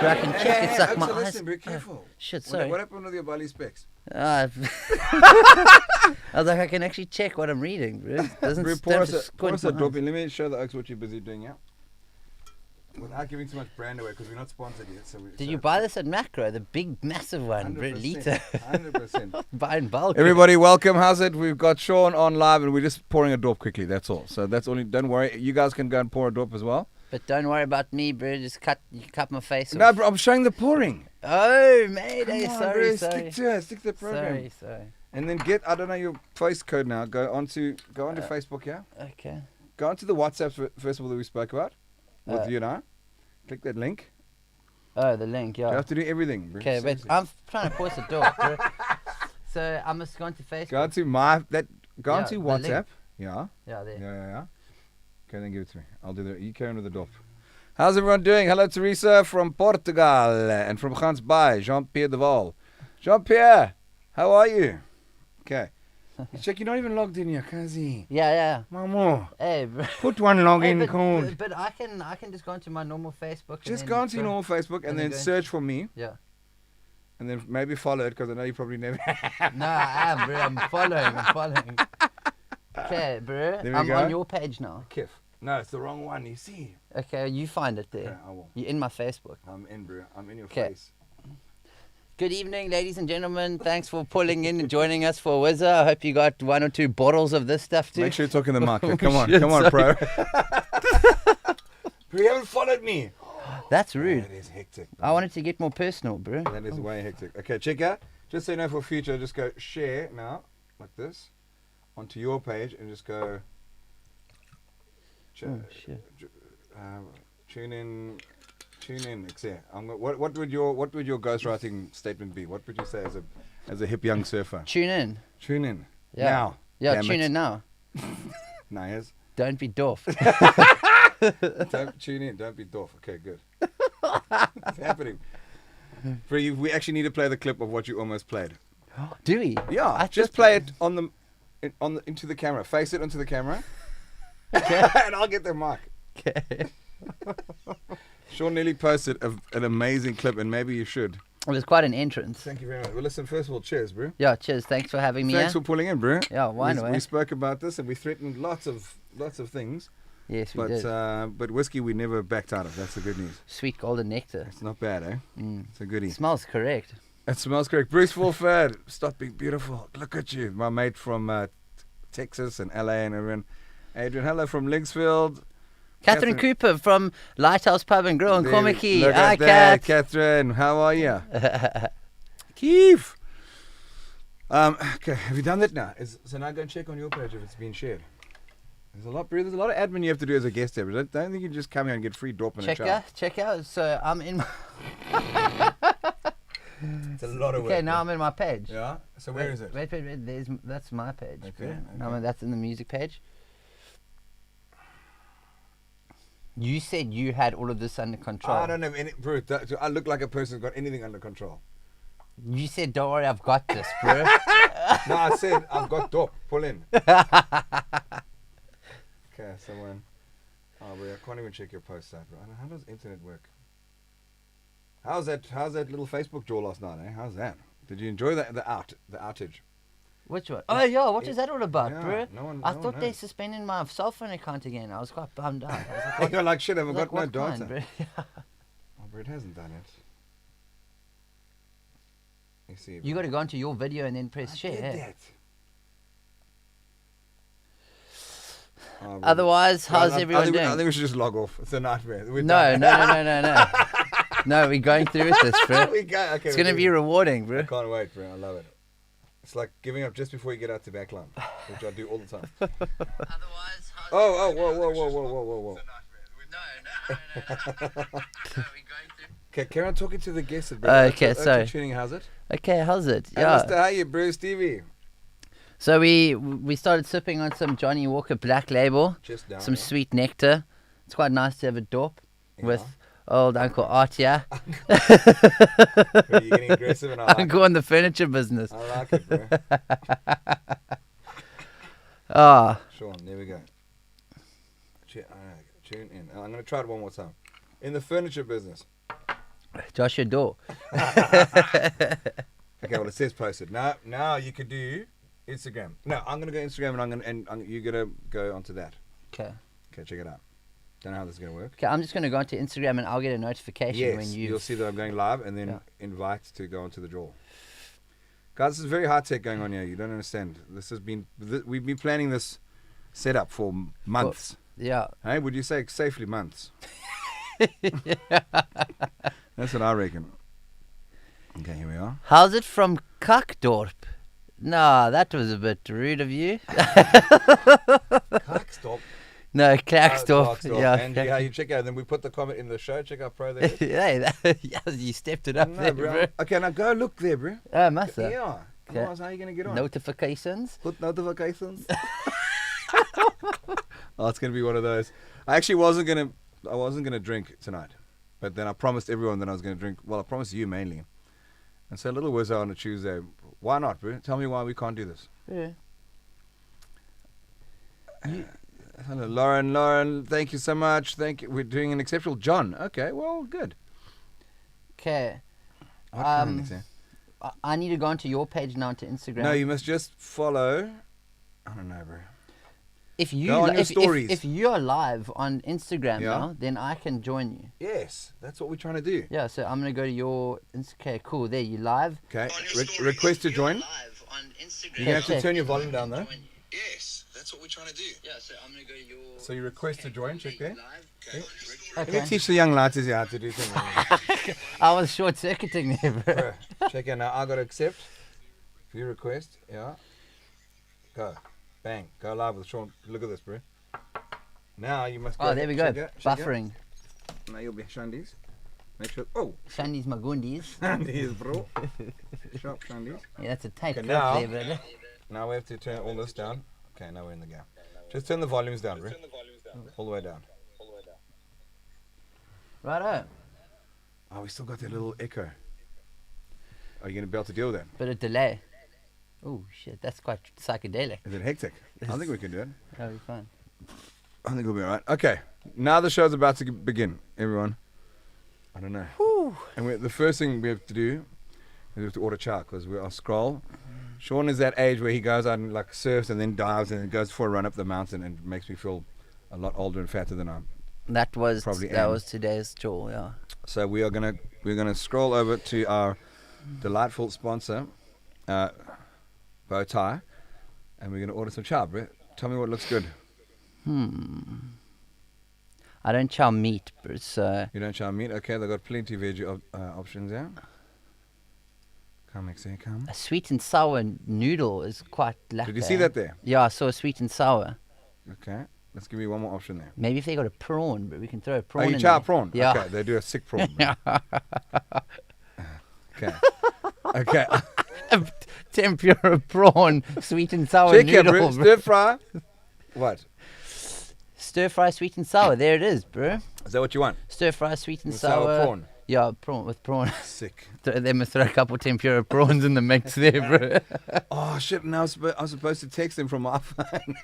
I can check. It's like my eyes. Listen, be careful. Shit, sorry. What happened with your Bali specs? I was like, I can actually check what I'm reading, bro. Doesn't Bro, pour us a my drop eyes. in. Let me show the Oaks what you're busy doing, yeah? Without giving too much brand away, because we're not sponsored yet. Did you buy this at Macro, the big, massive one, bro? 100%, Liter. 100%. Buy in bulk. Everybody, welcome. How's it? We've got Sean on live, and we're just pouring a drop quickly. That's all. So that's only. Don't worry. You guys can go and pour a drop as well. But don't worry about me, bro. Just cut my face No, off. bro, I'm showing the pouring. Oh, mayday. Come on, Sorry, bro, sorry. Stick to it. Stick to the program. Sorry. And then I don't know your face code now. Go onto Facebook, yeah? Okay. Go onto the WhatsApp, first of all, that we spoke about with you and I. Click that link. Oh, the link, yeah. You have to do everything, bro. Okay, wait. I'm trying to force the door, bro. So I must go onto Facebook. Go onto WhatsApp. link. Yeah. Yeah, there. Yeah. Okay, then give it to me. I'll do that. You carry on with the dop. How's everyone doing? Hello, Teresa from Portugal. And from Gans Bay, Jean-Pierre de Waal. Jean-Pierre, how are you? Okay. Check, you're not even logged in yet, Kazi. Yeah. Mamo. Hey, bro. Put one login code. But I can just go onto my normal Facebook. Just go onto your normal Facebook and then search for me. Yeah. And then maybe follow it, because I know you probably never No, I am, bro. I'm following. Okay, bro. I'm on your page now. Kif. No, it's the wrong one, you see. Okay, you find it there. Okay, I will. You're in my Facebook. I'm in, bro. I'm in your 'Kay. face. Good evening, ladies and gentlemen. Thanks for pulling in and joining us for Wizard. I hope you got 1 or 2 bottles of this stuff too. Make sure you're talking the mic. Come on, bro. You haven't followed me. That's rude. That is hectic. I wanted to get more personal, bro. That is way hectic. Okay, check out. Just so you know for future, just go share now, like this, onto your page, and just go. Oh, shit. Tune in. What would your ghostwriting statement be? What would you say as a hip young surfer? Tune in. Tune in. Yeah. Now. Yeah, Damn tune it. in now. Nice. Don't be doof. Don't tune in. Don't be doof. Okay, good. What's happening? We actually need to play the clip of what you almost played. Do we? Yeah. Just play it into the camera. Face it onto the camera. Okay. And I'll get the mic. Okay. Sean nearly posted an amazing clip, and maybe you should. It was quite an entrance. Thank you very much. Well, listen, first of all, cheers, bro. Yeah, cheers. Thanks for having me. Thanks for pulling in, bro. Yeah, wine away. We spoke about this, and we threatened lots of things. Yes, we did. But whiskey we never backed out of. That's the good news. Sweet golden nectar. It's not bad, eh? It's a goodie. Smells correct. It smells correct. Bruce Fulford, stop being beautiful. Look at you. My mate from Texas and LA and everyone. Adrian, hello from Linksfield. Catherine Cooper from Lighthouse Pub and Grill in Komiki. Look Hi, at that, Kat. Catherine. How are you? Keith. Okay, have you done that now? So now go and check on your page if it's been shared. There's a lot of admin you have to do as a guest here. But don't think you just come here and get free drop in a chat. Check out. So I'm in my... It's a lot of work. Okay, now I'm in my page. Yeah? So where is it? Wait. That's my page. Okay. No, that's in the music page. You said you had all of this under control. I don't have any... Bro, I look like a person who's got anything under control. You said, don't worry, I've got this, bro. No, I said, I've got dope. Pull in. Okay, someone... Oh, bro, I can't even check your post out, bro. How does internet work? How's that little Facebook draw last night, eh? How's that? Did you enjoy the outage? Which one? Oh, yeah, what is that all about, Yeah, bro? I thought they knows. suspended my cell phone account again. I was quite bummed out. I was like, You're like, shit, I've got no what data. kind, bro? Oh, bro, it hasn't done it. You see, You got to go into your video and then press share. did eh? that. Oh, bro. Otherwise, how's I everyone think, doing? I think we should just log off. It's a nightmare. We're No. done. No, we're going through with this, bro. We go. Okay, It's going to be rewarding, I bro. can't wait, bro. I love it. It's like giving up just before you get out to backline, which I do all the time. Otherwise, how's Oh, whoa. No, we're going through. Okay, carry on talking to the guests. Okay, sorry. Tuning, how's it? Okay, how's it? Hey, Yeah. Mr. How you, Bruce Stevie? So we started sipping on some Johnny Walker Black Label, Just down. some sweet nectar. It's quite nice to have a dorp with old Uncle Art here. Are you getting aggressive? And I like Uncle in the furniture business. I like it, bro. Ah, Sean, there we go. Tune in. I'm going to try it one more time. In the furniture business. Joshua Door. Okay, well it says posted. Now you could do Instagram. No, I'm gonna go Instagram and you're gonna go onto that. Okay. Okay, check it out. Don't know how this is gonna work. Okay, I'm just gonna go onto Instagram and I'll get a notification Yes, when you'll see that I'm going live and then invite to go onto the draw. Guys, this is very high tech going on here. You don't understand. We've been planning this setup for months. Yeah. Hey, would you say safely months? That's what I reckon. Okay, here we are. How's it from Kakdorp? Nah, that was a bit rude of you. Clarkstop. No, Clarksdorp. Clarksdorp. Yeah. And yeah, you check out. Then we put the comment in the show. Check out pro there. Hey, you stepped it up No, there, bro. bro. Okay, now go look there, bro. Must have. Yeah. Okay. Otherwise, how are you gonna get on? Notifications. Put notifications. Oh, it's gonna be one of those. I wasn't gonna drink tonight, but then I promised everyone that I was gonna drink. Well, I promised you mainly. And so Little Wizzo on a Tuesday. Why not, bro? Tell me why we can't do this. Yeah. Hello, Lauren. Thank you so much. Thank you. We're doing an exceptional John. Okay, well, good. Okay. I I need to go onto your page now to Instagram. No, you must just follow. I don't know, bro. If you Go on your stories. if you're live on Instagram Yeah. now, then I can join you. Yes, that's what we're trying to do. Yeah, so I'm gonna go to your okay, cool. There, you live. Okay, request to join. Live on Instagram. You have to turn your volume down though. Yes, that's what we're trying to do. Yeah, so I'm gonna go to your. So you request to join. Check there. Okay. Let me Okay. teach the young lads how to do things. I was short circuiting there, bro. Bro, check it now. I got to accept. View request. Yeah. Go. Bang. Go live with Sean. Look at this, bro. Now you must go. Oh, there we go. Check it. Buffering. Now you'll be Shandy's. Make sure. Oh, Shandy's Magundis. Shandy's, bro. Sharp Shandy's. Yeah, that's a tight Okay, clip now- there, brother. Now we have to turn all this down. Okay, now we're in the gap. Just turn the volumes down, bro. All the way down. Righto. Oh, we still got that little echo. Are you going to be able to deal with that? Bit of delay. Oh shit, that's quite psychedelic. Is it hectic? I think we can do it. That'll be fun. I think we'll be alright. Okay, now the show's about to begin, everyone. I don't know. Whew. And the first thing we have to do is we have to order chow because we're on scroll. Sean is that age where he goes out and like surfs and then dives and then goes for a run up the mountain and makes me feel a lot older and fatter than I am. That was Probably that am. was today's tour, yeah. So we're gonna scroll over to our delightful sponsor, Bow Tie, and we're gonna order some chow, bro. Tell me what looks good. I don't chow meat, but so You don't chow meat? Okay, they've got plenty of veggie options there. Come, Mexi, come. a sweet and sour noodle is quite lekker. Did you see that there? Yeah, I saw a sweet and sour. Okay, let's give you one more option there. Maybe if they got a prawn, but we can throw a Oh, prawn you in chow there. prawn? Yeah. Okay, they do a sick prawn. bro. Okay. Okay. Tempura prawn, sweet and sour Check here, noodle, bro. bro. Stir fry. What? Stir fry sweet and sour. There it is, bro. Is that what you want? Stir fry sweet and Sour sour. prawn. Yeah, prawn with prawn. Sick. They must throw a couple tempura prawns in the mix there, bro. Oh shit! Now I was supposed to text him from my phone.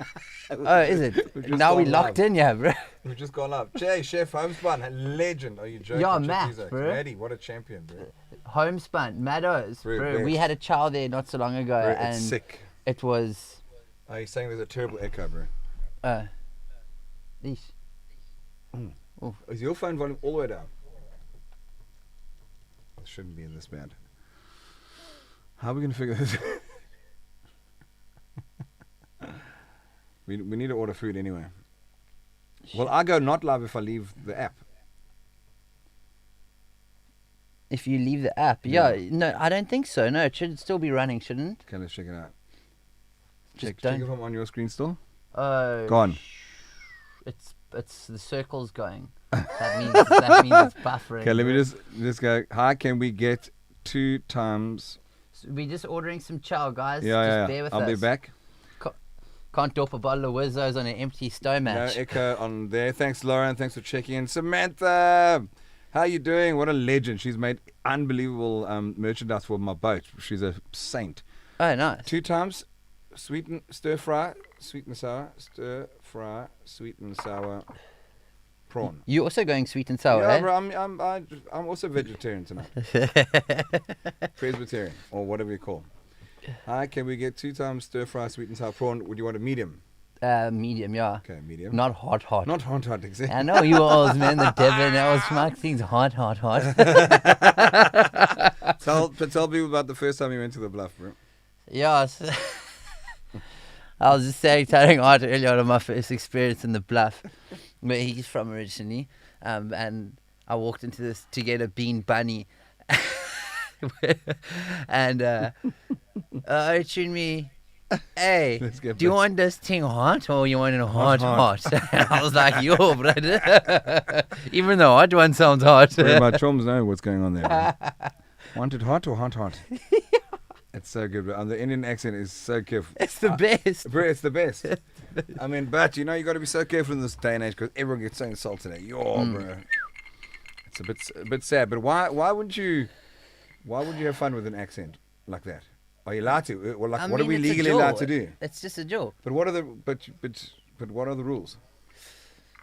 Oh, is it? We've just Now we gone locked live. in, yeah, bro. We've just gone up. Jay, Chef Homespun, legend. Are you joking? Yeah, Check Matt, these out. bro. Matty, what a champion, bro. Homespun, Maddo's, Bro, bro. We best. had a chow there not so long ago, Bro, and it's sick. it was. Oh, he's saying there's a terrible echo, bro. Eesh. Is your phone volume all the way down? It shouldn't be this bad. How are we going to figure this out? we need to order food anyway. Well, I go not live if I leave the app. If you leave the app, yeah, no, I don't think so. No, it should still be running, shouldn't? Okay, let's check it out. Just Check don't. it on your screen still? Oh, Gone. It's the circle's going. That means it's buffering. Okay, let me bro. just go. Hi, can we get 2 times? So we're just ordering some chow, guys. Yeah, just yeah. bear with I'll us. be back. Can't dope a bottle of Wizzos on an empty stone No match. echo on there. Thanks, Lauren. Thanks for checking in. Samantha, how you doing? What a legend. She's made unbelievable merchandise for my boat. She's a saint. Oh, nice. 2 times, stir fry, sweet and sour, stir fry, sweet and sour prawn. You also going sweet and sour, yeah, eh? bro, I'm also vegetarian tonight. Presbyterian, or whatever you call. Hi, can we get 2 times stir fry, sweet and sour prawn? Would you want a medium? Medium, yeah. Okay, medium. Not hot. Not hot, exactly. I know you alls, man. The Devon, that was my things hot. Tell people about the first time you went to the Bluff, bro. Yeah. I was just telling Art earlier on my first experience in the Bluff, where he's from originally, and I walked into this to get a bean bunny, and it tuned me. Hey, Let's get do you back. want this thing hot or you want it hot? I was like, yo, brother. Even the hot one sounds hot. Bro, my chums know what's going on there. Bro. Want it hot or hot? It's so good, bro. And the Indian accent is so careful. It's the best. Bro, it's the best. I mean, but you got to be so careful in this day and age because everyone gets so insulted. Bro. It's a bit sad. But why wouldn't you have fun with an accent like that? Are you allowed to? Well, like, what are we it's a legally joke. allowed to do? It's just a joke. But what are the what are the rules?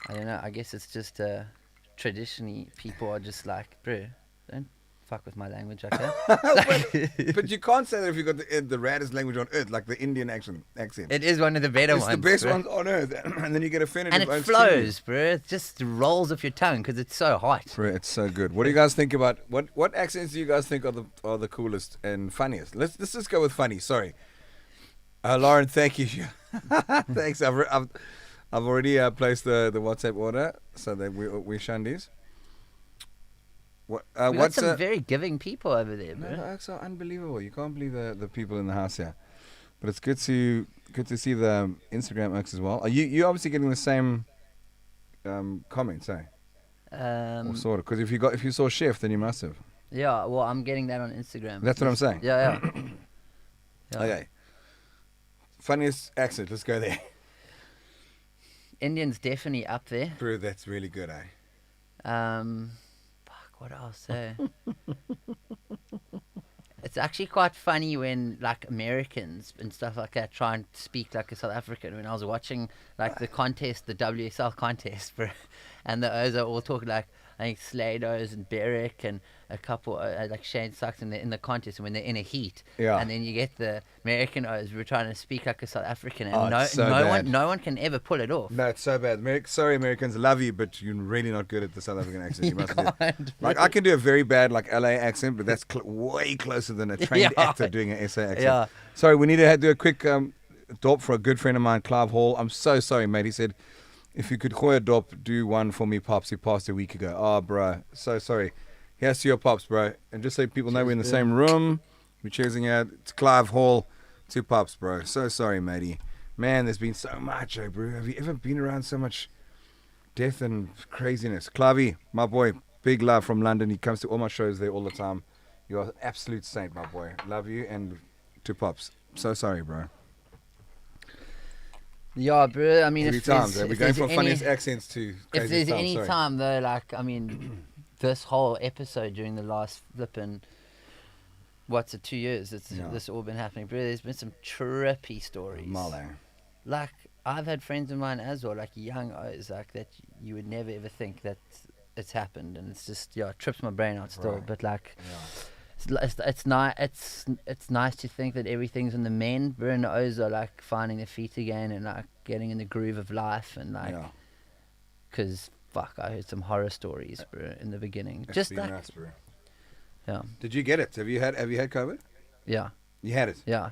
I don't know. I guess it's just traditionally people are just like, bro, don't fuck with my language like that. But you can't say that if you got the raddest language on earth, like the Indian accent. It is one of the better It's ones. the best bro. ones on earth, and then you get offended. And if it it's flows, bro. It just rolls off your tongue because it's so hot. Bro, it's so good. What do you guys think about what accents do you guys think are the coolest and funniest? Let's just go with funny. Sorry, Lauren. Thank you. Thanks. I've already placed the WhatsApp order so that we shandies. We got What's some very giving people over there, bro. no, it's so unbelievable. You can't believe the people in the house here. But it's good to see the Instagram oaks as well. Are you obviously getting the same comments, eh? Or sort of, because if you saw Chef, then you must have. Yeah, well, I'm getting that on Instagram. That's what I'm saying. Yeah. Yeah. Okay. Funniest accent. Let's go there. Indian's definitely up there. Bro, that's really good, eh? Fuck, what else? It's actually quite funny when like Americans and stuff like that try and speak like a South African. When I was watching like the contest, the WSL contest, bro, and the O's are all talking like I think Slados and Berwick and a couple like Shane Sucks in the contest, and when they're in a heat, Yeah. and then you get the American O's who are trying to speak like a South African, and Oh, it's so bad. no one can ever pull it off. No, it's so bad. Sorry, Americans, love you, but you're really not good at the South African accent. You must do. can't, Like I can do a very bad like LA accent, but that's way closer than a trained Yeah. actor doing an SA accent. Yeah. Sorry, we need to do a quick dop for a good friend of mine, Clive Hall. I'm so sorry, mate. He said, if you could hoy a dop, do one for me, pops. He passed a week ago. Oh, bro, so sorry. Here's to your pops, bro. And just so people know, we're in the same room. We're cheersing out. It's Clive Hall. 2 pops, bro. So sorry, matey. Man, there's been so much, bro. Have you ever been around so much death and craziness? Clivey, my boy, big love from London. He comes to all my shows there all the time. You're an absolute saint, my boy. Love you, and 2 pops. So sorry, bro. Yeah, bro. I mean, Every if time, there's- bro. We're if going there's from any- funniest accents to If crazy there's stuff. any Sorry. time though, like I mean, this whole episode during the last flippin', what's it, 2 years? Yeah. This all been happening, bro. There's been some trippy stories. Male. Like I've had friends of mine as well, like young O's, like that you would never ever think that it's happened, and it's just it trips my brain out still. Right. But like. Yeah. It's nice to think that everything's on the mend, bro, and the O's are like finding their feet again and like getting in the groove of life, and like, Yeah. cause fuck, I heard some horror stories, bro, in the beginning. It's Just been like, nuts, bro. yeah, Did you get it? Have you had COVID? yeah, You had it. yeah.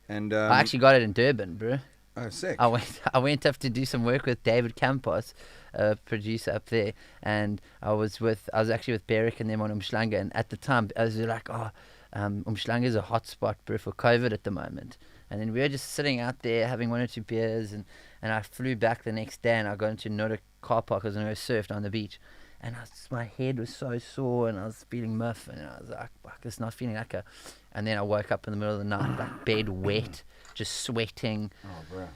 And I actually got it in Durban, bro. oh, sick. I went up to do some work with David Campos, a producer up there, and I was actually with Berwick and them on Umhlanga, and at the time I was like, Umhlanga is a hot spot, bro, for COVID at the moment. And then we were just sitting out there having 1 or 2 beers, and I flew back the next day, and I got into another car park. I was going to go surf on the beach, and my head was so sore, and I was feeling muff, and I was like, fuck, it's not feeling like a. And then I woke up in the middle of the night, like bed wet, just sweating. Oh, bro.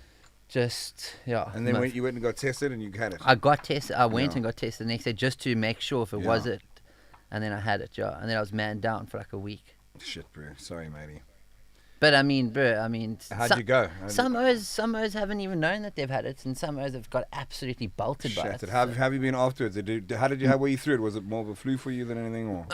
Just, yeah. And then when you went and got tested and you had it. I got tested. I went Yeah. and got tested the next day just to make sure if it was Yeah. it. And then I had it, yeah. And then I was man down for like a week. Shit, bro. Sorry, matey. But I mean, bro, How'd you go? Some O's haven't even known that they've had it, and some O's have got absolutely bolted by it. Shattered. How have you been afterwards? How did you have? Were you through it? Was it more of a flu for you than anything, or?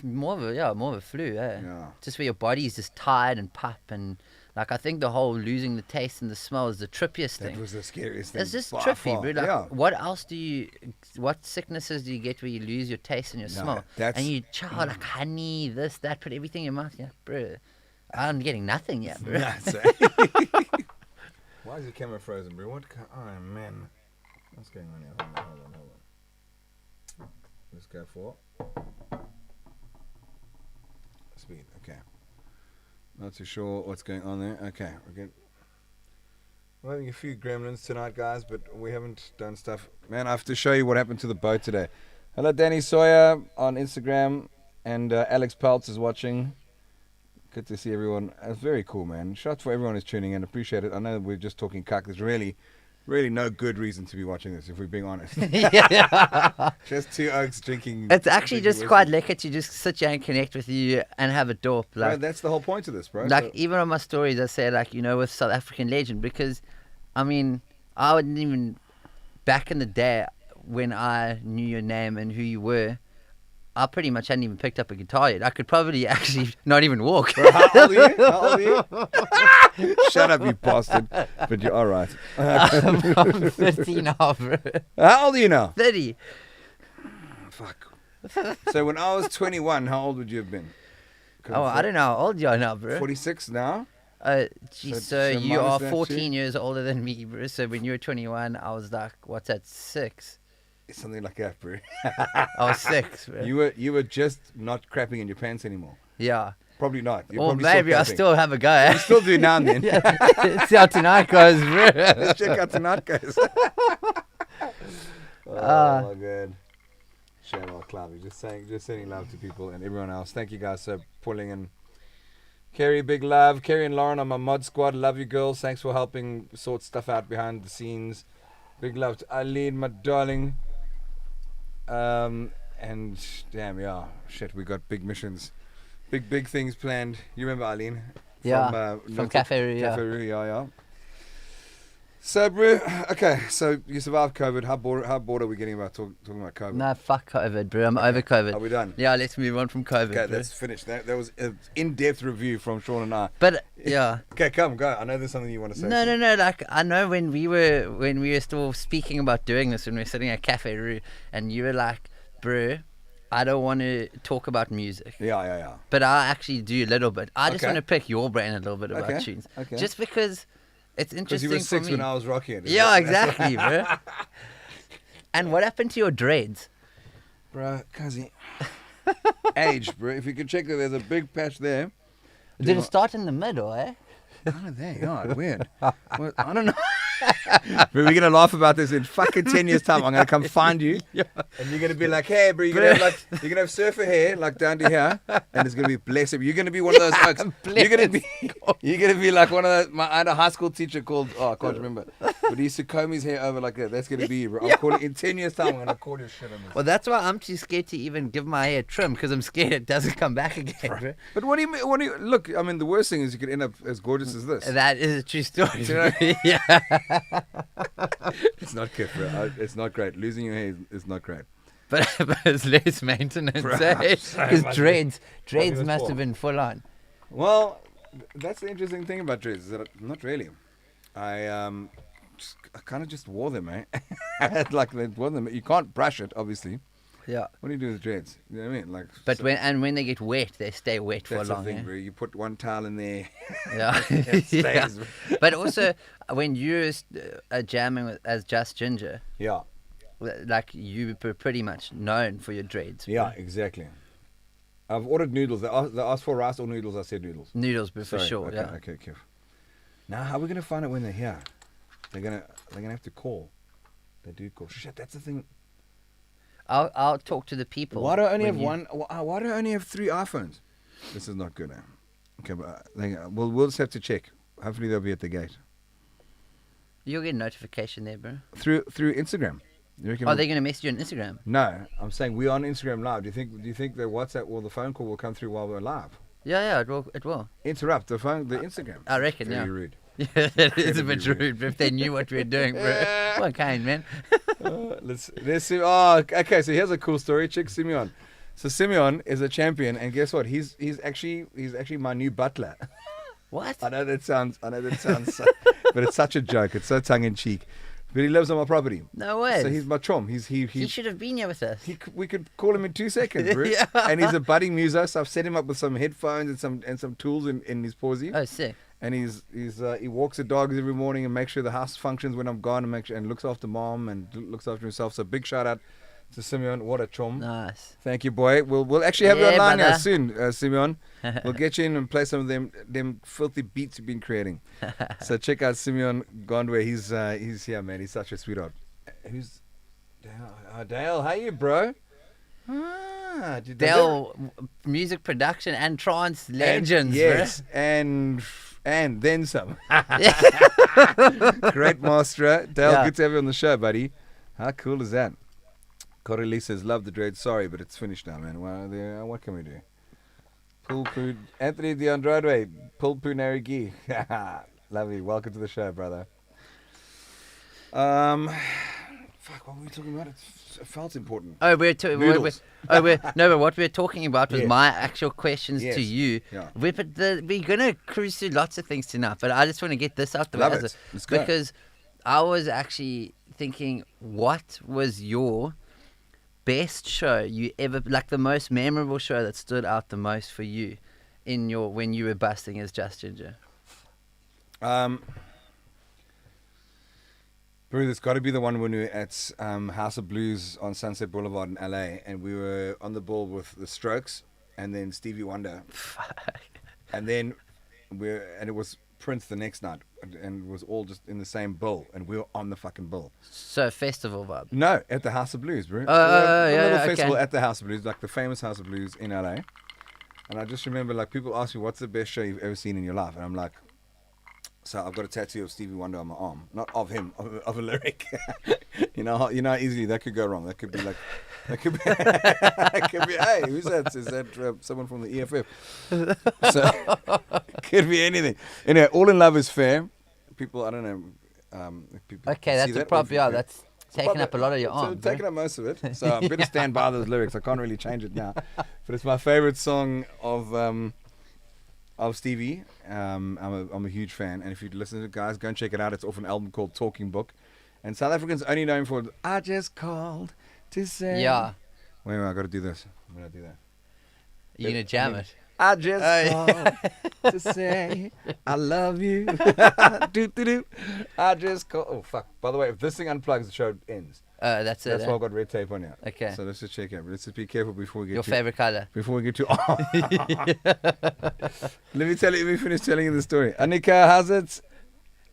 More of a flu, eh? Yeah. Just where your body's just tired and pup, and like I think the whole losing the taste and the smell is the trippiest That thing. was the scariest thing. It's just by trippy, far. bro. Like, Yeah. what sicknesses do you get where you lose your taste and your smell? that's- And you chow like honey, this, that, put everything in your mouth. Yeah, bro. I'm getting nothing yet, bro. Nuts, eh? Why is your camera frozen, bro? Oh, man. What's going on here? Hold on. Let's go for speed. Okay. Not too sure what's going on there. Okay, we're good. We're having a few gremlins tonight, guys, but we haven't done stuff. Man, I have to show you what happened to the boat today. Hello, Danny Sawyer on Instagram, and Alex Peltz is watching. Good to see everyone. It's very cool, man. Shout for everyone who's tuning in. Appreciate it. I know we're just talking cuck. There's really no good reason to be watching this, if we're being honest. Yeah. Just two oaks drinking. It's actually drinking just whiskey. quite lekker to just sit here and connect with you and have a dope. Bro, Like, that's the whole point of this, bro. like So- even on my stories, I say like, with South African legend, because, I mean, I wouldn't even, back in the day when I knew your name and who you were, I pretty much hadn't even picked up a guitar yet. I could probably actually not even walk. Bro, how old are you? Shut up, you bastard. But you're all right. I'm 30 now, bro. How old are you now? 30. Fuck. So when I was 21, how old would you have been? Oh, I don't know how old you are now, bro. 46 now? Geez, So so you minus are that 14 years older than me, bro. So when you were 21, I was like, what's that, 6? Something like that, bro. I was 6, bro. You were just not crapping in your pants anymore. Yeah. Probably not. You're Or probably maybe I crapping. still have a go, eh? You still do now and then. See how tonight goes, bro. Let's check out tonight, guys. Oh my god. Shout out Clavy. Just sending love to people and everyone else. Thank you guys for pulling in. Carrie, big love. Carrie and Lauren on my mod squad. Love you girls. Thanks for helping sort stuff out behind the scenes. Big love to Eileen, my darling. And damn, yeah, shit, we got big missions, big things planned. You remember Eileen? Yeah, from Cafe Rue, yeah. Cafe Rue, yeah. So, bro, okay, so you survived COVID. How bored are we getting about talking about COVID? No, fuck COVID, bro. I'm over COVID. Are we done? Yeah, let's move on from COVID. Okay, bro. that's finished. That was an in-depth review from Sean and I. But yeah. Okay, come, go. I know there's something you want to say. No. Like I know when we were still speaking about doing this, when we were sitting at Cafe Rue, and you were like, bro, I don't want to talk about music. Yeah. But I actually do a little bit. I just Okay. want to pick your brain a little bit about Okay, tunes. okay. Just because it's Because interesting you were 6 for me. when I was rocking it. Yeah, exactly, bro. And what happened to your dreads? Bro, cuzzy. Age, bro. If you can check that, there's a big patch there. Did it start in the middle, eh? Oh, there you are. Weird. Well, I don't know. But we're going to laugh about this in fucking 10 years' time. I'm going to come find you. And you're going to be like, hey, bro, you're going to have surfer hair, like down to here. And it's going to be blessed. You're going to be one of those oaks. You're going to be like one of those. I had a high school teacher called, I can't remember. But he used to comb his hair over like that. That's going to be you, bro. I'm calling in 10 years' time. I'm going to call your shit on this. Well, that's why I'm too scared to even give my hair a trim, because I'm scared it doesn't come back again, bro. But what do you mean? Look, I mean, the worst thing is you could end up as gorgeous as this. That is a true story. Do you know? Yeah. It's not good, bro. It's not great. Losing your hair is not great. But it's less maintenance, Bro, eh? so Because much dreads was must for? have been full on. Well, that's the interesting thing about dreads. Is that not really. I kind of just wore them, eh? I had like wore them. You can't brush it, obviously. Yeah. What do you do with dreads? You know what I mean? Like, But so- when they get wet, they stay wet for that's the long. thing, eh? bro. You put one towel in there. Yeah. It stays. Yeah. But also, when you were jamming as Just Ginger, Yeah. like you were pretty much known for your dreads. Yeah, exactly. I've ordered noodles. They asked for rice or noodles. I said noodles. Noodles, but for Sorry. sure. Okay, Yeah. okay, okay. Now, how are we gonna find out when they're here? They're gonna have to call. They do call. Shit, that's the thing. I'll talk to the people. Why do I only when have you- one? Why do I only have 3 iPhones? This is not good. Okay, but we'll just have to check. Hopefully they'll be at the gate You'll get a notification there, bro. through Instagram. You reckon Are they going to message you on Instagram? No, I'm saying we're on Instagram Live. Do you think the WhatsApp or the phone call will come through while we're live? Yeah, it will. Interrupt the Instagram. I reckon, Very yeah. rude. Yeah, that is a bit Incredibly rude. If they knew what we were doing, bro. Yeah. What kind, man? Let's see. Oh, okay. So here's a cool story. Check Simeon. So Simeon is a champion, and guess what? He's actually my new butler. What? I know that sounds, but it's such a joke. It's so tongue in cheek. But he lives on my property. No way. So he's my chum. He should have been here with us. we could call him in 2 seconds, bro. Yeah. And he's a budding muso. So I've set him up with some headphones and some tools in his pausey. Oh, sick. And he walks the dogs every morning and makes sure the house functions when I'm gone, and looks after mom and looks after himself. So big shout out to Simeon. What a chum. Nice. Thank you, boy. We'll actually have you Yeah, online now brother. soon, Simeon. We'll get you in and play some of them filthy beats you've been creating. So check out Simeon Gondwe. He's here, man. He's such a sweetheart. Who's Dale? Oh, Dale, how you, bro? Dell, music production and trance legends, Yes, and then some. bro. Great master. Dale, Yeah. good to have you on the show, buddy. How cool is that? Coralie says, love the dread. Sorry, but it's finished now, man. Well, what can we do? Pull poo. Anthony DeAndrade. Pull poo Narigi. Love you. Welcome to the show, brother. Fuck, what were we talking about? It felt important. Oh, Noodles. no, but what we're talking about was Yes. my actual questions Yes. to you. Yeah. We're gonna cruise through lots of things tonight, but I just want to get this out the Love way it. Let's go. because I was actually thinking, what was your best show you ever, like the most memorable show that stood out the most for you when you were busting as Just Ginger? Bro, there's got to be the one when we were at House of Blues on Sunset Boulevard in LA, and we were on the ball with the Strokes, and then Stevie Wonder, and then it was Prince the next night, and it was all just in the same bill, and we were on the fucking bill. So festival vibe. No, at the House of Blues, bro. Yeah, little yeah, festival okay. at the House of Blues, like the famous House of Blues in LA. And I just remember, like, people ask me, what's the best show you've ever seen in your life? And I'm like, so I've got a tattoo of Stevie Wonder on my arm. Not of him, of a lyric. you know how easily that could go wrong. That could be like, hey, who's that? Is that someone from the EFF? So, it could be anything. Anyway, All in Love is Fair. People, I don't know. If people Okay, see that's a that, problem. Yeah, or if you- that's taking up a lot of your so arm. bro. taking up most of it. So I'm going to stand by those lyrics. I can't really change it now. But it's my favorite song of Stevie. I'm a huge fan. And if you listen to it, guys, go and check it out. It's off an album called Talking Book. And South Africans only know him for, I just called to say. Yeah. Wait, I got to do this. I'm going to do that. You're going to jam it. I just Oh, called to say I love you. do. I just called. Oh, fuck. By the way, if this thing unplugs, the show ends. That's it. That's eh? why I've got red tape on here. Okay. So let's just check it. Let's just be careful before we get Your to favorite color. before we get to. Let me finish telling you the story. Anika, how's it?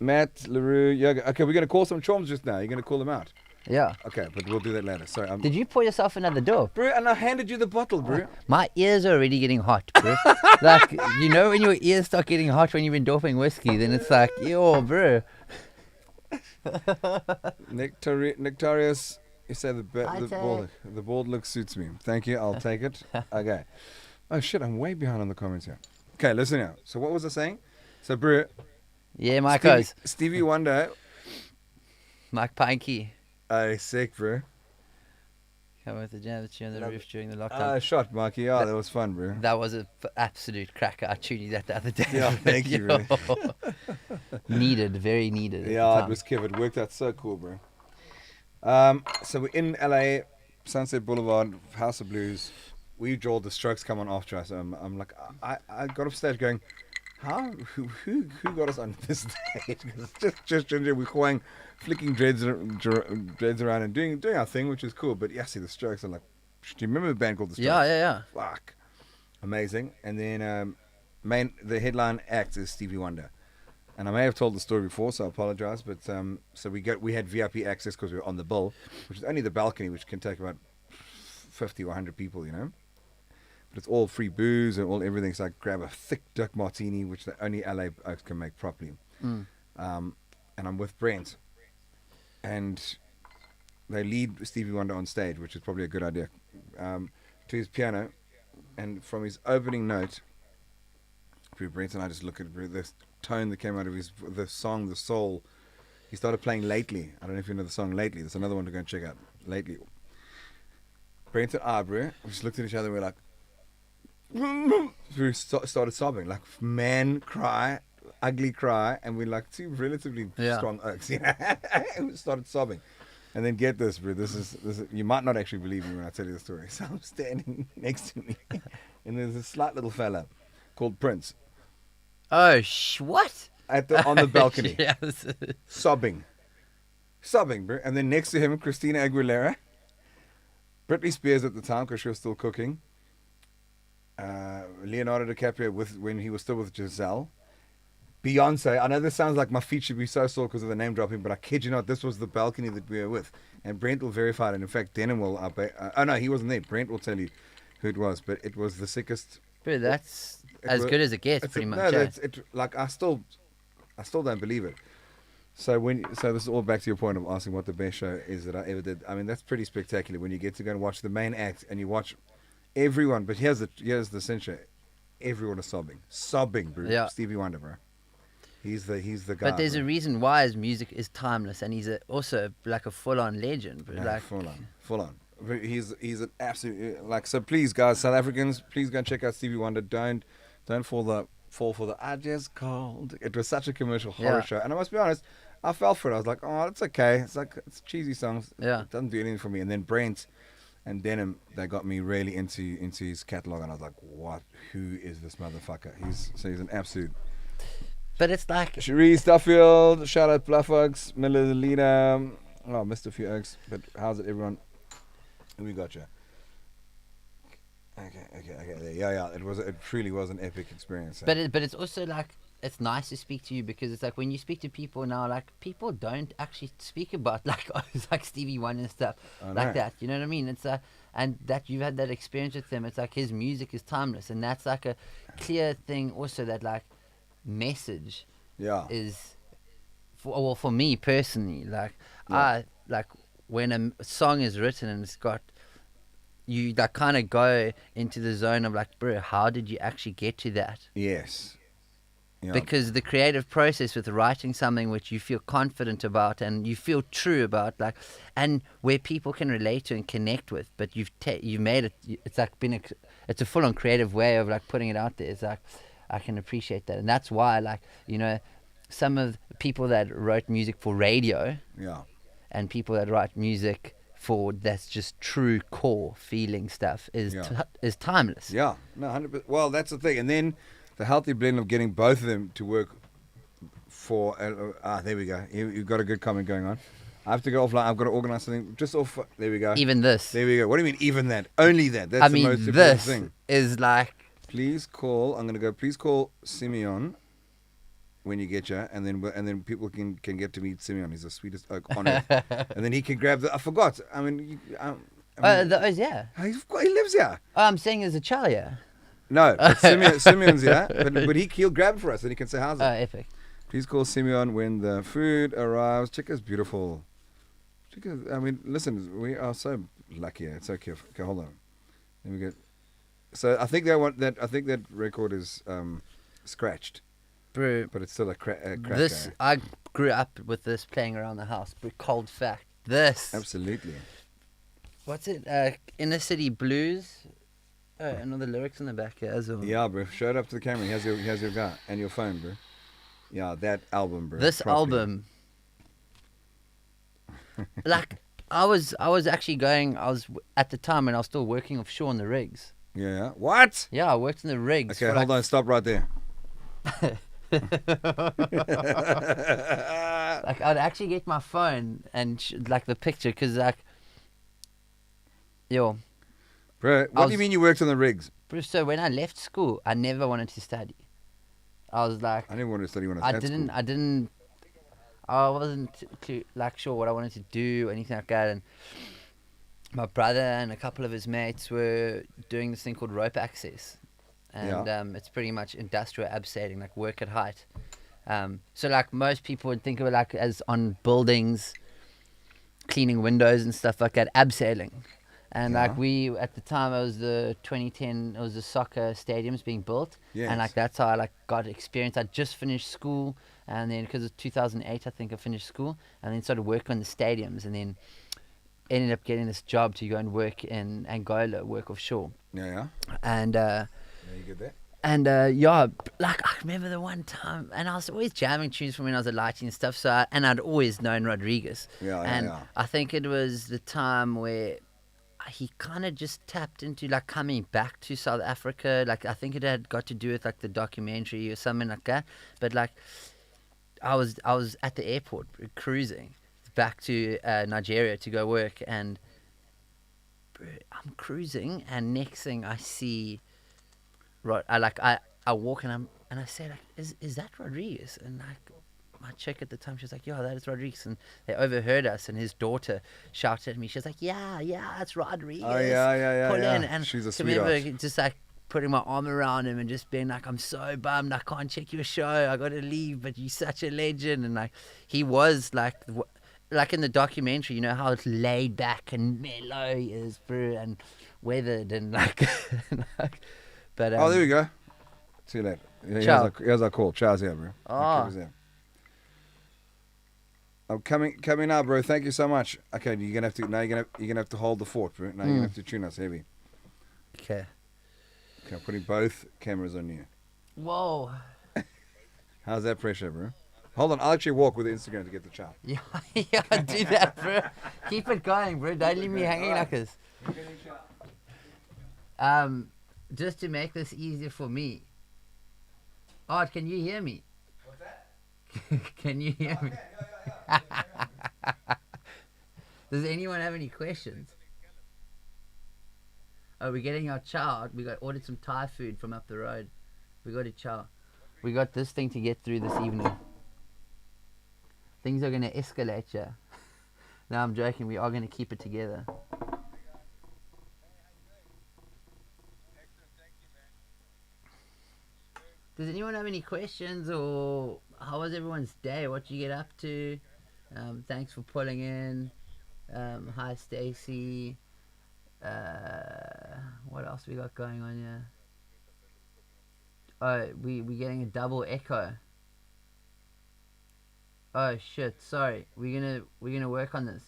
Matt, LaRue, Yoga. Okay, we're gonna call some choms just now. You're gonna call them out. Yeah. Okay, but we'll do that later. Sorry, Did you pour yourself another dope? bro, and I handed you the bottle, bro. My ears are already getting hot, bro. Like, you know when your ears start getting hot when you've been doping whiskey, then it's like, yo, bro. Nectarius, you say I'd say- the bald look suits me. Thank you. I'll take it. Okay. Oh shit, I'm way behind on the comments here. Okay, listen here. So what was I saying? So, bro, Yeah, Mike goes. Stevie Wonder. Mike Pinky. Oh, sick, bro. Come with the jam that you on the Love roof during the lockdown. Shot, Marky. Oh, that was fun, bro. That was an absolute cracker. I tuned that the other day. Yeah, thank you, Yo. Needed, very needed. at the Yeah, it time. was Kev. It worked out so cool, bro. So we're in LA, Sunset Boulevard, House of Blues. We drawled, the Strokes come on after us. I'm like, I got off stage going, who got us on this stage? 'Cause it's just Ginger, we're going, flicking dreads around and doing our thing, which is cool. But yeah, see, the Strokes are like, do you remember a band called the Strokes? Yeah. Fuck, amazing. And then the headline act is Stevie Wonder. And I may have told the story before, so I apologize. But so we had VIP access because we were on the bill, which is only the balcony, which can take about 50 or 100 people, you know. But it's all free booze and all everything. So I grab a thick Dick Martini, which the only LA Oaks can make properly. And I'm with Brent. And they lead Stevie Wonder on stage, which is probably a good idea, to his piano. And from his opening note, Brent and I just look at the tone that came out of the song, The Soul. He started playing Lately. I don't know if you know the song Lately. There's another one to go and check out. Lately. Brent and I, bro, we just looked at each other and we're like, we started sobbing, like man cry, ugly cry, and we're like two relatively strong oaks, you know. And we started sobbing. And then get this, bro, this is you might not actually believe me when I tell you the story. So I'm standing next to me, and there's a slight little fella called Prince. Oh, what? On the balcony, Yes. sobbing, bro. And then next to him, Christina Aguilera, Britney Spears at the time because she was still cooking. Leonardo DiCaprio when he was still with Giselle. Beyonce. I know this sounds like my feet should be so sore because of the name dropping, but I kid you not, this was the balcony that we were with. And Brent will verify it. And in fact, Denim will. Oh no, he wasn't there. Brent will tell you who it was, but it was the sickest. Bro, that's as good as it gets, pretty much. No, like I still don't believe it. So this is all back to your point of asking what the best show is that I ever did. I mean, that's pretty spectacular when you get to go and watch the main act and you watch everyone. But here's the censure. Everyone is sobbing, bro. Yeah. Stevie Wonder, bro. He's the guy. But there's a reason why his music is timeless, and he's also like a full-on legend. Bro. No, Like full on. He's an absolute like. So please, guys, South Africans, please go and check out Stevie Wonder. Don't fall for the I just called. It was such a commercial horror show, and I must be honest, I fell for it. I was like, oh, it's okay. It's cheesy songs. Yeah. It doesn't do anything for me. And then Brent and Denim, they got me really into his catalog, and I was like, what? Who is this motherfucker? He's an absolute. But it's like Cherie Stuffield, shout out Bluff Oaks, Millilita. Oh, I missed a few Oaks, but how's it, everyone? We got you. Okay. Yeah. It truly was an epic experience. But it's also like it's nice to speak to you because it's like when you speak to people now, like people don't actually speak about like like Stevie Wonder and stuff like that. You know what I mean? It's and that you've had that experience with him. It's like his music is timeless, and that's like a clear thing. Also, that like message is for me personally. Like I like when a song is written and it's got. You like kind of go into the zone of like, bro, how did you actually get to that? Yes. Yeah. Because the creative process with writing something which you feel confident about and you feel true about, like, and where people can relate to and connect with, but you've made it. It's like it's a full-on creative way of like putting it out there. It's like I can appreciate that, and that's why, like, you know, some of the people that wrote music for radio, and people that write music for that's just true core feeling stuff is timeless. Yeah, no, 100%. Well, that's the thing, and then the healthy blend of getting both of them to work for. There we go. You've got a good comment going on. I have to go offline. I've got to organize something just off. There we go. Even this. There we go. What do you mean? Even that? Only that? That's the most important thing. Is like. Please call. I'm gonna go. Please call Simeon when you get you, and then people can get to meet Simeon. He's the sweetest oak on earth. And then he can grab the. I forgot. I mean, yeah. He lives here. Oh, I'm saying there's a child here. No, but Simeon's here, but he'll grab it for us, and he can say how's it. Epic. Please call Simeon when the food arrives. Chica's beautiful. I mean, listen, we are so lucky. It's okay. Okay, hold on. Let me get. So I think I think that record is scratched. Bro, but it's still a crack. I grew up with this playing around the house. But cold fact, this. Absolutely. What's it? Inner City Blues. Oh, and all the lyrics in the back here as well. Yeah, bro. Show it up to the camera. Here's your guy and your phone, bro. Yeah, that album, bro. This album. Like I was actually going. I was at the time when I was still working offshore on the rigs. Yeah. What? Yeah, I worked in the rigs. Okay, hold on. Stop right there. Like I'd actually get my phone and like the picture because like bro, what do you mean you worked on the rigs? Bro, so when I left school I never wanted to study. I was like I didn't want to study when I was at school. I wasn't like sure what I wanted to do or anything like that, and my brother and a couple of his mates were doing this thing called rope access. And it's pretty much industrial abseiling, like work at height. So like most people would think of it like as on buildings, cleaning windows and stuff like that, abseiling. And like we, at the time, it was the 2010, it was the soccer stadiums being built. Yes. And like that's how I like got experience. I just finished school, and then because of 2008, I think I finished school, and then started working on the stadiums, and then ended up getting this job to go and work in Angola, work offshore. Yeah. And Yeah, you get that? and like I remember the one time, and I was always jamming tunes from when I was at Lighting and stuff. So and I'd always known Rodriguez. And I think it was the time where he kind of just tapped into like coming back to South Africa. Like I think it had got to do with like the documentary or something like that. But like I was at the airport cruising back to Nigeria to go work, and I'm cruising, and next thing I see, I walk and I say like, is that Rodriguez? And like my chick at the time, she was like, yeah, that is Rodriguez. And they overheard us, and his daughter shouted at me. She was like, yeah, it's Rodriguez. Oh yeah. Pull in. And she's a I remember sweetheart. just like putting my arm around him and just being like, I'm so bummed I can't check your show. I got to leave, but you're such a legend. And like he was like in the documentary, you know how it's laid back and mellow he is, bro, and weathered and like, but Oh, there we go. See you later. Ciao. Here's our call. Ciao, yeah, bro. Oh. I'm coming now, bro. Thank you so much. Okay, you're gonna have to hold the fort, bro. Now you're gonna have to tune us heavy. Okay. Okay, I'm putting both cameras on you. Whoa. How's that pressure, bro? Hold on, I'll actually walk with the Instagram to get the chow. Yeah, do that, bro. Keep it going, bro. Don't leave me hanging like this. Just to make this easier for me. Art, can you hear me? What's that? Can you hear me? Does anyone have any questions? Oh, we're getting our chow. We ordered some Thai food from up the road. We got a chow. We got this thing to get through this evening. Things are going to escalate, yeah. No, I'm joking. We are going to keep it together. Does anyone have any questions, or how was everyone's day? What did you get up to? Thanks for pulling in. Hi, Stacy. What else we got going on here? Oh, we getting a double echo. Oh shit! Sorry, we're gonna work on this.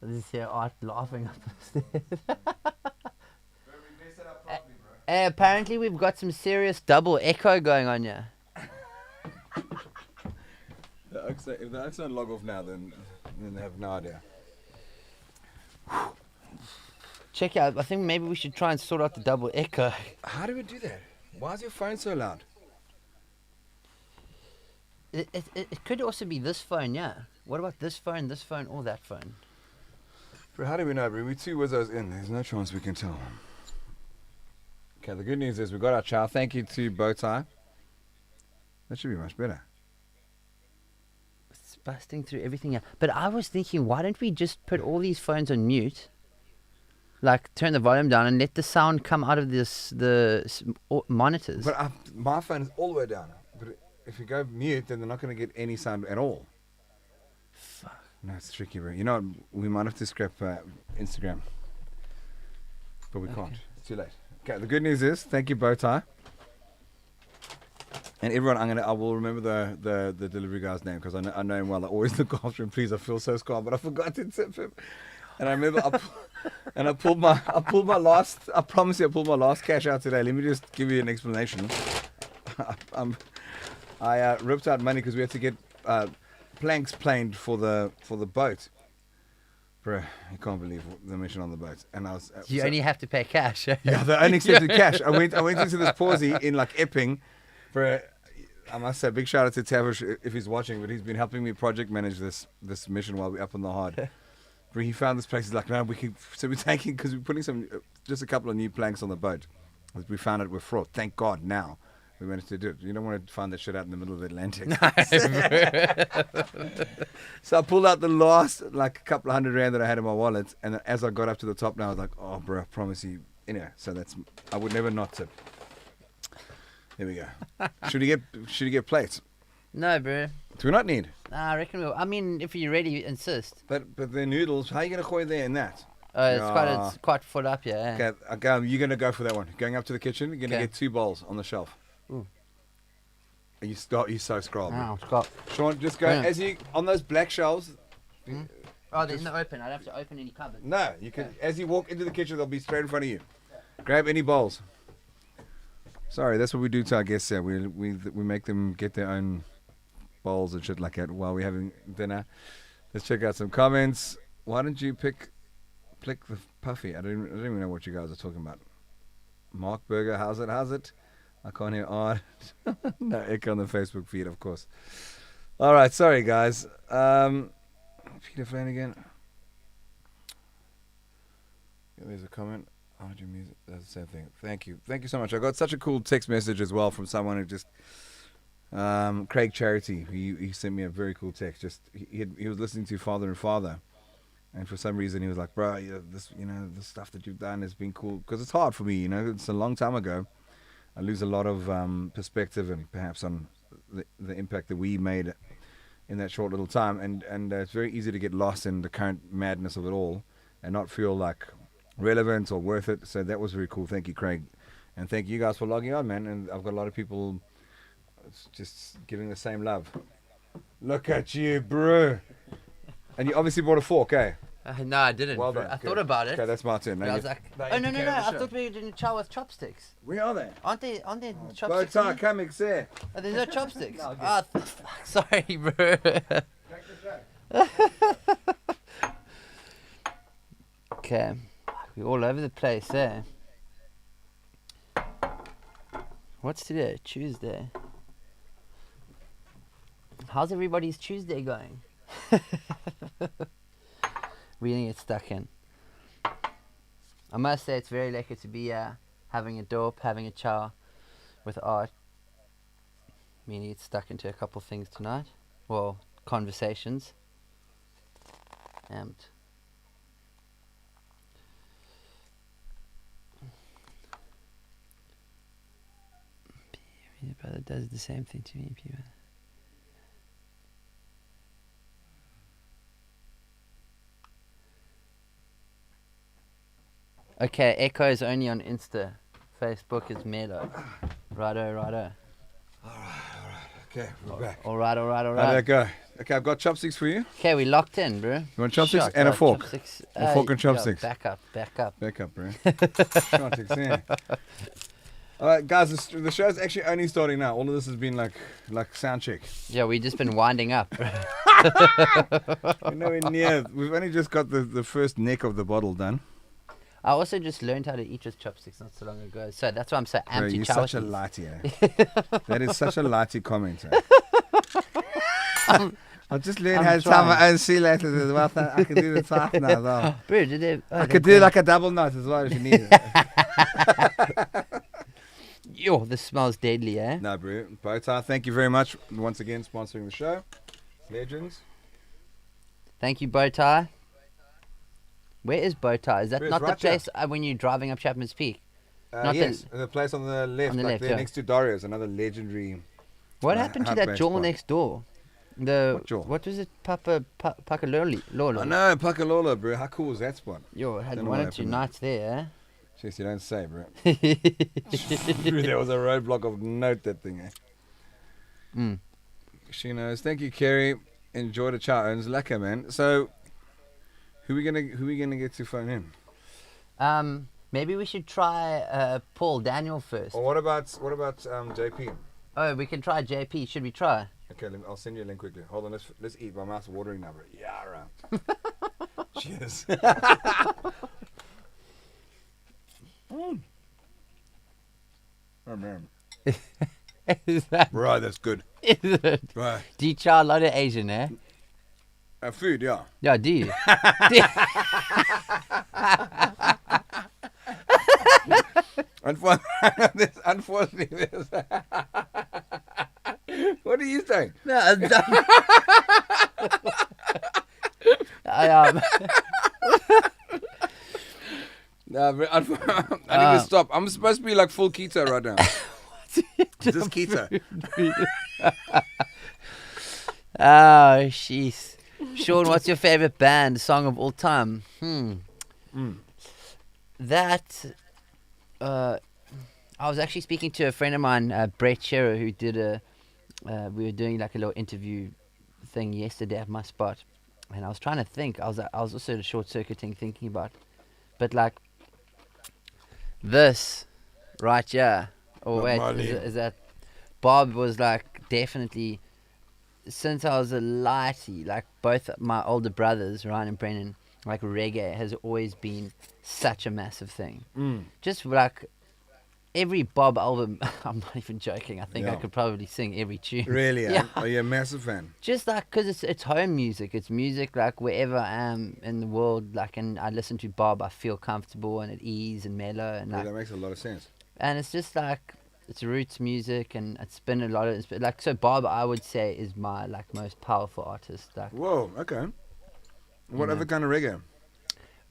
This is here Art laughing up the stairs. Apparently we've got some serious double echo going on here. If the Oaks don't log off now, then they have no idea. Check out. I think maybe we should try and sort out the double echo. How do we do that? Why is your phone so loud? It could also be this phone, yeah. What about this phone, or that phone? Bro, how do we know, bro? We're 2 Wizzos in. There's no chance we can tell. Okay, the good news is we got our chow. Thank you to Bowtie. That should be much better. It's busting through everything. Yeah. But I was thinking, why don't we just put all these phones on mute? Like, turn the volume down and let the sound come out of the monitors. But my phone is all the way down. But if you go mute, then they're not going to get any sound at all. Fuck. No, it's tricky, bro. You know, we might have to scrap Instagram. But we can't. It's too late. Okay, the good news is, thank you, Bowtie. And everyone, I will remember the delivery guy's name, because I know him well. I always look after him. Please, I feel so scarred, but I forgot to tip him. And I remember, I pulled my last. I promise you, I pulled my last cash out today. Let me just give you an explanation. I ripped out money because we had to get planks planed for the boat. Bro, you can't believe the mission on the boat. And I was. You only have to pay cash. Yeah, they only accepted cash. I went into this pawsy in like Epping, bro. I must say, big shout out to Tavish if he's watching, but he's been helping me project manage this mission while we're up on the hard. But he found this place. He's like, no, we can. So we're taking, because we're putting just a couple of new planks on the boat. We found it with fraught. Thank God now we managed to do it. You don't want to find that shit out in the middle of the Atlantic. So I pulled out the last, like, a couple of $100 that I had in my wallet. And as I got up to the top now, I was like, oh, bro, I promise you. Anyway, so I would never not tip. There we go. Should he get plates? No, bro. Do we not need? Nah, I reckon we'll. I mean, if you're ready, insist. But the noodles, how are you going to koi there in that? It's quite full up, yeah. Okay, you're going to go for that one. Going up to the kitchen, you're going to get 2 bowls on the shelf. Ooh. You so scroll. Oh, Scott. Sean, just go as you on those black shelves. Oh, they're in the open. I don't have to open any cupboards. No, you can. As you walk into the kitchen, they'll be straight in front of you. Grab any bowls. Sorry, that's what we do to our guests here. We make them get their own bowls and shit like that while we're having dinner. Let's check out some comments. Why don't you pick the puffy? I don't even know what you guys are talking about. Mark Berger, how's it? I can't hear ARD. No echo on the Facebook feed, of course. All right, sorry guys. Peter Flanagan. Yeah, there's a comment. ARD music. That's the same thing. Thank you so much. I got such a cool text message as well from someone who just Craig Charity. He sent me a very cool text. Just he was listening to Father and Father, and for some reason he was like, bro, the stuff that you've done has been cool, because it's hard for me. It's a long time ago. I lose a lot of perspective and perhaps on the impact that we made in that short little time, and it's very easy to get lost in the current madness of it all and not feel like relevant or worth it. So that was very cool. Thank you, Craig, and thank you guys for logging on, man. And I've got a lot of people just giving the same love. Look at you, bro. And you obviously brought a fork, eh? No, I didn't. Well done. I thought about it. Okay, that's my turn. I was like, oh no! I thought we were doing chow with chopsticks. Where are they? Aren't they chopsticks? Bow tie, come here. Oh, there's no chopsticks. No, fuck, sorry, bro. Okay, we're all over the place, eh? What's today? Tuesday. How's everybody's Tuesday going? We didn't get stuck in. I must say it's very lekker to be having a dope, having a chow with art. Me and get stuck into a couple things tonight. Well, conversations. And your brother does the same thing to me, people. Okay, Echo is only on Insta. Facebook is Melo. Righto. Alright. Okay, we're back. Alright. How'd that go? Okay, I've got chopsticks for you. Okay, we locked in, bro. You want chopsticks Shot, and a fork? Chopsticks. A fork and chopsticks. Back up. Back up, bro. Chopsticks, yeah. Alright, guys, the show's actually only starting now. All of this has been like sound check. Yeah, we've just been winding up. We're nowhere near. We've only just got the first neck of the bottle done. I also just learned how to eat with chopsticks not so long ago. So that's why I'm so Bro, anti you're chopsticks. such a lighty, eh? That is such a lighty comment, eh? I'll just learn how to tell my own sea letters as well. I can do the type now as well. Bro, did they, I could do like a double knot as well if you need it. Yo, this smells deadly, eh? No, bro. Bowtie, thank you very much once again sponsoring the show. Legends. Thank you, Bowtie. Where is Bowtie? Is that Bro, not the right here. place when you're driving up Chapman's Peak? Not Yes, the place on the left, on the like left, there yeah. next to Dario's, another legendary. What happened to that hut-based jaw spot. next door? What was it? Pakaloli? I know, Pakalola, bro. How cool was that spot? Yo, I had Don't know one what or two happened. nights there, Jeez, you don't say, bro. eh? There was a roadblock of note, that thing, eh? Mm. She knows. Thank you, Kerry. Enjoy the chat. It's lekker, man. So, who we gonna get to phone in? Maybe we should try Paul Daniel first. Or what about JP? Oh, we can try JP. Should we try? Okay, I'll send you a link quickly. Hold on, let's eat. My mouth's watering now, bro. Yeah, cheers. Oh man. Is that, Right, that's good. is it? Right. Do you try a lot of Asian, eh? Food, yeah. Yeah, do you? Unfortunately, this. What are you saying? No, I No, but I need to stop. I'm supposed to be like full keto right now. Just keto. Oh, jeez. Sean, what's your favorite band song of all time? That. I was actually speaking to a friend of mine, Brett Shearer, who did we were doing like a little interview thing yesterday at my spot, and I was trying to think. I was also short circuiting thinking about, but like this right here. Or wait, is that Bob was like definitely since I was a lighty, like both my older brothers, Ryan and Brennan, like reggae has always been such a massive thing. Just like every Bob album, I'm not even joking. I think I could probably sing every tune. Really? Yeah. Are you a massive fan? Just like, cause it's home music. It's music like wherever I am in the world. Like, and I listen to Bob, I feel comfortable and at ease and mellow and Yeah, like, that makes a lot of sense. and it's just like it's roots music and it's been a lot of like so. Bob, I would say, is my like most powerful artist. Like Whoa, okay. What know. other kind of reggae?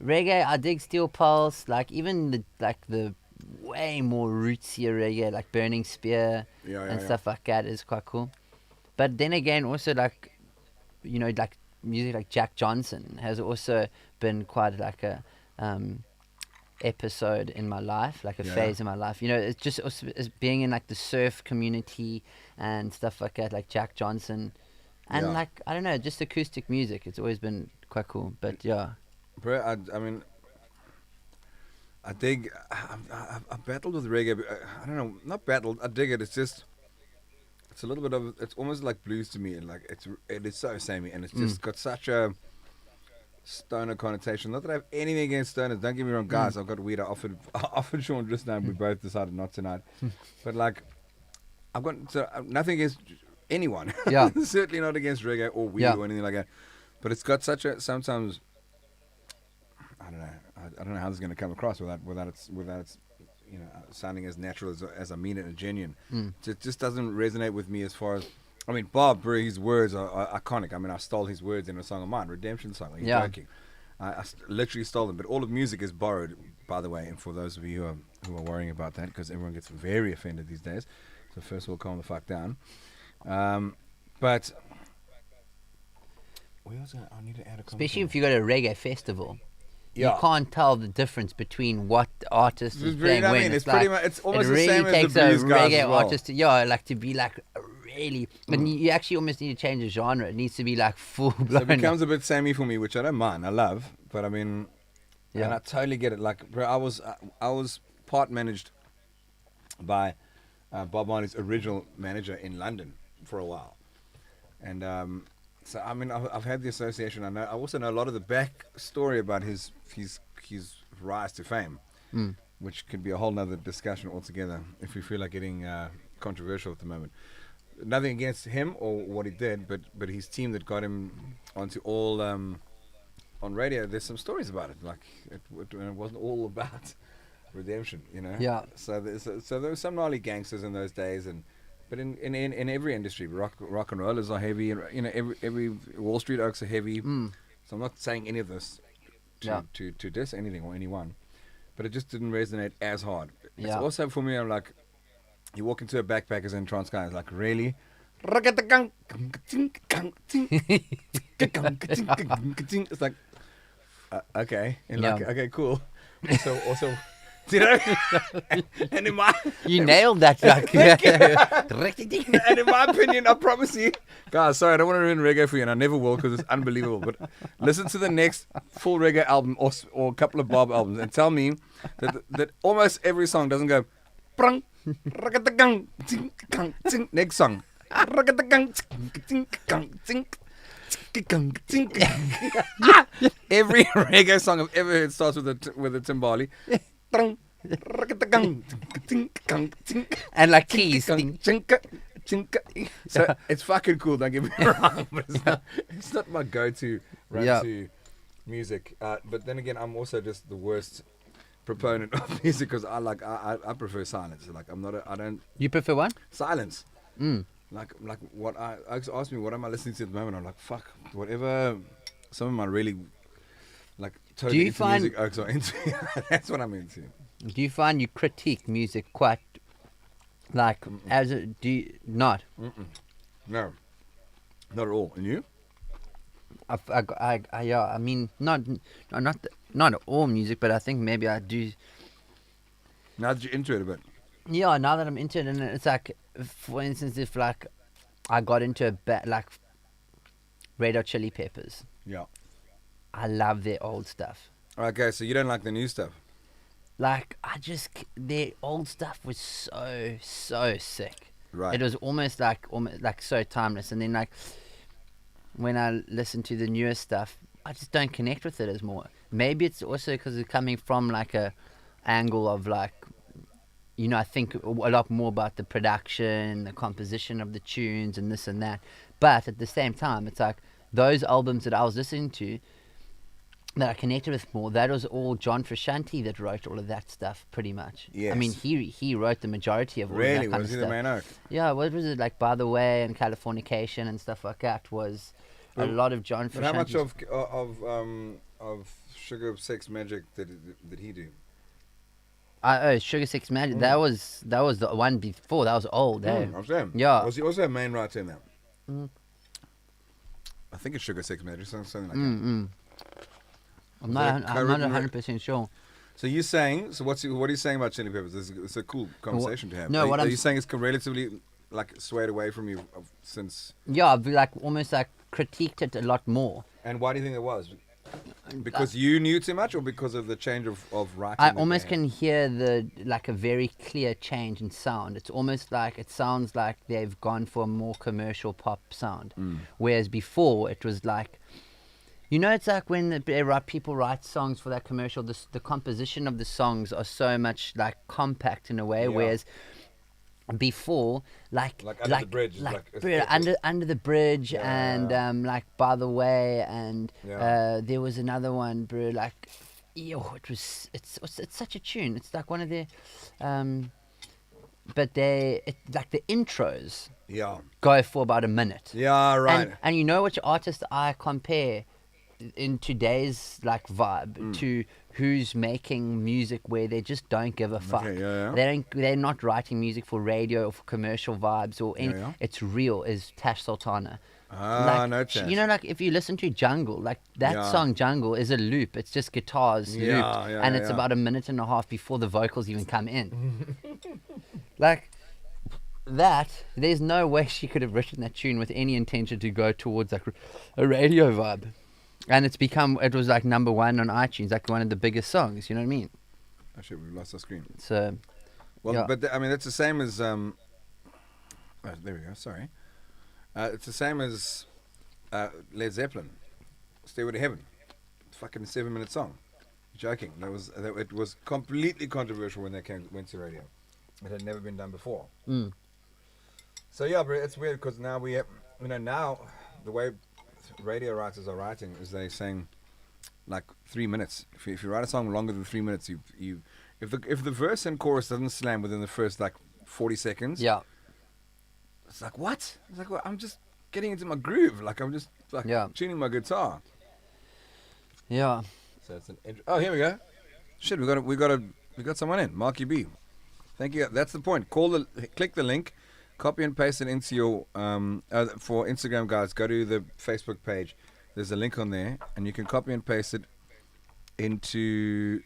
reggae, I dig Steel Pulse. Like even the way more rootsier reggae, like Burning Spear and stuff like that is quite cool. But then again, also like, you know, like music like Jack Johnson has also been quite like a episode in my life, like a phase in my life. You know, it's just also, it's being in like the surf community and stuff like that, like Jack Johnson. And like, I don't know, just acoustic music. It's always been quite cool. But yeah. Bro, I mean, I dig. I battled with reggae. But I don't know, not battled. I dig it. It's just, it's a little bit of. It's almost like blues to me, and like it is so samey, and it's just got such a stoner connotation. Not that I have anything against stoners. Don't get me wrong, guys. I've got weed. I offered Sean just now. And we both decided not tonight. But like, I've got nothing against anyone. Yeah. Certainly not against reggae or weed or anything like that. But it's got such a sometimes. I don't know. I don't know how this is going to come across without it's you know sounding as natural as I mean it and genuine. It just doesn't resonate with me as far as. I mean, Bob, bro, his words are iconic. I mean, I stole his words in a song of mine, Redemption song. Are you joking? I literally stole them. But all of music is borrowed, by the way. And for those of you who are worrying about that, because everyone gets very offended these days. So first of all, calm the fuck down. But where was I need to add a comment. Especially if you go to a reggae festival. Yeah. You can't tell the difference between what the artist is playing I when. mean, it's like, pretty much it's almost it the really same as takes the blues a guys reggae as well. artist to, like to be like really, and you actually almost need to change the genre. It needs to be like full blown. So it becomes a bit samey for me, which I don't mind. I love, but I mean, and I totally get it. Like, bro, I was part managed by Bob Marley's original manager in London for a while, and so I mean, I've had the association. I also know a lot of the back story about his rise to fame, which could be a whole nother discussion altogether if we feel like getting controversial at the moment. Nothing against him or what he did, but his team that got him onto all on radio. There's some stories about it, like it wasn't all about redemption, you know. Yeah. So there were some gnarly gangsters in those days, but in every industry, rock and rollers are heavy, and you know every Wall Street oaks are heavy. So I'm not saying any of this to diss anything or anyone, but it just didn't resonate as hard. It's also for me, I'm like, you walk into a backpackers in Transkei, it's like, really? It's like, okay, and like, okay, cool. Also, you know, and in my you nailed that. Like, and in my opinion, I promise you, guys, sorry, I don't want to ruin reggae for you, and I never will because it's unbelievable. But listen to the next full reggae album or a couple of Bob albums, and tell me that almost every song doesn't go. Next song. Every reggae song I've ever heard starts with a timbali. And like keys. So it's fucking cool, don't get me wrong, but it's not my go-to run-to music. But then again, I'm also just the worst proponent of music because I prefer silence. Like I don't. You prefer what? Silence. Mm. Like what I asked me, what am I listening to at the moment? I'm like, fuck, whatever. Some of my really like totally Do you into find- music oaks are into. That's what I'm into. Do you find you critique music quite like do you not? No, not at all. And you? I mean not all music, but I think maybe I do. Now that you're into it a bit. Yeah, now that I'm into it, and it's like, for instance, if like I got into like Red Hot Chili Peppers, Yeah. I love their old stuff. Okay, so you don't like the new stuff. Like their old stuff was so sick. Right. It was almost like so timeless. And then like when I listen to the newer stuff, I just don't connect with it as more. Maybe it's also because it's coming from like a angle of like, you know, I think a lot more about the production, the composition of the tunes and this and that. But at the same time, it's like those albums that I was listening to that I connected with more, that was all John Frusciante that wrote all of that stuff, pretty much. Yes. I mean, he wrote the majority of all Really? of that kind Was of he stuff. the main oak? Yeah, what was it, like By the Way and Californication and stuff like that was a lot of John But how much Frusciante's. of Sugar Sex Magic did he do? Sugar Sex Magic, that was the one before, that was old, eh? I'm saying. Yeah. Was he also a main writer in that? Mm. I think it's Sugar Sex Magic, something like that. Mm-mm. I'm not 100% sure. So you're saying, what are you saying about Chili Peppers? It's a cool conversation to have. No, are you saying it's relatively like swayed away from you since? Yeah, I've like almost like critiqued it a lot more. And why do you think it was? Because you knew too much, or because of the change of writing? I that almost they had? can hear like a very clear change in sound. It's almost like it sounds like they've gone for a more commercial pop sound, whereas before it was like, you know, it's like when people write songs for that commercial. The composition of the songs are so much like compact in a way, whereas before, like Under the Bridge, under the bridge, Yeah. and like By the Way, and Yeah. there was another one, bro. Like, it's such a tune. It's like one of their, but like the intros Yeah. go for about a minute. Yeah. Right. And you know which artist I compare in today's like vibe to who's making music where they just don't give a fuck. Okay, yeah. They're not writing music for radio or for commercial vibes or any. Yeah. It's real. Is Tash Sultana. No chance. You know, like if you listen to Jungle, like that Yeah. song Jungle is a loop. It's just guitars Yeah, looped, yeah, and it's yeah. about a minute and a half before the vocals even come in. Like that, there's no way she could have written that tune with any intention to go towards like a radio vibe. And it was like number one on iTunes, like one of the biggest songs, you know what I mean? Actually, we've lost our screen. So, Well, yeah. but I mean, that's the same as oh, there we go. Sorry, it's the same as Led Zeppelin, "Stairway to Heaven," fucking 7-minute song. Joking. It was completely controversial when they went to radio. It had never been done before. Mm. So yeah, but it's weird because now we have, now the way radio writers are writing is they saying like 3 minutes. If you write a song longer than 3 minutes, if the verse and chorus doesn't slam within the first like 40 seconds, Yeah. it's like what? It's like, well, I'm just getting into my groove. Like I'm just like tuning my guitar. Yeah. So it's oh, here we go. Shit, we got someone in. Marky B. Thank you. That's the point. Click the link, copy and paste it into your for Instagram guys. Go to the Facebook page. There's a link on there, and you can copy and paste it into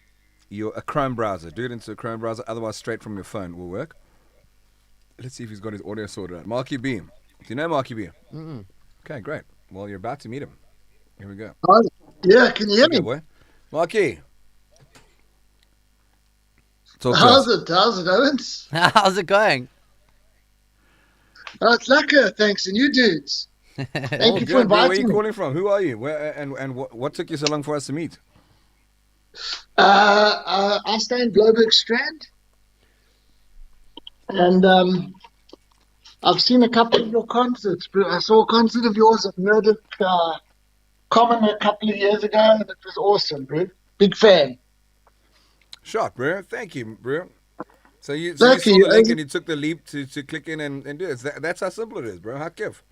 a Chrome browser. Do it into a Chrome browser. Otherwise, straight from your phone will work. Let's see if he's got his audio sorted out. Marky B. Do you know Marky B? Mm-mm. Okay, great. Well, you're about to meet him. Here we go. Yeah, can you hear Okay, me? boy. Marky. Talk to How's us. it, Owens? How's it going? Oh, it's lekker, thanks, and you dudes. Thank you for Good, bro. Where are inviting you me. calling from? Who are you? Where and what took you so long for us to meet? I stay in Bloberg Strand, and I've seen a couple of your concerts, bro. I saw a concert of yours at Murdoch Common a couple of years ago, and it was awesome, bro. Big fan. Shot, bro. Thank you, bro. So you Thank saw you. the link and you took the leap to click in and do it. That's how simple it is, bro. How give?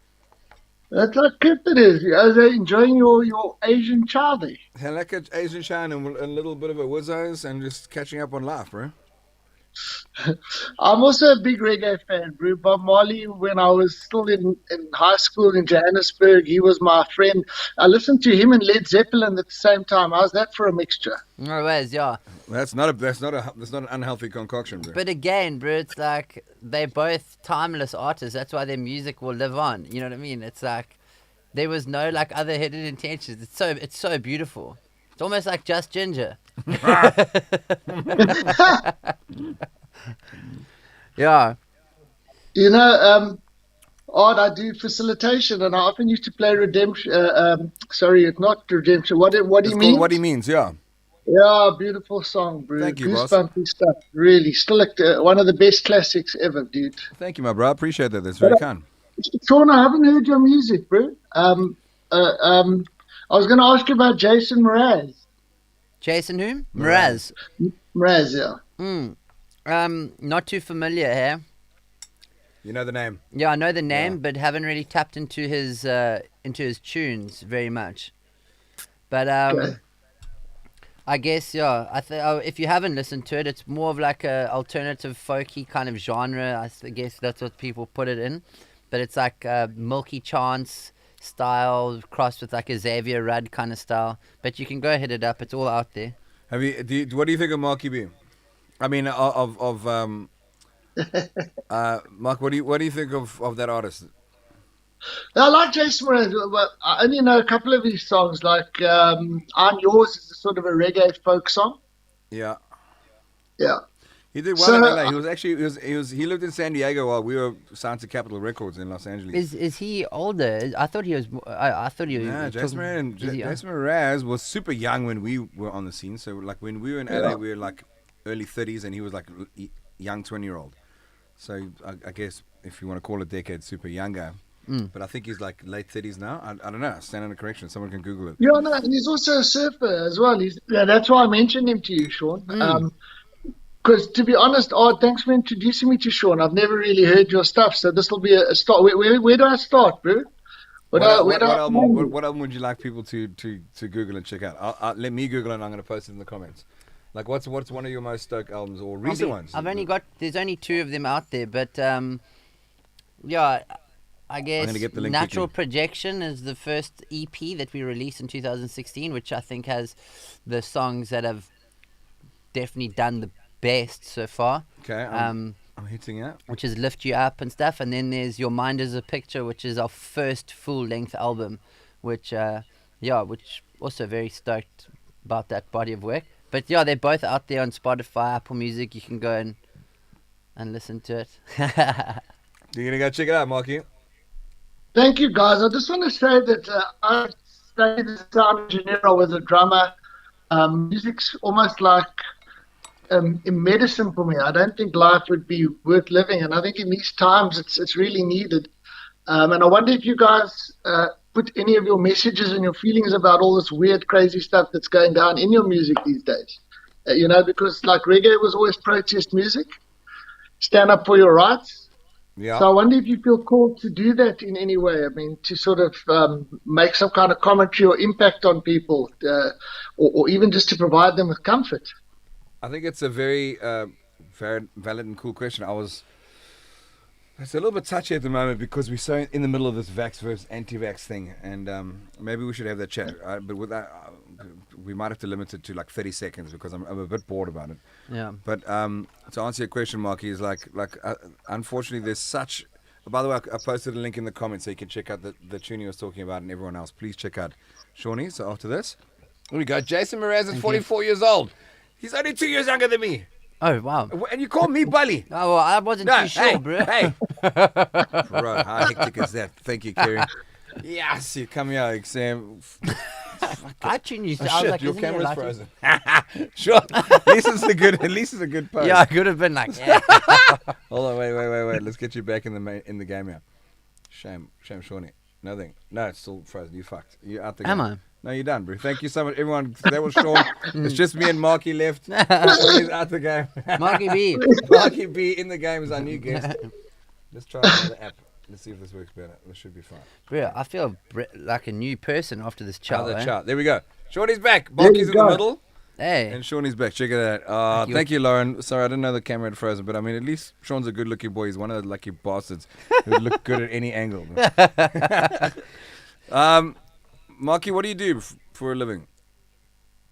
That's how good it is. I was enjoying your Asian childie. Had like an Asian shine and a little bit of a whizzos and just catching up on life, bro. I'm also a big reggae fan, bro. Bob Marley, when I was still in high school in Johannesburg, he was my friend. I listened to him and Led Zeppelin at the same time. How's that for a mixture? No ways, yeah. That's not an unhealthy concoction, bro. But again, bro, it's like they're both timeless artists. That's why their music will live on. You know what I mean? It's like there was no like other hidden intentions. It's so beautiful. It's almost like Just Ginger. Yeah. You know, Art, I do facilitation, and I often used to play Redemption. Sorry, it's not Redemption. What do It's you called mean? What He Means, yeah. Yeah, beautiful song, bro. Thank you, boss. Goosebumpy stuff. Really, still like one of the best classics ever, dude. Thank you, my bro. I appreciate that. That's very kind. Sean, I haven't heard your music, bro. I was going to ask you about Jason Mraz. Jason who? Mraz. Mraz. Mraz, yeah. Not too familiar here. You know the name. Yeah, I know the name, Yeah. but haven't really tapped into his tunes very much. But Okay. I guess yeah. If you haven't listened to it, it's more of like a alternative folky kind of genre. Guess that's what people put it in. But it's like Milky Chance style crossed with like a Xavier Rudd kind of style. But you can go hit it up. It's all out there. What do you think of Marky B? I mean, Mark. What do you think of that artist? I like Jason Mraz, but I only know a couple of his songs. Like "I'm Yours" is a sort of a reggae folk song. Yeah. Yeah. He did well So, in LA. He was actually he lived in San Diego while we were signed to Capitol Records in Los Angeles. Is he older? I thought he was. I thought he was. Yeah, Jason Mraz was super young when we were on the scene. So like when we were in LA, we were like early 30s, and he was like young 20-year-old. So I guess if you want to call it decade, super younger. But I think he's like late 30s now. I don't know. I stand on a correction. Someone can Google it. Yeah, no, and he's also a surfer as well. That's why I mentioned him to you, Sean. Because to be honest, thanks for introducing me to Sean. I've never really heard your stuff, so this will be a start. Where do I start, bro? What album would you like people to Google and check out? Let me Google it and I'm going to post it in the comments. Like, what's one of your most stoked albums or recent ones? There's only 2 of them out there, but yeah, I guess gonna get the link Natural quickly. Projection is the first EP that we released in 2016, which I think has the songs that have definitely done the best so far. Okay, I'm hitting it. Which is Lift You Up and stuff, and then there's Your Mind Is a Picture, which is our first full-length album, which also very stoked about that body of work. But yeah, they're both out there on Spotify, Apple Music. You can go and listen to it. You're gonna go check it out, Marky. Thank you, guys. I just want to say that I studied as a sound engineer. I was a drummer. Music's almost like in medicine for me. I don't think life would be worth living, and I think in these times it's really needed. And I wonder if you guys put any of your messages and your feelings about all this weird, crazy stuff that's going down in your music these days. Because like reggae was always protest music, stand up for your rights. Yeah. So I wonder if you feel called to do that in any way. I mean, to sort of make some kind of commentary or impact on people, or even just to provide them with comfort. I think it's a very valid and cool question. It's a little bit touchy at the moment because we're so in the middle of this vax versus anti-vax thing, and maybe we should have that chat. But with that, we might have to limit it to like 30 seconds because I'm a bit bored about it. Yeah. But to answer your question, Marky, is unfortunately there's such. By the way, I posted a link in the comments so you can check out the tune he was talking about, and everyone else. Please check out Shawnee. So after this, here we go. Jason Mraz is 44 years old. He's only 2 years younger than me. Oh, wow. And you call me Bully. Oh, well, I wasn't too sure, bro. Hey. Bro, how hectic is that? Thank you, Kerry. Yes, you come here, Sam. iTunes used to. Oh, I was shit, like, your isn't there camera's like frozen. Sure. At least it's a good post. Yeah, I could have been like, yeah. Hold on, wait. Let's get you back in the game here. Shame, Shawnee. Nothing. No, it's still frozen. You fucked. You out the game. Am I? No, you're done, bro. Thank you so much, everyone. That was Sean. It's just me and Marky left. He's out the game. Marky B. Marky B in the game is our new guest. Let's try another app. Let's see if this works better. This should be fine. Bro, I feel like a new person after this chat. Another Eh? chart. There we go. Shawnee's back. Marky's in the middle. Hey. And Shawnee's back. Check it out. Thank you, Lauren. Sorry, I didn't know the camera had frozen, but I mean, at least Sean's a good-looking boy. He's one of the lucky bastards who look good at any angle. Marky, what do you do for a living?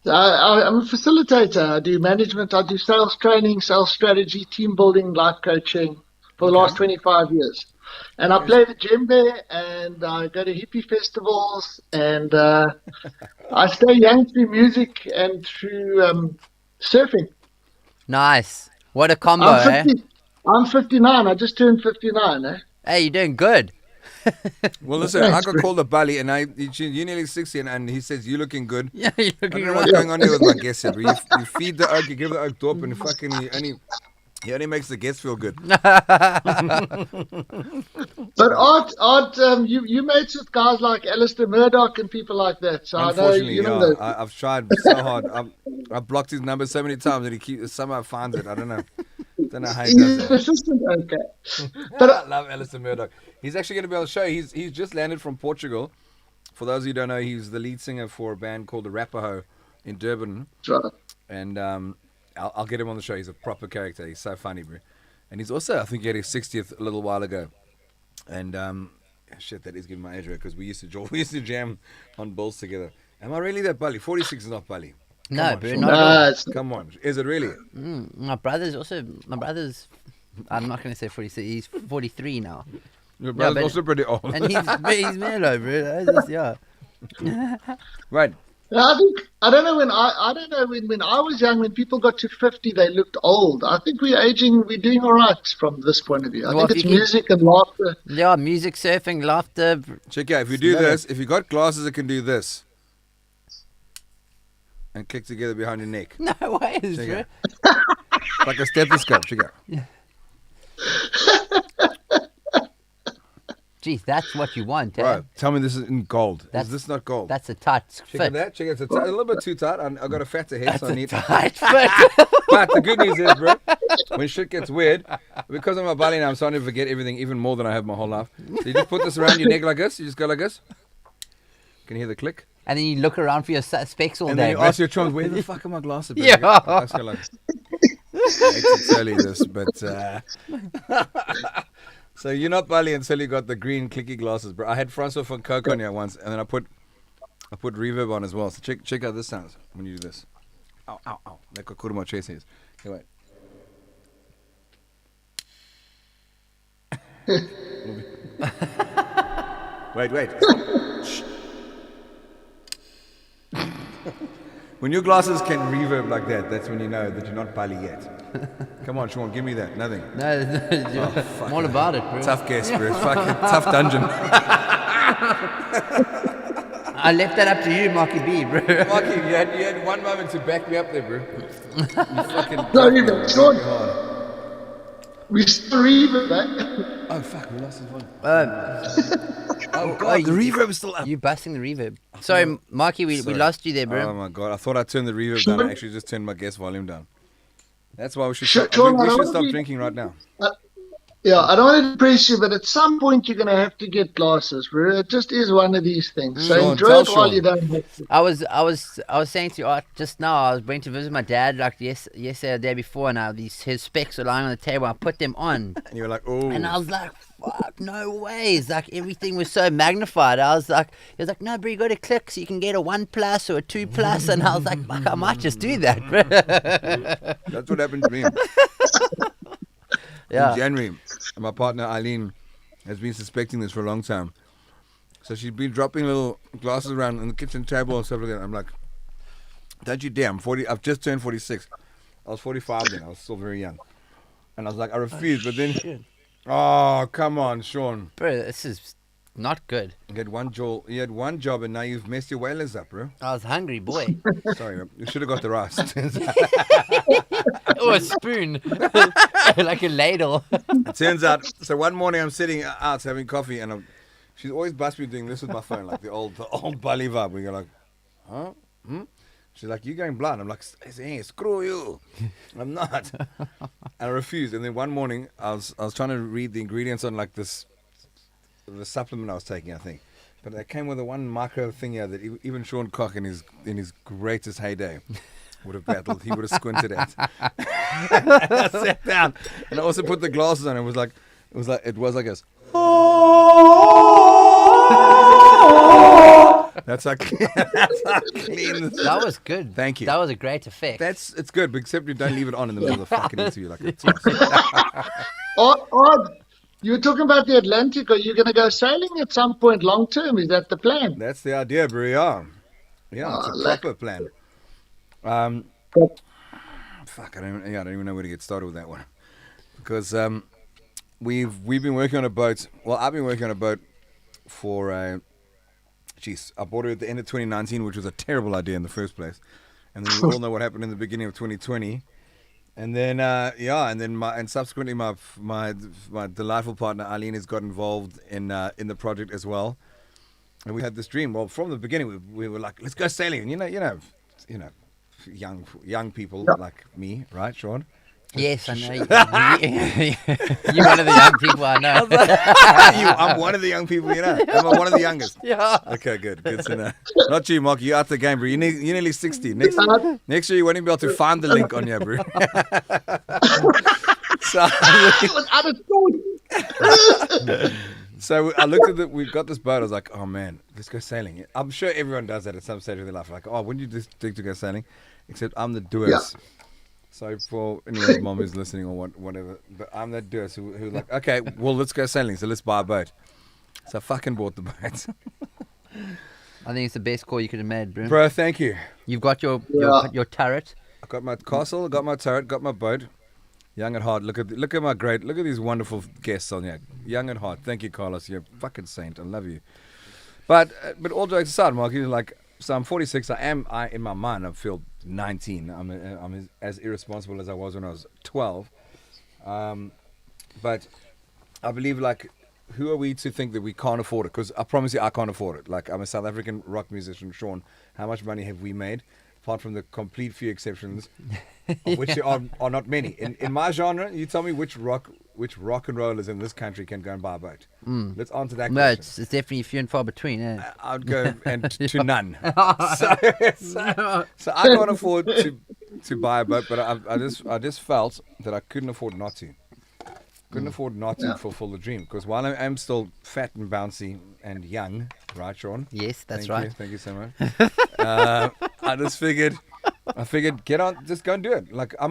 I'm a facilitator. I do management. I do sales training, sales strategy, team building, life coaching for the last 25 years. And I play the djembe, and I go to hippie festivals, and I stay young through music and through surfing. Nice. What a combo, eh? I'm 59. I just turned 59, eh? Hey, you're doing good. Well, listen, I got called a bully, and you're nearly 60, and he says, you're looking good. Yeah, you're I looking don't know right. what's going on here with my guest here, but you feed the oak, you give the oak dope, and fucking he only makes the guests feel good. But Art, you mates with guys like Alistair Murdoch and people like that. So I know Unfortunately, you know that. I've tried so hard. I've blocked his number so many times that he somehow finds it. I don't know. Don't know how he does He's it. persistent, okay. But I love Alistair Murdoch. He's actually going to be on the show. He's just landed from Portugal. For those who don't know, he's the lead singer for a band called the Rapaho in Durban. That's right. And I'll get him on the show. He's a proper character. He's so funny, bro. And he's also, I think, he had his 60th a little while ago. And shit, that is giving my age away because we used to jam on bills together. Am I really that bully? 46 is not bully. No, bro, Sean. not at all. Come on, is it really? My brother's, I'm not going to say 46, he's 43 now. Your brother's but- also pretty old. And he's mellow, bro. That's just, yeah. Right. I don't know when I was young, when people got to 50, they looked old. I think we're doing all right from this point of view. I Well, think if it's you can- music and laughter. Yeah, music, surfing, laughter. Check out. If you do this, if you got glasses that can do this. And click together behind your neck. No ways, Check bro. out. Like a stethoscope. Check out. Jeez, that's what you want, eh? Right. Tell me this is in gold. Is That's- this not gold? That's a tight Check out fit. that. Check out. It's a little bit too tight. I've got a fatter head, That's so I a need. tight fit. But the good news is, bro, when shit gets weird, because I'm a bully now, I'm starting to forget everything even more than I have my whole life. So you just put this around your neck like this. You just go like this. Can you hear the click? And then you look around for your specs all And day, then you bro. ask your chums, where the fuck are my glasses? bro? Yeah. I go like, I hate to tell you this, but so you're not bully until you got the green clicky glasses, bro. I had Francois Sean Koch on here once, and then I put reverb on as well. So check out this sounds when you do this. Ow, ow, ow. Like what my chest is. Okay, wait. Wait. Shh. When your glasses can reverb like that, that's when you know that you're not bully yet. Come on, Sean, give me that. Nothing. No, I'm all about it, bro. Tough guess, bro. Fucking tough dungeon. I left that up to you, Marky B, bro. Marky, you had one moment to back me up there, bro. You fucking Sorry, dropped me Sean. hard. We still reverb, eh? Oh fuck, we lost his one. Oh, God, the reverb is still up. You busting the reverb. Sorry, Marky, we lost you there, bro. Oh my god, I thought I turned the reverb down. I actually just turned my guest volume down. That's why we should Sean, stop, we I should don't stop think- drinking right now. Yeah, I don't want to depress you, but at some point you're going to have to get glasses, bro. It just is one of these things. So Sean, enjoy tell it while Sean. you don't have to. I was saying to Art just now, I was going to visit my dad like yesterday or the day before, and his specs were lying on the table. I put them on, And you were like, oh. and I was like, fuck, no ways. Like, everything was so magnified. I was like, he was like, no, bro, you got to click so you can get a 1+ or a 2+. And I was like, fuck, I might just do that, bro. That's what happened to me. Yeah. In January, my partner Eileen has been suspecting this for a long time. So she's been dropping little glasses around on the kitchen table and stuff like that. I'm like, don't you dare. I'm 40. I've just turned 46. I was 45 then. I was still very young. And I was like, I refuse. But then, oh, come on, Sean. Bro, this is Not good. You had one job, and now you've messed your whalers up, bro. I was hungry, boy. Sorry, bro. You should have got the rice. Oh, a spoon. Like a ladle. It turns out, so one morning I'm sitting out having coffee, and she's always bust me doing this with my phone, like the old Bali vibe. We go like, huh? She's like, you going blind? I'm like, hey, screw you. I'm not. And I refused. And then one morning I was trying to read the ingredients on like the supplement I was taking, I think. But it came with a one micro thing here that even Sean Koch in his greatest heyday would have battled. He would have squinted at. I sat down, and I also put the glasses on. It was like this. That's how clean. That was good. Thank you. That was a great effect. It's good, but except you don't leave it on in the middle of the fucking interview like a toss. You were talking about the Atlantic. Are you going to go sailing at some point long term? Is that the plan? That's the idea, bro. Yeah, it's a proper plan. Fuck, I don't even know where to get started with that one, because we've been working on a boat. Well, I've been working on a boat for I bought it at the end of 2019, which was a terrible idea in the first place, and then we all know what happened in the beginning of 2020. And then, subsequently, my delightful partner Eileen has got involved in the project as well, and we had this dream. Well, from the beginning, we were like, let's go sailing. And you know, young people like me, right, Sean? Yes, I know. You're one of the young people I know. I'm one of the young people, you know. I'm one of the youngest. Yeah. Okay, good to know. Not you, Mark. You're out the game, bro. You're nearly 60. Next year, you won't even be able to find the link on you, bro. So I looked at we've got this boat. I was like, oh man, let's go sailing. I'm sure everyone does that at some stage of their life. Like, oh, wouldn't you just think to go sailing? Except I'm the doers. Yeah. So for anyone's mom who's listening or whatever, but I'm that doer who's like, okay, well, let's go sailing. So let's buy a boat. So I fucking bought the boat. I think it's the best call you could have made, bro. Bro, thank you. You've got your turret. I got my castle, got my turret, got my boat. Young at heart. Look at these wonderful guests on here. Young at heart. Thank you, Carlos. You're a fucking saint. I love you. But all jokes aside, Mark, you're like, so I'm 46. I in my mind, I feel 19. I'm as irresponsible as I was when I was 12. But I believe, like, who are we to think that we can't afford it? Because I promise you, I can't afford it. Like, I'm a South African rock musician, Sean. How much money have we made? Apart from the complete few exceptions, of which there are not many. In my genre, you tell me which rock and rollers in this country can go and buy a boat. Let's answer that question. No, it's definitely few and far between. I'd go to none. So I can't afford to buy a boat, but I just felt that I couldn't afford not to. Couldn't afford not to fulfill the dream, because while I'm still fat and bouncy and young, right, Sean? Yes, that's right. Thank you so much. I figured, get on, just go and do it. Like I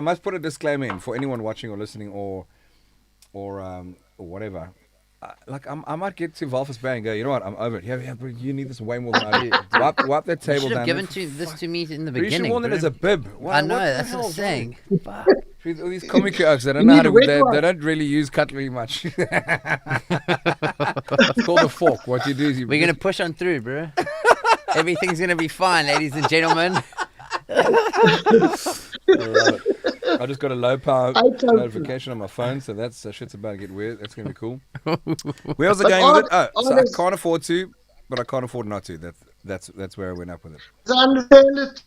must put a disclaimer in for anyone watching or listening or whatever. I might get to Walvis Bay and go, you know what, I'm over it. Yeah, bro, you need this way more than I do. Wipe that table down. You should have given this to me in the beginning. You should warn it as a bib. I know, that's what I'm saying. Fuck. All these comic oaks, they don't know how to. They don't really use cutlery much. It's called a fork. What you do is we're gonna push on through, bro. Everything's gonna be fine, ladies and gentlemen. I just got a low power notification on my phone, so shit's about to get weird. That's gonna be cool. Where was the game with it? So I can't afford to, but I can't afford not to. That's where I went up with it. I understand it.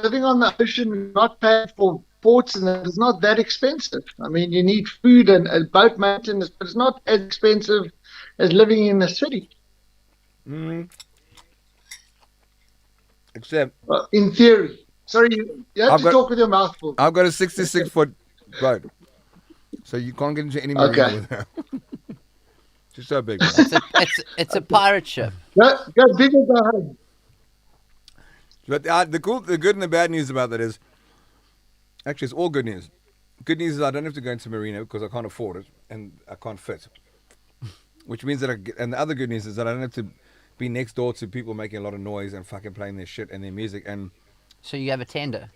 Living on the ocean, not paying for ports, and it's not that expensive. I mean, you need food and boat maintenance, but it's not as expensive as living in the city. Except, in theory. Sorry, you have to talk with your mouth full. I've got a 66-foot boat, so you can't get into any marina with that. Just so big. It's a pirate ship. Go big or go home. But the good and the bad news about that is, actually, it's all good news. Good news is I don't have to go into marina because I can't afford it and I can't fit. Which means that and the other good news is that I don't have to be next door to people making a lot of noise and fucking playing their shit and their music. And so you have a tender.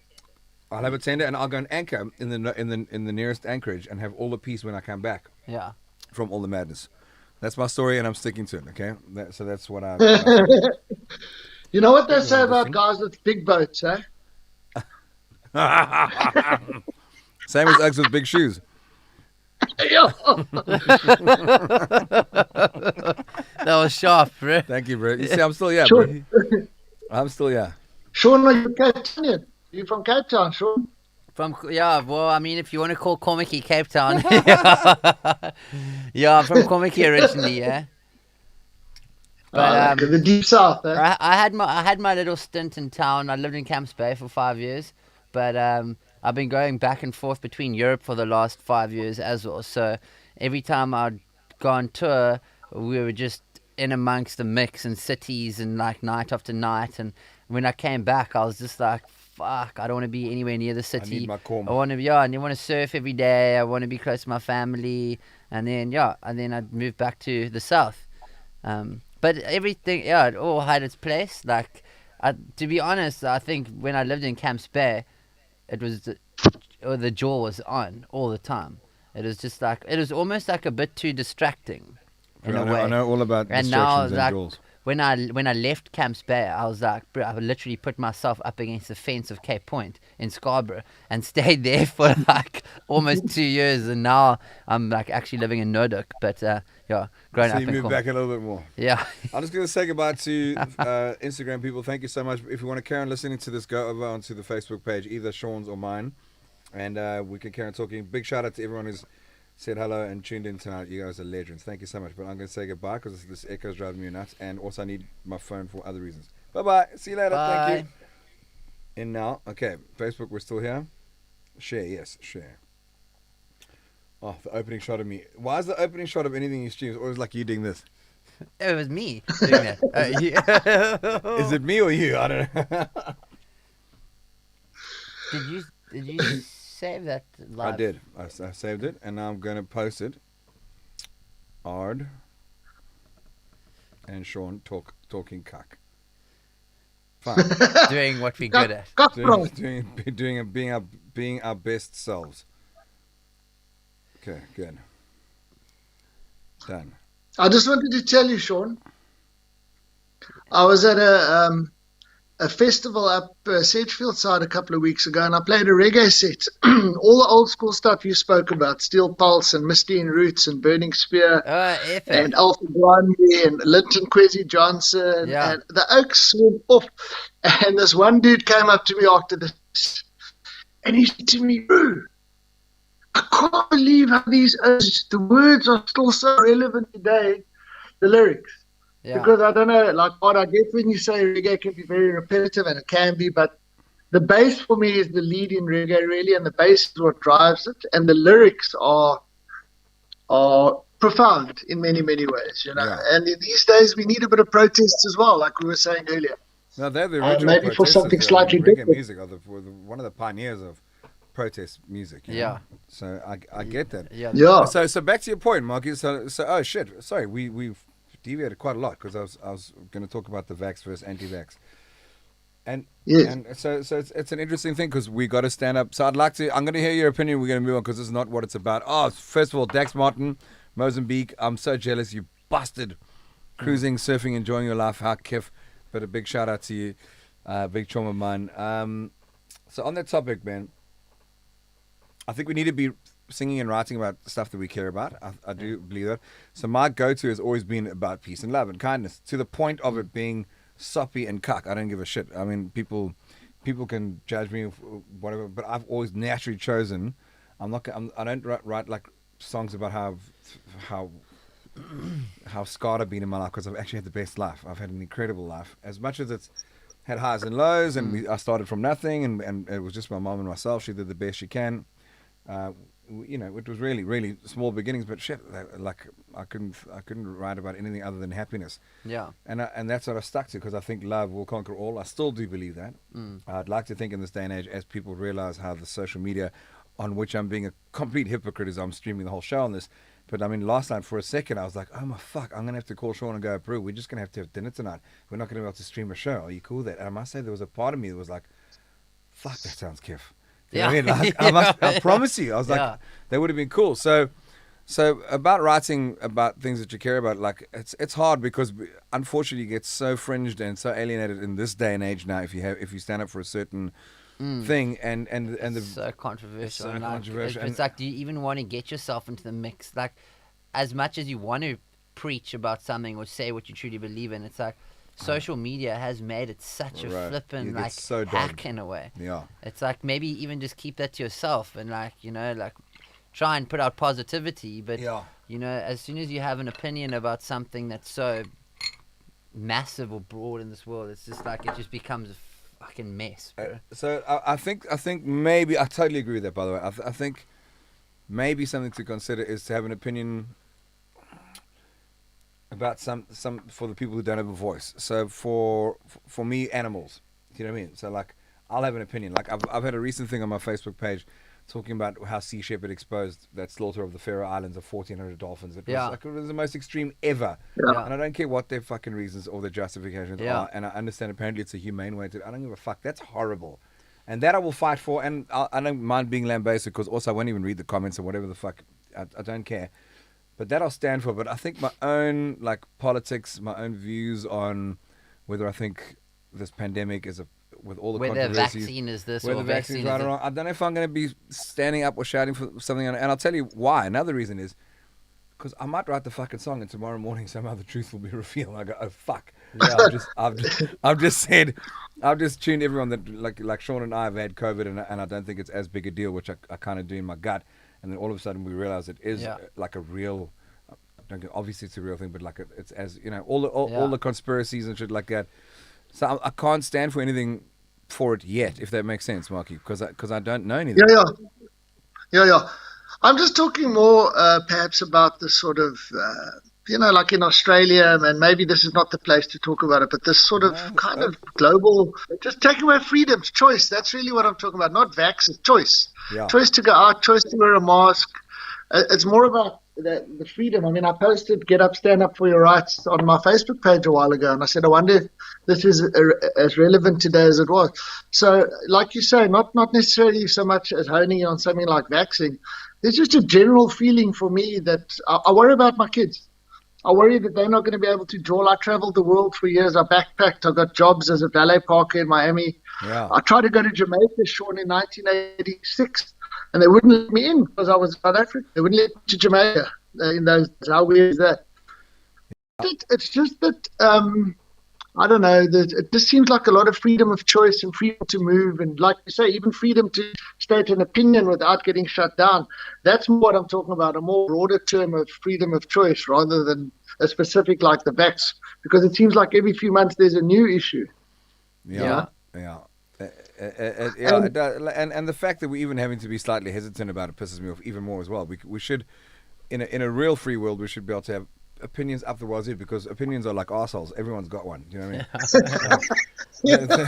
I'll have a tender, and I'll go and anchor in the nearest anchorage and have all the peace when I come back. Yeah. From all the madness. That's my story, and I'm sticking to it. Okay, so that's what I. You know what they Speaking say of about interesting. guys with big boats, eh? Same as Uggs with big shoes. Yeah. That was sharp, bro. Thank you, bro. You see, I'm still bro. Sean, I'm still Sean, are you Cape Townian? You from Cape Town, Sean? Well, I mean, if you want to call Komiki Cape Town, yeah, I'm from Komiki originally, yeah. But Okay, the deep south, eh? I had my little stint in town. I lived in Camps Bay for 5 years, but I've been going back and forth between Europe for the last 5 years as well. So every time I'd go on tour, we were just in amongst the mix and cities and like night after night. And when I came back, I was just like, fuck, I don't want to be anywhere near the city. I need my calm. I want to, and I want to surf every day. I want to be close to my family, and then I'd move back to the south. But everything, it all had its place. Like, to be honest, I think when I lived in Camps Bay, it was the jaw was on all the time. It was just like, it was almost like a bit too distracting in a way. I know all about And now, distractions and like, jewels. when I left Camps Bay, I was like, bro, I literally put myself up against the fence of Cape Point in Scarborough and stayed there for like almost 2 years, and now I'm like actually living in Noduk, but grown So up you in move Cornwall. back a little bit more. Yeah. I'm just going to say goodbye to Instagram people. Thank you so much. If you want to carry on listening to this, go over onto the Facebook page, either Sean's or mine, and we can carry on talking. Big shout out to everyone who's said hello and tuned in tonight. You guys are legends. Thank you so much. But I'm going to say goodbye because this echo is driving me nuts, and also I need my phone for other reasons. Bye-bye. See you later. Bye. Thank you. And now, okay, Facebook, we're still here. Share, yes, share. Oh, the opening shot of me. Why is the opening shot of anything you stream always like you doing this? It was me doing that. Is it me or you? I don't know. Did you save that live? I did. I saved it, and now I'm going to post it. ARD and Sean talking cuck. Fine. Doing what we're good at. Being our best selves. Okay, good. Done. I just wanted to tell you, Sean, I was at a festival up Sedgefield side a couple of weeks ago, and I played a reggae set. All the old school stuff you spoke about, Steel Pulse and Misty and Roots and Burning Spear Epic. and Alpha Grande and Linton Kwesi Johnson and the Oaks went off. And this one dude came up to me after this, and he said to me, "Bro, I can't believe how the words are still so relevant today, the lyrics." Yeah. Because I don't know, like what I get when you say reggae can be very repetitive, and it can be, but the bass for me is the lead in reggae, really, and the bass is what drives it, and the lyrics are profound in many, many ways, you know. Yeah. And in these days, we need a bit of protest as well, like we were saying earlier. No, they're the original maybe for something protesters, slightly reggae different. music are one of the pioneers of protest music. You know? Yeah. So I get that. Yeah. So back to your point, Marky. So oh shit. Sorry, we've deviated quite a lot because I was going to talk about the vax versus anti-vax. And Yes. and so it's an interesting thing because we got to stand up. So I'm going to hear your opinion. We're going to move on because this is not what it's about. Oh, first of all, Dax Martin, Mozambique. I'm so jealous, you bastard. Cruising, surfing, enjoying your life. How kiff. But a big shout out to you, big chum of mine. So on that topic, man, I think we need to be singing and writing about stuff that we care about. I do believe that. So my go-to has always been about peace and love and kindness, to the point of it being soppy and cuck. I don't give a shit. I mean, people can judge me, whatever, but I've always naturally chosen. I don't write like songs about how scarred I've been in my life, because I've actually had the best life. I've had an incredible life. As much as it's had highs and lows, and I started from nothing, and it was just my mom and myself. She did the best she can. It was really, really small beginnings, but shit, like I couldn't write about anything other than happiness. Yeah. And that's what I stuck to, because I think love will conquer all. I still do believe that. I'd like to think in this day and age, as people realize how the social media, on which I'm being a complete hypocrite as I'm streaming the whole show on this. But I mean, last night for a second, I was like, oh my fuck, I'm going to have to call Sean and go, bro, we're just going to have dinner tonight. We're not going to be able to stream a show. Are you cool with that? And I must say, there was a part of me that was like, fuck, that sounds kiff. You know what I mean? Like, I promise you. I was like, that would have been cool. So So about writing about things that you care about, like it's hard because unfortunately you get so fringed and so alienated in this day and age now. If you stand up for a certain thing and It's so controversial. so and, like, controversial, It's like, do you even want to get yourself into the mix? Like, as much as you want to preach about something or say what you truly believe in, it's like social media has made it such a Right. flippin' You get like so hack dogged. in a way. Yeah. It's like maybe even just keep that to yourself and like try and put out positivity. But Yeah. as soon as you have an opinion about something that's so massive or broad in this world, it's just like it just becomes a fucking mess, bro. So I think maybe I totally agree with that. By the way, I think maybe something to consider is to have an opinion about some for the people who don't have a voice. So for me, animals. Do you know what I mean? So like I'll have an opinion. Like I've had a recent thing on my Facebook page talking about how Sea Shepherd exposed that slaughter of the Faroe Islands of 1,400 dolphins. It was the most extreme ever. Yeah. And I don't care what their fucking reasons or their justifications Yeah. are. And I understand apparently it's a humane way to. I don't give a fuck. That's horrible. And that I will fight for. And I don't mind being lambasted because also I won't even read the comments or whatever the fuck. I don't care. But that I'll stand for. But I think my own like politics, my own views on whether I think this pandemic is with all the Whether controversies, vaccine is this whether or the vaccine's vaccine right is or wrong. I don't know if I'm going to be standing up or shouting for something. And I'll tell you why. Another reason is because I might write the fucking song and tomorrow morning somehow the truth will be revealed. I go, oh fuck. Yeah, I've just tuned everyone that like Sean and I have had COVID and I don't think it's as big a deal, which I kind of do in my gut. And then all of a sudden we realize it is like a real. Obviously it's a real thing, but like it's as all the conspiracies and shit like that. So I can't stand for anything for it yet, if that makes sense, Marky, because I don't know anything. Yeah. I'm just talking more perhaps about the sort of, like in Australia, and maybe this is not the place to talk about it, but this sort of kind of global, just taking away freedoms, choice. That's really what I'm talking about. Not vax, it's choice. Yeah. Choice to go out, choice to wear a mask. It's more about the freedom. I mean, I posted "Get Up, Stand Up for Your Rights" on my Facebook page a while ago, and I said, I wonder if this is as relevant today as it was. So, like you say, not necessarily so much as honing in on something like vaccine. There's just a general feeling for me that I worry about my kids. I worry that they're not going to be able to draw. I traveled the world for years. I backpacked. I got jobs as a valet parker in Miami. Yeah. I tried to go to Jamaica, Sean, in 1986. And they wouldn't let me in because I was South African. They wouldn't let me to Jamaica in those days. How weird is that? It's just that, I don't know, it just seems like a lot of freedom of choice and freedom to move. And like you say, even freedom to state an opinion without getting shut down. That's what I'm talking about, a more broader term of freedom of choice rather than a specific like the vax. Because it seems like every few months there's a new issue. Yeah. It does. And the fact that we're even having to be slightly hesitant about it pisses me off even more as well. We should, in a real free world, we should be able to have opinions up the wazoo because opinions are like arseholes. Everyone's got one. Do you know what I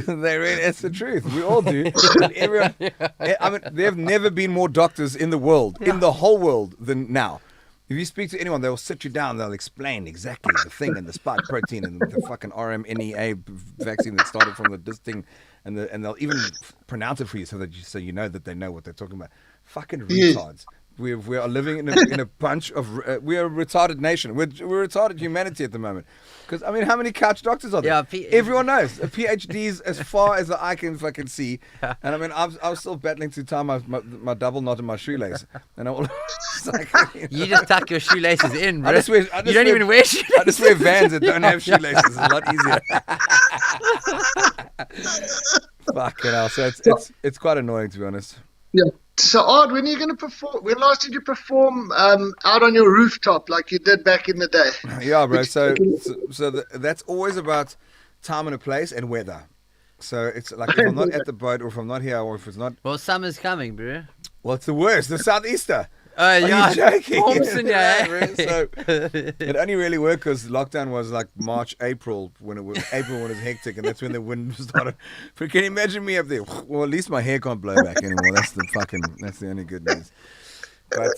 mean? They really, it's the truth. We all do. And everyone, I mean, there have never been more doctors in the world, in the whole world, than now. If you speak to anyone, they'll sit you down. They'll explain exactly the thing and the spike protein and the fucking RMNEA vaccine that started from this thing, and they'll even pronounce it for you so you know that they know what they're talking about. Fucking retards. We are living in a bunch of we are a retarded nation. We're retarded humanity at the moment. Because I mean, how many couch doctors are there? Yeah, everyone knows PhDs as far as the eye can fucking see. And I mean, I was still battling to tie my double knot in my shoelace, and I you just tuck your shoelaces in, bro. I just wear, you don't even wear shoelaces. I just wear Vans that don't have shoelaces. It's a lot easier. Fucking hell. So it's quite annoying, to be honest. Yeah. So, Ard, when are you going to perform? When last did you perform out on your rooftop like you did back in the day? Yeah, bro. So that's always about time and a place and weather. So it's like if I'm not at the boat or if I'm not here or if it's not... Well, summer's coming, bro. Well, it's the worst. The Southeaster. Are you joking? Yeah, so it only really worked because lockdown was like March, April when it was hectic, and that's when the wind started. But can you imagine me up there? Well, at least my hair can't blow back anymore. That's the only good news. But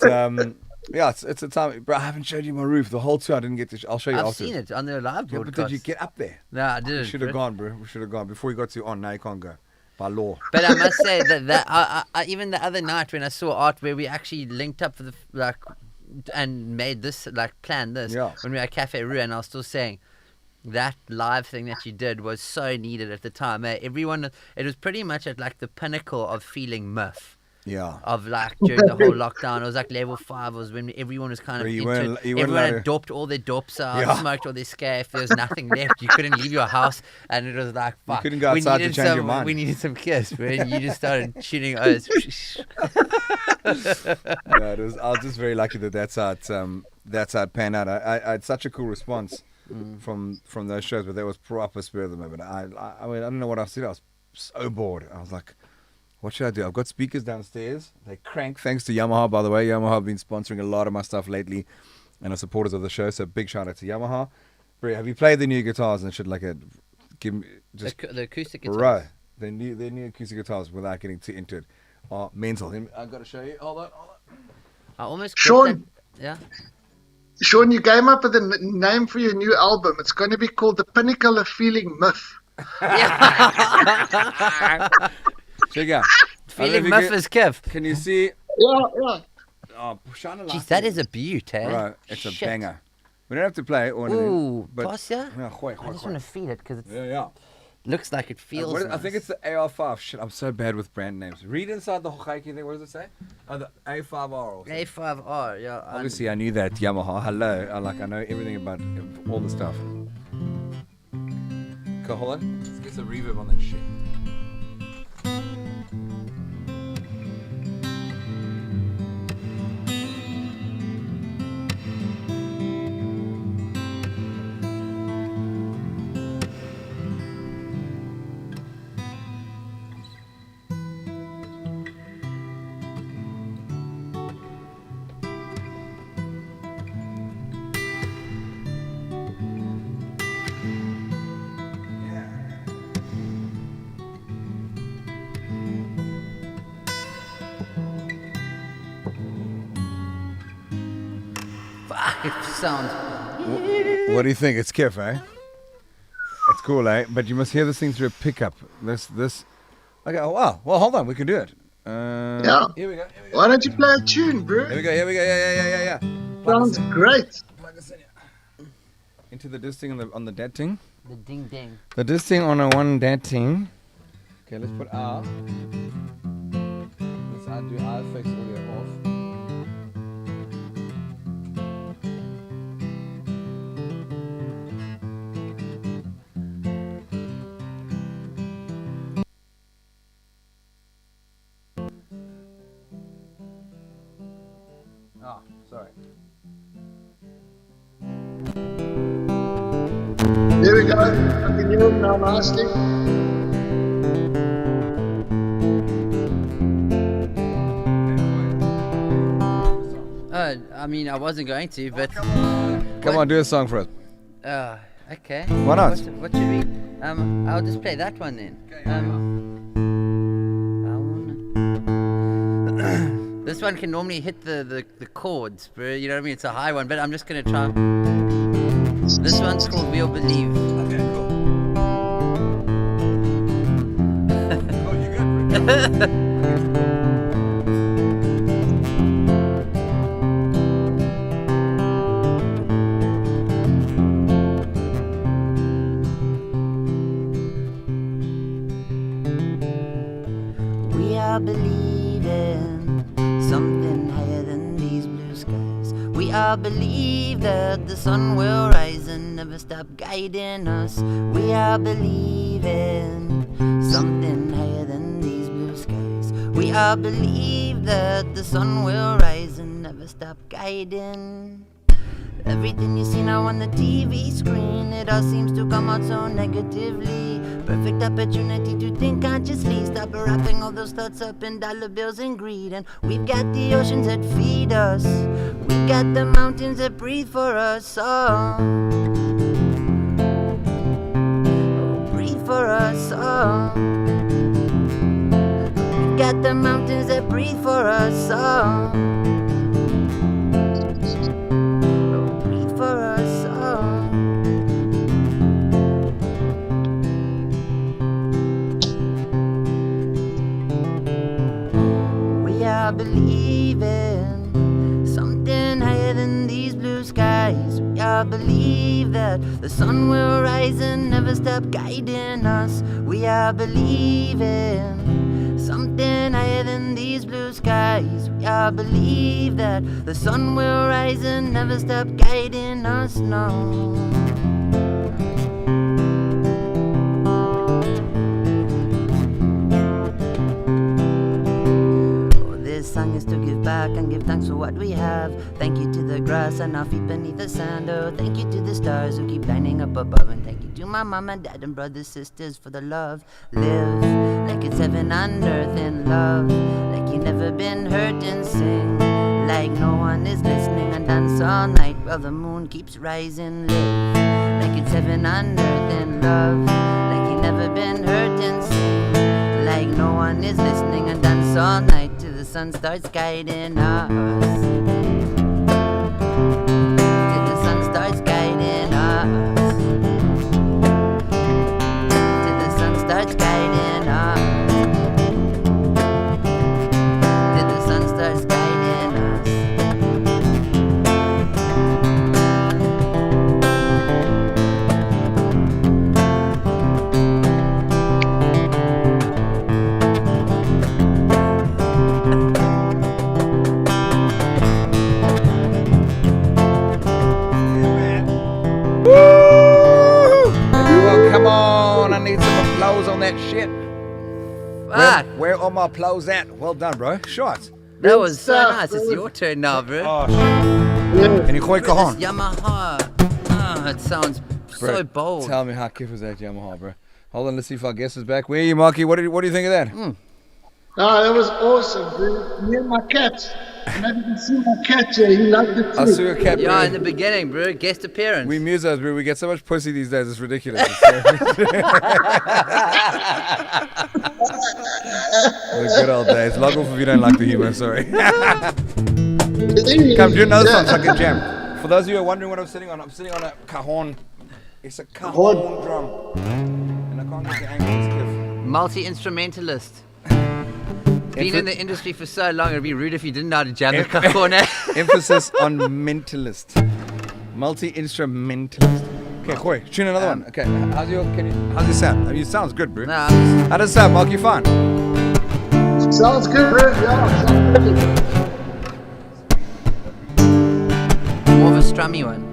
yeah, it's a time, bro. I haven't showed you my roof the whole tour. I didn't get to. I'll show you. I've after. seen it on the live Yeah, broadcast. but did you get up there? No, I didn't. We should have gone, bro. We should have gone before you got to on. Now you can't go. by law. But I must say that I even the other night when I saw art where we actually linked up for the and made this planned this when we were at Cafe Rue, and I was still saying that live thing that you did was so needed at the time. Everyone, it was pretty much at the pinnacle of feeling miff. Yeah. Of during the whole lockdown, it was level 5 was when everyone was kind of everyone had doped all their dopes out, smoked all their scaff. There was nothing left. You couldn't leave your house, and it was fuck. You couldn't go outside to change your mind. We needed some kiss, and you just started shooting O's. I was just very lucky that's how it panned out. I had such a cool response from those shows, but that was proper spur of the moment. I mean, I don't know what else to do. I was so bored. I was like, what should I do? I've got speakers downstairs. They crank. Thanks to Yamaha, by the way. Yamaha have been sponsoring a lot of my stuff lately and are supporters of the show. So big shout out to Yamaha. Bro, have you played the new guitars and shit give me just the acoustic guitars? Right. The new acoustic guitars without getting too into it are mental. I've got to show you. Hold on. I almost Sean. Yeah. Sean, you came up with a name for your new album. It's going to be called The Pinnacle of Feeling Myth. Yeah. Check out. Feeling Myth is Kev. Can you see? Yeah. Oh, shine a light. Jeez, that is a beaut, eh? Right, it's a banger. We don't have to play it or anything. Ooh, but pass ya? Yeah, I just want to feel it because yeah. Looks like it feels nice. I think it's the AR5. Shit, I'm so bad with brand names. Read inside the Hokkaido thing. What does it say? Oh, the A5R. Or A5R, yeah. Obviously, I knew that Yamaha. Hello. I know everything about all the stuff. Okay, hold on. Let's get some reverb on that shit. It sounds. What do you think? It's Kif, eh? It's cool, eh? But you must hear this thing through a pickup. This. Okay. Oh, wow. Well, hold on. We can do it. Yeah. Here we go. Why don't you play a tune, bro? Here we go. Yeah. Sounds great. Plug this in here. Into the disc thing on the dead thing. The ding ding. The disc thing on a one dead thing. Okay, let's put R. Let's do R effects audio off. Oh, sorry. There we go. I can hear it now nicely. I mean, I wasn't going to, but. Come on, do a song for us. Okay. Why not? What should we? I'll just play that one then. This one can normally hit the chords, bro. You know what I mean? It's a high one, but I'm just gonna try. This one's called We'll Believe. Okay, cool. Oh, you good? We are believing something higher than these blue skies. We all believe that the sun will rise and never stop guiding us. We all believing something higher than these blue skies. We all believe that the sun will rise and never stop guiding. Everything you see now on the TV screen, it all seems to come out so negatively. Perfect opportunity to think consciously. Stop wrapping all those thoughts up in dollar bills and greed. And we've got the oceans that feed us. We've got the mountains that breathe for us. Oh, breathe for us. Oh, we've got the mountains that breathe for us. Oh, for us all. are believing something higher than these blue skies. We are believe that the sun will rise and never stop guiding us. We are believing something higher than these blue skies. We are believe that the sun will rise and never stop guiding us. No. This song is to give back and give thanks for what we have. Thank you to the grass and our feet beneath the sand. Oh, thank you to the stars who keep lining up above. And thank you to my mom and dad and brothers, sisters for the love. Live like it's heaven on earth in love. Like you never been hurt and sing. Like no one is listening and dance all night while the moon keeps rising. Live like it's heaven on earth in love. Like you never been hurt and sing. Like no one is listening and dance all night till the sun starts guiding us. Till the sun starts guiding us. Till the sun starts guiding us. Till the sun starts guiding us. Come on, I need some applause on that shit. Fuck! Where are my applause at? Well done, bro. Shots. That was so nice. It's your turn now, bro. Oh, shit. En die gooi kahan. Yamaha. Oh, it sounds so bold. Tell me how kiff was that Yamaha, bro. Hold on, let's see if our guest is back. Where are you, Marky? What do you think of that? Oh, that was awesome, dude. Me and my cat. Maybe you can see my cat here. He loved it too. I saw your cat, bro. Yeah, in the beginning, bro. Guest appearance. We musos, bro. We get so much pussy these days. It's ridiculous. The good old days. Log off if you don't like the humor. Sorry. Come, do another song so I can jam. For those of you who are wondering what I'm sitting on a cajon. It's a cajon drum. And I can't get the angle. It's kiff. Multi-instrumentalist. Been in the industry for so long, it'd be rude if you didn't know how to jam the cajon. Emphasis on mentalist. Multi-instrumentalist. Okay, Khoi, tune another one. Okay, how's your sound? I mean, it sounds good, bro. Nah, How does it sound, Mark? You fine? Sounds good, bro. Yeah, sounds good. more of a strummy one.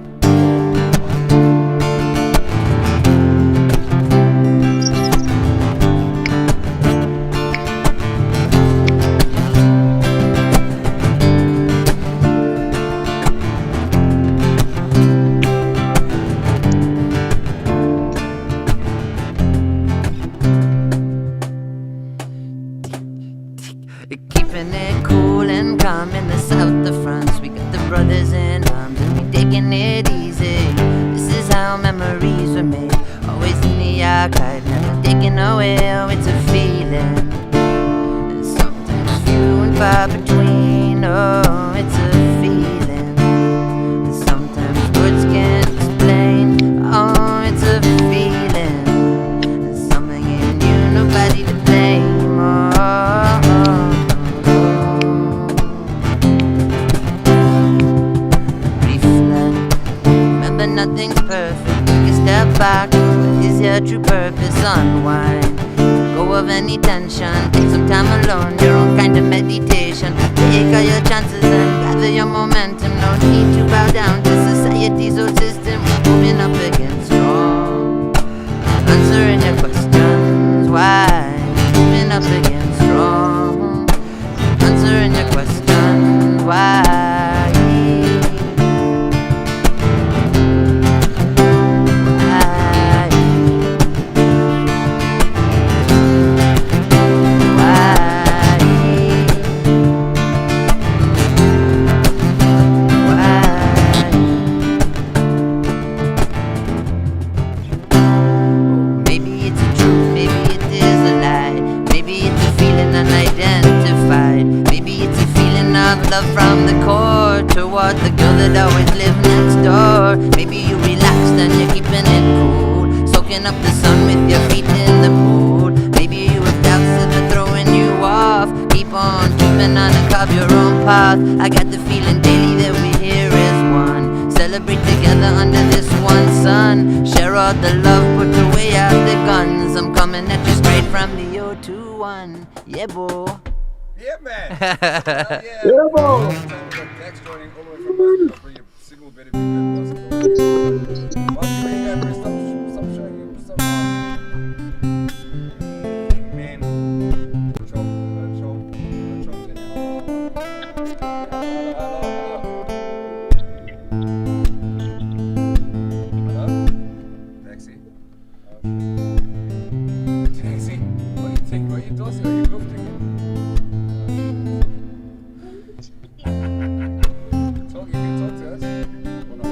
Keeping it cool and calm in the south of France. We got the brothers in arms and we taking it easy. This is how memories were made. Always in the archive, never taken away. Oh, it's a feeling. And sometimes few and far between. Oh, it's a feeling. And sometimes words can't explain. Oh, it's a feeling. And something in you, nobody to blame. Nothing's perfect, take a step back. What is your true purpose? Unwind, go of any tension. Take some time alone, your own kind of meditation. Take all your chances and gather your momentum. No need to bow down to society's old system. We're moving up against strong, answering your questions. Why? Moving up against strong, answering your questions. Why? Love from the core toward the girl that always lived next door. Maybe you relaxed and you're keeping it cool, soaking up the sun with your feet in the pool. Maybe you have doubts that are throwing you off. Keep on keeping on and carve your own path. I got the feeling daily that we're here as one. Celebrate together under this one sun. Share all the love, put away all the guns. I'm coming at you straight from the 021. Yeah, boy. Yeah, man. Yeah, boy. Dex joining all the way from Moscow for your single bit of Moscow. Stop showing you. Stop. Man. Hello? Taxi. Taxi? What do you think? What are you tossing? Are you goofing? You can talk to us. Or not.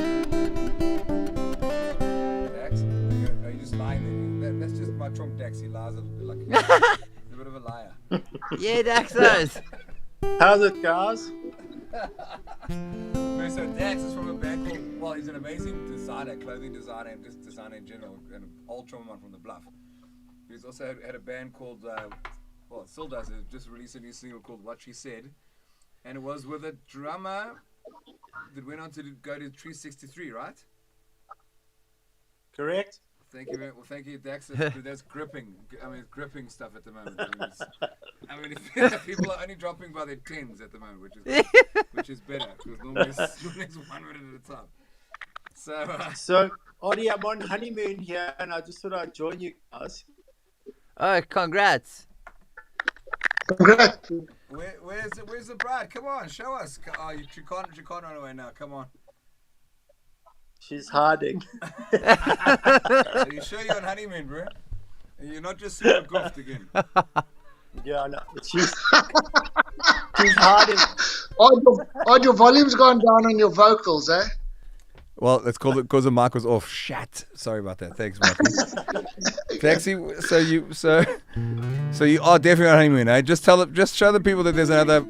Dax? Are you just lying there? That's just my Trump Dax. He lies like he's a bit of a liar. Yeah, Daxos. How's it, guys? So Dax is from a band called, well, he's an amazing designer, clothing designer, and just designer in general, and an old Trump from the Bluff. He's also had a band called, well, it still does, it just released a new single called What She Said, and it was with a drummer that went on to go to 363, right? Correct? Thank you, well, thank you, Dax. That's gripping. I mean, it's gripping stuff at the moment. I mean, people are only dropping by their tens at the moment, which is better because normally it's 1 minute at a time. So, Audie, I'm on honeymoon here, and I just thought I'd join you guys. Oh, congrats. Congrats. Where's the bride? Come on, show us. Oh, you can't run away now. Come on. She's hiding. Are you sure you're on honeymoon, bro? You're not just super goofed again. Yeah, no, she's hiding. Odd, your volume's gone down on your vocals, eh? Well, let's call it because the mic was off. Shat. Sorry about that. Thanks, Mikey. Taxi. So you are definitely on honeymoon, eh? Just show the people that there's another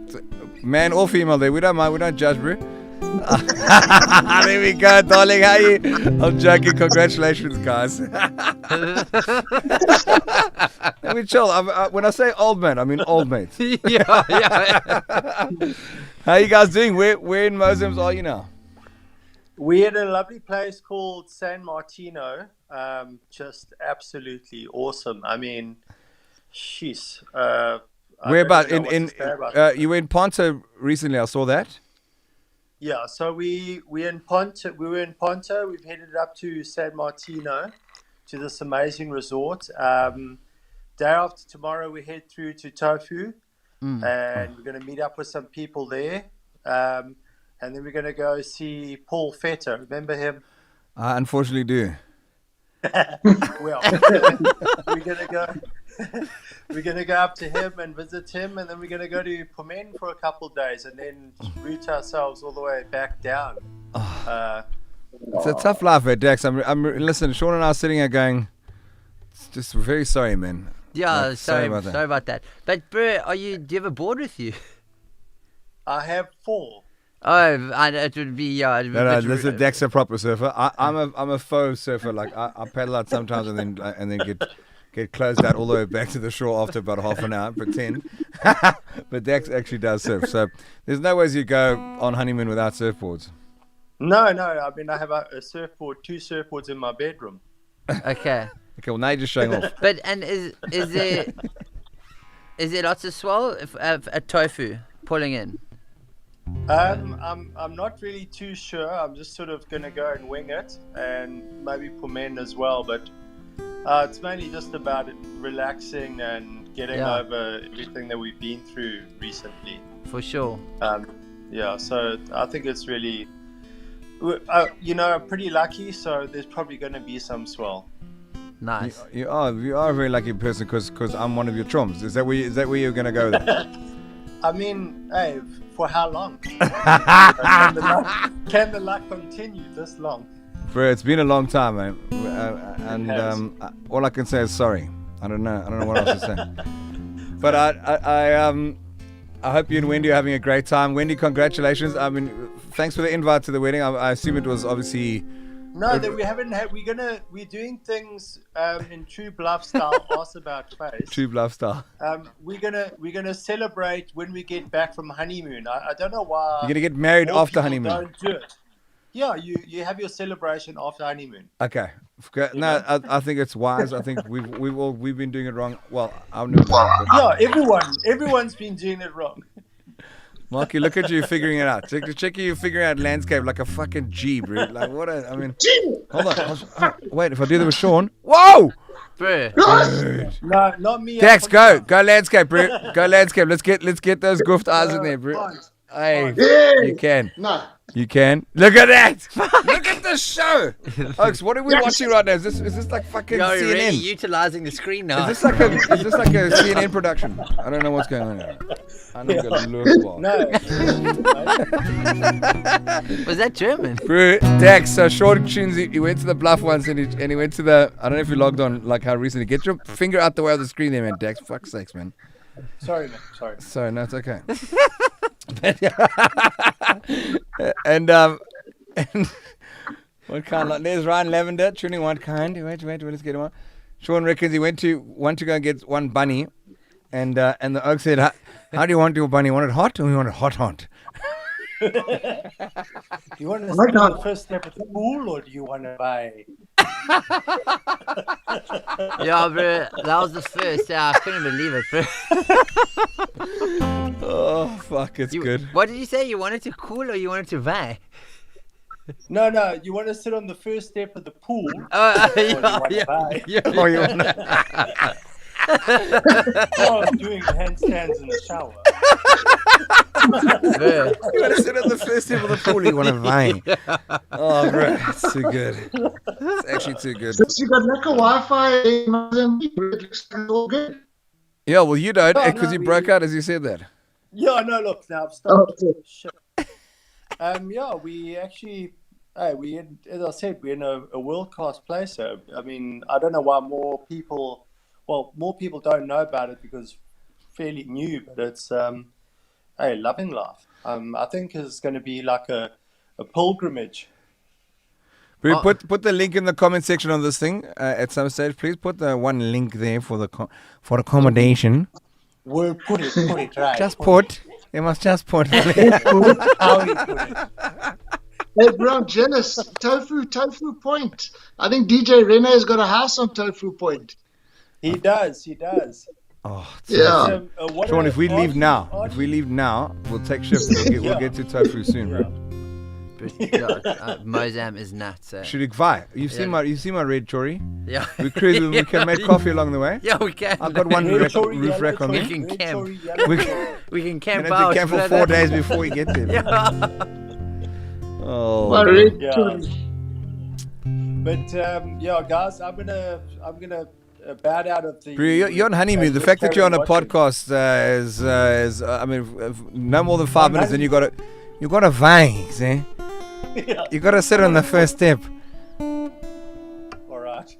man or female there. We don't mind. We don't judge, bro. There we go, darling. How you? I'm joking. Congratulations, guys. Let me chill. When I say old man, I mean old mates. yeah. How you guys doing? Where in Moslems are you now? We're at a lovely place called San Martino. Just absolutely awesome. I mean, sheesh. Where about? You were in Ponta recently. I saw that. Yeah, so we were in Ponta. We've headed up to San Martino, to this amazing resort. Day after tomorrow, we head through to Tofu, and we're going to meet up with some people there. And then we're going to go see Paul Fetter. Remember him? I unfortunately do. Well, we're gonna go up to him and visit him, and then we're gonna go to Pomen for a couple of days, and then route ourselves all the way back down. It's a tough life, Dex. Listen. Sean and I are sitting here going, just very sorry, man. Yeah, Like, sorry about that. But bro, do you have a board with you? I have 4. Oh, it would be No, this is Dex, a proper surfer. I'm a faux surfer. Like I paddle out sometimes and then get closed out all the way back to the shore after about half an hour. Pretend, but Dex actually does surf. So there's no ways you go on honeymoon without surfboards. No. I mean, I have a surfboard, 2 surfboards in my bedroom. Okay. Okay. Well, now you're just showing off. But is there lots of swell at Tofu pulling in? I'm not really too sure. I'm just sort of gonna go and wing it, and maybe Pomen as well. But it's mainly just about relaxing and getting over everything that we've been through recently. For sure. Yeah. So I think it's really, I'm pretty lucky. So there's probably gonna be some swell. Nice. You are a very lucky person because I'm one of your trumps. Is that where you're gonna go then? I mean, hey, for how long? Can the luck continue this long? Bro, it's been a long time, man. And all I can say is sorry. I don't know what else to say. But I hope you and Wendy are having a great time. Wendy, congratulations. I mean, thanks for the invite to the wedding. I assume it was obviously No, that we haven't had. We're doing things in true bluff style. Ask about face. True bluff style. We're gonna celebrate when we get back from honeymoon. I don't know why. You're gonna get married more after people honeymoon. Don't do it. Yeah, you have your celebration after honeymoon. Okay. No, I think it's wise. I think we've been doing it wrong. Well, I've never done it. Yeah, everyone's been doing it wrong. Marky, look at you figuring it out. Check you figuring out landscape like a fucking G, bro. Like what? Hold on. Wait, if I do that with Sean. Whoa! Bro. No, not me. Dex, go landscape, bro. Go landscape. Let's get those goofed eyes in there, bro. Hey, you can. No. You can. Look at that. Look at the show. Folks, what are we watching right now? Is this like fucking You're CNN? really utilizing the screen now. Is this like a CNN production? I don't know what's going on here. I know got a look. No. Was that German? Bro, Dex, so Sean tunes, he went to the bluff once and he went to the, I don't know if you logged on like how recently. Get your finger out the way of the screen there, man, Dex. Fuck's sakes, man. Sorry, man. Sorry. Sorry, no, it's okay. and what kind? Like, there's Ryan Lavender tuning one kind. Wait, let's get him on. Sean reckons he want to go and get one bunny, and the oak said, "How do you want your bunny? You want it hot or you want it hot?" You want to start the first step at the pool, or do you want to buy? Yeah, bro. That was the first. Yeah, I couldn't believe it, bro. Oh fuck, it's good. What did you say? You wanted to cool or you wanted to buy? No. You want to sit on the first step of the pool. Yeah. Oh, you want to... Oh, I'm doing handstands in the shower. You want to sit on the first step of the pool, you want to vine. Oh, bro, it's too good. It's actually too good. Since you got like a Wi-Fi in Mozambique, it looks like it's all good. Yeah, well, you don't, No, because you broke out as you said that. Yeah, no, look, now I've Oh, stopped. okay. Shit. Yeah, we actually, as I said, we're in a world-class place. So, I mean, I don't know why more people don't know about it because it's fairly new, but it's, loving life. I think it's going to be like a pilgrimage. Bro, put the link in the comment section on this thing at some stage. Please put the one link there for accommodation. We'll put it right. Just put. You must just put. How you put it. Hey, bro, I'm jealous. Tofu Point. I think DJ Rene's got a house on Tofu Point. He does. Oh, Yeah. Sean, if we leave now, we'll take shifts. We'll get to Tofu soon, bro. Mozam is nuts. Shurikvai. You've seen my red chori. Yeah. We cruise. We can make coffee along the way. Yeah, we can. I've got one roof rack on We me. can camp. We can You camp have out. to camp for 4 days before we get there. Yeah. Oh. My red Yeah. chori. But guys, I'm gonna bow out of the. Bro, you're on honeymoon. The fact that you're on a podcast is I mean, no more than 5 minutes, then you got to vine, eh? Yeah. You got to sit on the first step. All right.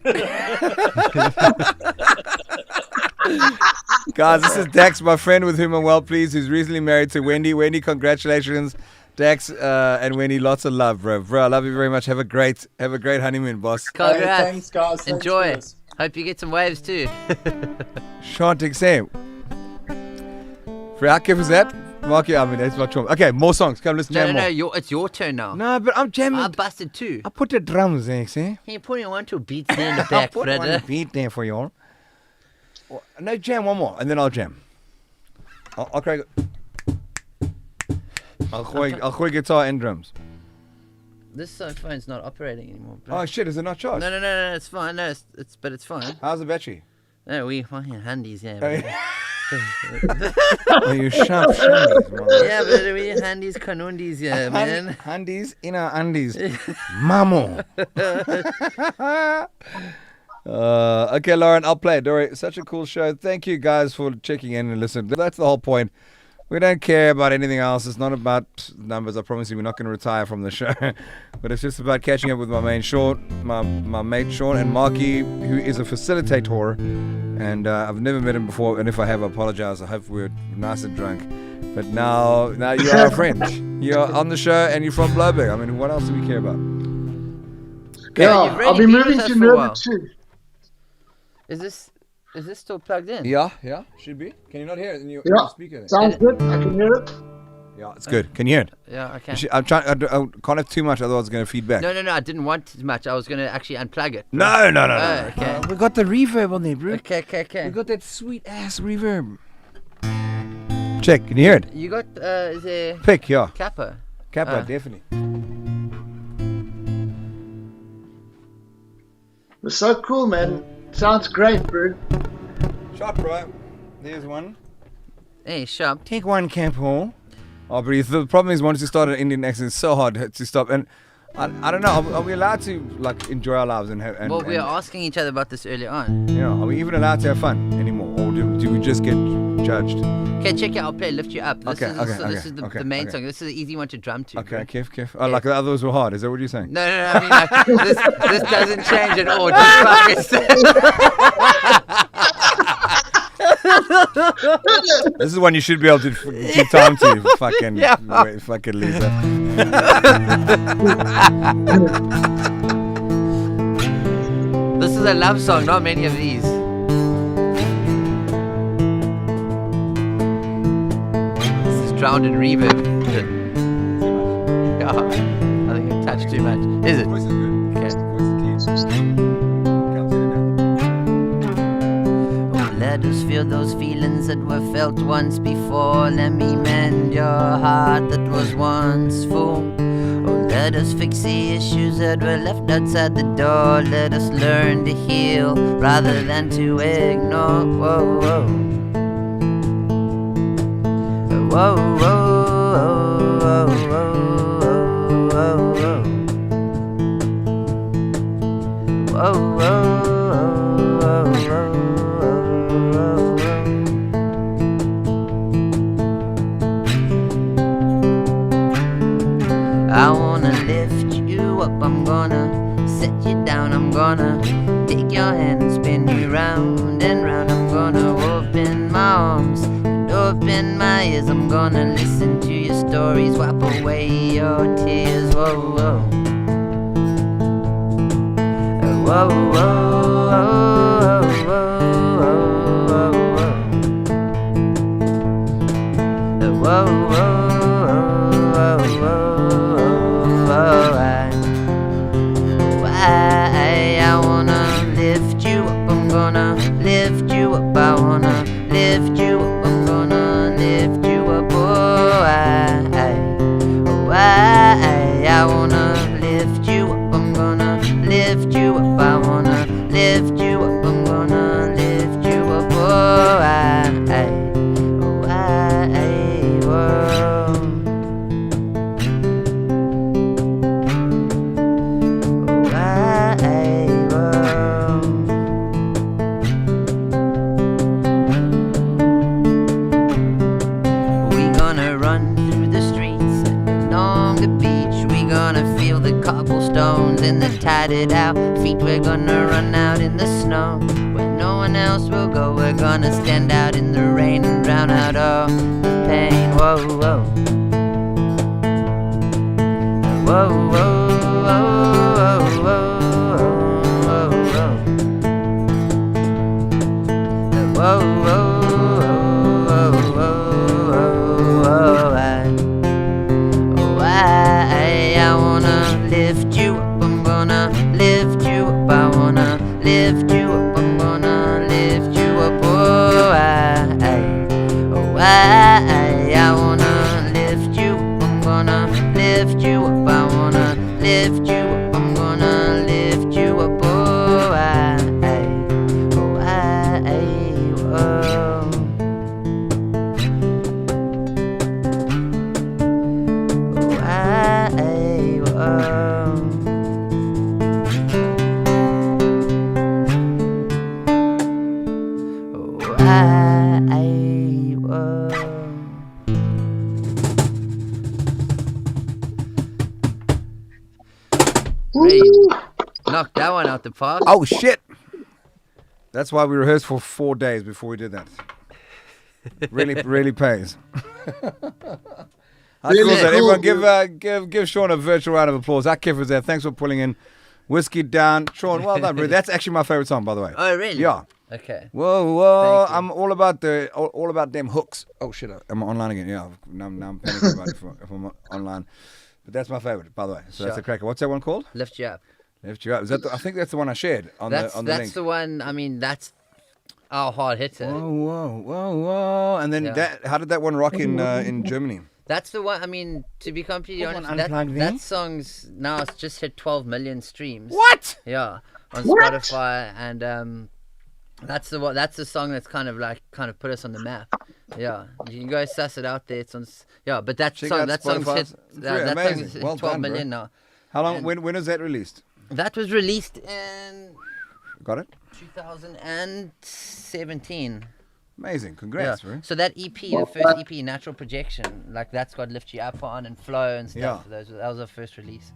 Guys, this is Dax, my friend with whom I'm well pleased, who's recently married to Wendy. Wendy, congratulations. Dax and Wendy, lots of love, bro. Bro, I love you very much. Have a great honeymoon, boss. Congrats. Thanks, guys. Thanks, Enjoy. guys. Hope you get some waves too. Shantik Sam. For how is that? Marky, I mean, that's my trauma. Okay, more songs. Come, let's jam more. No, it's your turn now. No, but I'm jamming. I busted too. I put the drums there, see? Can you put me on two beats there in the I back, put brother? one beat there for you all. No, jam one more, and then I'll jam. I'll crack it. I'll go guitar and drums. This phone's not operating anymore, bro. Oh shit, is it not charged? No, it's fine. No, it's fine. How's the battery? No, we fucking handies, yeah. Oh, bro. Oh, you sharp shandies, man. Yeah, but we handies canundis, yeah, man. Handies in our undies. Mamo. Okay, Lauren, I'll play it. Don't worry. Such a cool show. Thank you guys for checking in and listening. That's the whole point. We don't care about anything else. It's not about numbers. I promise you we're not going to retire from the show. But it's just about catching up with my mate Sean, my mate Sean, and Marky, who is a facilitator. And I've never met him before. And if I have, I apologize. I hope we're nice and drunk. But now you're our friend. You're on the show and you're from Bloberg. I mean, what else do we care about? Yeah, you've already I'll be been moving with us to for a Melbourne while. soon. Is this still plugged in? Yeah, should be. Can you not hear it in your Yeah, speaker? Then? sounds good. I can hear it. Yeah, it's good. Can you hear it? Yeah, okay. I'm trying. I can't have too much, otherwise it's going to feed back. No, I didn't want too much. I was going to actually unplug it. No. Oh, okay. We got the reverb on there, bro. Okay. We got that sweet ass reverb. Check. Can you hear it? You got, is there Pick, yeah. Kappa? Kappa, definitely. It's so cool, man. Sounds great, bro. Shot, bro. There's one. Hey, sharp. Take one, Camp Hall. Oh, but the problem is once you start an Indian accent, it's so hard to stop. And I don't know. Are we allowed to like enjoy our lives and have? And, Well, we were asking each other about this earlier on. Yeah. Are we even allowed to have fun anymore, or do we just get judged? Okay, check it. I'll play Lift You Up. This is the main okay. song. This is the easy one to drum to. Okay, bro. Kif. Oh, like the others were hard. Is that what you're saying? No. I mean, like, this doesn't change at all. Just fucking This is one you should be able to keep time to. Fucking, fucking loser. This is a love song, not many of these. This is drowned in reverb. Yeah, I think you touched too much. Is it? Oh, let us feel those feelings that were felt once before. Let me mend your heart that was once full. Oh, let us fix the issues that were left outside the door. Let us learn to heal rather than to ignore. Whoa, whoa. Whoa, whoa, whoa, whoa, whoa, whoa. Whoa, whoa, whoa, whoa, I wanna lift you up, I'm gonna set you down, I'm gonna take your hand and spin you round and round. I'm gonna open my arms and open my ears. I'm gonna listen to your stories, wipe away your tears. Whoa, whoa. Whoa, whoa, whoa, whoa, whoa, whoa, whoa. I wanna lift you up, I'm gonna lift you up, I wanna lift you up, I'm gonna lift you up, I wanna lift you up, I'm gonna lift you up, I wanna lift you up, I'm gonna lift you up, We gonna run through the streets along the beach. We gonna feel the cobblestones and the tatted out feet. We're gonna run out in the snow where no one else will go. We're gonna stand out in the rain and drown out all the pain. Whoa, whoa. Whoa, whoa, whoa, whoa, whoa, whoa, whoa, whoa. I wanna lift you up, I'm gonna lift you up, I wanna lift you up, I'm gonna lift you up, I wanna lift you up, I'm gonna lift you up, I wanna lift you up, I'm gonna lift you up, knocked that one out the park. Oh shit! That's why we rehearsed for 4 days before we did that. Really pays. How cool is that? cool. Everyone give Sean a virtual round of applause. That Kif was there. Thanks for pulling in Whiskey Down. Sean, well done, bro. That's actually my favorite song, by the way. Oh, really? Yeah. Okay. Whoa. Thank you. I'm all about them hooks. Oh, shit. I'm online again. Yeah. Now I'm panicking about if I'm online. But that's my favorite, by the way. So that's a cracker. What's that one called? Lift You Up. Lift You Up. Is that I think that's the one I shared on the link. That's the one. I mean, that's our hard hitter. Whoa. And then how did that one rock in Germany? That's the one. I mean, to be completely honest, unplugged that song's now it's just hit 12 million streams. What? Yeah, on Spotify, and that's the song that's kind of put us on the map. Yeah, you can go suss it out there. It's on. Yeah, but that song's hit. That song's hit 12 million now. How long? When was that released? That was released in. Got it. 2017. Amazing, congrats, bro. So that EP, the first EP, Natural Projection, like that's got Lift You Up on and Flow and stuff. Yeah. That was our first release.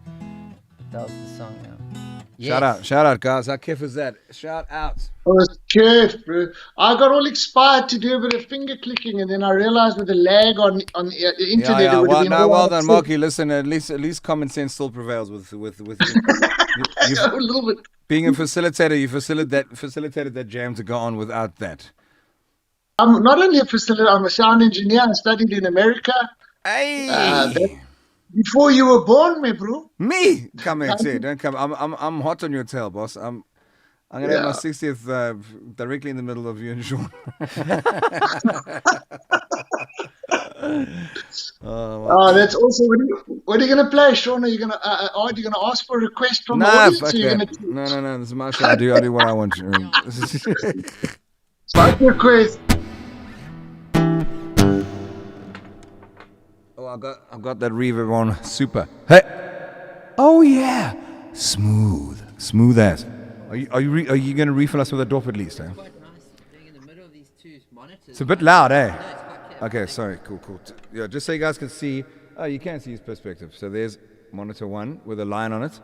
That was the song. Yeah. Shout out, guys. How kiff is that? Shout out. Oh, it's good, bro. I got all inspired to do a bit of finger clicking, and then I realized with the lag on the internet, it would have been well done, Marky. Listen, at least common sense still prevails with a little bit. Being a facilitator. You facilitated that jam to go on without that. I'm not only a facilitator, I'm a sound engineer. I studied in America. Hey. Before you were born, me bro. Me? Come here, say, don't come. I'm hot on your tail, boss. I'm gonna have my 60th directly in the middle of you and Sean. That's awesome. What are you gonna play, Sean? Are you gonna ask for a request from the audience? Fuck that. No. This is my show. I do what I want to. Fuck request. Oh, I got that reverb on. Super. Hey. Oh yeah. Smooth as. Are you gonna refill us with a drop at least? Eh? Quite nice being in the middle of these two monitors. It's a bit loud, eh? No, it's quite clear. Okay, sorry. Cool. Yeah, just so you guys can see. Oh, you can see his perspective. So there's monitor 1 with a line on it,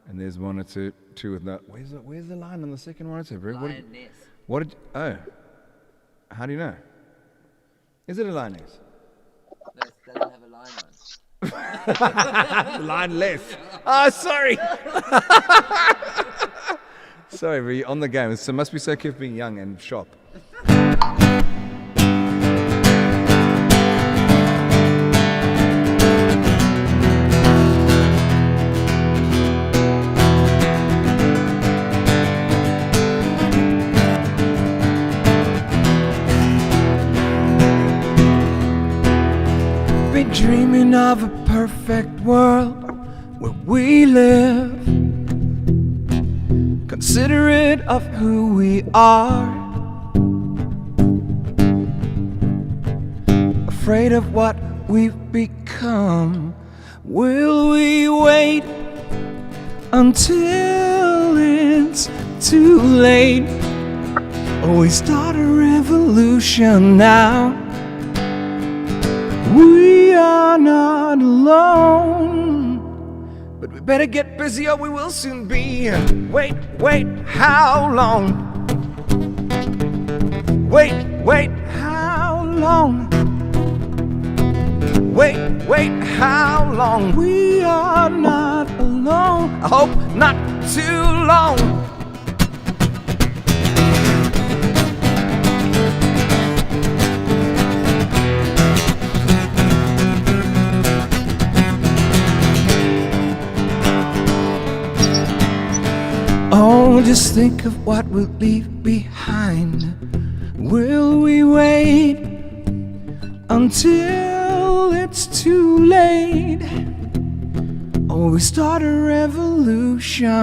and there's monitor 2 with no. Where's the line on the second monitor, bro? How do you know? Is it a line S? No, it doesn't have a line on. Line left. Oh, sorry. Sorry, bro. You're on the game. It must be so cute being young and sharp. Dreaming of a perfect world where we live, considerate of who we are, afraid of what we've become. Will we wait until it's too late, or we start a revolution now? We are not alone, but we better get busy or we will soon be. Wait, how long? Wait, how long? Wait, how long? We are not alone. I hope not too long. Oh, just think of what we'll leave behind. Will we wait until it's too late, or we start a revolution?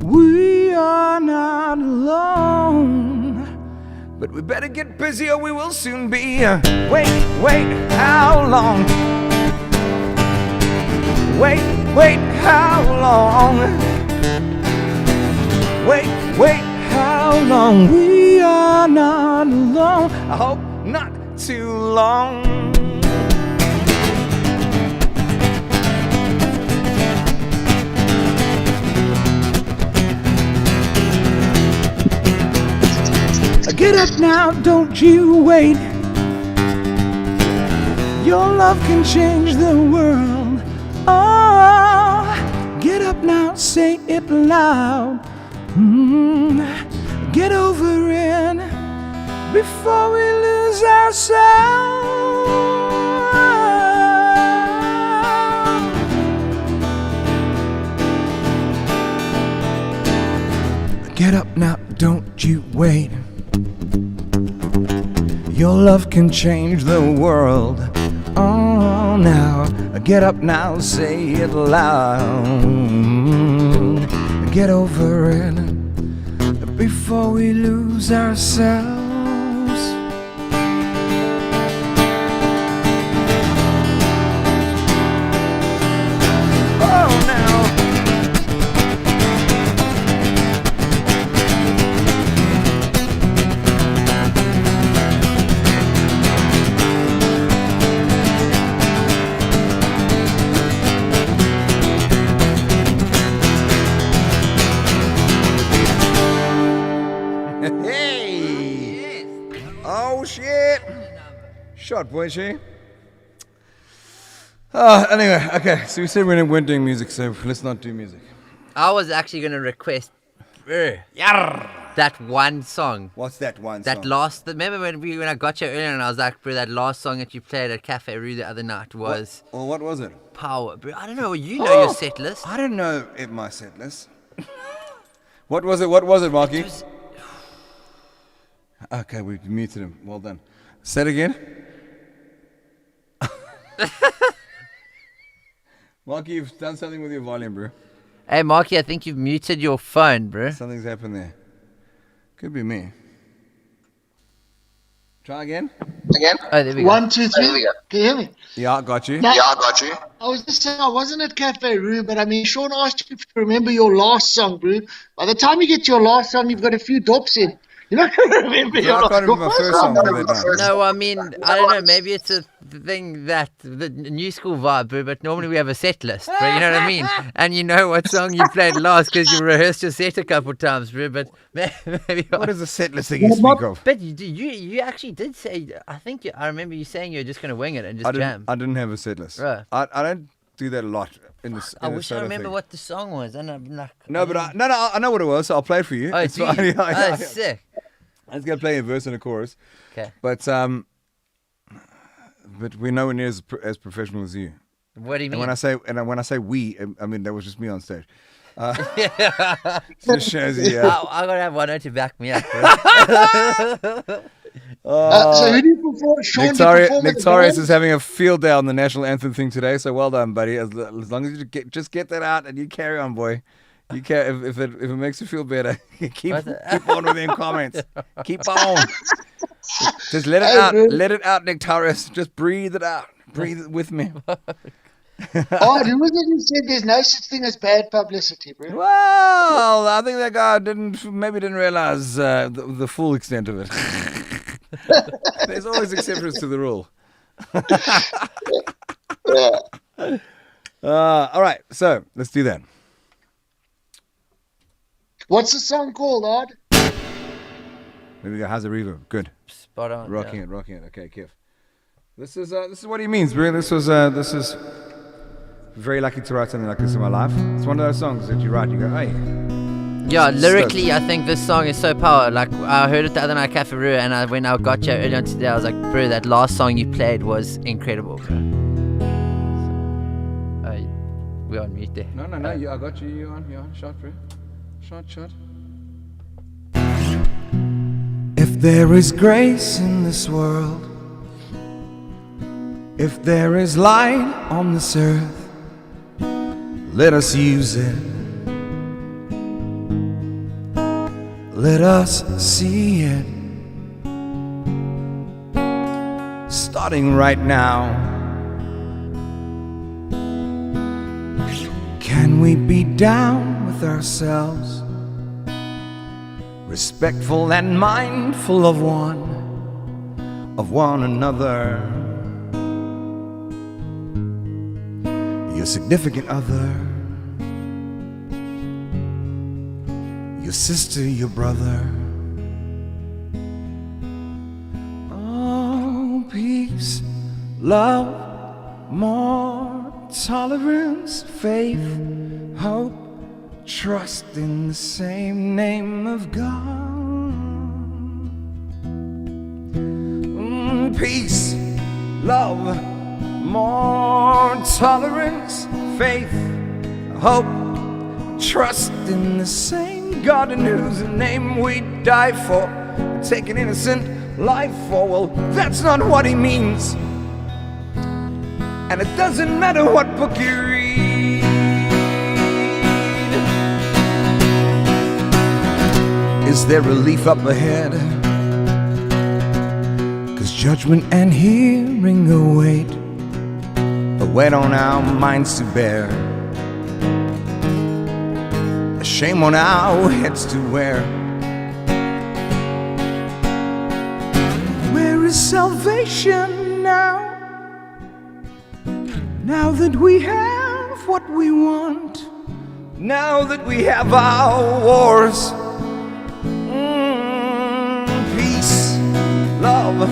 We are not alone, but we better get busy or we will soon be. Wait, how long? Wait, how long? Wait, how long? We are not alone. I hope not too long. Get up now, don't you wait. Your love can change the world. Oh, up now, say it loud. Get over it before we lose ourselves. Get up now, don't you wait. Your love can change the world. Oh, now, get up now, say it loud. Get over it before we lose ourselves. Oh, now. Hey! Oh shit! Shot, boy, she. Anyway, okay. So we said we weren't doing music, so let's not do music. I was actually going to request that one song. What's that one That song? last, remember when I got you earlier and I was like, bro, that last song that you played at Cafe Rue the other night was What was it? Power. Bro, I don't know, you know your set list. I don't know my set list. What was it, Marky? Okay, we muted him. Well done. Say it again. Marky, you've done something with your volume, bro. Hey, Marky, I think you've muted your phone, bro. Something's happened there. Could be me. Try again. Oh, there we go. 1, 2, 3. Can you hear me? Yeah, got you. No, Yeah, I got you. I was just saying I wasn't at Cafe Rue, but I mean, Sean asked you to remember your last song, bro. By the time you get to your last song, you've got a few dops in. You're not going to remember Yeah, your I last can't remember my first song. No, I mean, I don't know, maybe it's a thing that the new school vibe, bro, but normally we have a set list, bro, you know what I mean? And you know what song you played last because you rehearsed your set a couple times, bro, but maybe... What is the set list that you speak of? But you actually did say, I remember you saying you were just going to wing it and just jam. I didn't have a set list. Right. I don't do that a lot in this. I wish I remember what the song was. And I'm like, No, but I know what it was, so I'll play it for you. Oh, It's do fine. you? Yeah. Oh, sick. I'm just gonna play a verse and a chorus. Okay. But we're nowhere near as professional as you. What do you mean? And when I say we, I mean that was just me on stage. Just shows you. I gotta have one to back me up, bro. so who do you perform? Sean, do you perform Nick at the Torres band? is having a field day on the national anthem thing today, so well done, buddy. As long as you just get that out and you carry on, boy. You care if it makes you feel better. keep on with them comments. Keep on. Just let it out. Dude. Let it out, Nick Torres. Just breathe it out. Breathe it with me. Oh, who was it who said there's no such thing as bad publicity, bro? Well, I think that guy didn't realize the full extent of it. There's always exceptions to the rule. All right, so let's do that. What's the song called, Ard? There we go. How's the reverb? Good. Spot on. Rocking it. Okay, Kev. This is what he means, bro. This is very lucky to write something like this in my life. It's one of those songs that you write, you go, hey. Yeah, lyrically, I think this song is so power. Like, I heard it the other night at Cafe Rue, and when I got you earlier on today, I was like, bro, that last song you played was incredible, bro. So, we're on mute there. No. I got you. You're on. Shot, bro. Shot. If there is grace in this world, if there is light on this earth, let us use it. Let us see it. Starting right now. Can we be down with ourselves, respectful and mindful of one another? Your significant other, your sister, your brother. Oh, peace, love, more tolerance, faith, hope, trust in the same name of God. Peace, love, more tolerance, faith, hope, trust in the same God in whose name we die for, take an innocent life for. Well, that's not what he means, and it doesn't matter what book you read. Is there relief up ahead? 'Cause judgment and hearing await, a weight on our minds to bear, a shame on our heads to wear. Where is salvation now? Now that we have what we want, now that we have our wars. Peace, love,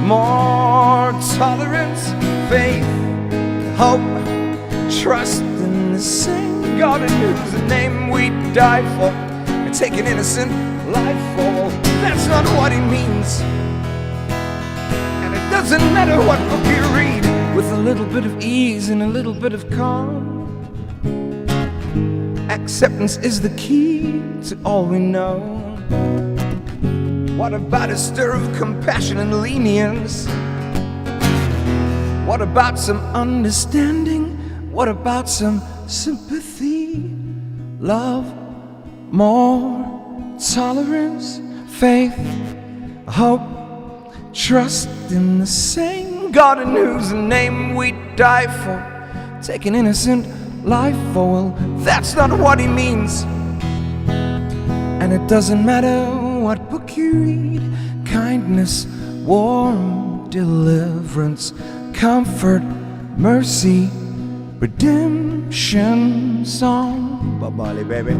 more tolerance, faith, hope, trust in the same God in whose name we die for, and take an innocent life for. That's not what he means, and it doesn't matter what book you read. With a little bit of ease and a little bit of calm, acceptance is the key to all we know. What about a stir of compassion and lenience? What about some understanding? What about some sympathy? Love, more tolerance, faith, hope, trust in the same God in whose name we die for, take an innocent life for. Well, that's not what he means, and it doesn't matter what book you read. Kindness, warmth, deliverance, comfort, mercy, redemption song. Bye-bye, baby.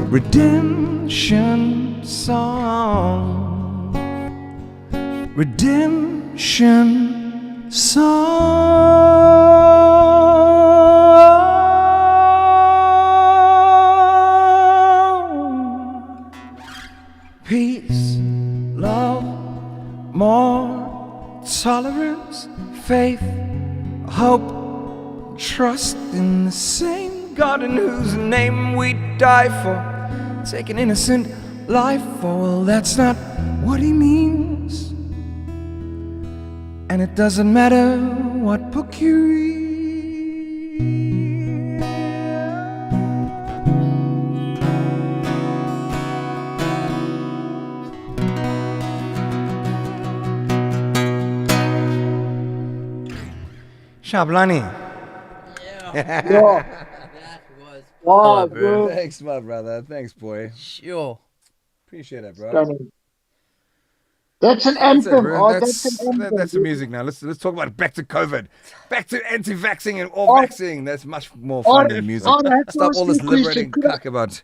Redemption song. Redemption song. Peace, love, more tolerance, faith, hope, trust in the same God in whose name we die for, take an innocent life for. Well, that's not what he means, and it doesn't matter what book you read. Shablani. Yeah. Yeah. That was Wow, bro. bro. Thanks, my brother. Thanks, boy. Sure. Appreciate it, bro. Stunning. That's an That's it, anthem. bro. Oh, that's an anthem. That's the music now. Let's talk about back to COVID, back to anti-vaxxing and all Oh, vaccine. That's much more fun than music. I have to Stop ask all you this a question. liberating cuck about.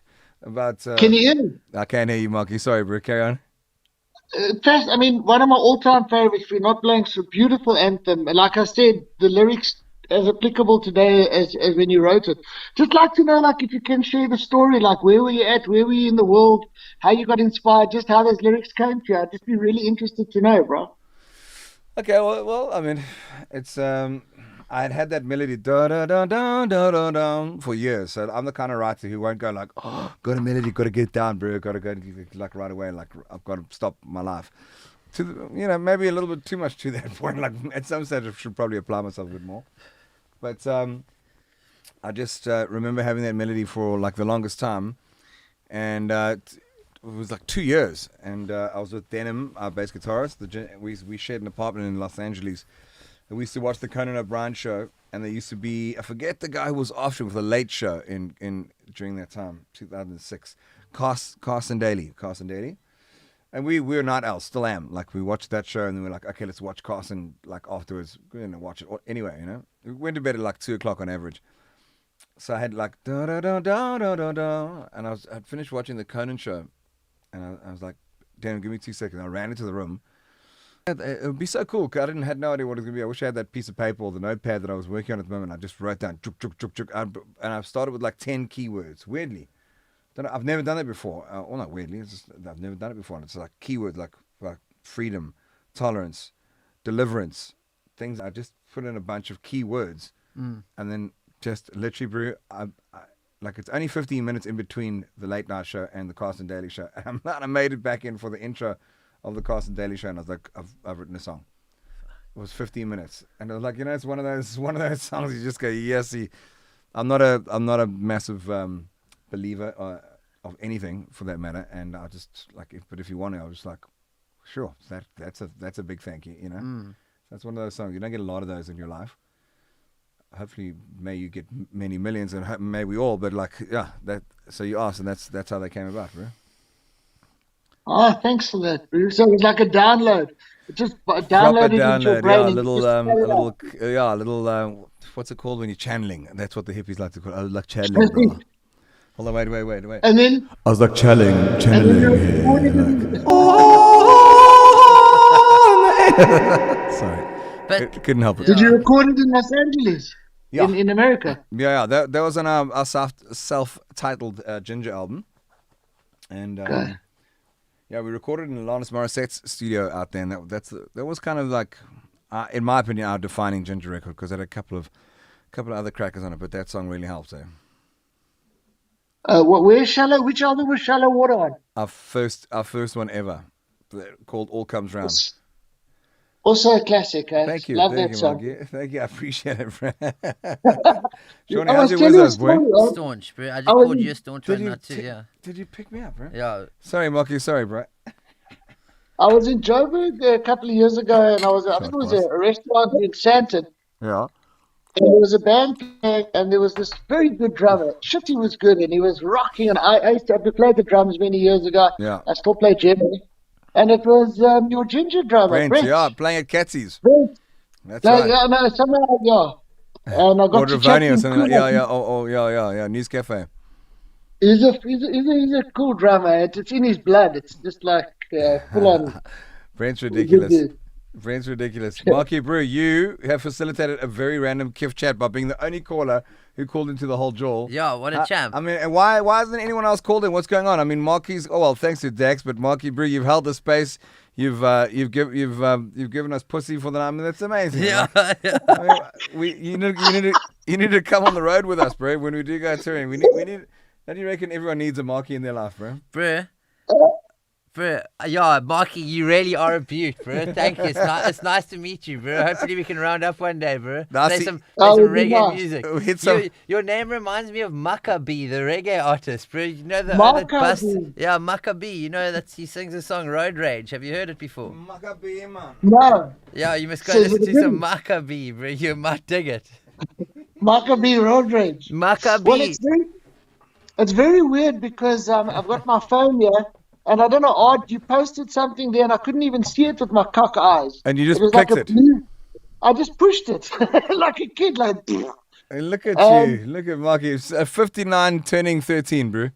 Can you hear me? I can't hear you, Marky. Sorry, bro. Carry on. First, I mean, one of my all-time favorites, We're Not Playing, it's a beautiful anthem. And like I said, the lyrics as applicable today as when you wrote it. Just like to know, like, if you can share the story, like, where were you at? Where were you in the world? How you got inspired? Just how those lyrics came to you. I'd just be really interested to know, bro. Okay, well, I mean, it's I had that melody da da da da da da da for years. So I'm the kind of writer who won't go like, oh, got a melody, got to get down, bro, got to go like right away, like I've got to stop my life. To maybe a little bit too much to that point. Like at some stage, I should probably apply myself a bit more. But I just remember having that melody for like the longest time, and it was like 2 years. And I was with Denim, our bass guitarist. We shared an apartment in Los Angeles. And we used to watch the Conan O'Brien show, and there used to be, I forget the guy who was after him with the Late Show in during that time, 2006, Carson Daly. And we were not else, still am. Like we watched that show, and then we were like, okay, let's watch Carson like afterwards. We're gonna watch it anyway, We went to bed at like 2:00 on average. So I had like da da da da da da da, and I'd finished watching the Conan show, and I was like, damn, give me 2 seconds. I ran into the room, It would be so cool. 'Cause I had no idea what it was going to be. I wish I had that piece of paper or the notepad that I was working on at the moment. I just wrote down, juk, juk, juk, juk, and I've started with like 10 keywords. Weirdly. I've never done that before. Well, not weirdly. It's just, I've never done it before. And it's like keywords like freedom, tolerance, deliverance, things. I just put in a bunch of keywords. And then just literally, bro, like it's only 15 minutes in between the late night show and the Carson Daily show. And I made it back in for the intro of the Carson Daily show, and I was like, I've written a song. It was 15 minutes, and I was like, it's one of those songs you just go, yes. I'm not a massive believer of anything for that matter, and I just like, but if you want to, I was just like, sure, that's a big thank you, you know. That's one of those songs. You don't get a lot of those in your life. Hopefully, may you get many millions, and may we all. But like, yeah, that. So you asked, and that's how they came about, bro. Oh, thanks for that, Bruce. So it was like a download. It just Proper downloaded into your download, brain. yeah, and a little, what's it called when you're channeling? That's what the hippies like to call it. I was like channeling, bro. Hold on, wait. And then I was like channeling Sorry, But couldn't help it. did you record it in Los Angeles? Yeah. In America? Yeah. That was on our self-titled Ginger album, and Okay. yeah, we recorded in Alanis Morissette's studio out there, and that was kind of like, in my opinion, our defining Ginger record, because it had a couple of other crackers on it, but that song really helped. Where's Shallow? Which album was Shallow Water on? Our first one ever, called All Comes Round. Also a classic. Thank you, Love thank that you, song. Marky. Thank you, I apprciate it, friend. Shawnee, I how's was your telling you a Wizards, boy? story. staunch, bro. I just I was called in- you a staunch right now too. Yeah. Did you pick me up, bro? Yeah. Sorry, Marky. Sorry, bro. I was in Joburg a couple of years ago, and I think it was a restaurant in Sandton. Yeah. And there was a band playing, and there was this very good drummer. Shitty was good, and he was rocking. And I used to play the drums many years ago. Yeah. I still play generally. And it was your ginger drummer, Brent, yeah, playing at Catsy's. Brent. That's Like, right. yeah, no, somehow, yeah. And I got Or to Ravani or chat something like to him. yeah. News Cafe. He's a cool drummer. It's in his blood. It's just like full on. Brent's ridiculous. Good. Brent's ridiculous. Marky Brew, you have facilitated a very random Kif chat by being the only caller who called into the whole jaw. Yeah, what a champ. I mean, and why hasn't anyone else called in? What's going on? I mean, Marky's. Oh well, thanks to Dax, but Marky Brew, you've held the space. You've given us pussy for the night. I mean, that's amazing. Yeah. I mean, you need to come on the road with us, bro. When we do go touring, we need. Don't you reckon everyone needs a Marky in their life, bro? Bro, yeah, Marky, you really are a beaut, bro. Thank you. It's nice to meet you, bro. Hopefully we can round up one day, bro. Play some reggae nice. music. Hit some. Your name reminds me of Maccabee, the reggae artist, bro. You know the Maccabee. Yeah, Maccabee. You know he sings the song Road Rage. Have you heard it before? Maccabee, man. No, Yeah, you must go Says listen it to some again. Maccabee, bro. You might dig it. Maccabee Road Rage. Maccabee. Well, it's very weird because I've got my phone here, and I don't know, Art, you posted something there, and I couldn't even see it with my cock eyes. And you just was clicked like it. I just pushed it like a kid, like. And look at Um, you. Look at Marky. 59 turning 13, bro.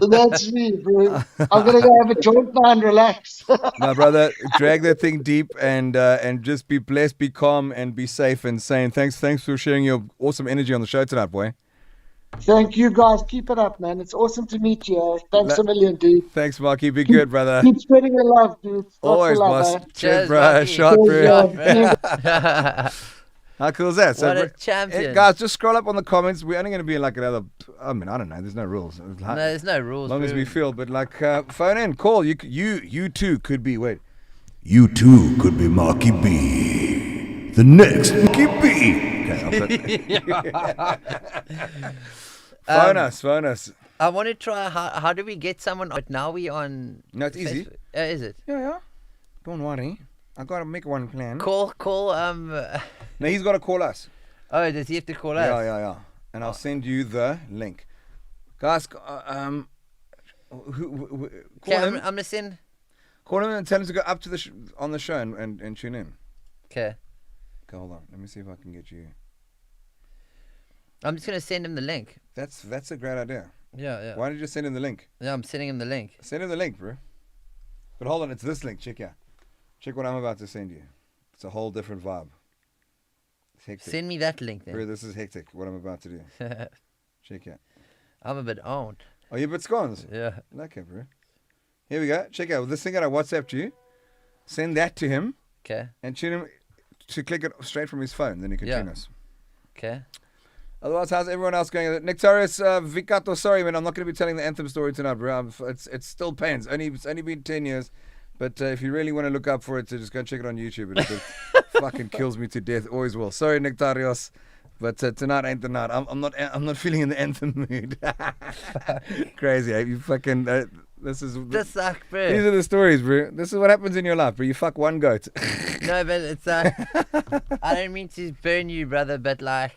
That's me, bro. I'm gonna go have a joint now and relax. My brother, drag that thing deep and just be blessed, be calm, and be safe and sane. Thanks for sharing your awesome energy on the show tonight, boy. Thank you, guys. Keep it up, man. It's awesome to meet you. Thanks a million, dude. Thanks, Marky. Be good, brother. Keep spreading the love, dude. Lots of Always, love, boss. eh? Cheers, Cheers, bro. Marky. Shot, bro. Cheers, How cool is that? What a bro- champion. Guys, just scroll up on the comments. We're only going to be like another. I mean, I don't know. There's no rules. No, there's no rules. As long as bro. we feel, but like, phone in, call. You too could be. Wait. You too could be Marky B. The next Marky B. Okay, phone us. I want to try. How do we get someone? But now we on. No, it's easy. Facebook. Is it? Yeah. Don't worry. I gotta make one plan. Call. No, he's gotta call us. Oh, does he have to call us? Yeah. And I'll send you the link. Guys, call Okay, I'm him. gonna send. Call him and tell him to go up to the on the show and tune in. Okay. Okay, hold on. Let me see if I can get you. I'm just gonna send him the link. That's a great idea. Yeah. Why don't you just send him the link? Yeah, I'm sending him the link. Send him the link, bro. But hold on, it's this link. Check out. Check what I'm about to send you. It's a whole different vibe. It's hectic. Send me that link Bro, then. this is hectic, what I'm about to do. Check it. I'm a bit owned. Are you a bit scones? Yeah. Okay, bro. Here we go. Check out this thing that I WhatsApped you. Send that to him Okay. and tune him to click it straight from his phone. Then he can Yeah. tune us. Okay. Otherwise, how's everyone else going? Nectarius Vicato, sorry, man. I'm not going to be telling the anthem story tonight, bro. It's still pains. It's only been 10 years. But if you really want to look up for it, so just go and check it on YouTube. It fucking kills me to death. Always will. Sorry, Nectarios. But tonight ain't the night. I'm not feeling in the anthem mood. Crazy, eh? You fucking... this suck, bro. These are the stories, bro. This is what happens in your life, bro. You fuck one goat. No, but it's I don't mean to burn you, brother, but like,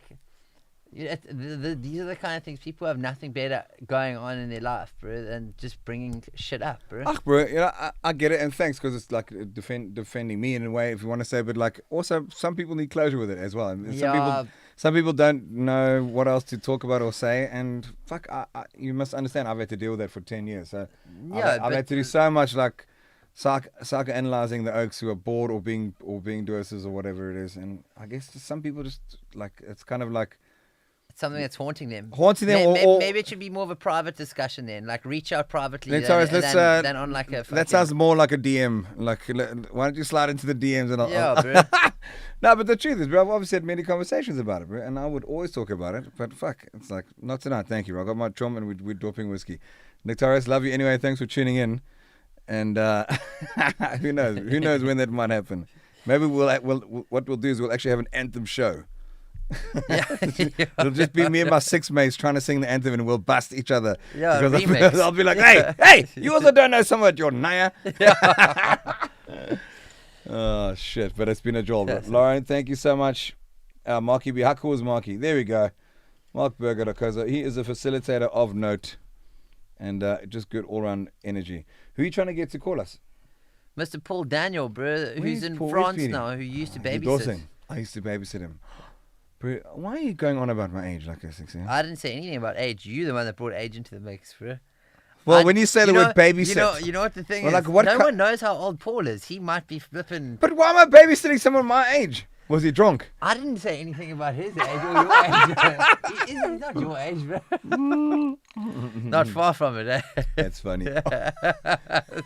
these are the kind of things people have nothing better going on in their life, bro, than just bringing shit up, bro. Ach, bro, you know, I get it, and thanks, because it's like defending me in a way, if you want to say, but like, also, some people need closure with it as well. And some people don't know what else to talk about or say, and fuck, you must understand, I've had to deal with that for 10 years, so Yeah, I've had to do so much, like, psychoanalyzing the oaks who are bored or being doses or whatever it is, and I guess some people just, like, it's kind of like, Something that's haunting them. Maybe it should be more of a private discussion then. Like, reach out privately than on like a fucking... That sounds more like a DM. Like, why don't you slide into the DMs and Yeah, bro. No, but the truth is, bro, I've obviously had many conversations about it, bro, and I would always talk about it, but fuck, it's like, not tonight, thank you, bro. I got my chum and we're doping whiskey. Nectarius, love you anyway, thanks for tuning in, and who knows when that might happen. Maybe what we'll do is we'll actually have an anthem show. It'll just be me and my 6 mates trying to sing the anthem, and we'll bust each other. Yeah, because remix. I'll be like, hey, you also don't know some of your naya. Oh shit! But it's been a job. Lauren, thank you so much. Marky B, how cool is Marky? There we go. Mark Berger, because he is a facilitator of note, and just good all-round energy. Who are you trying to get to call us? Mr. Paul Daniel, bro, who's in Paul? France Where's now, who used to babysit. Dawson. I used to babysit him. Bro, why are you going on about my age like this? I didn't say anything about age. You're the one that brought age into the mix, bro. Well, when you say the word babysit, you know what the thing well, is? like, No one knows how old Paul is. He might be flipping. But why am I babysitting someone my age? Was he drunk? I didn't say anything about his age or your age. He's not your age, bro. Not far from it, eh? That's funny. That's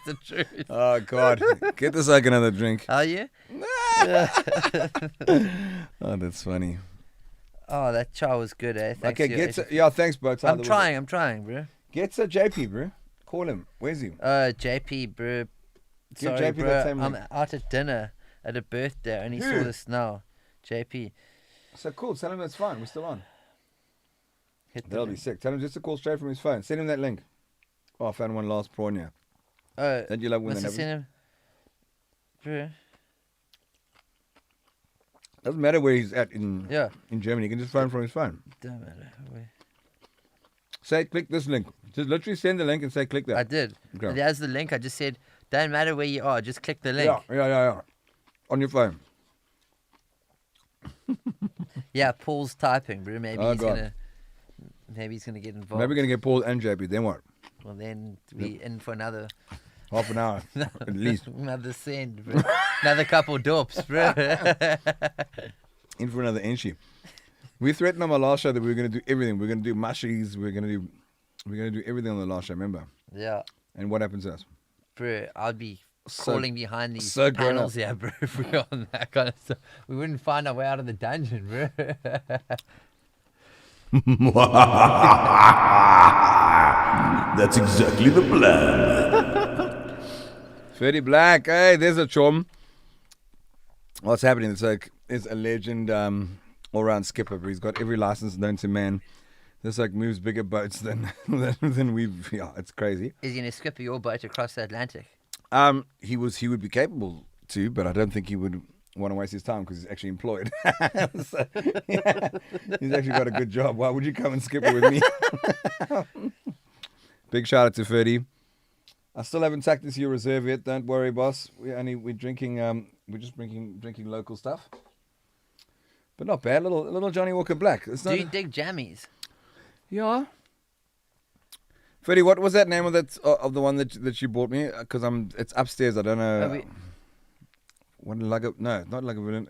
the truth. Oh, God. Get this like another drink. Are you? Oh, that's funny. Oh, that chow was good, eh? Thanks Okay, thanks, bro. I'm trying, bro. Get JP, bro. Call him. Where's he? JP, bro. Give Sorry, JP bro. that same I'm link. out at dinner at a birthday. I only saw this now. JP. So cool. Tell him that's fine. We're still on. That'll be link. sick. Tell him just to call straight from his phone. Send him that link. Oh, I found one last prawn here. Oh, Don't you love when that must happens? have seen him. Bro. Doesn't matter where he's at in Germany. He can just phone from his phone. Don't matter. Say, click this link. Just literally send the link and say, click that. I did. Okay. There's the link. I just said, don't matter where you are, just click the link. Yeah. On your phone. Yeah, Paul's typing, bro. Maybe Oh, he's God. gonna get involved. Maybe we're going to get Paul and JP. Then what? Well, then we in for another Half an hour, at least. another send, bro. Another couple dorps, bro. In for another inchie. We threatened on my last show that we were going to do everything. We're going to do mushies. We're going to do everything on the last show. Remember? Yeah, And what happens to us? bro. I'd be So- crawling behind these so grown panels, yeah, bro. If we were on that kind of stuff, we wouldn't find our way out of the dungeon, bro. That's exactly the plan. Ferdy Black. Hey, there's a chum. What's happening? It's like, is a legend all-round skipper. But he's got every license known to man. This like moves bigger boats than we've. Yeah, it's crazy. Is he gonna skip your boat across the Atlantic? He would be capable to, but I don't think he would want to waste his time because he's actually employed. So, yeah, he's actually got a good job. Why would you come and skip it with me? Big shout out to Ferdy. I still haven't tacked this year reserve yet. Don't worry, boss. We're drinking. We're just drinking local stuff. But not bad. Little Johnny Walker Black. It's Do not. you dig jammies? Yeah. Freddie, what was that name of the one that you bought me? Because it's upstairs. I don't know. What no, not Lagavulin.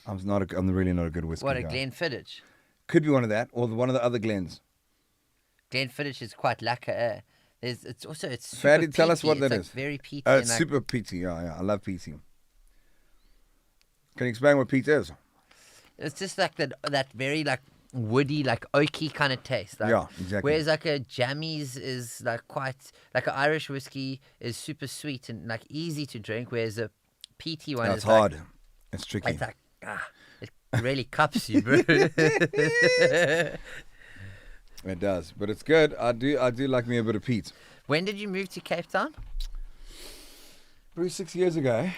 I'm really not a good whiskey What, a guy. Glenfiddich? Could be one of that, or one of the other Glens. Glenfiddich is quite lacquer, eh? It's super Fatty, tell us peaty. what It's that like is. very peaty. Oh, and it's like, super peaty. Yeah. I love peaty. Can you explain what peat is? it's just like that very like woody, like oaky kind of taste. Like, Yeah, exactly. Whereas like a jammies is like quite like an Irish whiskey is super sweet and like easy to drink, whereas a peaty one No, is it's like, hard. It's tricky. It's like it really cups you, bro. It does, but it's good. I do like me a bit of peat. When did you move to Cape Town? Probably 6 years ago.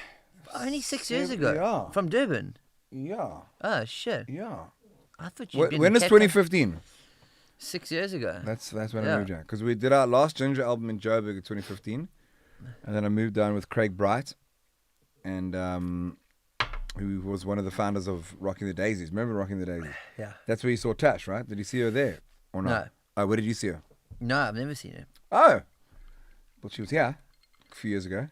Only 6 years ago. Yeah. From Durban. Yeah. Oh shit! Yeah. I thought you'd been When in is Cape Town 2015? 6 years ago. That's when Yeah. I moved down. Because we did our last Ginger album in Joburg in 2015. And then I moved down with Craig Bright. And who was one of the founders of Rocking the Daisies. Remember Rocking the Daisies? Yeah. That's where you saw Tash, right? Did you see her there? Or not? No. Oh, where did you see her? No, I've never seen it. Oh. Well, she was here a few years ago.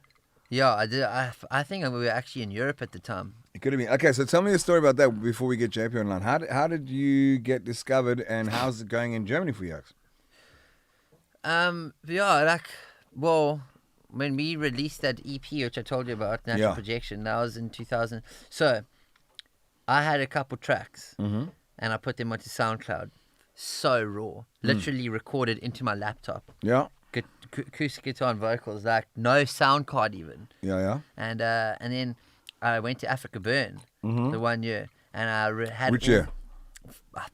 Yeah, I did. I think we were actually in Europe at the time. It could have been. Okay, so tell me a story about that before we get JP online. How did you get discovered, and how's it going in Germany for you? Yeah, like, well, when we released that EP, which I told you about, Natural Yeah. Projection, that was in 2000. So, I had a couple tracks, and I put them onto SoundCloud. So raw, literally recorded into my laptop. Yeah, Acoustic guitar and vocals, like no sound card even. yeah. And then I went to Africa Burn the 1 year, and I had Which all- year?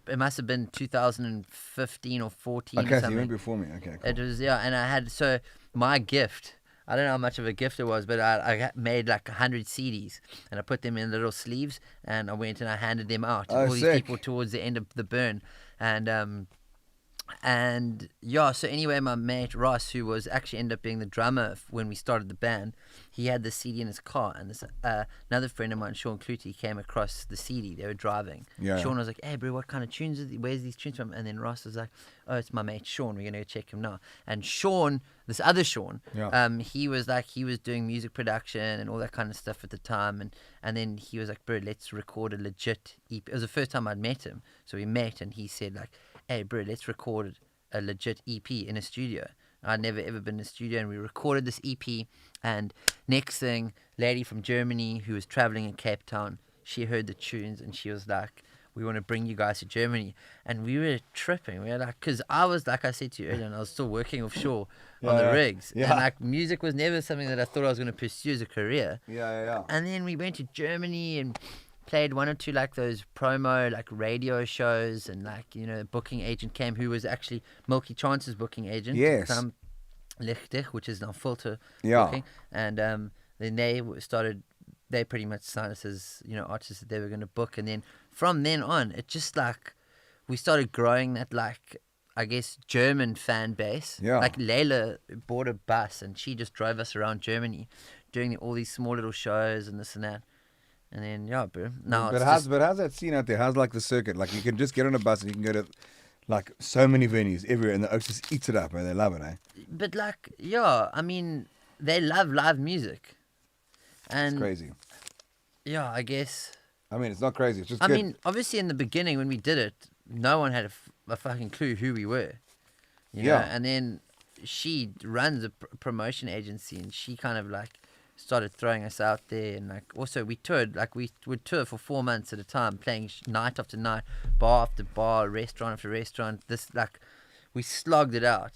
It must have been 2015 or 14 Okay, or so you something. went before me. Okay, cool. It was, yeah, and I had, so my gift, I don't know how much of a gift it was, but I made like 100 CDs, and I put them in little sleeves, and I went and I handed them out to Oh, all these sick. people towards the end of the burn. And yeah, so anyway, my mate Ross, who was actually ended up being the drummer when we started the band, he had the CD in his car, and this another friend of mine, Sean Koch, came across the CD. They were driving. Yeah. Sean was like, "Hey, bro, what kind of tunes? Where's these tunes from?" And then Ross was like, "Oh, it's my mate Sean. We're gonna go check him now." And Sean, this other Sean, Yeah. he was doing music production and all that kind of stuff at the time, and then he was like, "Bro, let's record a legit EP." It was the first time I'd met him, so we met, and he said like, "Hey, bro, let's record a legit EP in a studio." I'd never ever been in a studio, and we recorded this EP. And next thing, lady from Germany who was traveling in Cape Town, she heard the tunes and she was like, "We want to bring you guys to Germany." And we were tripping. We were like, because I was, like I said to you earlier, and I was still working offshore on the Yeah. rigs, Yeah. and like music was never something that I thought I was going to pursue as a career. Yeah. And then we went to Germany and played one or two like those promo like radio shows, and like, you know, the booking agent came, who was actually Milky Chance's booking agent. Yes. Lichtig, which is now Filter Yeah. booking. And then they pretty much signed us as, you know, artists that they were going to book. And then from then on, it just like, we started growing that like, I guess, German fan base. Yeah. Like Layla bought a bus and she just drove us around Germany doing all these small little shows and this and that. And then, yeah, bro. Now But how's that scene out there? How's like the circuit? Like you can just get on a bus and you can go to like so many venues everywhere, and the Oaks just eats it up, and they love it, eh? But like, yeah, I mean, they love live music. And It's crazy. yeah, I guess. I mean, it's not crazy. It's just I good. mean, obviously in the beginning when we did it, no one had a fucking clue who we were. You know? Yeah. And then she runs a promotion agency, and she kind of like started throwing us out there. And like, also we toured, like we would tour for 4 months at a time, playing night after night, bar after bar, restaurant after restaurant. This, like, we slogged it out.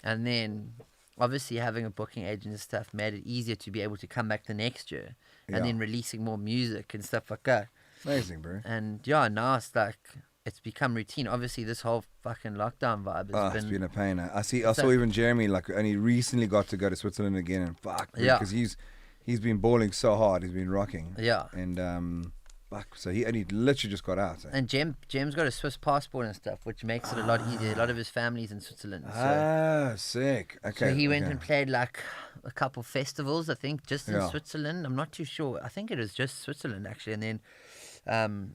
And then obviously having a booking agent and stuff made it easier to be able to come back the next year, and Yeah. then releasing more music and stuff like that. Amazing, bro. And yeah, now it's like, it's become routine. Obviously this whole fucking lockdown vibe has It's been been a pain. I saw So- even Jeremy like only recently got to go to Switzerland again, and fuck, Yeah. because he's been balling so hard. He's been rocking. Yeah. And fuck, so he literally just got out. Eh? And Jem's got a Swiss passport and stuff, which makes it a lot easier. A lot of his family's in Switzerland. So, Sick. Okay. so he went okay. and played like a couple festivals, I think, just in Yeah. Switzerland. I'm not too sure. I think it was just Switzerland actually. And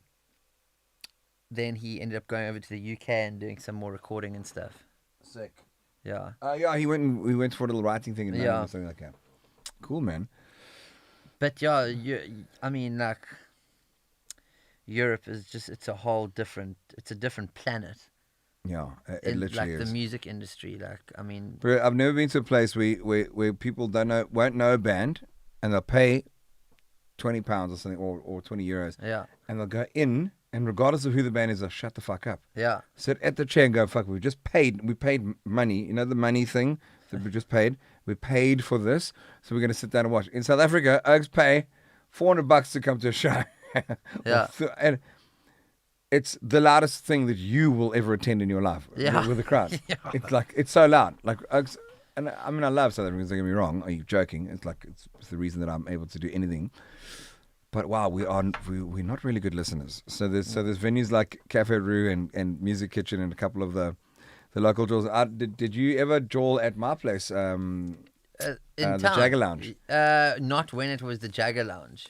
then he ended up going over to the UK and doing some more recording and stuff. Sick. Yeah. Yeah, we went for a little writing thing in London Yeah. or something like that. Cool, man. But yeah, I mean, like, Europe is just, it's a different planet. Yeah, it In literally like is. the music industry, like, I mean, Bro, I've never been to a place where people won't know a band, and they'll pay £20 or something, or €20, yeah, and they'll go in, and regardless of who the band is, they'll shut the fuck up. yeah, Sit at the chair and go, fuck, we paid money, you know, the money thing that we just paid. We paid for this, so we're going to sit down and watch. In South Africa, Oaks pay $400 to come to a show. Yeah. And it's the loudest thing that you will ever attend in your life Yeah. with the crowd. Yeah. It's like, it's so loud. Like Oaks, and I mean, I love South Africans, don't get me wrong. Are you joking? It's like, it's the reason that I'm able to do anything. But wow, we're not really good listeners. So there's venues like Cafe Roo and Music Kitchen and a couple of the local jewels. Did you ever jawl at my place? in The town. Jagger Lounge. Not when it was the Jagger Lounge.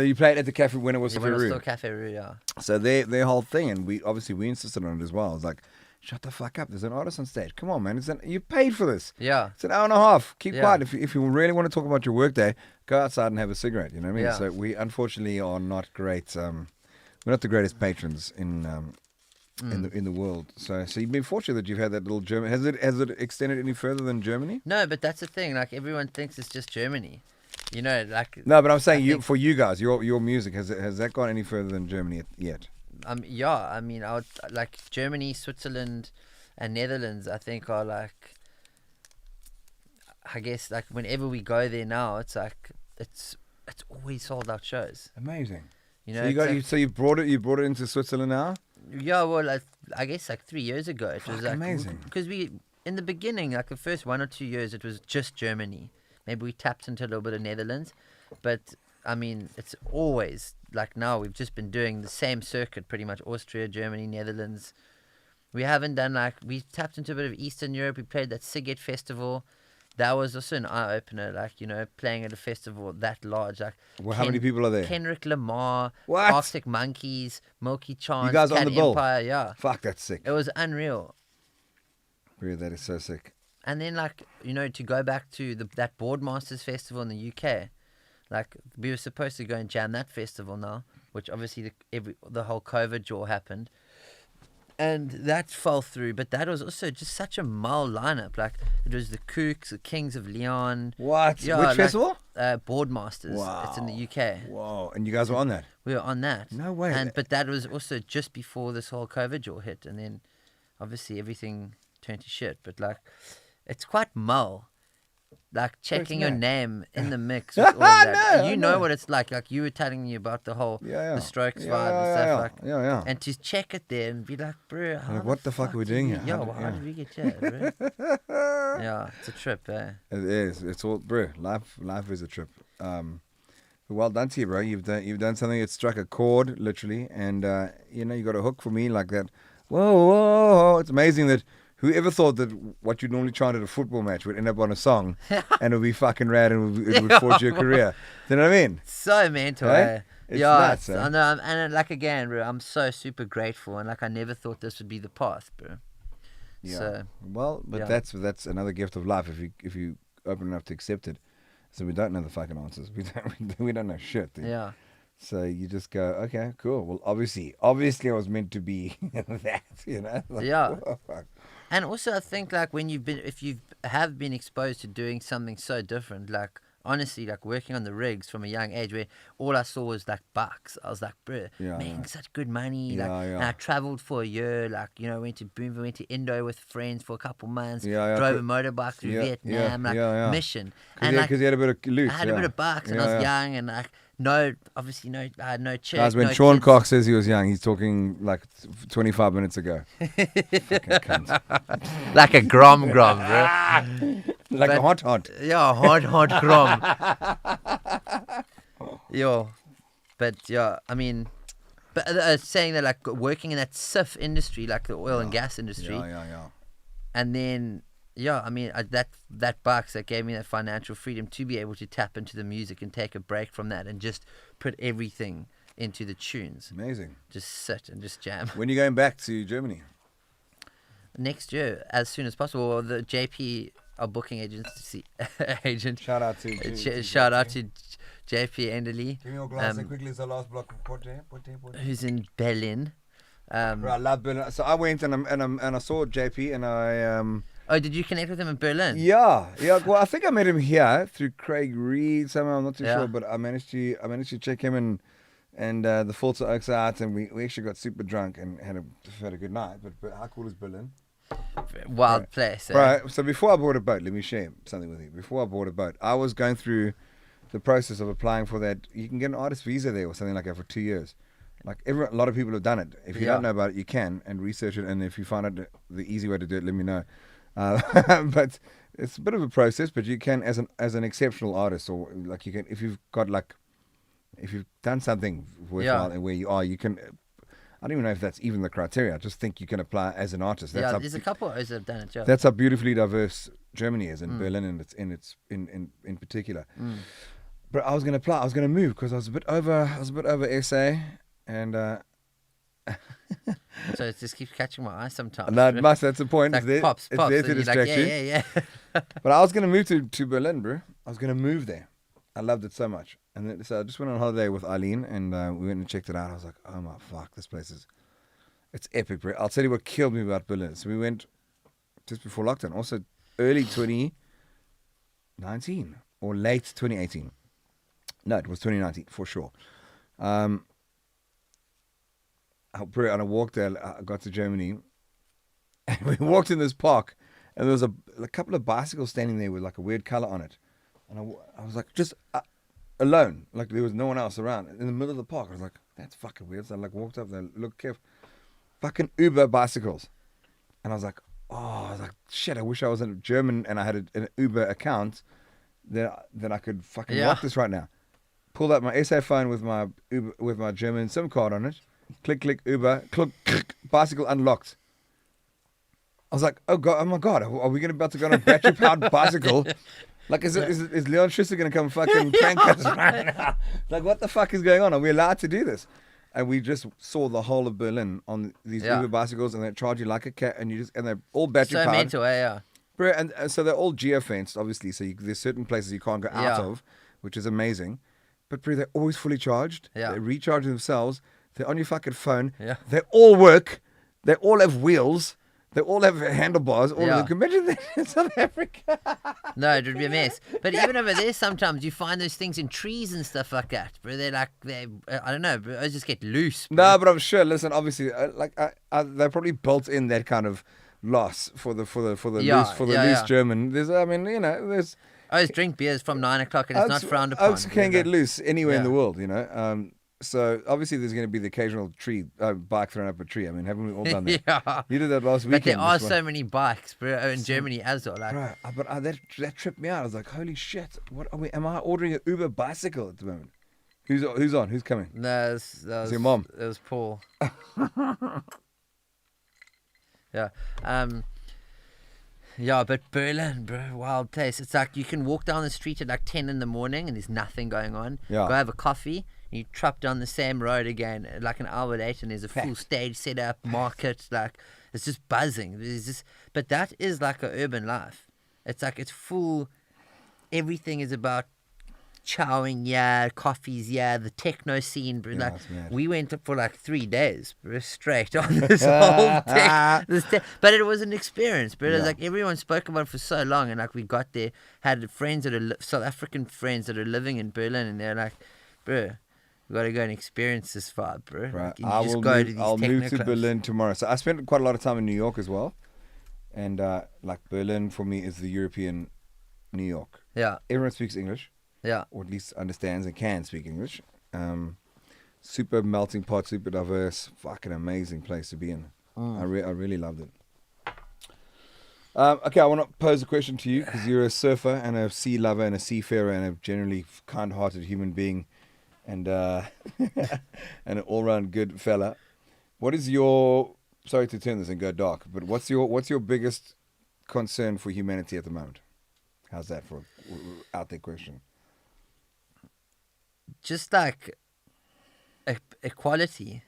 You played at the cafe when it was When Cafe it was Roo. still Cafe Roo, yeah. So their whole thing, and we insisted on it as well. It's like, shut the fuck up. There's an artist on stage. Come on, man. You paid for this. Yeah. It's an hour and a half. Keep Yeah. quiet. If you really want to talk about your workday, go outside and have a cigarette. You know what I mean? Yeah. So we unfortunately are not great. We're not the greatest patrons in the world. So you've been fortunate that you've had that little German. Has it extended any further than Germany? No, but that's the thing. Like, everyone thinks it's just Germany. You know, like, No, but I'm saying think- for you guys, your music has that gone any further than Germany yet? yeah, I mean, I would, like, Germany, Switzerland, and Netherlands, I think, are like, I guess, like, whenever we go there now, it's like, it's always sold out shows. Amazing. You know, So it's like- you brought it into Switzerland now? yeah, well, I guess like 3 years ago, it was Fuck, like amazing. because in the beginning, like the first 1 or 2 years, it was just Germany. Maybe we tapped into a little bit of Netherlands, but I mean, it's always like now we've just been doing the same circuit, pretty much Austria, Germany, Netherlands. We haven't done we tapped into a bit of Eastern Europe. We played that Siget festival. That was also an eye opener, like, you know, playing at a festival that large. Like, Well, how many people are there? Kendrick Lamar, What? Arctic Monkeys, Milky Chance, You guys on Cat the bill? Empire, yeah. Fuck, that's sick. It was unreal. Bro, that is so sick. And then, like, you know, to go back to that Boardmasters Festival in the UK, like, we were supposed to go and jam that festival now, which obviously the whole COVID jaw happened. And that fell through, but that was also just such a mild lineup. Like, it was the Kooks, the Kings of Leon. What? Yeah, Which like, festival? Boardmasters. It's in the UK. Whoa. And you guys were on that? We were on that. No way. But that was also just before this whole COVID jaw hit, and then obviously everything turned to shit. But like, it's quite mull. Like checking your mad. name in the mix with all of that. I You know know. what it's like. Like, you were telling me about the whole the Strokes Yeah, vibe and yeah, stuff. yeah. Like, Yeah. and to check it there and be like, bro, how Like, the what the fuck are we did doing here? Yeah, How well, did- how yeah. did we get here, bro? Yeah, it's a trip, eh? It is. It's all, bro. Life is a trip. Well done to you, bro. You've done something that struck a chord, literally, and you know, you got a hook for me like that. Whoa! It's amazing that whoever thought that what you normally chant at a football match would end up on a song, and it would be fucking rad, and it would forge your career. Do you know what I mean? So mental, Hey? eh? It's Yeah, nuts, eh? I know, and like, again, bro, I'm so super grateful, and like, I never thought this would be the path, bro. Yeah. So, Well, but yeah. that's another gift of life if you open enough to accept it. So we don't know the fucking answers. We don't know shit. Dude. yeah. So you just go, okay, cool. Well, obviously, I was meant to be that, you know. Like, Yeah. oh, fuck. And also, I think, like, if you have been exposed to doing something so different, like, honestly, like, working on the rigs from a young age, where all I saw was like bucks. I was like, bro, Yeah, making yeah. such good money. Yeah, like, yeah. And I traveled for a year, like, you know, went to Boomba, went to Indo with friends for a couple months, Yeah, yeah, drove a cool. motorbike through Yeah, Vietnam, yeah, like, yeah. mission. Because And like, you had a bit of loot. I had a bit of bucks, and I was young, and like, obviously I had no chick. Guys, when no Sean kids. Koch says he was young, he's talking like 25 minutes ago. Fucking cunt. Like a grom, bro. Like a But- hot. Yeah, hot grom. Yo, but yeah, I mean, but saying that, like, working in that SIF industry, like the oil and gas industry, Yeah. and then yeah, I mean, that bucks that gave me that financial freedom to be able to tap into the music and take a break from that and just put everything into the tunes, Amazing. just sit and just jam. When are you going back to Germany? Next year, as soon as possible. Well, the JP our booking agency agent. Shout out to Shout out to JP Enderley. Give me your glass quickly. It's the last block of Porte. Who's in Berlin. Bro, I love Berlin. So I went and I saw JP and I Oh, did you connect with him in Berlin? Yeah. Well, I think I met him here through Craig Reed somehow. I'm not too sure, but I managed to check him and the Fulton Oaks out, and we actually got super drunk and had a good night. But how cool is Berlin? Wild place. Right. So before I bought a boat, let me share something with you. Before I bought a boat, I was going through the process of applying for that. You can get an artist visa there or something like that for 2 years. Like a lot of people have done it. If you don't know about it, you can and research it. And if you find out the easy way to do it, let me know. But it's a bit of a process. But you can, as an exceptional artist, or like you can, if you've done something worthwhile and where you are, you can. I don't even know if that's even the criteria. I just think you can apply as an artist. That's there's a couple of those that have done it. Yeah. That's how beautifully diverse Germany is, and Berlin, and in particular. But I was going to apply. I was going to move because I was a bit over SA, and so it just keeps catching my eye sometimes. no, it must. That's the point. It's like pops, it's there to distract you. Yeah. But I was going to move to Berlin, bro. I was going to move there. I loved it so much. And then, so I just went on holiday with Eileen, and we went and checked it out. I was like, oh my fuck, this place it's epic, bro. I'll tell you what killed me about Berlin. So we went just before lockdown, also early 2019 or late 2018. No, it was 2019 for sure. And I walked there. I got to Germany, and we walked in this park, and there was a couple of bicycles standing there with like a weird color on it, and I was like, just alone, like there was no one else around in the middle of the park. I was like, that's fucking weird. So I like walked up there, looked careful, fucking Uber bicycles, and I was like, shit. I wish I was in German and I had an Uber account that I could fucking rock this right now. Pulled out my SA phone with my Uber, with my German SIM card on it. Click, Uber, click, bicycle unlocked. I was like, oh my god, are we about to go on a battery powered bicycle? Like, is Leon Schusser going to come fucking prank us right now? Like, what the fuck is going on? Are we allowed to do this? And we just saw the whole of Berlin on these Uber bicycles, and they charge you like a cat, and they're all battery powered. So mental, yeah. Bro, and so they're all geofenced, obviously. So there's certain places you can't go out of, which is amazing. But bro, they're always fully charged. Yeah. They recharge themselves. They're on your fucking phone. Yeah. They all work. They all have wheels. They all have handlebars. All of them. Imagine that in South Africa. No, it would be a mess. But even over there, sometimes you find those things in trees and stuff like that. Bro, I don't know, bro, I just get loose. Bro. No, but I'm sure. Listen, obviously, they're probably built in that kind of loss for the loose German. There's. I always drink beers from 9 o'clock and it's not frowned upon. Oaks can get loose anywhere in the world, So obviously there's going to be the occasional bike thrown up a tree. I mean, haven't we all done that? Yeah. You did that last weekend. But there are so many bikes, bro, in Germany as well. Like, bro, but that tripped me out. I was like, holy shit! What are we? Am I ordering an Uber bicycle at the moment? Who's on? Who's coming? No, that was your mom. It was Paul. Yeah. Yeah, but Berlin, bro, wild place. It's like you can walk down the street at like 10 in the morning and there's nothing going on. Yeah. Go have a coffee and you trap down the same road again like an hour later and there's a full stage set up, market, like it's just buzzing. But that is like an urban life. It's like it's full. Everything is about chowing, coffees, the techno scene, bro. Like we went for like 3 days, bro, straight on this whole but it was an experience, bro. It was like everyone spoke about it for so long, and like we got there, had friends that are South African friends that are living in Berlin, and they're like, bro, we got to go and experience this vibe, bro. Right. Like, I'll move to Berlin tomorrow. So I spent quite a lot of time in New York as well, and like Berlin for me is the European New York. Yeah. Everyone speaks English. Yeah. Or at least understands and can speak English. Super melting pot, super diverse, fucking amazing place to be in. I really loved it. Okay, I want to pose a question to you because you're a surfer and a sea lover and a seafarer and a generally kind-hearted human being and and an all-round good fella. What is your, sorry to turn this and go dark, but what's your biggest concern for humanity at the moment? How's that for out there question? Just like equality.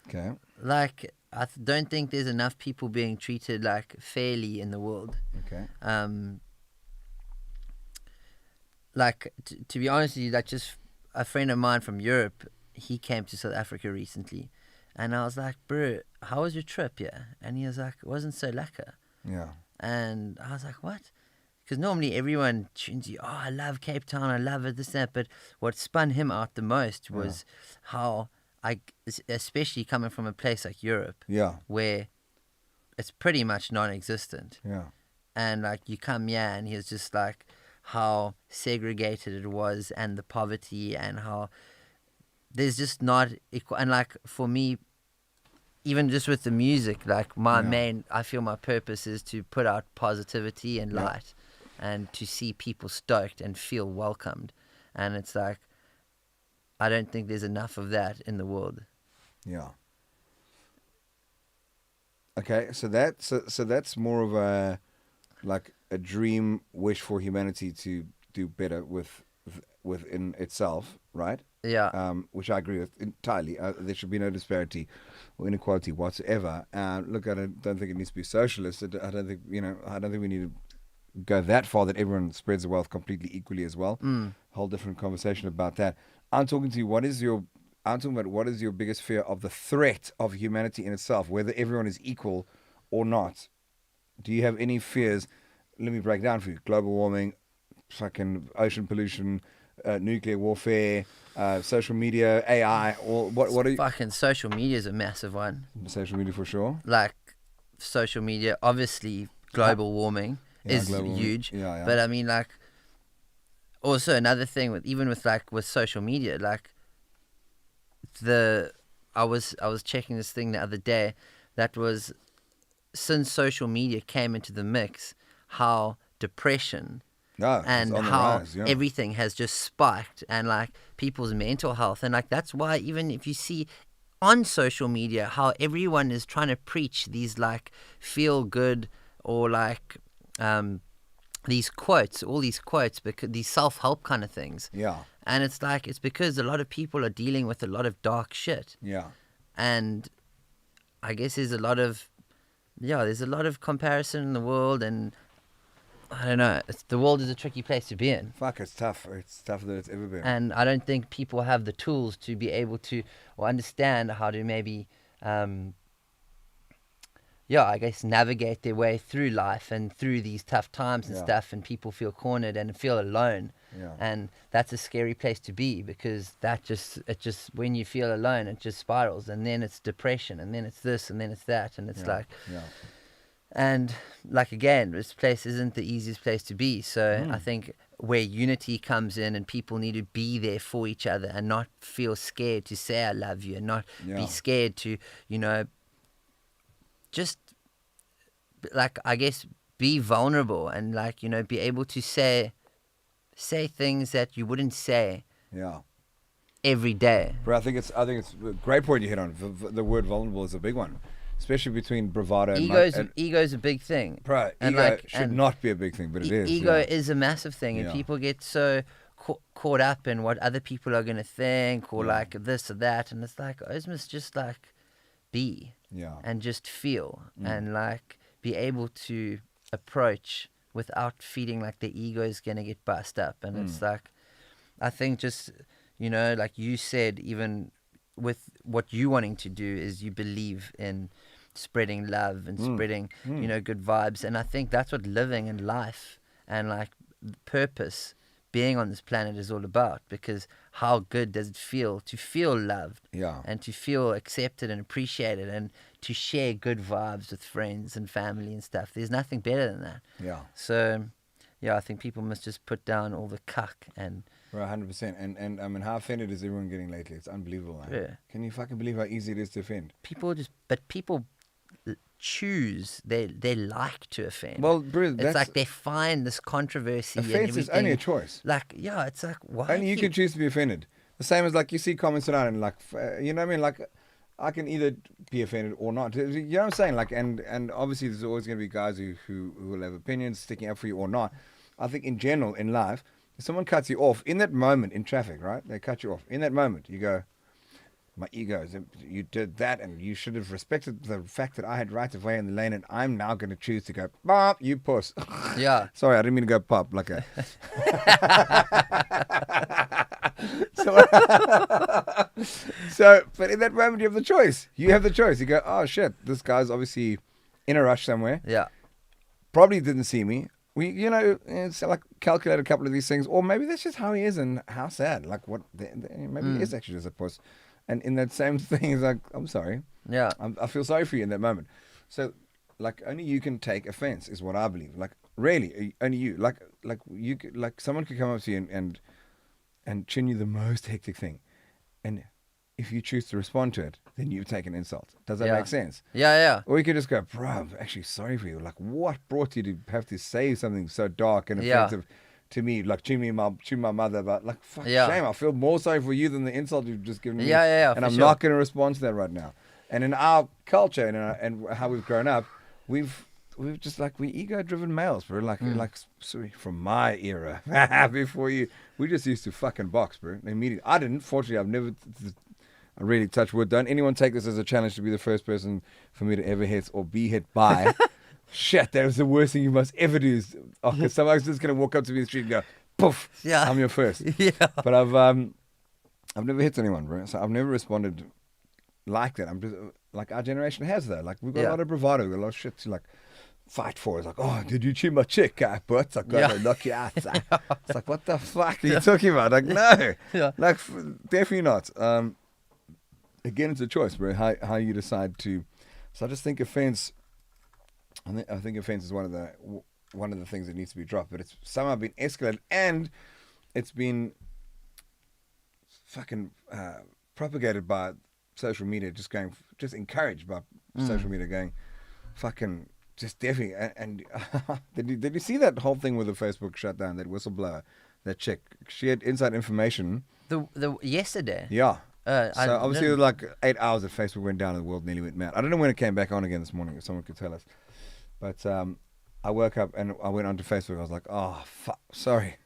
Okay. Like don't think there's enough people being treated like fairly in the world. Okay. Like to be honest with you, like just a friend of mine from Europe, he came to South Africa recently, and I was like, bro, how was your trip? Yeah, and he was like, it wasn't so lekker. Yeah. And I was like, what? Because normally everyone tunes you, oh, I love Cape Town, I love it, this, that. But what spun him out the most was how especially coming from a place like Europe, Yeah. where it's pretty much non-existent. Yeah. And like you come here and he was just like how segregated it was, and the poverty, and how there's just not equal. And like for me, even just with the music, like I feel my purpose is to put out positivity and light, and to see people stoked and feel welcomed. And it's like, I don't think there's enough of that in the world. Yeah. Okay, so that's more of a like a dream wish for humanity to do better within itself, right? Yeah. Which I agree with entirely. There should be no disparity or inequality whatsoever. Look, I don't think it needs to be socialist. I don't think we need to go that far that everyone spreads the wealth completely equally as well. Whole different conversation about that. I'm talking to you. I'm talking about what is your biggest fear of the threat of humanity in itself, whether everyone is equal or not. Do you have any fears? Let me break down for you. Global warming, fucking ocean pollution, nuclear warfare, social media, AI, or what are you? Fucking social media is a massive one. Social media for sure. Like social media, obviously global warming is huge. Yeah. But I mean, like, also another thing with social media, like I was checking this thing the other day that was, since social media came into the mix, how depression and how everything has just spiked, and like people's mental health, and like that's why even if you see on social media how everyone is trying to preach these like feel good or like these quotes, because these self-help kind of things. Yeah. And it's like, it's because a lot of people are dealing with a lot of dark shit. Yeah. And I guess there's a lot of comparison in the world, and I don't know, the world is a tricky place to be in. Fuck, it's tough. It's tougher than it's ever been. And I don't think people have the tools to be able to, or understand how to maybe, I guess navigate their way through life and through these tough times and stuff, and people feel cornered and feel alone. Yeah. And that's a scary place to be, because it just when you feel alone, it just spirals, and then it's depression, and then it's this, and then it's that, and it's and like, again, this place isn't the easiest place to be. So I think where unity comes in, and people need to be there for each other and not feel scared to say I love you, and not be scared to, just like, I guess, be vulnerable, and like, be able to say things that you wouldn't say every day. But I think it's a great point you hit on. The word vulnerable is a big one, especially between bravado and ego's a big thing. Right. And ego like, should not be a big thing, but it is. Ego is a massive thing, and people get so caught up in what other people are going to think, or like this or that, and it's like, Osmus, just like be and just feel, and like be able to approach without feeling like the ego is going to get bust up. And it's like, I think just, like you said, even with what you wanting to do, is you believe in spreading love and spreading, good vibes. And I think that's what living and life and like purpose, being on this planet, is all about. Because how good does it feel to feel loved, and to feel accepted and appreciated, and to share good vibes with friends and family and stuff. There's nothing better than that. So I think people must just put down all the cuck and... Right, 100%. And I mean, how offended is everyone getting lately? It's unbelievable, man. Yeah. Can you fucking believe how easy it is to offend? People choose, they like to offend. Well, bro, it's like they find this controversy. Offense is only a choice. Like, it's like, why? Only you can choose to be offended. The same as like you see comments around, and like, you know what I mean? Like, I can either be offended or not. You know what I'm saying? Like, and obviously there's always going to be guys who will have opinions, sticking up for you or not. I think in general in life, if someone cuts you off in that moment in traffic, right? They cut you off in that moment. You go, My ego is, you did that, and you should have respected the fact that I had right of way in the lane, and I'm now going to choose to go, pop, you puss. Yeah. Sorry, I didn't mean to go pop like a. So, but in that moment, you have the choice. You have the choice. You go, oh shit, this guy's obviously in a rush somewhere. Yeah. Probably didn't see me. It's like calculate a couple of these things, or maybe that's just how he is, and how sad. Like maybe he is actually just a puss. And in that same thing, it's like, I'm sorry. Yeah. I feel sorry for you in that moment. So, like, only you can take offense is what I believe. Like, really, only you. Like someone could come up to you and chin you the most hectic thing, and if you choose to respond to it, then you've taken insult. Does that make sense? Yeah, yeah. Or you could just go, bro, I'm actually sorry for you. Like, what brought you to have to say something so dark and offensive to me? Like, chew my mother, but like, fuck, shame. I feel more sorry for you than the insult you've just given me. Yeah, and I'm not going to respond to that right now. And in our culture and how we've grown up, we've just like, we ego-driven males, bro. Like sorry, from my era, before you, we just used to fucking box, bro. Immediately, I didn't. Fortunately, I've never. I really touch wood. Don't anyone take this as a challenge to be the first person for me to ever hit or be hit by. Shit, that was the worst thing you must ever do. Because someone's just going to walk up to me in the street and go, poof, I'm your first. Yeah. But I've never hit anyone, bro. So I've never responded like that. I'm just, like, our generation has that. Like, we've got a lot of bravado. We've got a lot of shit to, like, fight for. It's like, oh, did you chew my chick, guy? But I got to knock you out. It's like, what the fuck are you talking about? Like, no. Like, definitely not. Again, it's a choice, bro. How you decide to. So I just think offense. I think offense is one of the things that needs to be dropped. But it's somehow been escalated, and it's been fucking propagated by social media. Just encouraged by social media, going fucking just definitely. And did you see that whole thing with the Facebook shutdown? That whistleblower, that chick. She had inside information. The yesterday. Yeah. So obviously it was like 8 hours that Facebook went down and the world nearly went mad. I don't know when it came back on again this morning, if someone could tell us. But I woke up and I went onto Facebook. I was like, oh, fuck, sorry.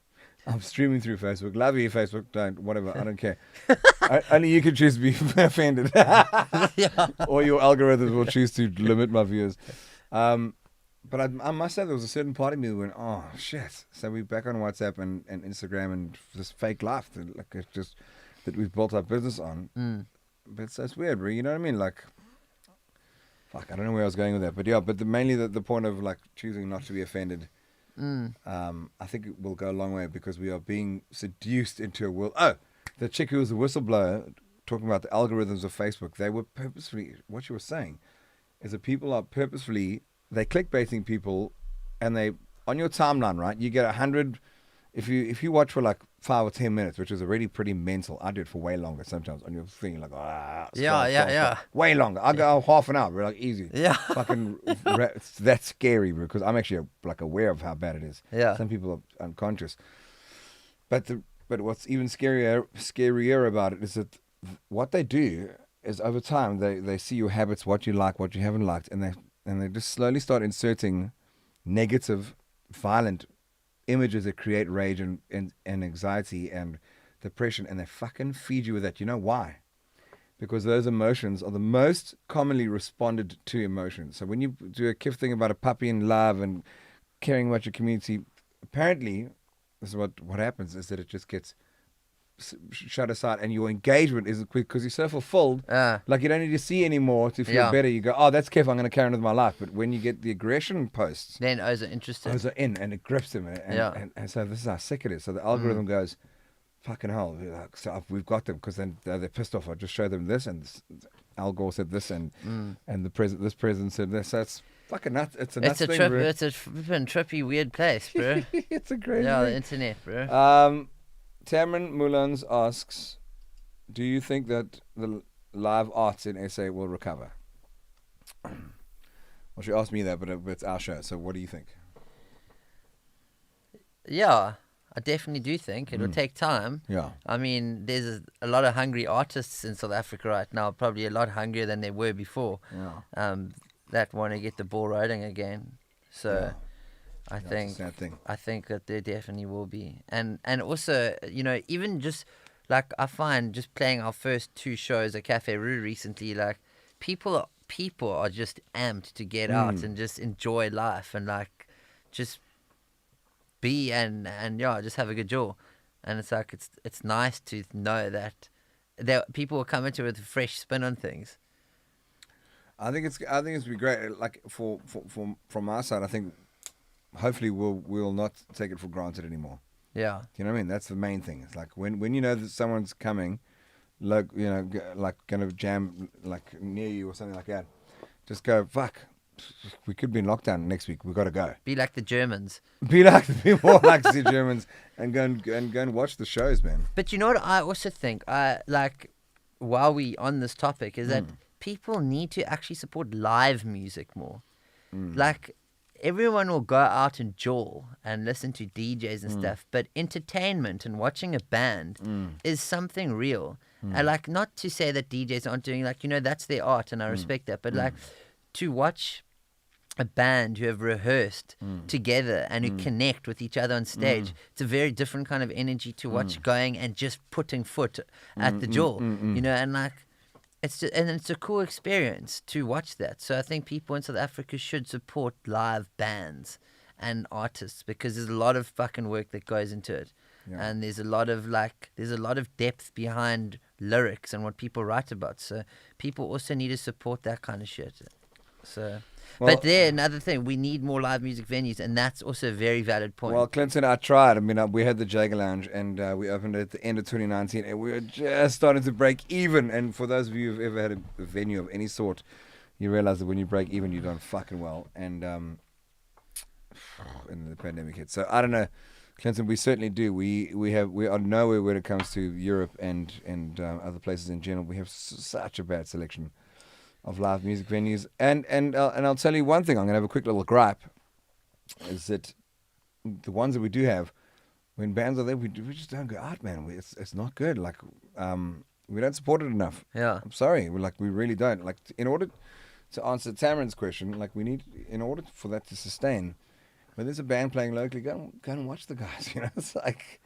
I'm streaming through Facebook. Love you, Facebook. Don't, whatever. I don't care. Only you can choose to be offended. Or your algorithms will choose to limit my views. But I must say there was a certain part of me that went, oh, shit. So we're back on WhatsApp and Instagram and this fake life. Like, it's just... that we've built our business on. But it's weird, bro. You know what I mean? Like, fuck, I don't know where I was going with that. But yeah, mainly the point of, like, choosing not to be offended, I think it will go a long way, because we are being seduced into a world. Oh, the chick who was a whistleblower, talking about the algorithms of Facebook, they were purposefully, what you were saying is that people are purposefully, they're clickbaiting people, and they, on your timeline, right, you get 100, if you watch for like 5 or 10 minutes, which is already pretty mental. I do it for way longer sometimes on your thing, like, scroll. Way longer. I go half an hour, bro, like, easy. Yeah. Fucking, that's scary, bro, because I'm actually like aware of how bad it is. Yeah. Some people are unconscious. But what's even scarier about it is that what they do is, over time they see your habits, what you like, what you haven't liked, and they just slowly start inserting negative, violent images that create rage and anxiety and depression, and they fucking feed you with that. You know why? Because those emotions are the most commonly responded to emotions. So when you do a kiff thing about a puppy and love and caring about your community, apparently this is what happens, is that it just gets shut aside, and your engagement isn't quick because you're so fulfilled. Like, you don't need to see anymore to feel better. You go, oh, that's Kev, I'm going to carry on with my life. But when you get the aggression posts, then O's are interested. O's are in, and it grips them. And so this is how sick it is. So the algorithm goes, fucking hell. Like, so we've got them, because then they're pissed off. I just show them this, and Al Gore said this, and this president said this. So it's fucking nuts. It's a nuts thing, bro. It's a flippin' trippy, weird place, bro. It's a crazy thing. The internet, bro. Tamron Moulins asks, do you think that the live arts in SA will recover? Well, she asked me that, but it's our show, so what do you think? Yeah, I definitely do think it will take time. Yeah. I mean, there's a lot of hungry artists in South Africa right now, probably a lot hungrier than they were before. Yeah. That want to get the ball rolling again. So... I think that there definitely will be, and also, you know, even just like I find just playing our first 2 shows at Cafe Rue recently, like people are just amped to get out and just enjoy life and like just be and yeah, just have a good jaw. And it's like it's nice to know that people will come into it with a fresh spin on things. I think it's be great. Like from our side, I think hopefully we'll not take it for granted anymore. Yeah. Do you know what I mean? That's the main thing. It's like when you know that someone's coming, like like gonna jam like near you or something like that, just go fuck. We could be in lockdown next week. We got to go. Be like the Germans. Be more like the Germans and go and watch the shows, man. But you know what I also think? Like while we on this topic is that people need to actually support live music more. Like everyone will go out and jaw and listen to DJs and stuff, but entertainment and watching a band is something real. And like, not to say that DJs aren't doing, like, that's their art and I respect that, but like to watch a band who have rehearsed together and who connect with each other on stage, it's a very different kind of energy to watch going and just putting foot at the jaw, and like it's a cool experience to watch that. So I think people in South Africa should support live bands and artists because there's a lot of fucking work that goes into it. Yeah. And there's a lot of depth behind lyrics and what people write about. So people also need to support that kind of shit. So, but another thing, we need more live music venues, and that's also a very valid point. Well, Clinton, I tried. I mean, we had the Jager Lounge, and we opened it at the end of 2019, and we were just starting to break even. And for those of you who've ever had a venue of any sort, you realize that when you break even, you're done fucking well. And the pandemic hit. So I don't know, Clinton. We certainly do. We are nowhere when it comes to Europe and other places in general. We have such a bad selection of live music venues, and I'll tell you one thing. I'm gonna have a quick little gripe. Is that the ones that we do have, when bands are there, we just don't go out, man. It's not good. Like we don't support it enough. Yeah, I'm sorry. We really don't. Like in order to answer Tamarin's question, like we need, in order for that to sustain, when there's a band playing locally, go and watch the guys. It's like.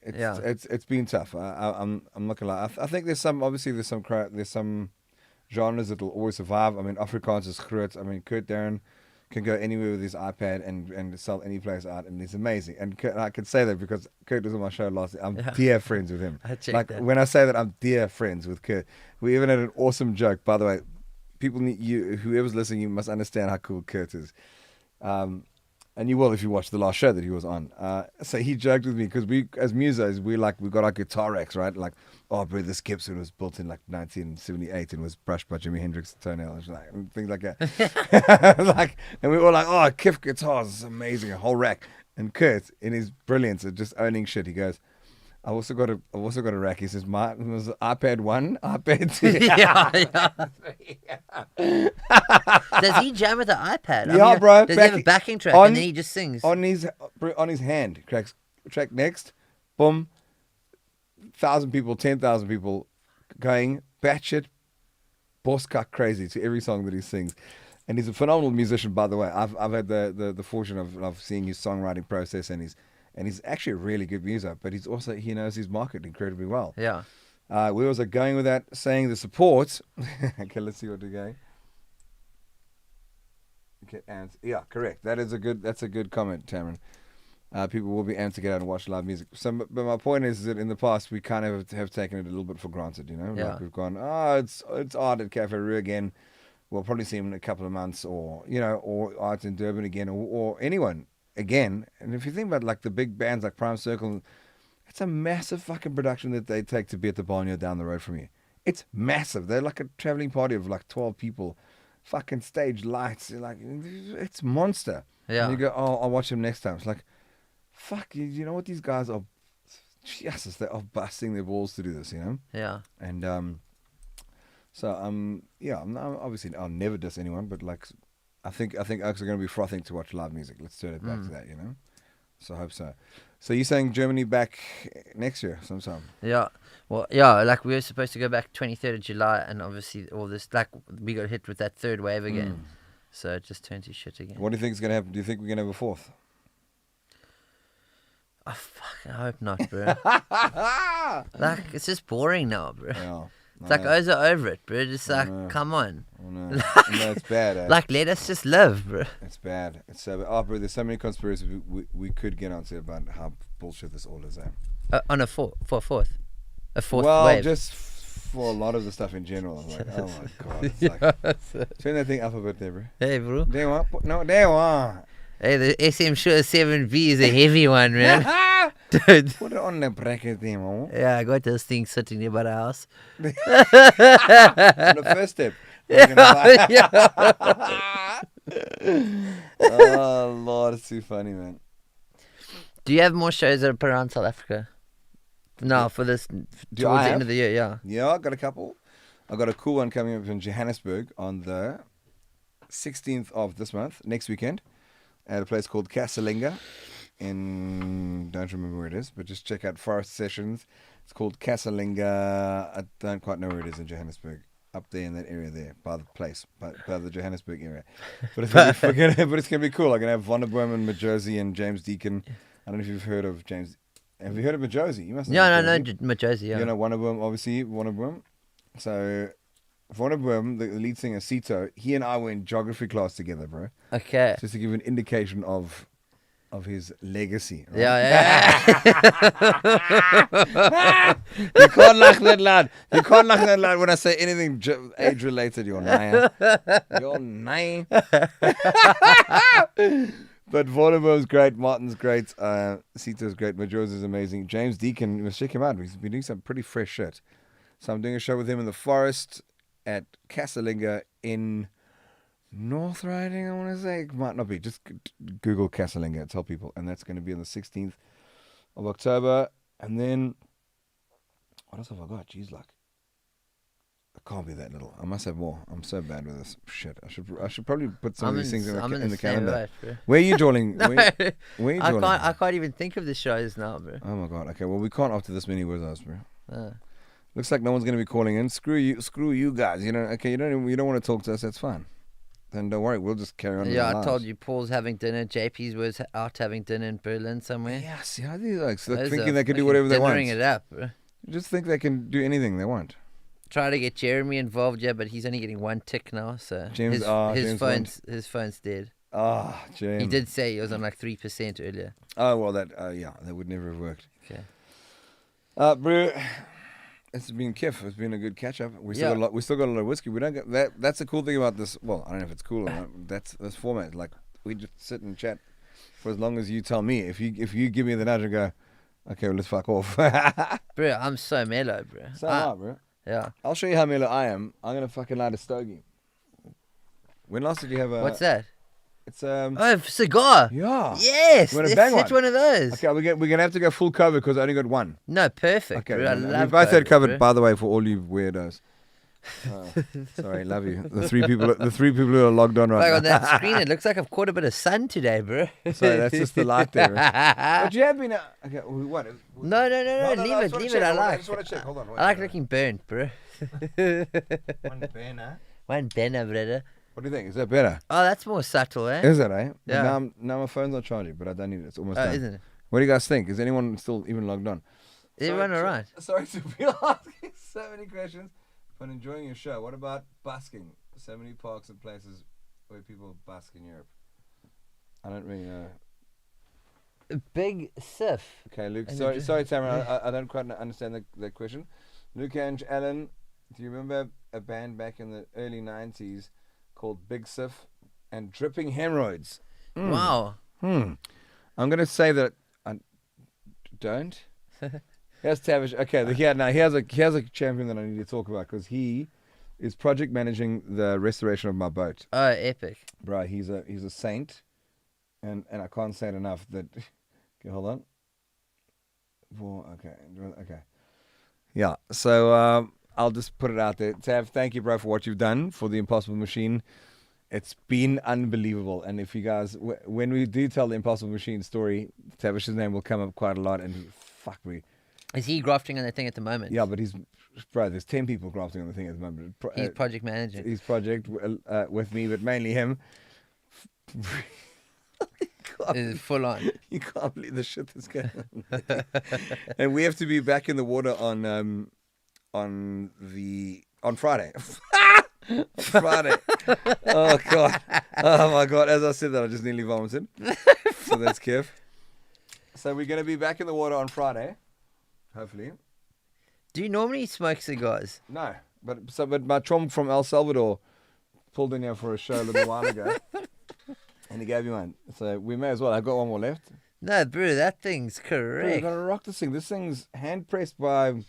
It's been tough. I'm not gonna lie. I think there's some genres that will always survive. I mean, Afrikaans is groot. I mean, Kurt Darren can go anywhere with his iPad and sell any place out, and he's amazing. And I can say that because Kurt was on my show last year. I'm dear friends with him. When I say that, I'm dear friends with Kurt. We even had an awesome joke. By the way, people need you. Whoever's listening, you must understand how cool Kurt is. And you will if you watch the last show that he was on. So he joked with me because we, as musos, we got our guitar racks, right? Like, oh, bro, this Gibson was built in like 1978 and was brushed by Jimi Hendrix's toenails, and things like that. And we were like, oh, Kiff guitars, it's amazing, a whole rack. And Kurt, in his brilliance of just owning shit, he goes, I've also got a rack. He says, mine was iPad 1, iPad 2. Does he jam with the iPad? Yeah, bro. Does he have a backing track and then he just sings? On his hand. Track next. Boom. 1,000 people, 10,000 people going batshit boss-cut crazy to every song that he sings. And he's a phenomenal musician, by the way. I've had the fortune of seeing his songwriting process, and he's actually a really good muser, but he knows his market incredibly well. Yeah. We also going with that, saying the support. Okay, let's see what we're going. Okay, and yeah, correct. That's a good comment, Tamarin. People will be amped to get out and watch live music. But my point is that in the past we kind of have taken it a little bit for granted, Yeah. Like we've gone, it's art at Cafe Rue again. We'll probably see him in a couple of months, or art in Durban again, or anyone again. And if you think about like the big bands like Prime Circle, it's a massive fucking production that they take to be at the barnyard down the road from you. It's massive. They're like a traveling party of like 12 people, fucking stage lights. Like it's monster. Yeah. And you go, oh, I'll watch them next time. It's like, fuck, you know what these guys are? Jesus, they are busting their balls to do this, Yeah. And obviously I'll never diss anyone, but like, I think Oaks are going to be frothing to watch live music. Let's turn it back to that, So I hope so. So you're saying Germany back next year sometime? Yeah. Well, yeah, like we were supposed to go back 23rd of July, and obviously all this, like we got hit with that third wave again. So it just turned to shit again. What do you think is going to happen? Do you think we're going to have a fourth? Oh, fuck, I hope not, bro. Like, it's just boring now, bro. Yeah. It's like, O's are over it, bro. Just like, come on. Oh, no. No, it's bad. Eh? Like, let us just live, bro. It's bad. It's so bad. Oh, bro, there's so many conspiracies we could get onto about how bullshit this all is. On a fourth Well, wave. just for a lot of the stuff in general. I'm like, oh my god. It's like, turn that thing up a bit there, bro. Hey, bro. There you are. No, there you are. Hey, the SM Shure 7B is a heavy one, man. Dude. Put it on the bracket there, man. Yeah, I got this thing sitting near by the house. On the first step. Oh, Lord, it's too funny, man. Do you have more shows that are put around South Africa? No, for this, Do towards I the have? end of the year, yeah. Yeah, I got a couple. I got a cool one coming up in Johannesburg on the 16th of this month, next weekend, at a place called Casalinga don't remember where it is, but just check out Forest Sessions. It's called Casalinga. I don't quite know where it is in Johannesburg. Up there in that area there, by the place, by the Johannesburg area. But it's gonna be cool. I'm gonna have Vonderboom and Majosi and James Deacon. I don't know if you've heard of James. Have you heard of Majosi? You must have. Yeah, no, Majosi, yeah. You know Vonderboom, obviously Vonderboom. So Vonderboom, the lead singer Sito, he and I were in geography class together, bro. Okay. Just to give you an indication of his legacy. Right? Yeah. You can't laugh that loud. You can't laugh that loud when I say anything age related. You're nine. You're nine. But Vonderboom's great. Martin's great. Sito's great. Majora's is amazing. James Deacon, you must check him out. He's been doing some pretty fresh shit. So I'm doing a show with him in the forest at Casalinga in North Riding, I want to say. It might not be. Just Google Casalinga, tell people. And that's going to be on the 16th of October. And then, what else have I got? Jeez, like, it can't be that little. I must have more. I'm so bad with this shit. I should probably put some of these things in the calendar. Right, Where are you drawing? no, where are you drawing? I can't even think of the shows now, bro. Oh my god. Okay, well we can't after this many words, bro. Looks like no one's going to be calling in. Screw you guys. You know, okay, you don't want to talk to us. That's fine. Then don't worry, we'll just carry on. with Yeah, our I lives. told you Paul's having dinner. JP's was out having dinner in Berlin somewhere. Yeah, see how these like so Those thinking are they can do fucking whatever they want. dinnering it up, bro. Just think they can do anything they want. Try to get Jeremy involved, yeah, but he's only getting one tick now, so James- his phone's dead. Ah, James. He did say he was on like 3% earlier. Oh well, that would never have worked. Okay. Bro, it's been kiff. It's been a good catch up. We still got a lot of whiskey. We don't get that. That's the cool thing about this. Well, I don't know if it's cool or not. That's this format. Like we just sit and chat for as long as you tell me. If you give me the nudge and go, okay, well, let's fuck off. Bro, I'm so mellow, bro. So am I, bro. Yeah. I'll show you how mellow I am. I'm gonna fucking light a stogie. When last did you have a? What's that? It's Oh, cigar. Yeah. Yes. You wanna Let's bang hit one of those. Okay, we're gonna have to go full cover because I only got one. No, perfect. Okay, bro. I we love both had covered, bro. by the way, for all you weirdos. Sorry, love you. The three people who are logged on right Like now. on that screen, it looks like I've caught a bit of sun today, bro. Sorry, that's just the light there. But you have been. Okay, what? No, leave I it, just wanna leave check. it. I just want to check. Hold on. I like looking burnt, bro. One banner. One banner, brother. What do you think? Is that better? Oh, that's more subtle, eh? Is it, eh? Yeah. Now my phone's not charging, but I don't need it. It's almost done. Isn't it? What do you guys think? Is anyone still even logged on? Is everyone alright? Sorry to be asking so many questions, but enjoying your show. What about busking? So many parks and places where people busk in Europe. I don't really know. Big Sif. Okay, Luke. And Sorry, Tamara. I don't quite understand the question. Luke and Alan, do you remember a band back in the early 90s called Big Sif and Dripping Hemorrhoids? Wow. I'm going to say that I don't. Here's Tavish. Okay, he has a champion that I need to talk about because he is project managing the restoration of my boat. Oh, epic. Bro, he's a saint, and I can't say it enough that. Okay, hold on. Okay. Yeah. So I'll just put it out there. Tav, thank you, bro, for what you've done for the Impossible Machine. It's been unbelievable. And if you guys, when we do tell the Impossible Machine story, Tavish's name will come up quite a lot. And fuck me. Is he grafting on the thing at the moment? Yeah, but there's 10 people grafting on the thing at the moment. He's project manager. His project with me, but mainly him. Full on. You can't believe the shit that's going on. And we have to be back in the water on Friday. Friday. Oh God. Oh my God. As I said that, I just nearly vomited. So that's Kev. So we're going to be back in the water on Friday, hopefully. Do you normally smoke cigars? No, but my chum from El Salvador pulled in here for a show a little while ago, and he gave me one. So we may as well. I've got one more left. No, bro, that thing's correct. Bro, we're gonna rock this thing. This thing's hand pressed by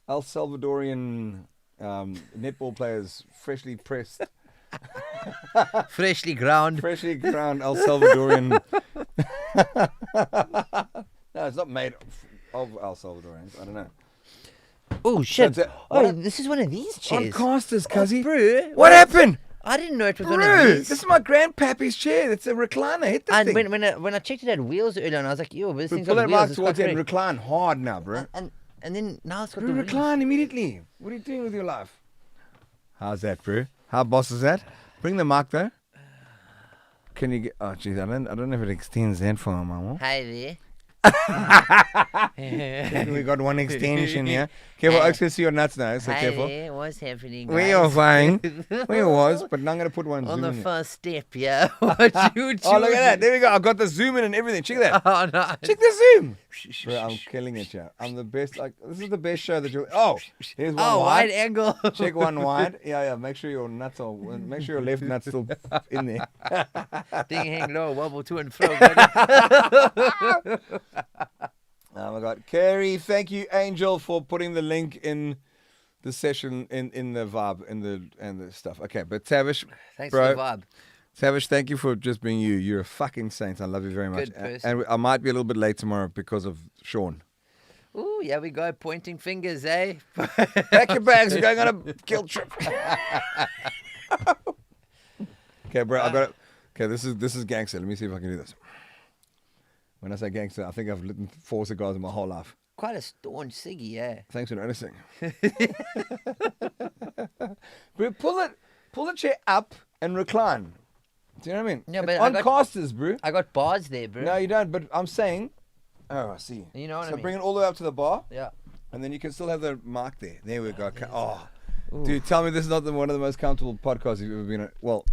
El Salvadorian netball players, freshly pressed, Freshly ground. freshly ground El Salvadorian. No, it's not made of El Salvadorians. I don't know. Oh shit! So This is one of these on chairs. casters, cuzzy. Bro, What happened? I didn't know it was one of Bro, these. this is my grandpappy's chair. It's a recliner. Hit this And thing. when I checked it had wheels earlier, and I was like, "Yo, but this Bro, thing's pull got that wheels." mark It's towards quite it and correct. recline hard now, bro. And then now it's got Bro, the recline immediately. What are you doing with your life? How's that, bro? How boss is that? Bring the mark though. Can you get? Oh, jeez, I don't know if it extends that far, mama. Hi there. We got one extension here. Careful, I can see your nuts now, so Hi careful. there. What's happening, We are guys? fine. We was, but now I'm gonna put one On zoom the in. first step, yeah. What you Oh, look at that! There we go. I got the zoom in and everything. Check that. Oh no. Check the zoom. Bro, I'm killing it, yeah. I'm the best. Like, this is the best show that you'll. Oh, here's one Oh, wide. wide angle. Check one wide. Yeah. Make sure your nuts are. Make sure your left nut's still in there. Thing hang low, wobble to and fro. buddy. Oh my God, Carrie, thank you, Angel, for putting the link in the session in the vibe and the stuff. Okay, but Tavish, Thanks bro, for the vibe. Tavish, thank you for just being you. You're a fucking saint. I love you very much. Good person. And I might be a little bit late tomorrow because of Sean. Ooh, yeah, we go pointing fingers, eh? Pack your bags. We're going on a guilt trip. Okay, bro, I got it. Okay, this is gangster. Let me see if I can do this. When I say gangster, I think I've lit 4 cigars in my whole life. Quite a staunch ciggy, yeah. Thanks for noticing. Bro, pull the chair up and recline. Do you know what I mean? Yeah, It's but I on got- casters, bro. I got bars there, bro. No, you don't. But I'm saying, oh, I see. You know what so I mean? bring it all the way up to the bar, Yeah. and then you can still have the mark there. There we go. Okay. Oh, dude, tell me this is not one of the most comfortable podcasts you've ever been on. Well,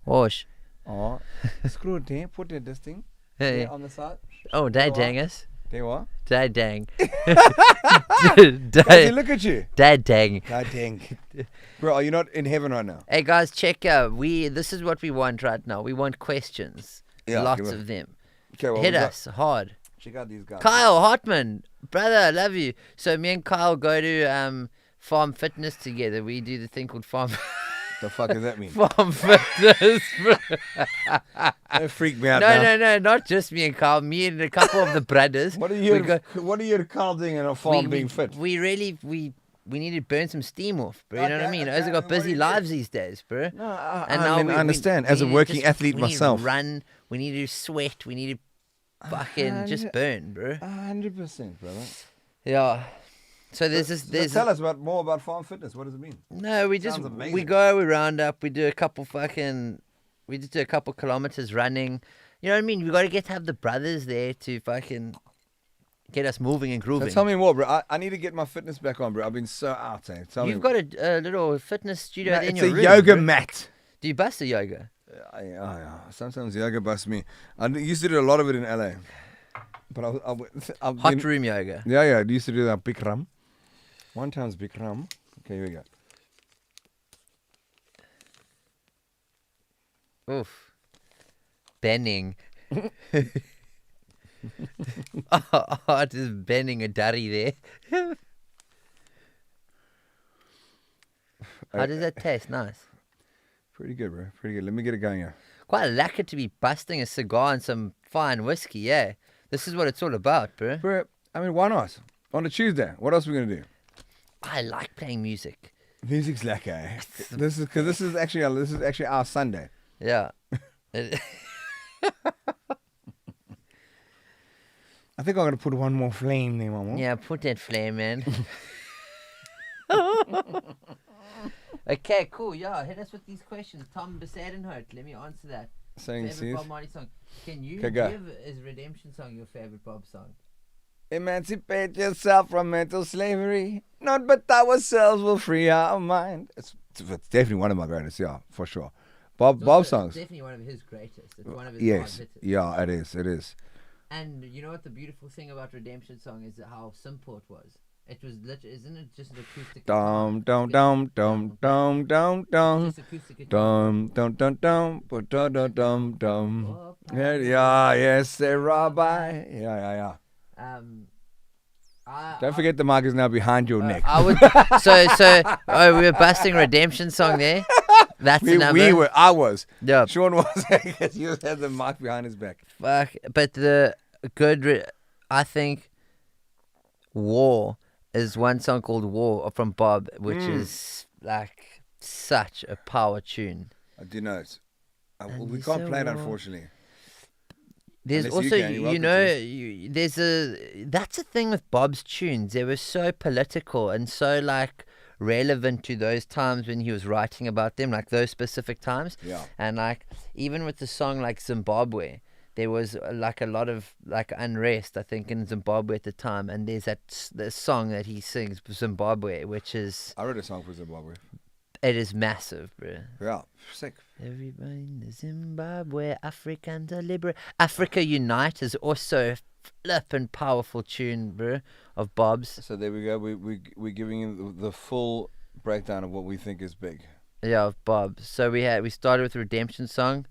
Wash. oh, screw it there. Put this thing Hey. there on the side. Oh, dad dang us. There you are. Dad dang. Guys, look at you. Dad dang. God dang. Bro, are you not in heaven right now? Hey guys, check out. This is what we want right now. We want questions. Yeah, Lots give it. of them. Okay, well, Hit we got- us hard. Check out these guys. Kyle Hartman, brother, I love you. So me and Kyle go to Farm Fitness together. We do the thing called Farm The fuck does that mean? Farm Fitness. Bro. Don't freak me out now. No, not just me and Kyle. Me and a couple of the brothers. What are we you? go- What are you doing in a farm being fit? We really need to burn some steam off, bro. You know what I Okay, mean? okay, Those have got what do busy you do? lives these days, bro. No, I now mean, I understand. As a need to working athlete we need myself. to run. We need to sweat. We need to fucking just burn, bro. 100%, brother. Yeah. So there's So tell us more about farm fitness. What does it mean? No, we just Sounds amazing. we go, we round up, we do a couple kilometers running. You know what I mean? We got to have the brothers there to fucking get us moving and So grooving. tell me more, bro. I need to get my fitness back on, bro. I've been so out, eh? Tell me. You've got a little fitness studio No, there in it's your a room, yoga bro. mat. Do you bust the yoga? Yeah. Sometimes yoga busts me. I used to do a lot of it in LA. But I've Hot been, room yoga. Yeah, I used to do that Bikram. One time's Bikram. Okay, here we go. Oof. Benning. Just benning a durry there. How does that taste? Nice. Pretty good, bro. Pretty good. Let me get it going here. Quite a lacquer to be busting a cigar and some fine whiskey, yeah. This is what it's all about, bro. Bro, I mean, why not? On a Tuesday, what else are we going to do? I like playing music. Music's lekker, eh? This is actually our Sunday. Yeah. I think I'm going to put one more flame there, mama. Yeah, put that flame in. Okay, cool. Yeah, hit us with these questions. Tom Besadenhout, let me answer that. Saying Favorite Steve. Bob Marley song. Can you Okay, go. give his Redemption song your favorite Bob song? Emancipate yourself from mental slavery. None but ourselves will free our mind. It's definitely one of my greatest, yeah, for sure. Bob It's songs. definitely one of his greatest. It's one of his hard Yes, hitters. yeah, it is. It is. And you know what the beautiful thing about Redemption song is how simple it was. It was literally, isn't it just an acoustic guitar? Dum dum dum dum dum dum dum. Just acoustic guitar. Dum dum dum dum dum dum dum dum. Yeah, yes, the rabbi. Yeah. Don't forget the mic is now behind your neck. I would. We were busting Redemption song there. That's another. I was. Yeah. Sean was because he had the mic behind his back. Fuck. But the I think, War is one song called War from Bob, which is like such a power tune. I do know it. And We you can't say play it, war. unfortunately. There's Unless you also, can, you're welcome that's a thing with Bob's tunes. They were so political and so like relevant to those times when he was writing about them, like those specific times. Yeah. And like even with the song like Zimbabwe, there was like a lot of like unrest, I think, in Zimbabwe at the time. And there's the song that he sings, Zimbabwe, which is, I wrote a song for Zimbabwe. it is massive, bro. Yeah, sick. Everybody in Zimbabwe, Africans are liberate. Africa Unite is also a flippin' powerful tune, bro, of Bob's. So there we go. We're giving you the full breakdown of what we think is big. Yeah, of Bob's. So we started with Redemption song,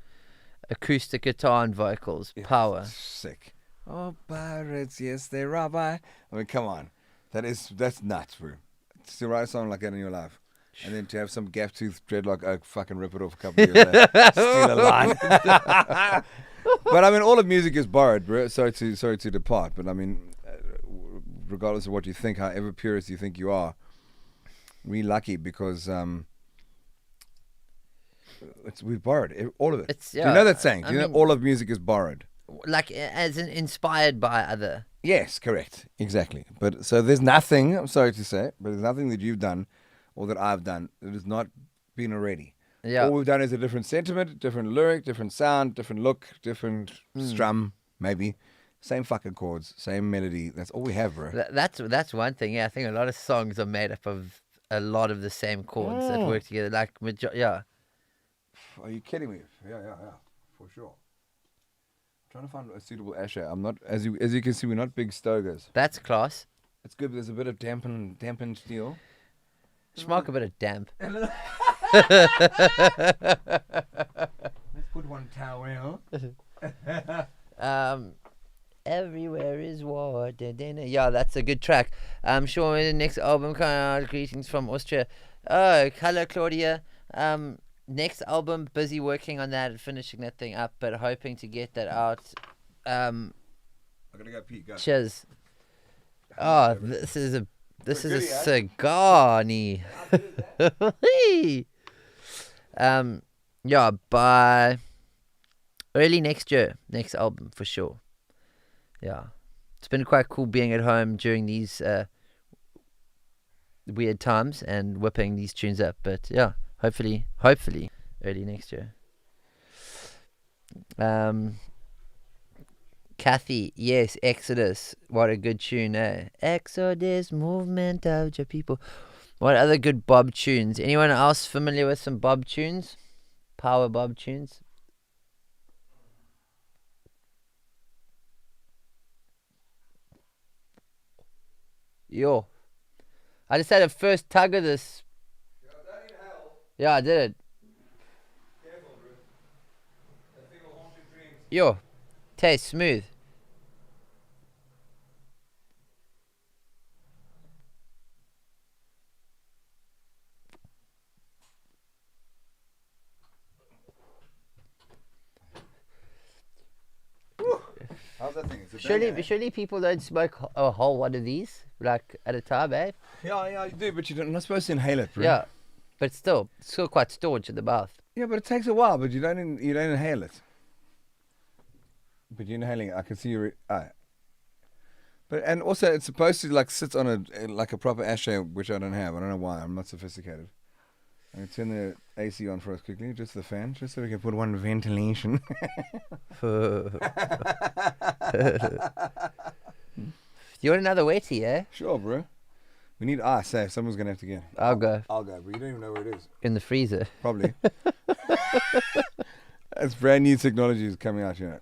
acoustic guitar and vocals, Yeah, power. Sick. Oh, pirates, yes, they rabbi. I mean, come on. That's nuts, bro. To write a song like that in your life. And then to have some gap tooth dreadlock oak fucking rip it off a couple of years later. Steal a line. But I mean, all of music is borrowed, bro. Sorry to depart. But I mean, regardless of what you think, however purist you think you are, we're lucky because we've borrowed all of it. Do you know that saying? Do you know all of music is borrowed? Like as in inspired by other. Yes, correct. Exactly. But so there's nothing, I'm sorry to say, but there's nothing that you've done or that I've done that has not been already. Yeah. All we've done is a different sentiment, different lyric, different sound, different look, different strum, maybe. Same fucking chords, same melody. That's all we have, bro. That's one thing. Yeah, I think a lot of songs are made up of a lot of the same chords that work together. Like, yeah. Are you kidding me? Yeah, for sure. I'm trying to find a suitable ashtray. I'm not, as you can see, we're not big stogers. That's class. It's good. There's a bit of dampened steel. Schmuck a bit of damp. Let's put one towel. Everywhere is war. Yeah, that's a good track. I'm sure the next album coming out. Greetings from Austria. Oh, hello, Claudia. Next album, busy working on that and finishing that thing up, but hoping to get that out. I'm gonna go pee. Go. Cheers. Oh, this is a cigar. Yeah, by early next year, next album for sure. Yeah, it's been quite cool being at home during these weird times and whipping these tunes up. But yeah, hopefully early next year. Kathy, yes, Exodus. What a good tune, eh? Exodus, movement of your people. What other good Bob tunes? Anyone else familiar with some Bob tunes? Power Bob tunes? Yo. I just had a first tug of this. Yeah, I did it. Careful, bro. That thing will haunt your dreams. Yo. Tastes smooth. How's that thing? It's a banger, eh? Surely people don't smoke a whole one of these, like, at a time, eh? Yeah, you do, but you're not supposed to inhale it, bro. Yeah. But still quite staunch in the mouth. Yeah, but it takes a while, but you don't inhale it. But you're inhaling it. I can see you. But and also it's supposed to like sit on like a proper ashtray, which I don't have. I don't know why. I'm not sophisticated. I'm going to turn the AC on for us quickly, just the fan, just so we can put one ventilation. You want another wetty, eh? Sure, bro. We need ice, eh? Someone's going to have to get. I'll go. I'll go, but you don't even know where it is. In the freezer. Probably. That's brand new technology is coming out here.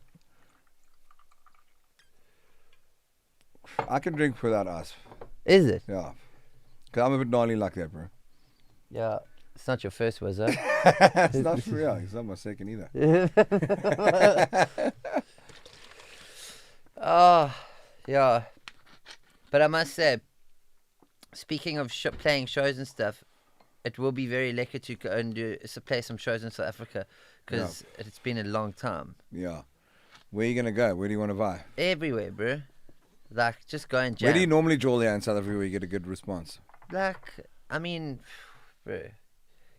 I can drink without ice. Is it? Yeah. Because I'm a bit gnarly like that, bro. Yeah. It's not your first, was it? It's not for real. It's not my second either. Oh, yeah. But I must say, speaking of playing shows and stuff, it will be very lekker to go and play some shows in South Africa because it's been a long time. Yeah. Where are you going to go? Where do you want to buy? Everywhere, bro. Like, just go and jam. Where do you normally draw there in South Africa where you get a good response? Like, I mean, bro,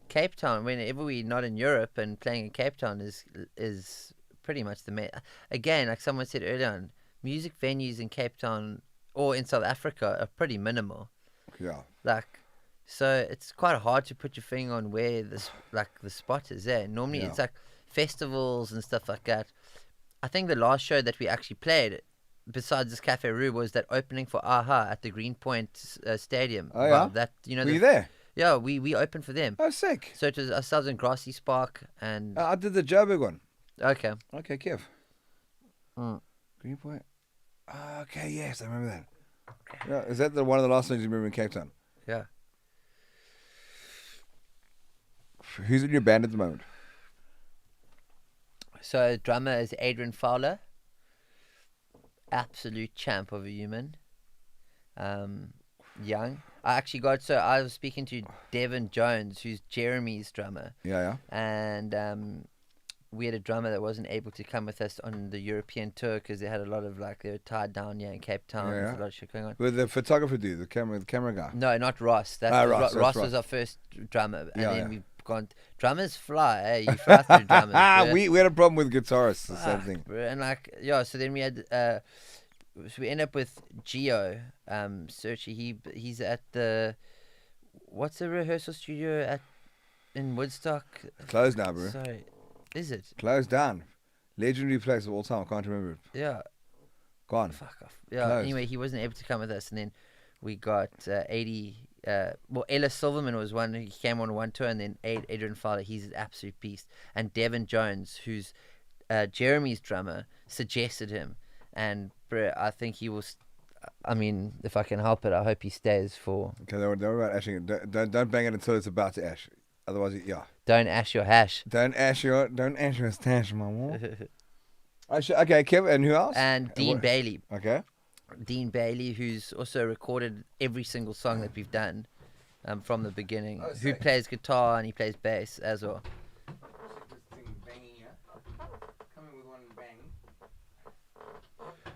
Cape Town, whenever we're not in Europe and playing in Cape Town is pretty much the main. Again, like someone said earlier on, music venues in Cape Town or in South Africa are pretty minimal. Yeah. Like, so it's quite hard to put your finger on where this, like, the spot is there. Normally it's like festivals and stuff like that. I think the last show that we actually played, besides this Cafe Rue, was that opening for Aha at the Greenpoint Stadium. Oh, yeah? That, you know, Were you there? Yeah, we opened for them. Oh, sick. So it was ourselves and Grassy Spark and... I did the Joburg one. Okay. Okay, Kev. Mm. Greenpoint. Okay, yes, I remember that. Yeah, is that one of the last things you remember in Cape Town? Yeah. Who's in your band at the moment? So drummer is Adrian Fowler. Absolute champ of a human. Young. I was speaking to Devin Jones, who's Jeremy's drummer. Yeah. And we had a drummer that wasn't able to come with us on the European tour because they had a lot of, like, they were tied down here in Cape Town. Yeah. There's a lot of shit going on. With the photographer dude, the camera guy. No, not Ross. Ross was our first drummer. And then we've gone... Drummers fly, eh? You fly through drummers. Bro. we had a problem with guitarists, the same thing. Bro. And, like, yeah, so then we had... so we end up with Gio Searchy. He's at the... What's the rehearsal studio in Woodstock? Closed now, bro. Sorry. Is it? Closed down. Legendary place of all time. I can't remember it. Yeah. Gone. Fuck off. Yeah. Closed. Anyway, he wasn't able to come with us, and then we got Ellis Silverman was one. He came on one tour, and then Adrian Fowler. He's an absolute beast. And Devin Jones, who's Jeremy's drummer, suggested him, and bro, I think he will. I mean, if I can help it, I hope he stays for. Okay, don't worry about ashing it. Don't bang it until it's about to ash. Otherwise, yeah. Don't ash your hash. Don't ash your stash, my wall. Okay, Kev, and who else? And Dean Bailey. Okay. Dean Bailey, who's also recorded every single song that we've done from the beginning. Who plays guitar and he plays bass as well.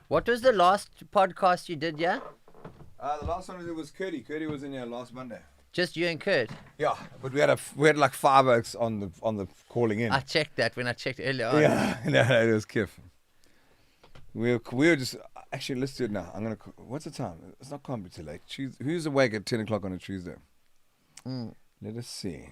What was the last podcast you did, yeah? The last one it was Curdy. Curdy was in here last Monday. Just you and Kurt? Yeah, but we had like 5 oaks on the calling in. I checked that when I checked earlier on. Yeah, no, it was Kiff. We were just actually, let's do it now. What's the time? It's not can't be too late. Who's awake at 10 o'clock on a Tuesday? Let us see.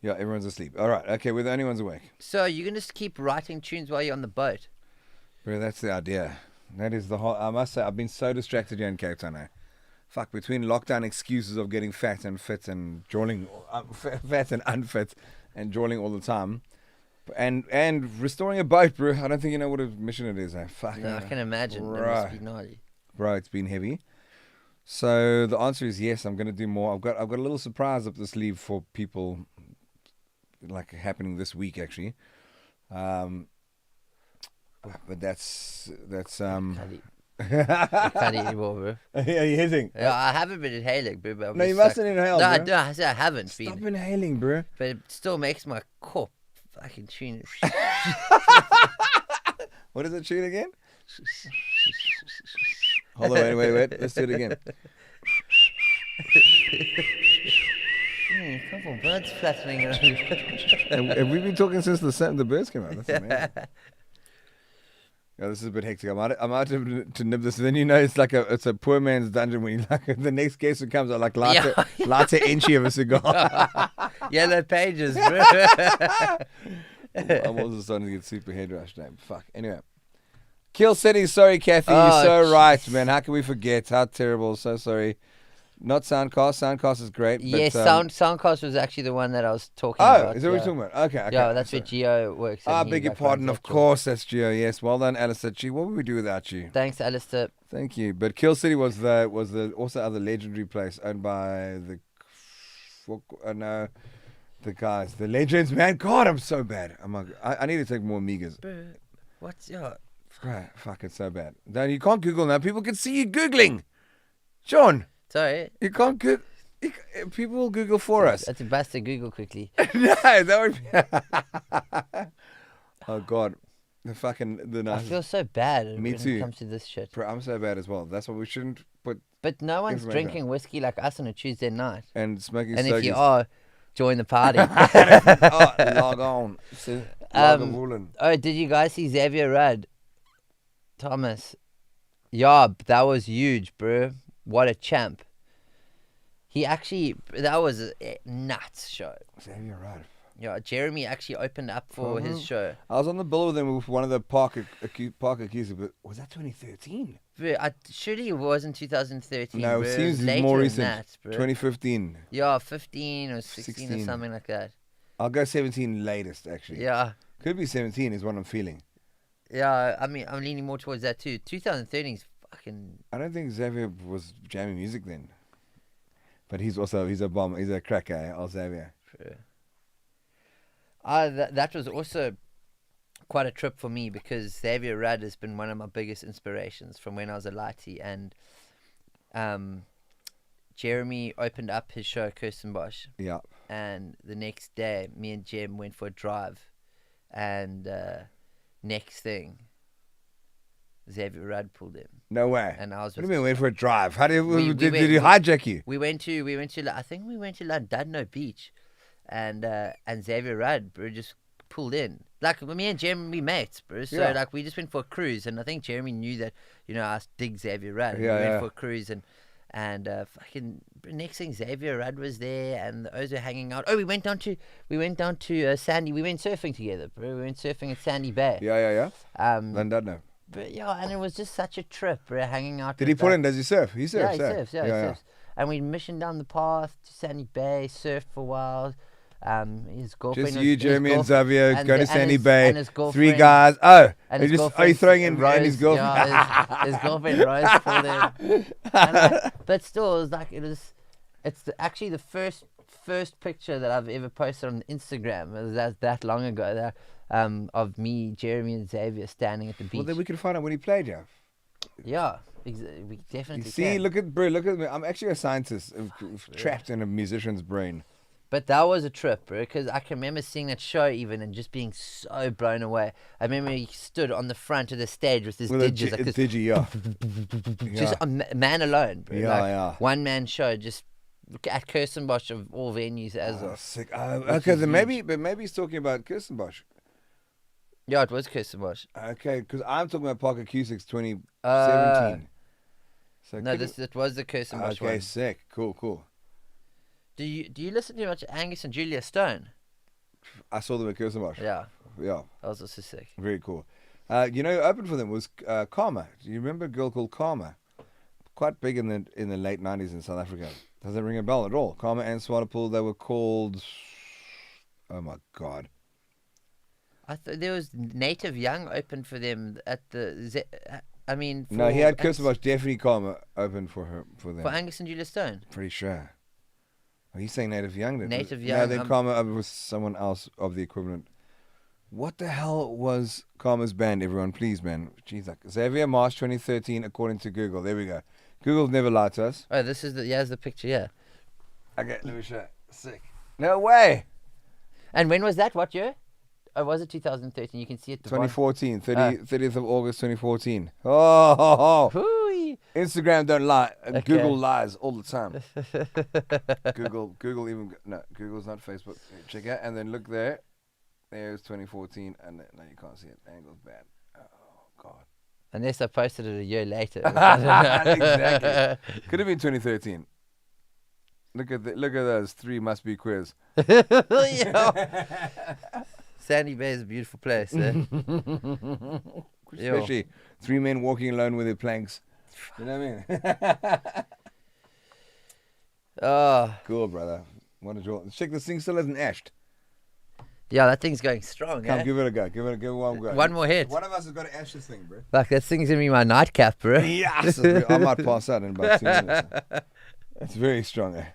Yeah, everyone's asleep. All right, okay, we're the only ones awake. So you can just keep writing tunes while you're on the boat? Bro, that's the idea. That is the whole... I must say, I've been so distracted here in Cape Town now. Fuck, between lockdown excuses of getting fat and fit and drawling... fat and unfit and drawling all the time. And restoring a boat, bro. I don't think you know what a mission it is. Fuck. No, I can imagine. It Right. must be gnarly. Bro, it's been heavy. So the answer is yes, I'm going to do more. I've got a little surprise up the sleeve for people, like happening this week actually. But that's Can't eat anymore, bro. Yeah, you're hitting. Yeah, I haven't been inhaling, bro. No, you mustn't inhale, No, bro. I said I haven't Stop been. inhaling, bro. But it still makes my corp fucking tune. What is it tune again? Hold on, wait. Let's do it again. Come on, birds flattering around. Have we been talking since the birds came out? That's amazing. Yeah, this is a bit hectic. I'm out to nib this. Then it's like it's a poor man's dungeon when you like the next guest who comes out like light a inch of a cigar. Yellow pages, bro. I'm also starting to get super head rush now. Fuck. Anyway. Kill City, sorry Kathy, you're so right, man. How can we forget? How terrible, so sorry. Not Soundcast. Soundcast is great. Yes, but, Soundcast was actually the one that I was talking about. Oh, is that what you're talking about? Okay. Yeah, that's where Gio works. I beg your pardon, of course, that's Gio. Yes, well done, Alistair. Gee, what would we do without you? Thanks, Alistair. Thank you. But Kill City was the also other legendary place owned by the guys, the legends, man. God, I'm so bad. I need to take more Amigas. What's your... Right, fuck, it's so bad. Then you can't Google now. People can see you Googling. Sean. Sorry. You can't Google. People will Google for us. That's a bastard. Google quickly. No, that would be... Oh, God. The I feel so bad Me when too. it comes to this shit. Bro, I'm so bad as well. That's why we shouldn't put... But no one's information drinking whiskey like us on a Tuesday night. And smoking And stogies. if you are, join the party. Log on. Oh, did you guys see Xavier Rudd? Thomas. Yeah, that was huge, bro. What a champ. That was a nuts show. Xavier Rudd. Yeah, Jeremy actually opened up for his show. I was on the bill with him with one of the park accusers, but was that 2013? Surely it was in 2013. No, bro. it seems later more than recent. that, bro. 2015. Yeah, 15 or 16 or something like that. I'll go 17 latest, actually. Yeah. Could be 17 is what I'm feeling. Yeah, I mean, I'm leaning more towards that too. 2013 is fucking... I don't think Xavier was jamming music then. But he's a bomb. He's a cracker, Xavier. True. That was also quite a trip for me because Xavier Rudd has been one of my biggest inspirations from when I was a lighty. And Jeremy opened up his show, Kirstenbosch. Yeah. And the next day, me and Jem went for a drive. And next thing, Xavier Rudd pulled in. No way. And I was. What do you mean went for a drive? How did did he hijack you? We went to I think we went to Llandudno Beach, and Xavier Rudd, bro, just pulled in. Like me and Jeremy mates, bro. So like we just went for a cruise, and I think Jeremy knew that I dig Xavier Rudd. And we went for a cruise, and fucking next thing Xavier Rudd was there, and the O's were hanging out. Oh, we went down to Sandy. We went surfing together, bro. We went surfing at Sandy Bay. Yeah. Llandudno. But yeah, and it was just such a trip, bro, hanging out. Did he pull in? Does he surf? He surfs. Yeah, he surfs. Yeah, he surfs. And we missioned down the path to Sandy Bay, surfed for a while. His girlfriend. Just you, Jeremy, and Xavier go to Sandy Bay. And his 3 guys. Oh, and are you throwing in Rose, and his girlfriend? Yeah, his girlfriend Rose pulled in. But still, it's actually the first picture that I've ever posted on Instagram. It was that long ago. Of me, Jeremy, and Xavier standing at the beach. Well, then we could find out when he played, yeah. Yeah, we definitely You see, can. look at me. I'm actually a scientist trapped in a musician's brain. But that was a trip, bro, because I can remember seeing that show even and just being so blown away. I remember he stood on the front of the stage with his digits. Like digi, yeah. Just a man alone, bro. Yeah. One man show, just at Kirstenbosch of all venues as well. Sick. Okay, then maybe he's talking about Kirstenbosch. Yeah, it was Kirstenbosch. Okay, because I'm talking about Park Acoustics 2017. So No, it was the Kirstenbosch one. Okay, sick. Cool. Do you listen to much Angus and Julia Stone? I saw them at Kirstenbosch. Yeah. Yeah. That was also sick. Very cool. Who opened for them was Karma. Do you remember a girl called Karma? Quite big in the late 90s in South Africa. Doesn't ring a bell at all. Karma and Swanepoel, they were called... Oh, my God. I thought there was Native Young opened for them at the... No, he had Kirstenbosch, definitely Karma opened for them. For Angus and Julia Stone? Pretty sure. Are you saying Native Young? Native No, Young. then Karma opened with someone else of the equivalent. What the hell was Karma's band, everyone? Please, man. Jeez, like Xavier, March 2013, according to Google. There we go. Google's never lied to us. Oh, this is here's the picture, yeah. Okay, let me show you. Sick. No way. And when was that? What year? Oh, was it 2013? You can see it. 2014, 30th of August 2014. Oh. Hooey. Instagram don't lie. Okay. Google lies all the time. Google even... No, Google's not Facebook. Check out. And then look there. There's 2014. And then, no, you can't see it. The angle's bad. Oh, Unless I posted it a year later. Exactly. Could have been 2013. Look at those 3 must be quiz. Yeah. Sandy Bay is a beautiful place. Especially 3 men walking alone with their planks. You know what I mean? Oh, Cool, brother. What a joy. Check, this thing still hasn't ashed. yeah, that thing's going strong. Come, Eh? give it a go. Give it one go. One more hit. One of us has got to ash this thing, bro. Fuck, that thing's gonna be my nightcap, bro. Yes. I might pass out in about 2 minutes. It's very strong, eh?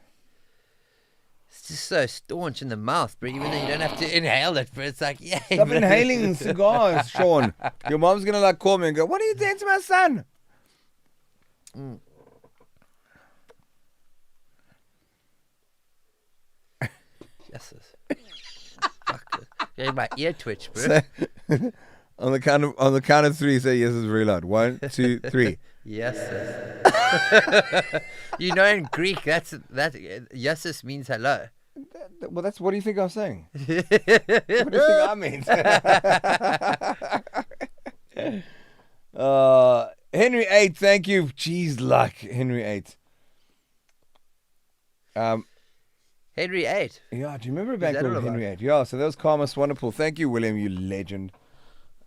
It's just so staunch in the mouth, bro. Even though you don't have to inhale it, bro. It's like, yeah. Stop bro. inhaling cigars, Sean. Your mom's going to like call me and go, what are you doing to my son? Yes. Fuck. Getting my ear twitch, bro. So, on the count of 3, say yes is very loud. 1, 2, 3. Yes. You know, in Greek, that yeses means hello. Well, that's what do you think I'm saying? What do you think I mean? Henry 8, thank you. Jeez, luck, Henry 8. Henry 8. Yeah, do you remember a band that all called about? Henry 8? Yeah, so that was Karma's Wonderful. Thank you, William, you legend.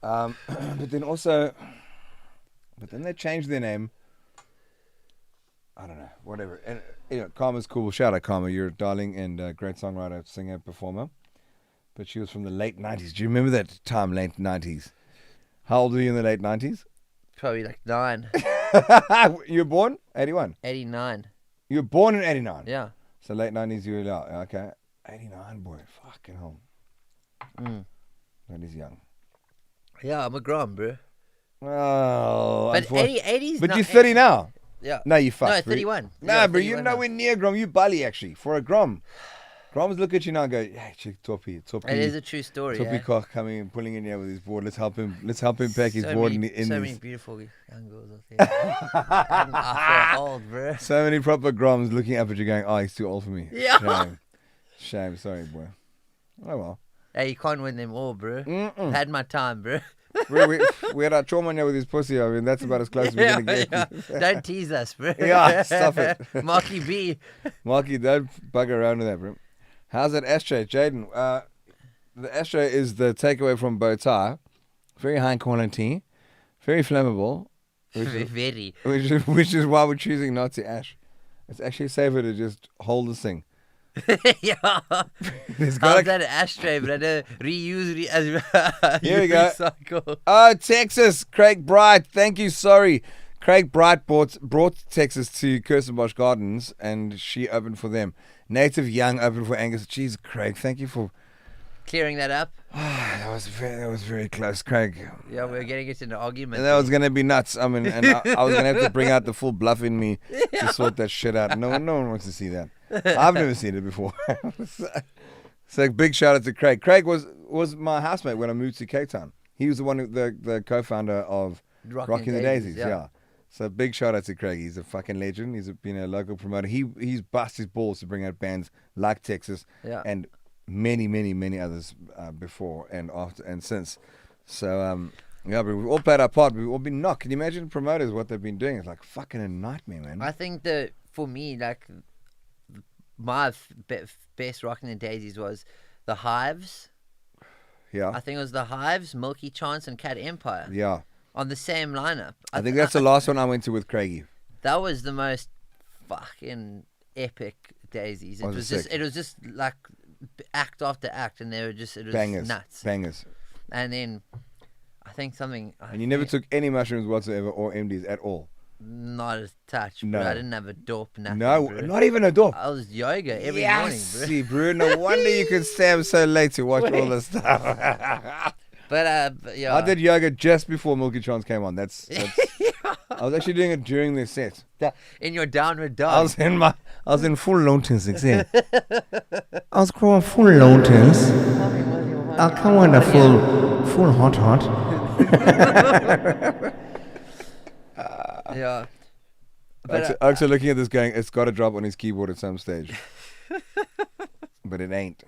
But then they changed their name. I don't know, whatever. And Karma's cool. Shout out Karma, you're a darling and great songwriter, singer, performer. But she was from the late 90s. Do you remember that time, late 90s? How old were you in the late 90s? Probably like 9. You were born? 81. 89. You were born in 89? Yeah. So late 90s, you were out. Okay. 89, boy. Fucking hell. That is young. Yeah, I'm a gram, bro. Oh, But 80s. But not you're 30 now. Yeah. No, you fucked. No, bro. 31. Nah, Yeah, bro, you're 31 now. nowhere near Grom. You Bali, actually. For a Grom. Groms look at you now and go, hey, chick, Toppy. It is a true story. Toppy Yeah. Koch coming in, pulling in here with his board. Let's help him pack his So board many, in so his... many beautiful young girls out there. I feel old, bro. So many proper Groms looking up at you going, oh, he's too old for me. Yeah. Shame. Sorry, boy. Oh, well. Hey, you can't win them all, bro. Mm-mm. Had my time, bro. we had our trauma now with his pussy. I mean, that's about as close as we're going to get. Don't tease us, bro. Yeah, stop it. Marky B. Marky, don't bug around with that, bro. How's that ashtray, Jaden? The ashtray is the takeaway from Bow Tie. Very high quality, very flammable, Very. which is why we're choosing not to ash. It's actually safer to just hold this thing. Yeah. There's How's gotta- that ashtray, brother? Reuse, Here we go. Recycle. Oh, Texas, Craig Bright. Thank you. Sorry. Craig Bright brought Texas to Kirstenbosch Gardens, and she opened for them. Native Young opened for Angus. Jeez, Craig, thank you for... Clearing that up. that was very close, Craig. Yeah, we're getting into an argument. And that was going to be nuts. I mean, and I was going to have to bring out the full bluff in me to sort that shit out. No one wants to see that. I've never seen it before. So big shout out to Craig. Craig was my housemate when I moved to Cape Town. He was the one, the co-founder of Rocking the Daisies. Yeah. So big shout out to Craig. He's a fucking legend. He's been a local promoter. He's bust his balls to bring out bands like Texas and many others before and after and since. So yeah, but we've all played our part. We've all been knocked. Can you imagine promoters what they've been doing? It's like fucking a nightmare, man. I think that for me, like my best Rocking the Daisies was the Hives. Yeah. I think it was the Hives, Milky Chance, and Cat Empire Yeah. on the same lineup. I think that's the last one I went to with Craigie. That was the most fucking epic Daisies. It was just like act after act, and it was Bangers. nuts. Bangers. And then I think something. And you never took any mushrooms whatsoever or MDs at all. Not a touch, No. bro. I didn't have a dope, nothing. No, bro. not even a dope. I was yoga every morning, bro. See, bro. No wonder you could stay up so late to watch all this stuff. But yeah. I did yoga just before Milky Chance came on. That's I was actually doing it during their set. in your downward I dog. was in full lotus exam. I was growing full lotus. I'll come on a full hot. Yeah. But Oaks looking at this going, it's got to drop on his keyboard at some stage. But it ain't.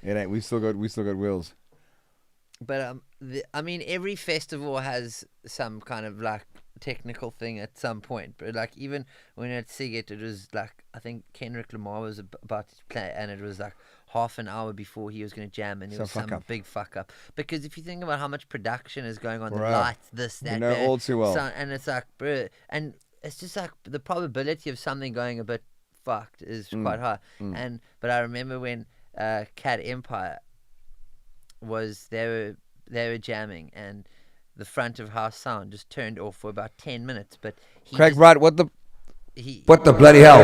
It ain't. We still got wheels. But I mean, every festival has some kind of like technical thing at some point. But like even when at Siget, it was like I think Kendrick Lamar was about to play, and it was like half an hour before he was going to jam, and it was some big fuck up. Because if you think about how much production is going on, the lights, this, that, you know all too well. And it's like, bro, and it's just like the probability of something going a bit fucked is quite high. But I remember when Cat Empire was they were jamming, and the front of house sound just turned off for about 10 minutes. But Craig Wright, what the bloody hell?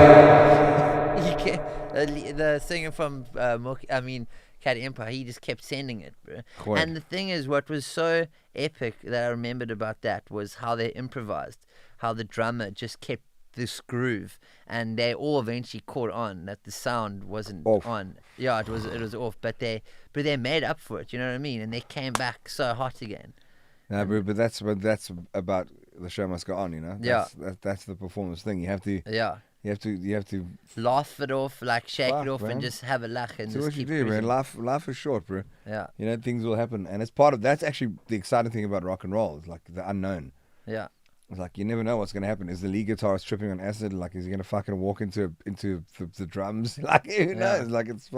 The singer from Cat Empire, he just kept sending it, bro. Cool. And the thing is, what was so epic that I remembered about that was how they improvised, how the drummer just kept this groove, and they all eventually caught on that the sound wasn't on. Yeah, it was off, but they made up for it. You know what I mean? And they came back so hot again. No, but that's about the show must go on. You know. That's the performance thing. You have to. Yeah. You have to laugh it off, like shake it off, man. and just have a laugh and do just what you keep do, cruising. man. Life is short, bro. Yeah. You know, things will happen, and it's part of that's actually the exciting thing about rock and roll. It's like the unknown. Yeah. It's like you never know what's going to happen. Is the lead guitarist tripping on acid? Like, is he going to fucking walk into the drums? Like, who knows? Like, it's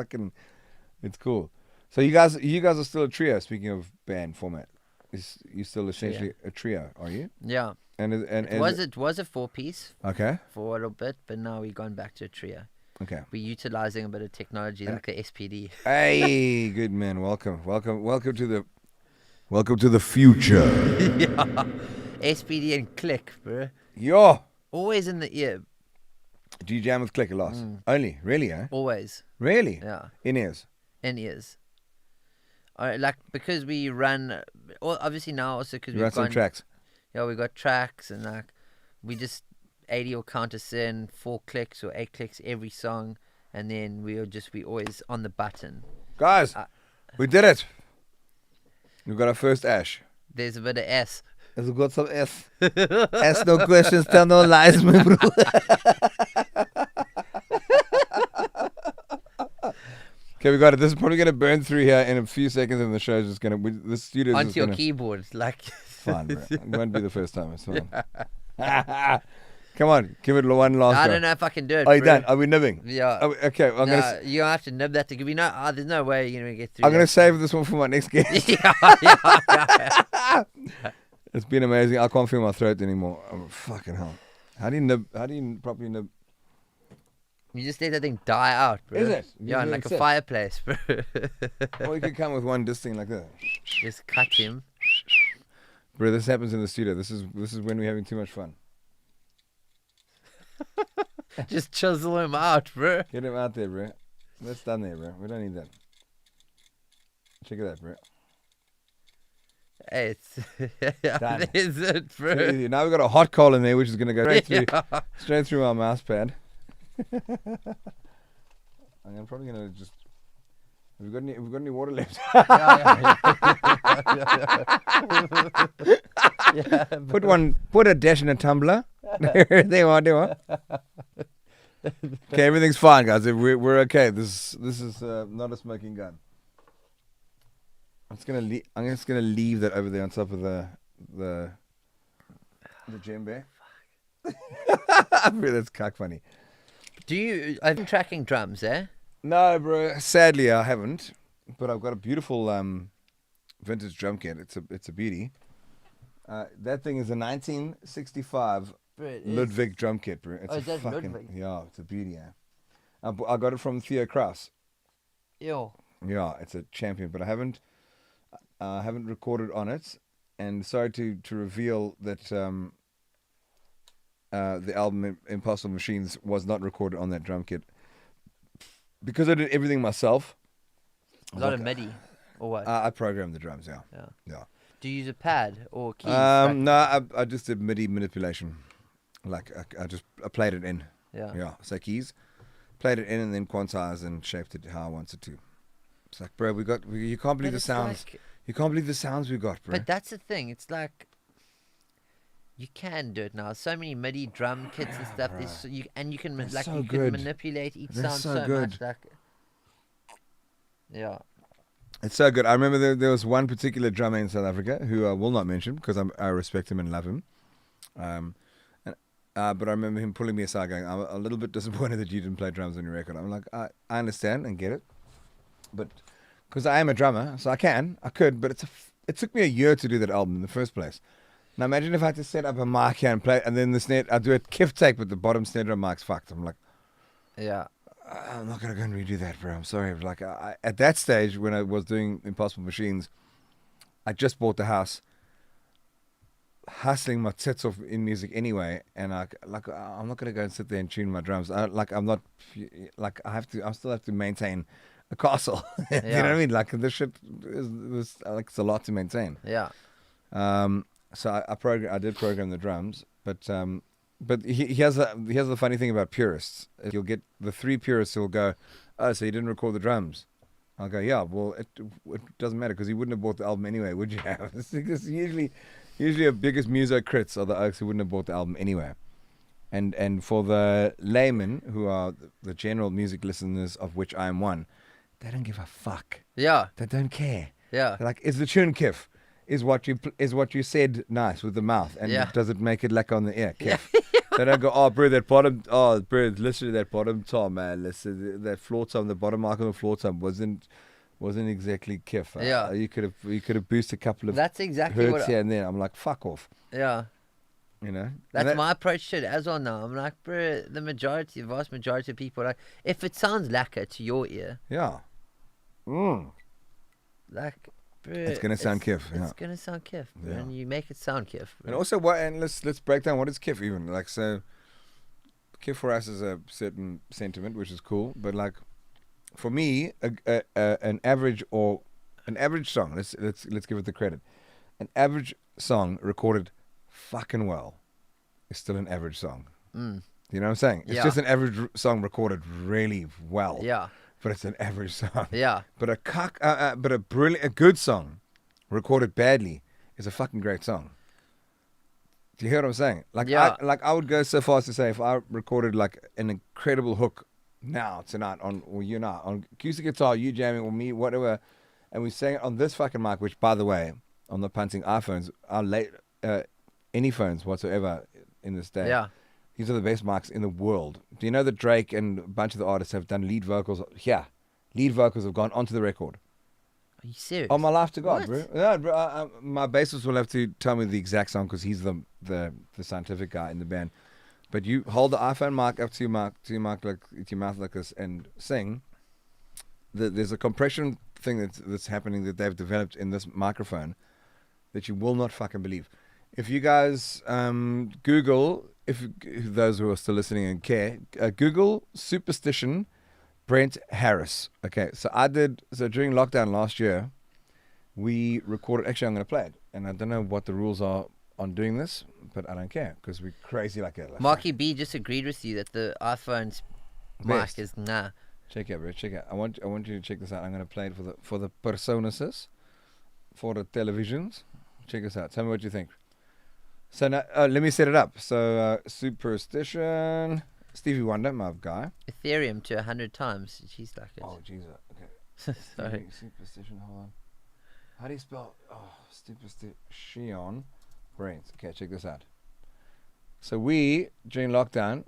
cool. So you guys are still a trio. Speaking of band format, you still essentially a trio, are you? Yeah. And it was a 4-piece. Okay. For a little bit, but now we've gone back to a trio. Okay. We're utilizing a bit of technology like the SPD. Hey, good man. Welcome to the future. Yeah. SPD and click, bro. Yo. Always in the ear. Do you jam with click a lot? Only? Really, eh? Always. Really? Yeah. In ears? In ears. Like, because we run, obviously now also because we've got some tracks. Yeah, we got tracks, and like, we just 80 will count us in, 4 clicks or 8 clicks every song, and then we always on the button. Guys, we did it. We've got our first ash. There's a bit of S. We've got some S. Ask no questions, tell no lies, my bro. Okay, we got it. This is probably going to burn through here in a few seconds, and the show's just going to... The studio onto your keyboard, like... Fine, bro. It won't be the first time. It's fine. Come on, give it one last go. I don't know if I can do it. Are you done? Are we nibbing? Yeah. Okay, you have to nib that to give me. There's no way you're going to get through. I'm going to save this one for my next guest. yeah. It's been amazing. I can't feel my throat anymore. Oh, fucking hell. How do you nib? How do you properly nib? You just let that thing die out, bro. Is it? Yeah, like a fireplace, bro. Or you could come with one disc thing like that. Just cut him. Bro, this happens in the studio. This is when we're having too much fun. Just chisel him out, bro. Get him out there, bro. That's done there, bro. We don't need that. Check it out, bro. Hey, it's done. Is it, bro? So easy. Now we've got a hot coal in there, which is going to go straight through our mouse pad. I'm probably going to just... Have we got any water left? Put a dash in a tumbler. There you are. Okay, everything's fine, guys. We're okay. This is not a smoking gun. I'm just gonna leave that over there on top of the djembe. That's cock funny. I've been tracking drums, eh? No, bro. Sadly, I haven't. But I've got a beautiful vintage drum kit. It's a beauty. That thing is a 1965 Ludwig drum kit, bro. It's that's Ludwig? Yeah, it's a beauty. Yeah. I got it from Theo Kraus. Ew. Yeah, it's a champion, but I haven't recorded on it. And sorry to reveal that the album Impossible Machines was not recorded on that drum kit. Because I did everything myself. Not a MIDI or what? I programmed the drums, yeah. Do you use a pad or keys? No, I just did MIDI manipulation. Like I played it in. Yeah. So keys, played it in and then quantized and shaped it how I wanted to. It's like, bro, you can't believe the sounds. You can't believe the sounds we got, bro. But that's the thing. It's like you can do it now. So many MIDI drum kits and stuff. You can manipulate each sound so good. much. Like, yeah. It's so good. I remember there was one particular drummer in South Africa who I will not mention because I respect him and love him. But I remember him pulling me aside going, I'm a little bit disappointed that you didn't play drums on your record. I'm like, I understand and get it. But because I am a drummer, so I could, but it took me a year to do that album in the first place. Now imagine if I had to set up a mic here and play, and then the snare, I do a kiff take, but the bottom snare drum mic's fucked. I'm like, Yeah. I'm not going to go and redo that, bro. I'm sorry. Like at that stage when I was doing Impossible Machines, I just bought the house, hustling my tits off in music anyway, and I'm not going to go and sit there and tune my drums. I still have to maintain a castle. You know what I mean? Like this shit was like it's a lot to maintain. Yeah. So I did program the drums, but he has the funny thing about purists. You'll get the 3 purists who'll go, oh, so you didn't record the drums. I'll go, yeah, well, it doesn't matter because you wouldn't have bought the album anyway, would you have? It's usually our biggest muso crits are the oaks who wouldn't have bought the album anyway. And for the laymen, who are the general music listeners, of which I am one, they don't give a fuck. Yeah. They don't care. Yeah. They're like, is the tune kiff? Is what you said nice with the mouth? And does it make it like on the ear? Kiff. They don't go, oh, bro, listen to that bottom tom, man. Listen, that floor tom, the bottom mark on the floor tom wasn't exactly kiff. Yeah. You could have boosted a couple of That's exactly hertz what here and there. I'm like, fuck off. Yeah. You know? That's my approach to it as well now. I'm like, bro, the vast majority of people, like, if it sounds lacquer to your ear, yeah. like, bro, It's gonna sound kiff. It's gonna sound kiff, bro, Yeah. and you make it sound kiff. Bro. And also, let's break down what is kiff even. Like, so kiff for us is a certain sentiment, which is cool. But like, for me, an average song. Let's give it the credit. An average song recorded fucking well is still an average song. You know what I'm saying? It's just an average song recorded really well. Yeah. But it's an average song. Yeah. But a good song recorded badly is a fucking great song. Do you hear what I'm saying? Like, Yeah. I would go so far as to say if I recorded like an incredible hook tonight on acoustic guitar, you jamming or me, whatever, and we sang it on this fucking mic, which by the way, on the punting iPhones, any phones whatsoever in this day. Yeah. These are the best mics in the world. Do you know that Drake and a bunch of the artists have done lead vocals? Yeah. Lead vocals have gone onto the record. Are you serious? Oh, my life to God, What? bro. Yeah, bro. My bassist will have to tell me the exact song because he's the scientific guy in the band. But you hold the iPhone mic up to your mouth like this and sing. There's a compression thing that's happening that they've developed in this microphone that you will not fucking believe. If you guys Google, if those who are still listening and care, Google Superstition Brent Harris. Okay, so during lockdown last year, we recorded. Actually, I'm going to play it, and I don't know what the rules are on doing this, but I don't care because we're crazy like that. Like, Marky B just agreed with you that the iPhone's Best. mic is nah. check it, bro. Check it. I want you to check this out. I'm going to play it for the personas, for the televisions. Check this out. Tell me what you think. So now, let me set it up. So Superstition, Stevie Wonder, my guy. Ethereum to 100 times. She's like it. Oh, Jesus. Okay. Sorry. Superstition, hold on. How do you spell? Oh, Superstition Brent. Okay, check this out. So during lockdown,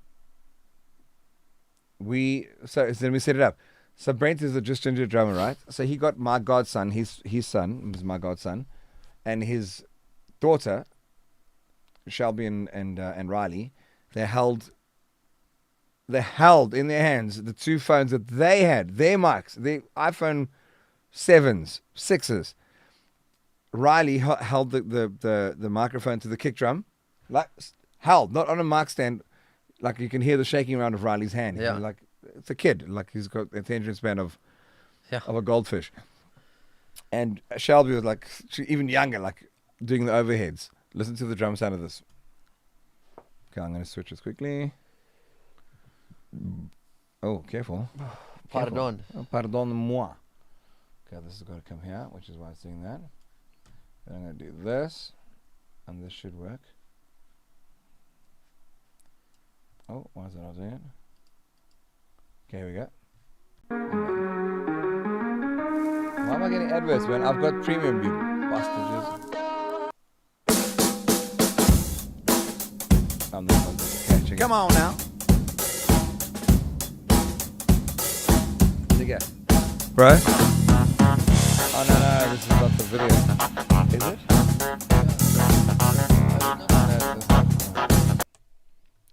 so let me set it up. So Brent is a just ginger drummer, right? So he got my godson, his son was my godson, and his daughter, Shelby and Riley, they held in their hands the 2 phones that they had, their mics, the iPhone 7s, 6s. Riley held the microphone to the kick drum, like held, not on a mic stand, like you can hear the shaking around of Riley's hand. Yeah. Like it's a kid, like he's got the attention span of a goldfish. And Shelby was like even younger, like doing the overheads. Listen to the drum sound of this. Okay, I'm going to switch this quickly. Oh, careful. Pardon. Oh, pardon-moi. Okay, this has got to come here, which is why it's doing that. Then I'm going to do this, and this should work. Oh, why is that not doing it? Okay, here we go. Why am am I getting adverts, man? I've got premium, you bastards. I'm the one that's catching. Come on now. Dig it. Bro? Oh, no, this is not the video. Is it? No, it's not.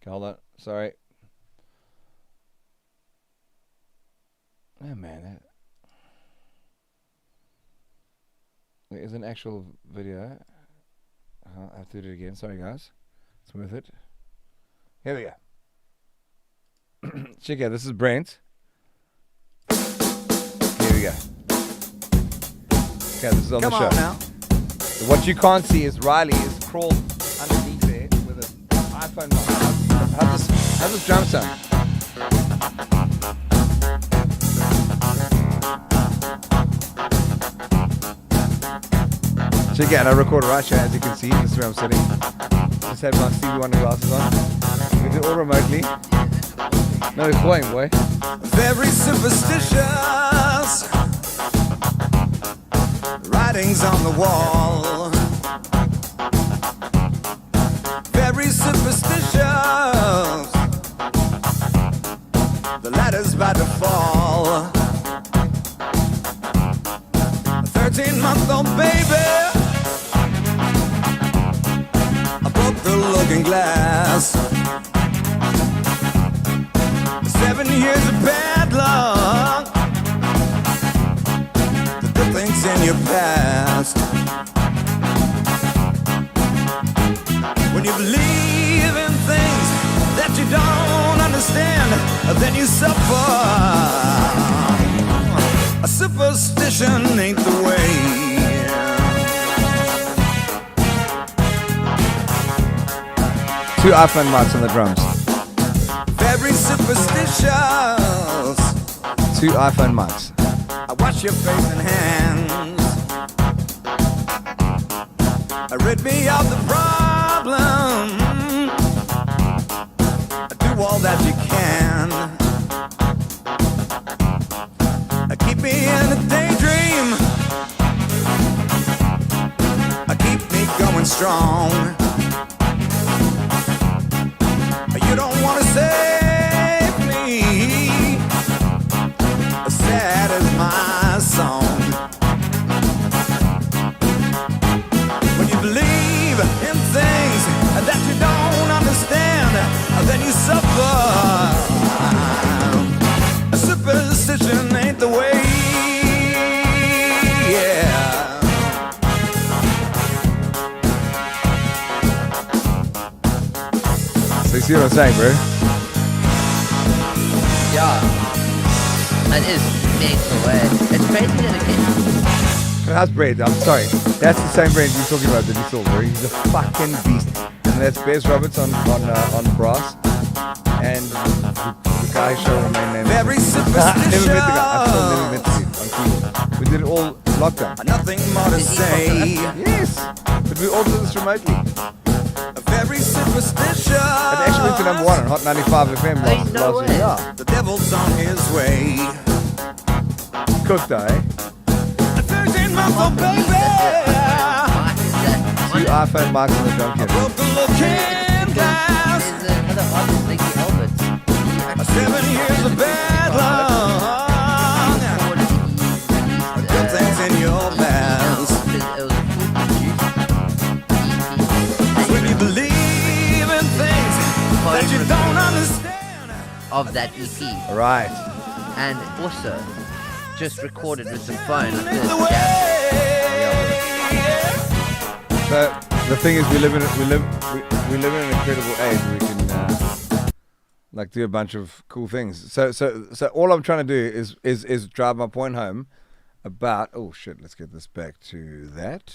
Okay, hold on. Sorry. Oh, man. There is an actual video. I have to do it again. Sorry, guys. It's worth it. Here we go. Check out. This is Brent. Here we go. Okay, this is on Come the show. on now. What you can't see is Riley is crawled underneath there with an iPhone mic. How's this drum sound? Check out, I record right here, as you can see. This is where I'm sitting. Just had my Stevie Wonder glasses on. We do it all remotely. No, it's going, boy. Very superstitious. Writings on the wall. Very superstitious. The ladder's about to fall. A 13-month-old baby. I broke the looking glass. 7 years of bad luck. The good things in your past. When you believe in things that you don't understand, then you suffer. A superstition ain't the way. Two iPhone mics on the drums. Very superstitious. Two iPhone mics. I wash your face and hands. Rid me of the problem. Do all that you can. Keep me in a daydream. Keep me going strong. You don't want to save me. Sad as my song. When you believe in things that you don't understand, then you suffer. A superstition ain't the way. Yeah. So you see what I'm saying, bro? Yeah. It is mental, eh? It's crazy that it gets. That's Brad. I'm sorry. That's the same Brad you're talking about that you saw, bro. He's a fucking beast. And that's Bez Roberts on brass. And the guy showed my name. Very Never met the guy. I still superstitious. never met him on TV. We did it all lockdown. Nothing more to say. Yes. But we all did this remotely. Very superstitious. It actually went to number 1 on Hot 95 FM last no year. way. Yeah. The devil's on his way. Cooked, eh? A 13-month-old baby. Two iPhone mics on the drum kit. Broke the looking glass. There's another artist, Nicky Alberts. 7 years of bad luck. Good things in your past. When you believe in things that you don't understand. Of that EP, Right. and also just recorded with some phone. Like Ain't the this. way. So the thing is, we live in an incredible age where we can like do a bunch of cool things. So all I'm trying to do is drive my point home about. Oh shit! Let's get this back to that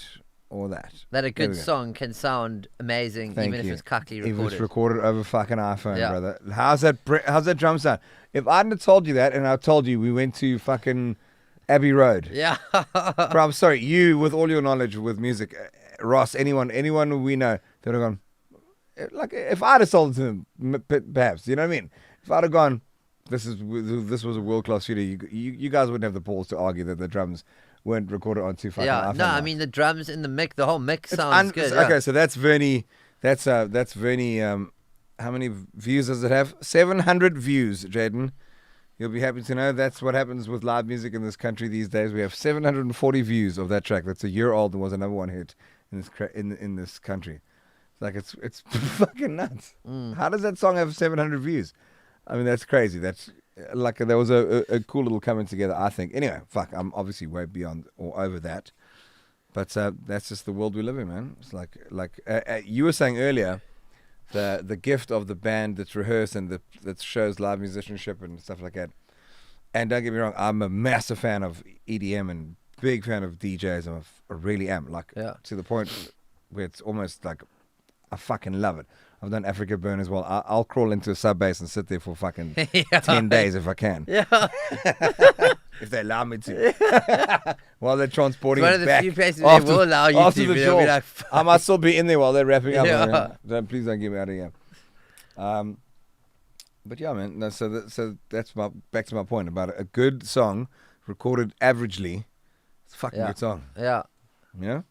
or that. That a There good we go. song can sound amazing, Thank even you. if it's cuckly If recorded. it's recorded over fucking iPhone, Yeah. brother. How's that drum sound? If I hadn't have told you that, and I told you we went to fucking Abbey Road. Yeah. Bro, I'm sorry, you with all your knowledge with music, Ross, anyone we know, they would have gone. Like if I'd have sold it to them, perhaps, you know what I mean? If I'd have gone, this was a world class studio. You guys wouldn't have the balls to argue that the drums weren't recorded on 2 fucking Yeah, iPhone no, I mics. mean the drums in the mix, the whole mix sounds good. Okay, Yeah. so that's Vernie. That's Vernie. How many views does it have? 700 views, Jaden. You'll be happy to know that's what happens with live music in this country these days. We have 740 views of that track. That's a year old and was a number one hit in this in this country. Like it's fucking nuts. How does that song have 700 views? I mean, that's crazy. That's like there was a cool little coming together, I think. Anyway, fuck, I'm obviously way beyond or over that. But that's just the world we live in, man. It's like you were saying earlier, the gift of the band that's rehearsed and that shows live musicianship and stuff like that. And don't get me wrong, I'm a massive fan of EDM and big fan of DJs. I really am. Like to the point where it's almost like I fucking love it. I've done Africa Burn as well. I'll crawl into a sub bass and sit there for fucking 10 days if I can. Yeah. If they allow me to. While they're transporting One it of the back. few places they will allow you after to. the They'll tour. be like, I might still be in there while they're wrapping up. Yeah. Please don't get me out of here. But yeah, man. No, so that's back to my point about a good song recorded averagely. It's a fucking good song. Yeah. You know?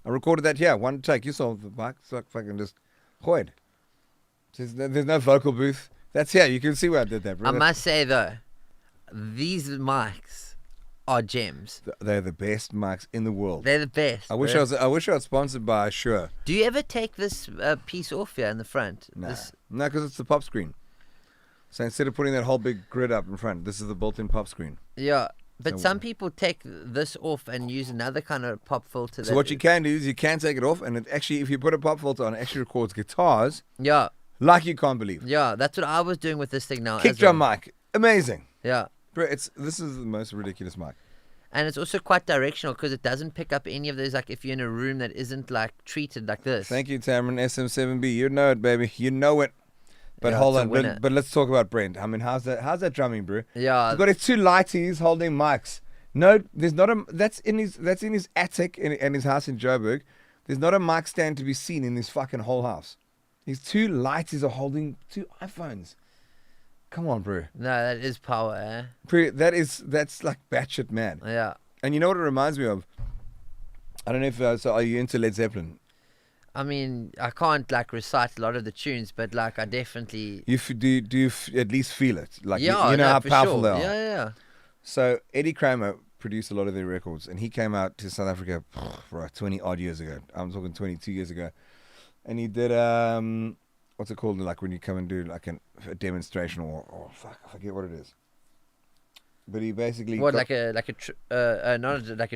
I recorded that here. One take. You saw the mic. It's like fucking just hoid. There's no vocal booth. That's here. You can see where I did that, bro. I must say though, these mics are gems. They're the best mics in the world. They're the best. I wish bro. I was sponsored by Shure. Do you ever take this piece off here in the front? No, This, because it's the pop screen. So instead of putting that whole big grid up in front, this is the built-in pop screen. yeah. But So- some people take this off and use another kind of pop filter. So what you can do is you can take it off, and it actually, if you put a pop filter on, it actually records guitars Yeah. like you can't believe. Yeah. That's what I was doing with this thing now. Kick as drum well. mic, amazing. Yeah. Bro, this is the most ridiculous mic. And it's also quite directional because it doesn't pick up any of those, like if you're in a room that isn't like treated like this. Thank you, Tamron, SM7B. You know it, baby. You know it. But Yeah, hold it's a on, winner. but let's talk about Brent. I mean, how's that drumming, bro? Yeah. He's got his two lighties holding mics. No, there's not a. That's in his attic and his house in Joburg. There's not a mic stand to be seen in his fucking whole house. His two lighties are holding two iPhones. Come on, bro. No, that is power, eh? Bro, that's like batshit mad. Yeah. And you know what it reminds me of? I don't know if so. Are you into Led Zeppelin? I mean, I can't like recite a lot of the tunes, but like I definitely. Do you at least feel it? Like Yeah, you know no, how for powerful sure. they are. Yeah, yeah. So Eddie Kramer produced a lot of their records, and he came out to South Africa, right, 20 odd years ago. I'm talking 22 years ago, and he did what's it called? Like when you come and do like a demonstration or fuck, I forget what it is. But he basically What, not like a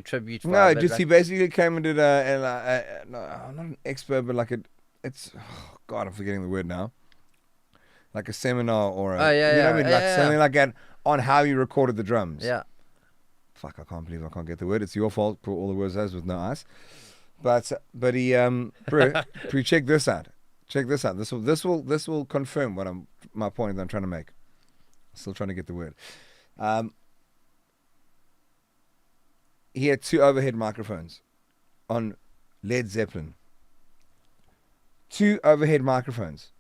tribute? no, vibe, but just like, he basically came and did no, not an expert, but like it's God, I'm forgetting the word now. Like a seminar or a, Oh, yeah, you know what I yeah, mean, yeah, like yeah. something like that on how he recorded the drums. Yeah. Fuck, I can't believe I can't get the word. It's your fault for all the words as with no ice. But he bro, check this out. Check this out. This will confirm my point that I'm trying to make. Still trying to get the word. He had two overhead microphones on Led Zeppelin. Two overhead microphones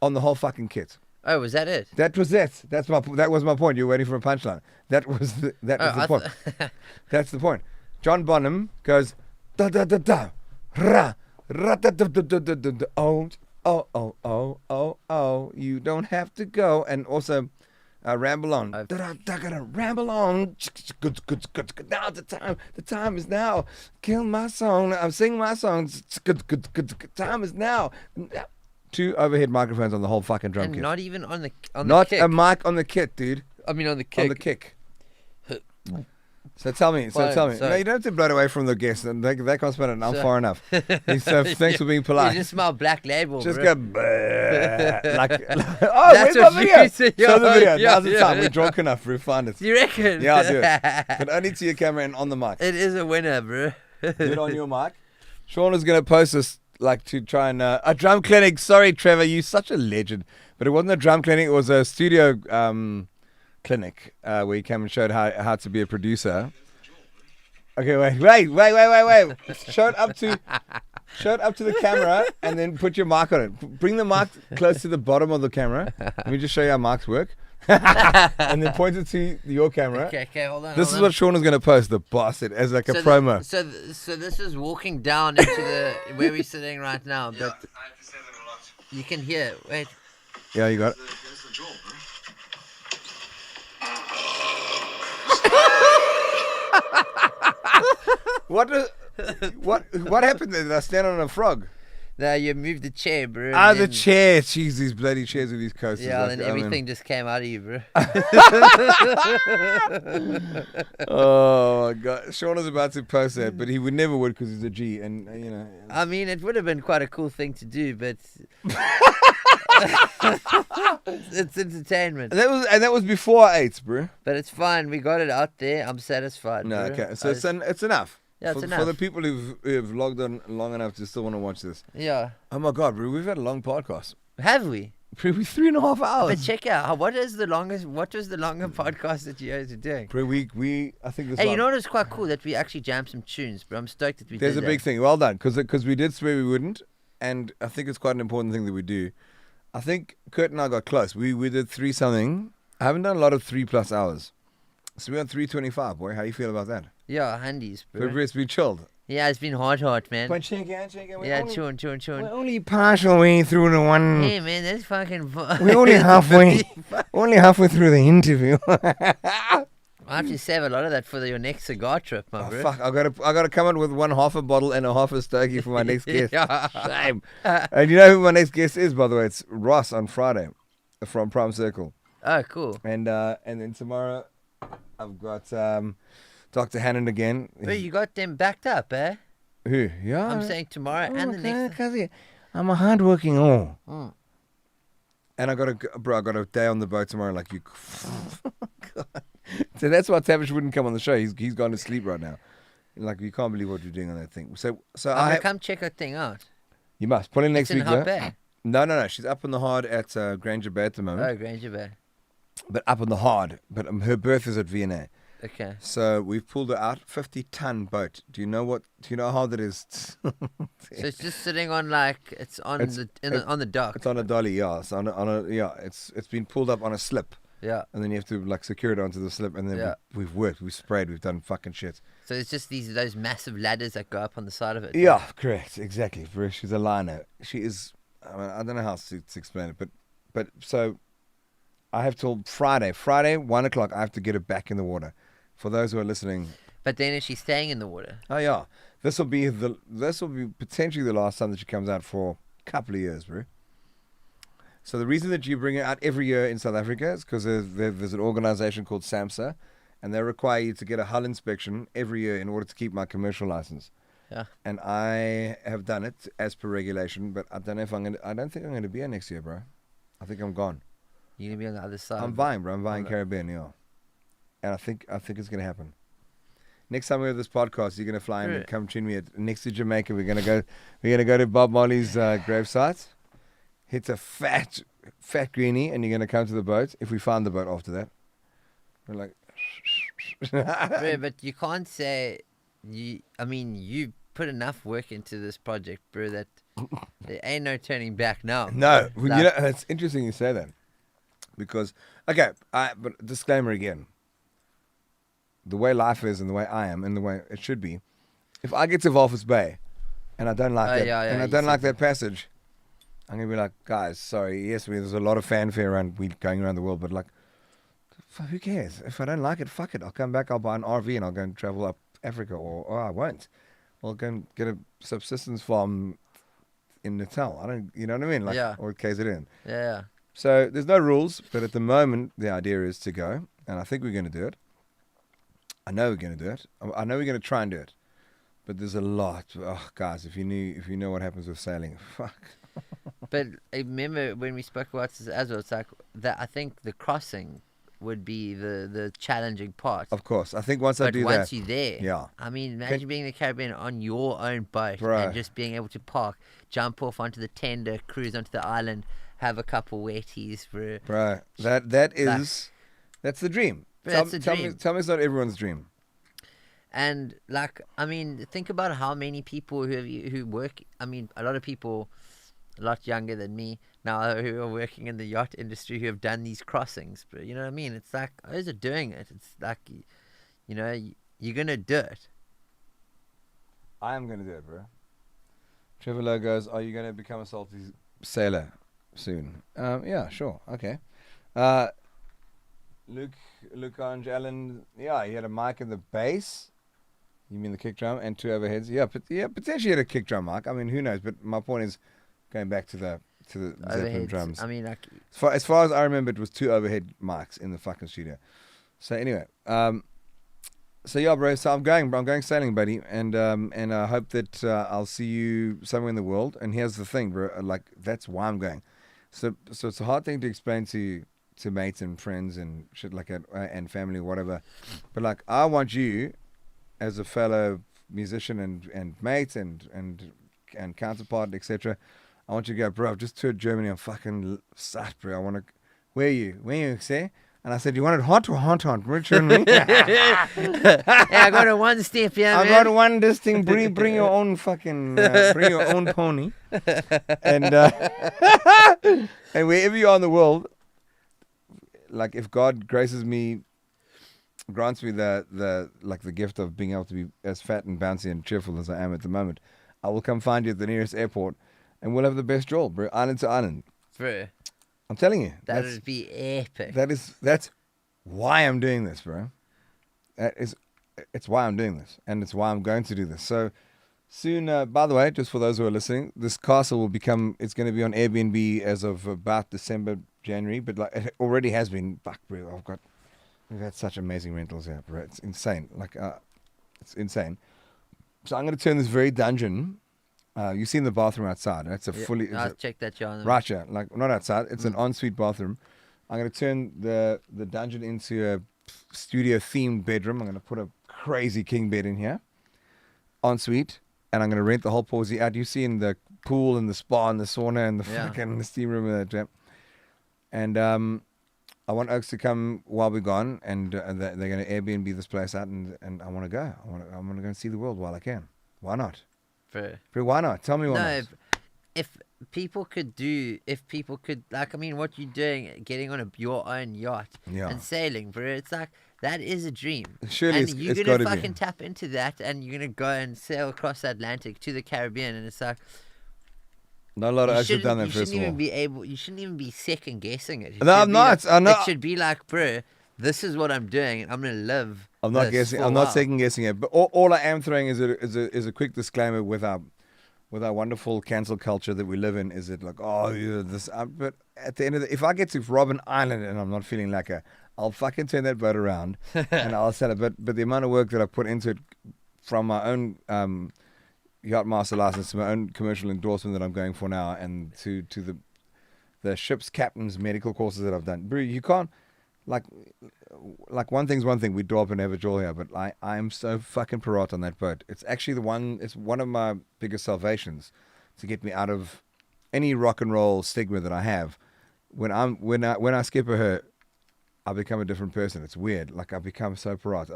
on the whole fucking kit. Oh, was that it? That was it. That was my point. You were waiting for a punchline. That was the point. That's the point. John Bonham goes da da da da ra ra da da da da da da da oh oh oh oh oh oh you don't have to go, and also ramble on. Ramble on. Now the time is now. Kill my song. I'm singing my songs. Time is now. Two overhead microphones on the whole fucking drum And kit. not even on the Not kick. a mic on the kit, dude. I mean on the kick. On the kick. So tell me. Fine, No, sorry. you don't have to blow it away from the guests. They can't spell it. I'm So- far enough. So thanks for being polite. You just smell Black Label, Just bro. go like oh, That's where's my what video? you said. Show the video. Yeah, Now's the yeah. time. We're drunk enough. We'll find it. Do you reckon? Yeah, I'll do it. But only to your camera and on the mic. It is a winner, bro. Do it on your mic. Sean is going to post this like to try and a drum clinic. Sorry, Trevor, you're such a legend. But it wasn't a drum clinic. It was a studio clinic where he came and showed how to be a producer. Okay, wait. Show it up to the camera and then put your mic on it. Bring the mic close to the bottom of the camera. Let me just show you how mics work. and then point it to your camera. Okay, hold on. This is what Sean is going to post, the bastard, as like a promo. So this is walking down into the where we're sitting right now, Yeah, but I have to say that a lot. you can hear. Wait, Yeah, you got it. There's the jaw, bro. What happened there? Did I stand on a frog? now you moved the chair, bro. Ah, and the then- chair. Jeez, these bloody chairs with these coasters. Yeah, like, then I mean- everything just came out of you, bro. Oh my god, Sean was about to post that, but he would never would because he's a G, and you know. I mean, it would have been quite a cool thing to do, but it's entertainment. That was before I ate, bro. But it's fine. We got it out there. I'm satisfied. No, bro. okay, so it's enough. Yeah, it's for enough. the people who've logged on long enough to still want to watch this. Yeah. Oh my god, bro, we've had a long podcast. Have we? Bro, we're 3.5 hours. But check out what was the longer podcast that you guys are doing? Bro, we I think this. Hey, you know what is quite cool that we actually jammed some tunes, bro. I'm stoked that we There's did a big thing. Well done, because we did swear we wouldn't, and I think it's quite an important thing that we do. I think Kurt and I got close. We did 3 something. I haven't done a lot of 3+ hours, so we're on 3:25. Boy, how you feel about that? Yeah, handies, bro. Bro, it's been chilled. Yeah, it's been hard, man. But check it. Yeah, chewing. We're only partial way through the one. Hey, man, that's fucking fun. We're only halfway. Only halfway through the interview. I have to save a lot of that for your next cigar trip, my Oh, bro. fuck! I gotta come in with one half a bottle and a half a stogie for my next guest. Yeah. Shame. And you know who my next guest is, by the way? It's Ross on Friday, from Prime Circle. Oh, cool. And then tomorrow, I've got Dr. Hannon again. Bro, you got them backed up, eh? Who? Yeah. I'm saying tomorrow and the next. I'm a hardworking Mm. And I got a day on the boat tomorrow. Like you. God. So that's why Tavish wouldn't come on the show. He's gone to sleep right now. Like you can't believe what you're doing on that thing. So I'm gonna come check that thing out. You must pull in next It's in week. Hot Though. Bay. No. She's up on the hard at Granger Bay at the moment. Oh, Granger Bay. But up on the hard. But her berth is at V&A. Okay. So we've pulled her out, 50-ton boat. Do you know how hard that is? So it's just sitting on it's on on the dock. It's on a dolly, yeah. It's on a It's been pulled up on a slip, Yeah. and then you have to secure it onto the slip, and then Yeah. we've worked, we've sprayed, we've done fucking shit. So it's just those massive ladders that go up on the side of it. Yeah, correct, exactly. She's a liner. She is. I don't know how to explain it, but so I have till Friday 1:00. I have to get her back in the water. For those who are listening. But then is she staying in the water? Oh yeah, this will be potentially the last time that she comes out for a couple of years, bro. So the reason that you bring it out every year in South Africa is because there's an organization called SAMHSA, and they require you to get a hull inspection every year in order to keep my commercial license. Yeah. And I have done it as per regulation, but I don't know if I don't think I'm going to be here next year, bro. I think I'm gone. You're gonna be on the other side. I'm vying, bro. I'm vying Caribbean, yeah. And I think it's going to happen. Next time we have this podcast, you're going to fly in and come tune me next to Jamaica. We're going to go to Bob Marley's gravesite. Hit a fat greenie, and you're going to come to the boat. If we find the boat after that, we're like, Bro, but you can't say you. I mean, you put enough work into this project, bro. That there ain't no turning back now. no. Like- You know, it's interesting you say that because but disclaimer again. The way life is and the way I am and the way it should be. If I get to Walvis Bay and I don't like that passage, I'm gonna be like, guys, sorry. Yes, there's a lot of fanfare around going around the world, but who cares? If I don't like it, fuck it. I'll come back. I'll buy an RV and I'll go and travel up Africa, or I won't. I'll go and get a subsistence farm in Natal. You know what I mean? Or KZN. Yeah. So there's no rules, but at the moment the idea is to go, and I think we're going to do it. I know we're going to do it. I know we're going to try and do it. But there's a lot. Oh, guys, if you know what happens with sailing, fuck. But I remember when we spoke about this as well, it's like that. I think the crossing would be the challenging part. Of course. I think once I do that. But once you're there, yeah. I mean, imagine being in the Caribbean on your own boat Bro. and just being able to park, jump off onto the tender, cruise onto the island, have a couple wetties, bro. Bro, that's the dream. That's the dream. Tell me it's not everyone's dream. And I mean, think about how many people who work. I mean, a lot of people a lot younger than me now who are working in the yacht industry who have done these crossings. But you know what I mean? It's like those are doing it. It's like, you know, you're gonna do it. I am going to do it, bro. Trevor Lowe goes, are you going to become a salty sailor soon? Yeah, sure. Okay. Luke Orange Allen, yeah, he had a mic in the bass. You mean the kick drum and 2 overheads? Yeah, potentially had a kick drum mic. I mean, who knows? But my point is going back to the Zeppelin Overheads, drums. I mean, like, As far as I remember, it was 2 overhead mics in the fucking studio. So anyway, so yeah, bro. So I'm going sailing, buddy, and I hope that I'll see you somewhere in the world. And here's the thing, bro. Like, that's why I'm going. So it's a hard thing to explain to mates and friends and shit like that, and family or whatever. But like, I want you, as a fellow musician and mate and counterpart, etc. I want you to go, bro. I've just toured Germany. I'm fucking sad, bro. I want to. Where you say? And I said, you want it hot or hot? Germany? yeah, I got a one step, yeah, I man. got one this thing. Bring your own fucking, bring your own pony. And and wherever you are in the world, like if God grants me the gift of being able to be as fat and bouncy and cheerful as I am at the moment, I will come find you at the nearest airport, and we'll have the best roll, bro, island to island. Bro, I'm telling you, that would be epic. That's why I'm doing this, bro. It's why I'm doing this, and it's why I'm going to do this. So soon, by the way, just for those who are listening, this castle it's going to be on Airbnb as of about December, January, but like it already has been. Fuck, bro, we've had such amazing rentals here, bro. It's insane. Like, it's insane. So I'm going to turn this very dungeon. You've seen the bathroom outside. That's I'll check that, John. Right, yeah. Like, not outside. It's an ensuite bathroom. I'm going to turn the dungeon into a studio-themed bedroom. I'm going to put a crazy king bed in here. Ensuite. And I'm going to rent the whole pawsey out. You've seen the pool and the spa and the sauna and the fucking steam room and that. And I want Oaks to come while we're gone. And they're going to Airbnb this place out. And I want to go. I want to go and see the world while I can. Why not? Bro, why not? Tell me why not. If people could, like, I mean, what you're doing, getting on your own yacht and sailing, bro, it's like, that is a dream. Surely and you're going to fucking tap into that, and you're going to go and sail across the Atlantic to the Caribbean, and it's like, not a lot of us have done that, first of all. You shouldn't even be second guessing it. No, I'm not. I'm not. It should be like, bro, this is what I'm doing, and I'm going to live. I'm not guessing. I'm not second guessing it. But all I am throwing is a quick disclaimer with our wonderful cancel culture that we live in. Is it like, oh, yeah, this? But at the end of if I get to Robben Island and I'm not feeling like I'll fucking turn that boat around and I'll sell it. But the amount of work that I put into it, from my own yacht master license to my own commercial endorsement that I'm going for now, and to the ship's captain's medical courses that I've done, bro, you can't. Like one thing's one thing. We do up and have a jaw here, but I'm so fucking parrot on that boat. It's actually it's one of my biggest salvations to get me out of any rock and roll stigma that I have. When I skip her, I become a different person. It's weird. Like, I become so parrot.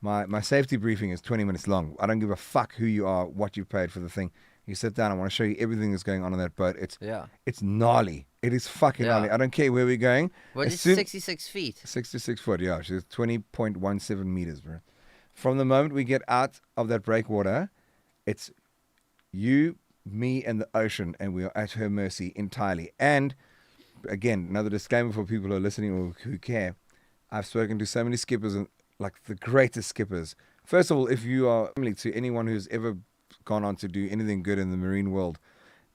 My safety briefing is 20 minutes long. I don't give a fuck who you are, what you paid for the thing. You sit down, I want to show you everything that's going on that boat. It's gnarly. It is fucking gnarly. I don't care where we're going. What is 66 feet? 66 foot, yeah. She's 20.17 meters, bro. From the moment we get out of that breakwater, it's you, me, and the ocean, and we are at her mercy entirely. And, again, another disclaimer for people who are listening or who care. I've spoken to so many skippers, and like the greatest skippers. First of all, if you are family to anyone who's ever gone on to do anything good in the marine world,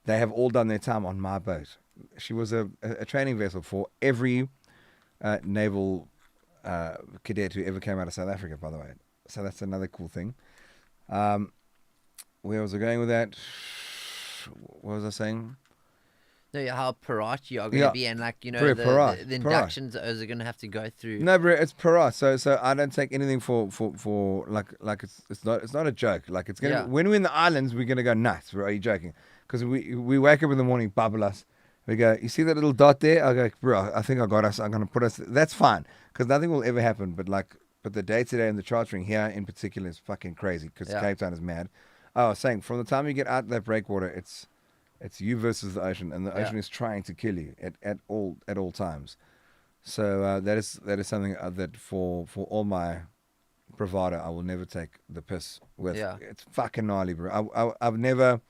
they have all done their time on my boat. She was a training vessel for every naval cadet who ever came out of South Africa, by the way. So that's another cool thing. Where was I going with that? What was I saying? No, how parrot you are going to be, and like, you know, the inductions are going to have to go through. No, bro, it's parrot. So I don't take anything for like it's not a joke. Like, it's gonna when we're in the islands, we're gonna go nuts. Bro, are you joking? Because we wake up in the morning, bubble us. We go, you see that little dot there? I go, bro, I think I got us. I'm gonna put us. That's fine, because nothing will ever happen. But the day to day and the chartering here in particular is fucking crazy, because Cape Town is mad. Oh, I was saying, from the time you get out of that breakwater, it's It's you versus the ocean, and the ocean is trying to kill you at all times. So that is something that for all my bravado, I will never take the piss with. Yeah. It's fucking gnarly, bro. I've never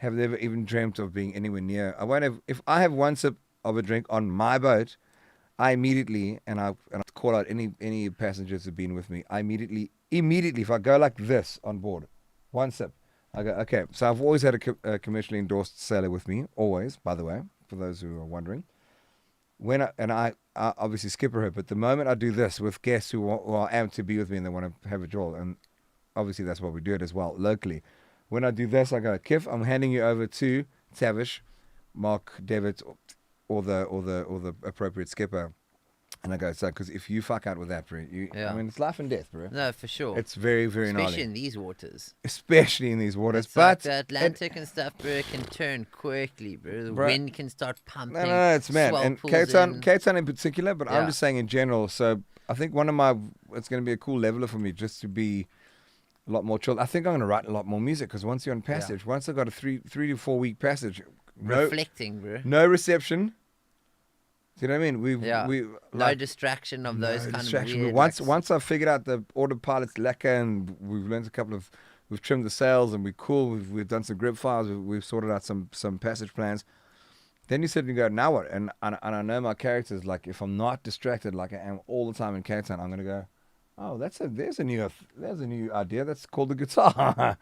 even dreamt of being anywhere near. I won't have, if I have one sip of a drink on my boat, I immediately, and I call out any passengers who've been with me, I immediately, if I go like this on board, one sip, I go, okay. So I've always had a commercially endorsed sailor with me, always, by the way, for those who are wondering. I obviously skipper her, but the moment I do this with guests who are amped to be with me and they want to have a draw, and obviously that's why we do it as well locally. When I do this, I go, Kif, I'm handing you over to Tavish, Mark, David, or the appropriate skipper. And I go, so, because if you fuck out with that, bro, I mean, it's life and death, bro. No, for sure. It's very, very gnarly. Especially in these waters. Especially in these waters. It's But like the Atlantic and stuff, bro, it can turn quickly, bro. The wind can start pumping. No, it's mad. And Cape Town in particular, but I'm just saying in general. So I think it's going to be a cool leveler for me just to be a lot more chilled. I think I'm going to write a lot more music because once you're on passage, once I've got a 3 to 4 week passage, reflecting, bro. No reception. Do you know what I mean? We no distraction of those kind of weird. Once I've figured out the autopilot's lacquer and we've learned we've trimmed the sails and we're cool. We've done some grip files. We've sorted out some passage plans. Then you sit and go, now what? And I know my characters. Like if I'm not distracted, like I am all the time in Cape Town, I'm gonna go, oh, there's a new idea. That's called the guitar.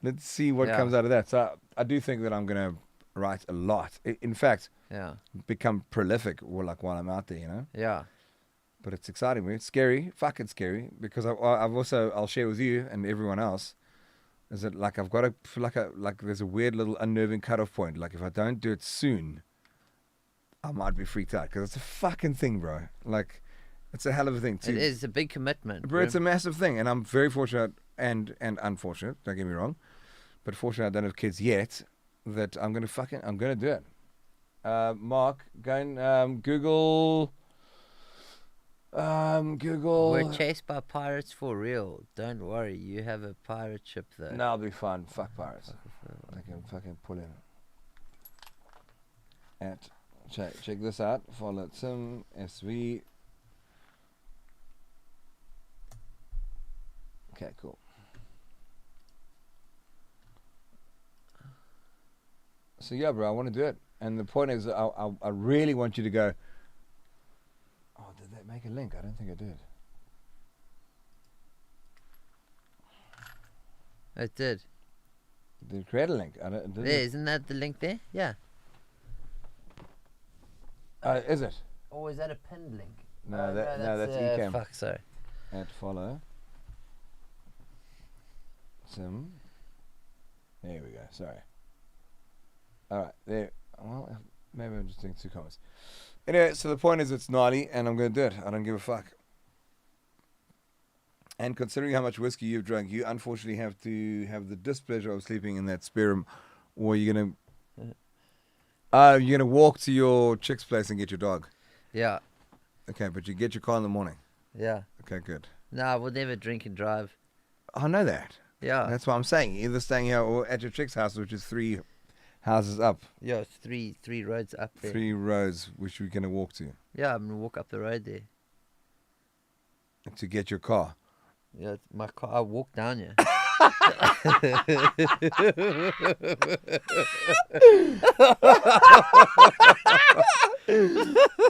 Let's see what comes out of that. So I do think that I'm gonna write a lot. In fact. Yeah. Become prolific while I'm out there, you know? Yeah. But it's exciting, man. It's scary, fucking scary, because I'll share with you and everyone else, is that like I've got there's a weird little unnerving cutoff point. Like if I don't do it soon, I might be freaked out, because it's a fucking thing, bro. Like it's a hell of a thing too. It is a big commitment, bro. It's a massive thing, and I'm very fortunate and unfortunate, don't get me wrong, but fortunate I don't have kids yet, that I'm gonna do it. Mark, go and Google. We're chased by pirates for real. Don't worry, you have a pirate ship though. No, I'll be fine. Fuck pirates. I can fucking pull in. Check this out. Follow Tim SV. Okay, cool. So yeah, bro, I want to do it. And the point is, I really want you to go, oh, did that make a link? I don't think it did. It did. Did it create a link? Isn't that the link there? Yeah. Is it? Or is that a pinned link? No, that's Ecamm. Fuck, sorry. At follow. Sim. There we go. Sorry. All right, there. Well, maybe I'm just doing 2 comments. Anyway, so the point is it's gnarly, and I'm going to do it. I don't give a fuck. And considering how much whiskey you've drunk, you unfortunately have to have the displeasure of sleeping in that spare room, or you're gonna walk to your chick's place and get your dog. Yeah. Okay, but you get your car in the morning. Yeah. Okay, good. No, I will never drink and drive. I know that. Yeah. That's what I'm saying. Either staying here or at your chick's house, which is 3 houses up. Yeah, it's three roads up there. 3 roads which we're going to walk to. Yeah, I'm going to walk up the road there. To get your car. Yeah, it's my car. I walk down here.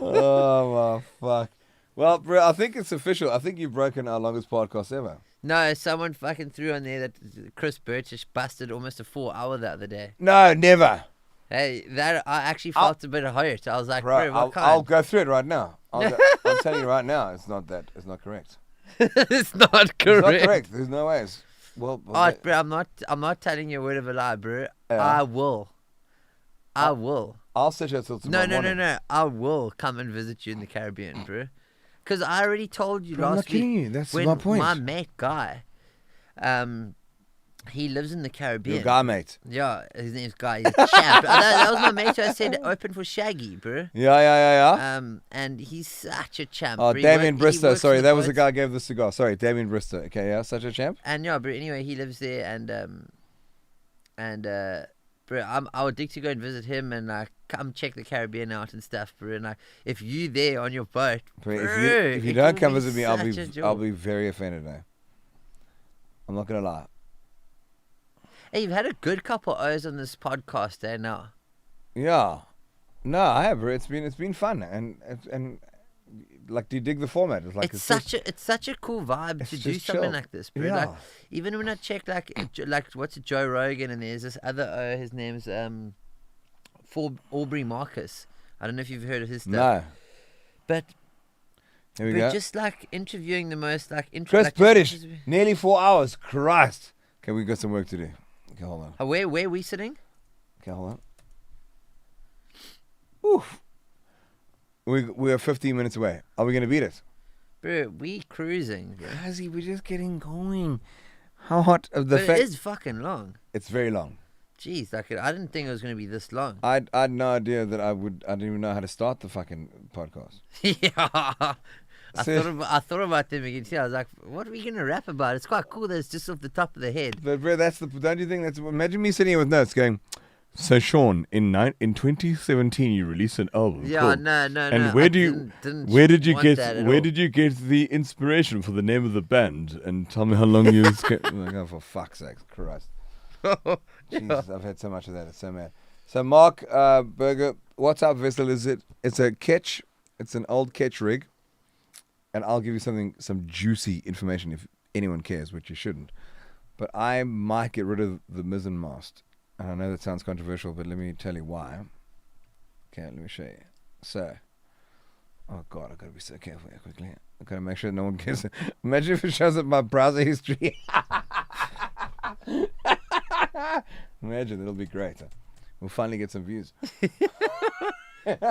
Oh, my fuck. Well, bro, I think it's official. I think you've broken our longest podcast ever. No, someone fucking threw on there that Chris Burtish busted almost a 4-hour the other day. No, never. Hey, that I actually felt a bit hurt. I was like, bro, what kind? I'll go through it right now. I'm telling you right now, it's not correct. It's not correct. It's not correct. There's no ways. Well, bro, I'm not telling you a word of a lie, bro. Yeah. I will. I'll sit here till tomorrow morning. No. I will come and visit you in the Caribbean, bro. Because I already told you Bro, I'm not last week. kidding you. That's when my point. My mate Guy, he lives in the Caribbean. Your guy mate. Yeah, his name's Guy. He's a champ. That was my mate who I said open for Shaggy, bro. Yeah. And he's such a champ. Oh, bro. Damien Bristow. Sorry, that was the boats. guy who gave the cigar. Sorry, Damien Bristow. Okay, yeah, such a champ. And yeah, bro. Anyway, he lives there, and bro, bro, I would dig to go and visit him and like come check the Caribbean out and stuff, bro. And like if you there on your boat, Bro, bro, if you it don't will come be visit me, such a I'll joy. be very offended now. I'm not gonna lie. Hey, you've had a good couple O's on this podcast, eh? Now, Yeah, no, I have, bro. It's been fun, and like, do you dig the format? It's like it's such a cool vibe it's to do just something chill. like this, bro. Yeah. Like even when I check like what's it, Joe Rogan, and there's this other O. His name's Aubrey Marcus. I don't know if you've heard of his stuff, No, but here we bro, go. just like interviewing the most like Chris like, British, just- nearly 4 hours. Christ. Okay, we got some work to do. Okay, hold on. Where are we sitting? Okay, hold on. Oof. We're 15 minutes away. Are we gonna beat it? Bro, we cruising, bro. Crazy, we're just getting going. How hot of the But fact? it is fucking long. It's very long. Jeez, like I didn't think it was gonna be this long. I had no idea that I didn't even know how to start the fucking podcast. Yeah. See- I thought about them again. I was like, what are we gonna rap about? It's quite cool that it's just off the top of the head. But bro, don't you think that's, imagine me sitting here with notes going, so Sean, in 2017 you released an album. Yeah, cool. no. And I where did you want that at all. get the inspiration for the name of the band? And tell me how long you I'm like, oh, for fuck's sake, Christ. Jesus, I've had so much of that. It's so mad. So Mark Berger, what type of vessel is it? It's a ketch. It's an old ketch rig. And I'll give you some juicy information if anyone cares, which you shouldn't. But I might get rid of the mizzen mast. And I know that sounds controversial, but let me tell you why. Okay, let me show you. So, oh God, I've got to be so careful here quickly. I've got to make sure no one gets it. Imagine if it shows up my browser history. Imagine, it'll be great. Huh? We'll finally get some views. Okay,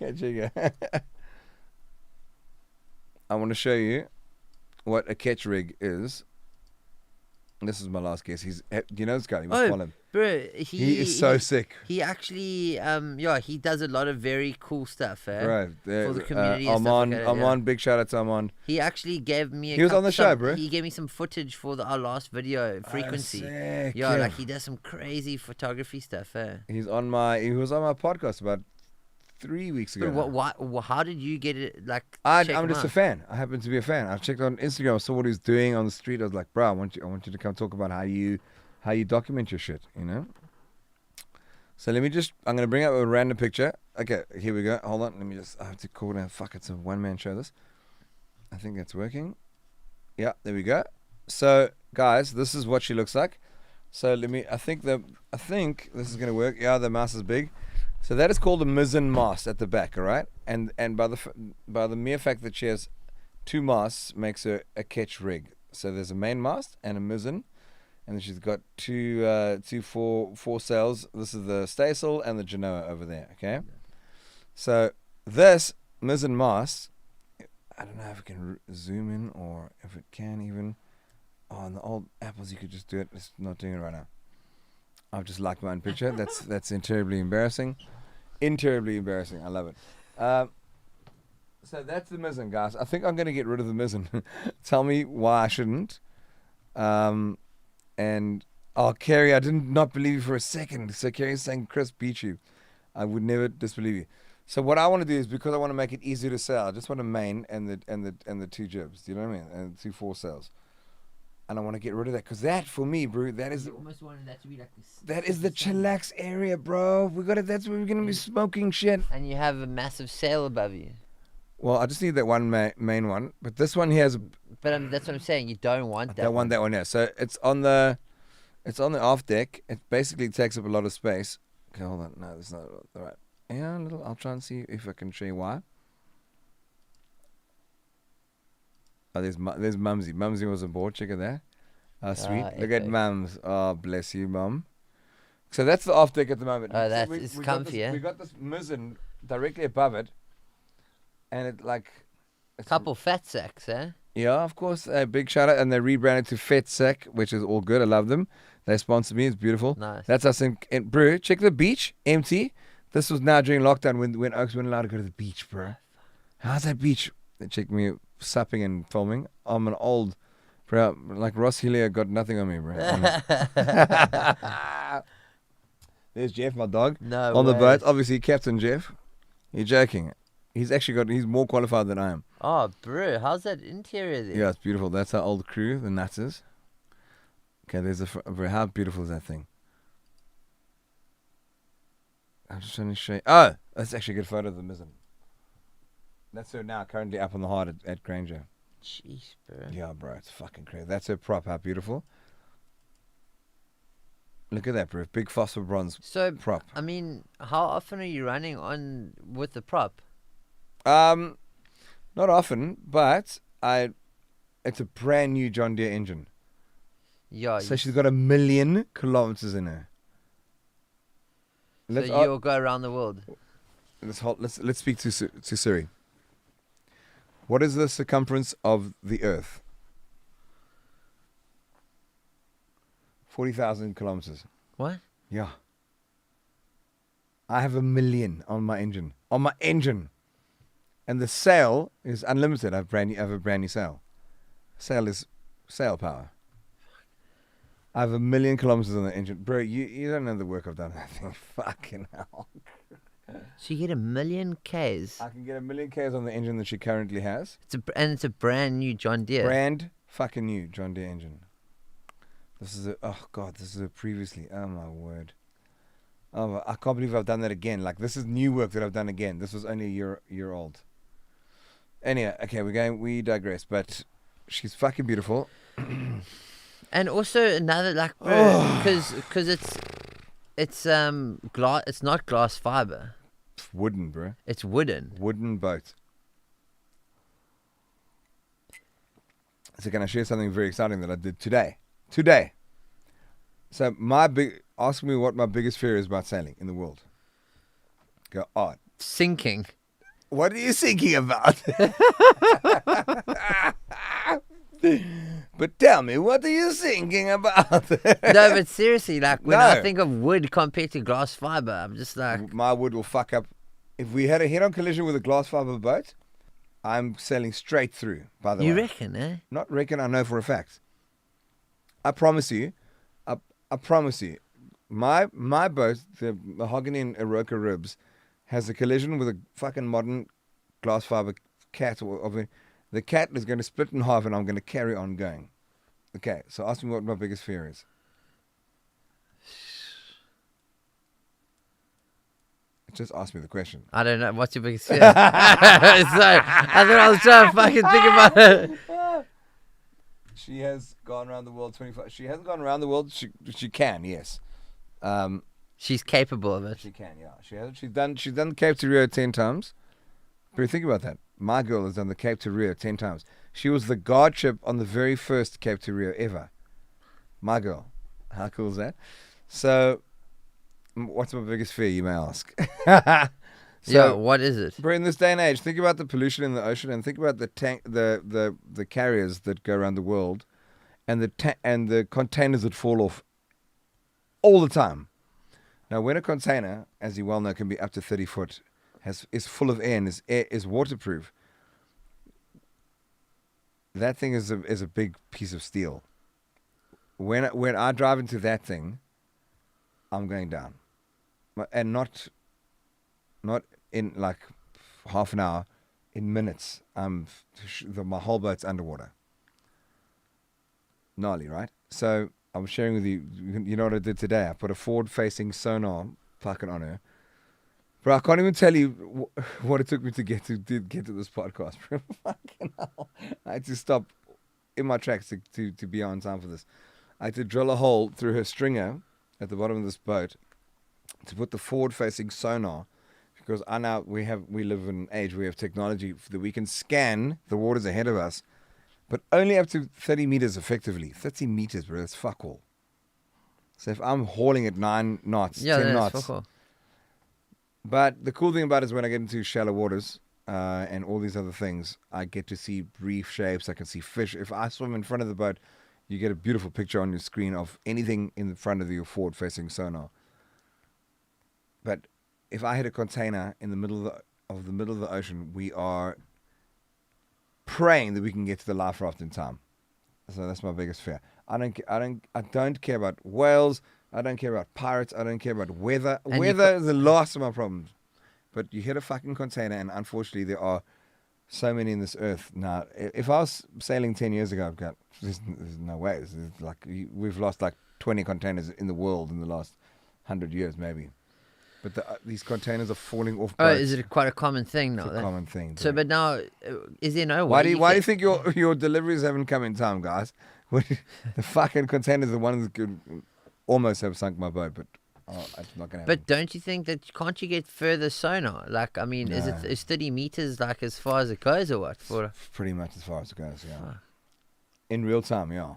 check it out. I want to show you what a catch rig is. This is my last guess. Do you know this guy? You must follow him. Bro, He is so sick. He actually, he does a lot of very cool stuff, eh? Right. For the community and stuff like that, Armand, big shout out to Armand. He actually gave me He was on the show, bro. He gave me some footage for our last video, Frequency. Sick, Yeah, like he does some crazy photography stuff, eh? He was on my podcast about 3 weeks ago. But how did you get it, like, I'm check him just a out? fan. I happen to be a fan. I checked on Instagram. I saw what he was doing on the street. I was like, bro, I want you to come talk about how you document your shit, you know? So I'm going to bring up a random picture. Okay, here we go. Hold on. I have to call it. Fuck, it's a one-man show, this. I think that's working. Yeah, there we go. So, guys, this is what she looks like. So I think this is going to work. Yeah, the mouse is big. So that is called a mizzen mast at the back, all right? And by the mere fact that she has two masts makes her a ketch rig. So there's a main mast and a mizzen, and then she's got two four sails. This is the staysail and the genoa over there, okay? So this mizzen mast, I don't know if it can zoom in or if it can even. Oh, on the old Apples you could just do it. It's not doing it right now. I've just liked my own picture. That's terribly embarrassing. Terribly embarrassing. I love it. So that's the mizzen, guys. I think I'm going to get rid of the mizzen. Tell me why I shouldn't. And Kerry, I did not believe you for a second. So Kerry's saying Chris beat you. I would never disbelieve you. So what I want to do is, because I want to make it easier to sell, I just want a main and the two jibs. Do you know what I mean? And two foresails. And I want to get rid of that, because that, for me, bro, that is... You almost wanted that to be like this. That is the chillax area, bro. That's where we're going to be smoking shit. And you have a massive sail above you. Well, I just need that one main one. But this one here has... But that's what I'm saying. You don't want that. I want that one, yeah. So it's on the aft deck. It basically takes up a lot of space. Okay, hold on. No, that's not the right... Yeah, a little. I'll try and see if I can show you why. Oh, there's Mumsy. Mumsy was on board. Check it there. Sweet. Look at epic. Mums. Oh, bless you, Mum. So that's the aft deck at the moment. Oh, So it's comfy, yeah? We got this mizzen directly above it. And it's Couple fat sacks, eh? Yeah, of course. A big shout out. And they rebranded to Fet Sec, which is all good. I love them. They sponsor me. It's beautiful. Nice. That's us in bro, check the beach. Empty. This was now during lockdown when Oaks weren't allowed to go to the beach, bro. How's that beach? They checked me supping and filming. I'm an old Bro, like Ross Hillier got nothing on me, bro. There's Jeff, my dog, No on the way. boat. Obviously, Captain Jeff. You're joking. He's more qualified than I am. Oh, bro, how's that interior there? Yeah, it's beautiful. That's our old crew, the Nutters. Okay, bro, how beautiful is that thing? I'm just trying to show you. Oh, that's actually a good photo of the mizzen. That's her now, currently up on the Hard at Granger. Jeez, bro. Yeah, bro, it's fucking crazy. That's her prop. How beautiful. Look at that, bro. Big phosphor bronze So, prop. I mean, how often are you running on with the prop? Not often, but it's a brand new John Deere engine. Yeah. So she's got 1 million kilometers in her. So you'll go around the world. Let's speak to Siri. What is the circumference of the Earth? 40,000 kilometers. What? Yeah. I have 1 million on my engine. On my engine. And the sail is unlimited. I have a brand new sail. Sail is sail power. I have 1 million kilometers on the engine. Bro, you don't know the work I've done on that thing. Fucking hell. So you get 1 million Ks. I can get 1 million Ks on the engine that she currently has. It's a brand new John Deere. Brand fucking new John Deere engine. This is a previously. Oh my word. Oh, I can't believe I've done that again. Like, this is new work that I've done again. This was only a year old. Anyway, okay, we digress, but she's fucking beautiful. And also another, like, because it's glass. It's not glass fiber. It's wooden, bro. It's wooden. Wooden boat. So can I share something very exciting that I did today? So ask me what my biggest fear is about sailing in the world. Go, ARD. Sinking. What are you thinking about? But tell me, what are you thinking about? No, but seriously, like, when I No. think of wood compared to glass fiber, I'm just like, My wood will fuck up. If we had a head-on collision with a glass fiber boat, I'm sailing straight through, by the way. you reckon, eh? Not reckon, I know for a fact. I promise you. I promise you. My boat, the mahogany and Aroka ribs, has a collision with a fucking modern glass fiber cat. The cat is going to split in half and I'm going to carry on going. Okay, so ask me what my biggest fear is. Just ask me the question. I don't know. What's your biggest fear? So, I thought I was trying to fucking think about it. She has gone around the world 25. She hasn't gone around the world. She can, yes. She's capable of it. She can, yeah. She's done Cape to Rio 10 times. But think about that. My girl has done the Cape to Rio 10 times. She was the guard ship on the very first Cape to Rio ever. My girl. How cool is that? So, what's my biggest fear, you may ask? Yeah, what is it? Bro, in this day and age, think about the pollution in the ocean and think about the carriers that go around the world and the containers that fall off all the time. Now, when a container, as you well know, can be up to 30 foot, is full of air and is waterproof, that thing is a big piece of steel. When I drive into that thing, I'm going down, and not in like half an hour, in minutes. My whole boat's underwater. Gnarly, right? So I'm sharing with you. You know what I did today? I put a forward-facing sonar fucking on her. Bro, I can't even tell you what it took me to get to this podcast, bro. Fucking hell. I had to stop in my tracks to be on time for this. I had to drill a hole through her stringer at the bottom of this boat to put the forward-facing sonar, because we live in an age where we have technology that we can scan the waters ahead of us, but only up to 30 meters effectively. 30 meters, bro, that's fuck all. So if I'm hauling at 9 knots, 10 knots. Fuck all. But the cool thing about it is when I get into shallow waters and all these other things, I get to see reef shapes. I can see fish. If I swim in front of the boat, you get a beautiful picture on your screen of anything in front of your forward-facing sonar. But if I hit a container in the middle of the ocean, we are praying that we can get to the life raft in time. So that's my biggest fear. I don't care about whales. I don't care about pirates. I don't care about weather. And Weather is the last of my problems. But you hit a fucking container, and unfortunately, there are so many in this earth now. If I was sailing 10 years ago, I'd go, there's no way. We've lost like 20 containers in the world in the last 100 years, maybe. But these containers are falling off Oh, boats. is it quite a common thing now? It's a common thing. So, bro. but now, is there no way? Why do you think your deliveries haven't come in time, guys? The fucking containers are the ones that could almost have sunk my boat, but it's not gonna happen. But don't you think that can't you get further sonar? Like, I mean, No. is 30 meters like as far as it goes or what? For Pretty much as far as it goes, yeah. In real time, yeah.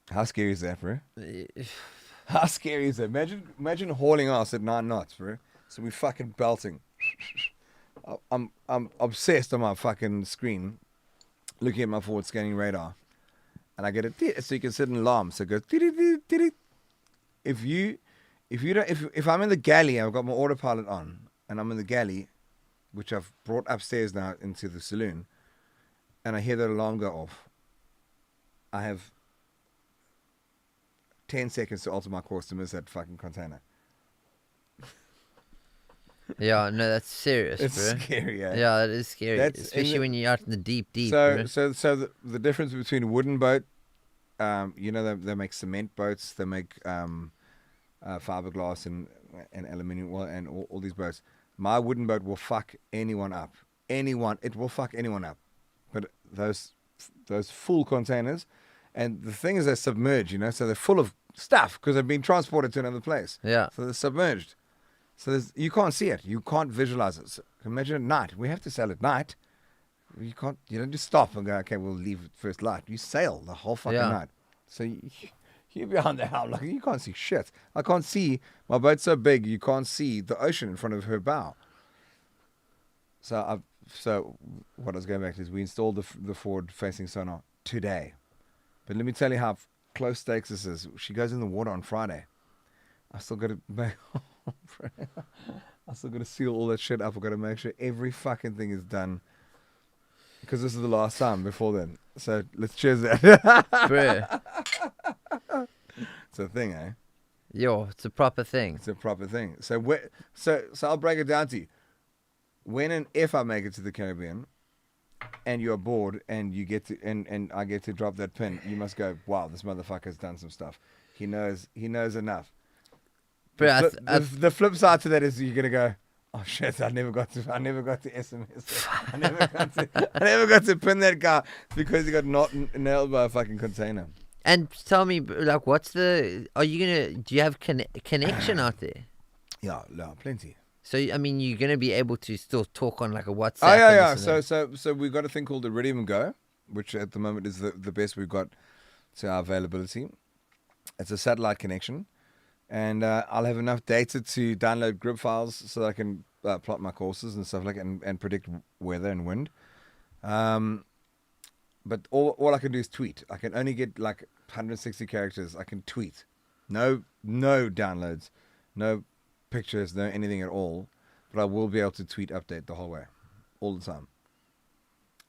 How scary is that, bro? How scary is that? Imagine hauling ass at 9 knots, bro. So we're fucking belting. I'm obsessed on my fucking screen, looking at my forward scanning radar, and I get it so you can set an alarm. So it goes. If I'm in the galley, I've got my autopilot on, and I'm in the galley, which I've brought upstairs now into the saloon, and I hear that alarm go off, I have 10 seconds to alter my course to miss that fucking container. yeah, no, that's serious, It's bro. scary, yeah. Yeah, that is scary, That's- especially when you're out in the deep, So, bro. so the difference between a wooden boat, they make cement boats, they make fiberglass and aluminium, and all these boats. My wooden boat will fuck anyone up. It will fuck anyone up. But those full containers, and the thing is they're submerged, so they're full of stuff because they've been transported to another place. Yeah. So they're submerged. So you can't see it. You can't visualize it. So imagine at night. We have to sail at night. You don't just stop and go, okay, we'll leave at first light. You sail the whole fucking night. So you're behind the helm. Like, you can't see shit. I can't see. My boat's so big, you can't see the ocean in front of her bow. So what I was going back to is we installed the forward-facing sonar today. But let me tell you how close stakes this is. She goes in the water on Friday. I still got to seal all that shit up. I've got to make sure every fucking thing is done, because this is the last time before then. So let's cheers that. Bro. It's a thing, eh? Yo, it's a proper thing. It's a proper thing. So I'll break it down to you. When and if I make it to the Caribbean, and you're bored, and you get to and I get to drop that pin, you must go, wow, this motherfucker's done some stuff. He knows enough. Bro, The flip side to that is you're gonna go, oh shit, I never got to SMS. I never got to pin that guy because he got nailed by a fucking container. and tell me, like, do you have connection out there? Yeah, plenty. So, I mean, you're going to be able to still talk on like a WhatsApp. Oh yeah. and this and that. So we've got a thing called the Iridium Go, which at the moment is the best we've got to our availability. It's a satellite connection, and I'll have enough data to download grid files so that I can plot my courses and stuff like that, and predict weather and wind. But all I can do is tweet. I can only get like 160 characters. I can tweet. No downloads, no pictures, no anything at all. But I will be able to tweet update the whole way, all the time.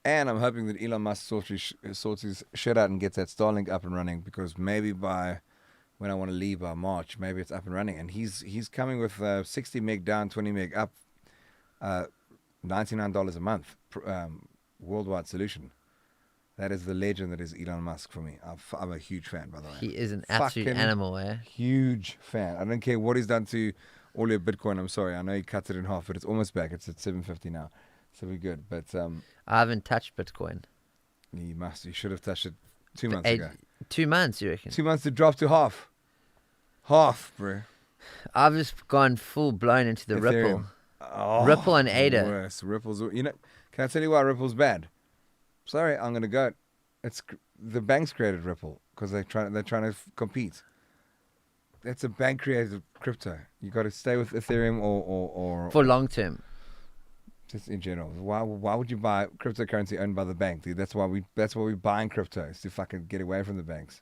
And I'm hoping that Elon Musk sorts his shit out and gets that Starlink up and running, because maybe by when I want to leave by March, maybe it's up and running. And he's coming with 60 meg down, 20 meg up, $99 a month, worldwide solution. That is the legend that is Elon Musk for me. I'm a huge fan, by the way. He is an absolute Fucking animal, eh? Huge fan. I don't care what he's done to all your Bitcoin. I'm sorry. I know he cut it in half, but it's almost back. It's at 750 now. So we're good. But I haven't touched Bitcoin. you should have touched it 2 months ago. 2 months, you reckon? 2 months to drop to half. Half, bro. I've just gone full blown into the Ripple. Ethereum. Oh, Ripple and ADA. Worse. Ripple's. Can I tell you why Ripple's bad? Sorry, I'm gonna go. It's the banks created Ripple because they're trying to compete. That's a bank created crypto. You got to stay with Ethereum or For long term. just in general. Why would you buy cryptocurrency owned by the bank, dude? That's why we buying crypto, is to fucking get away from the banks.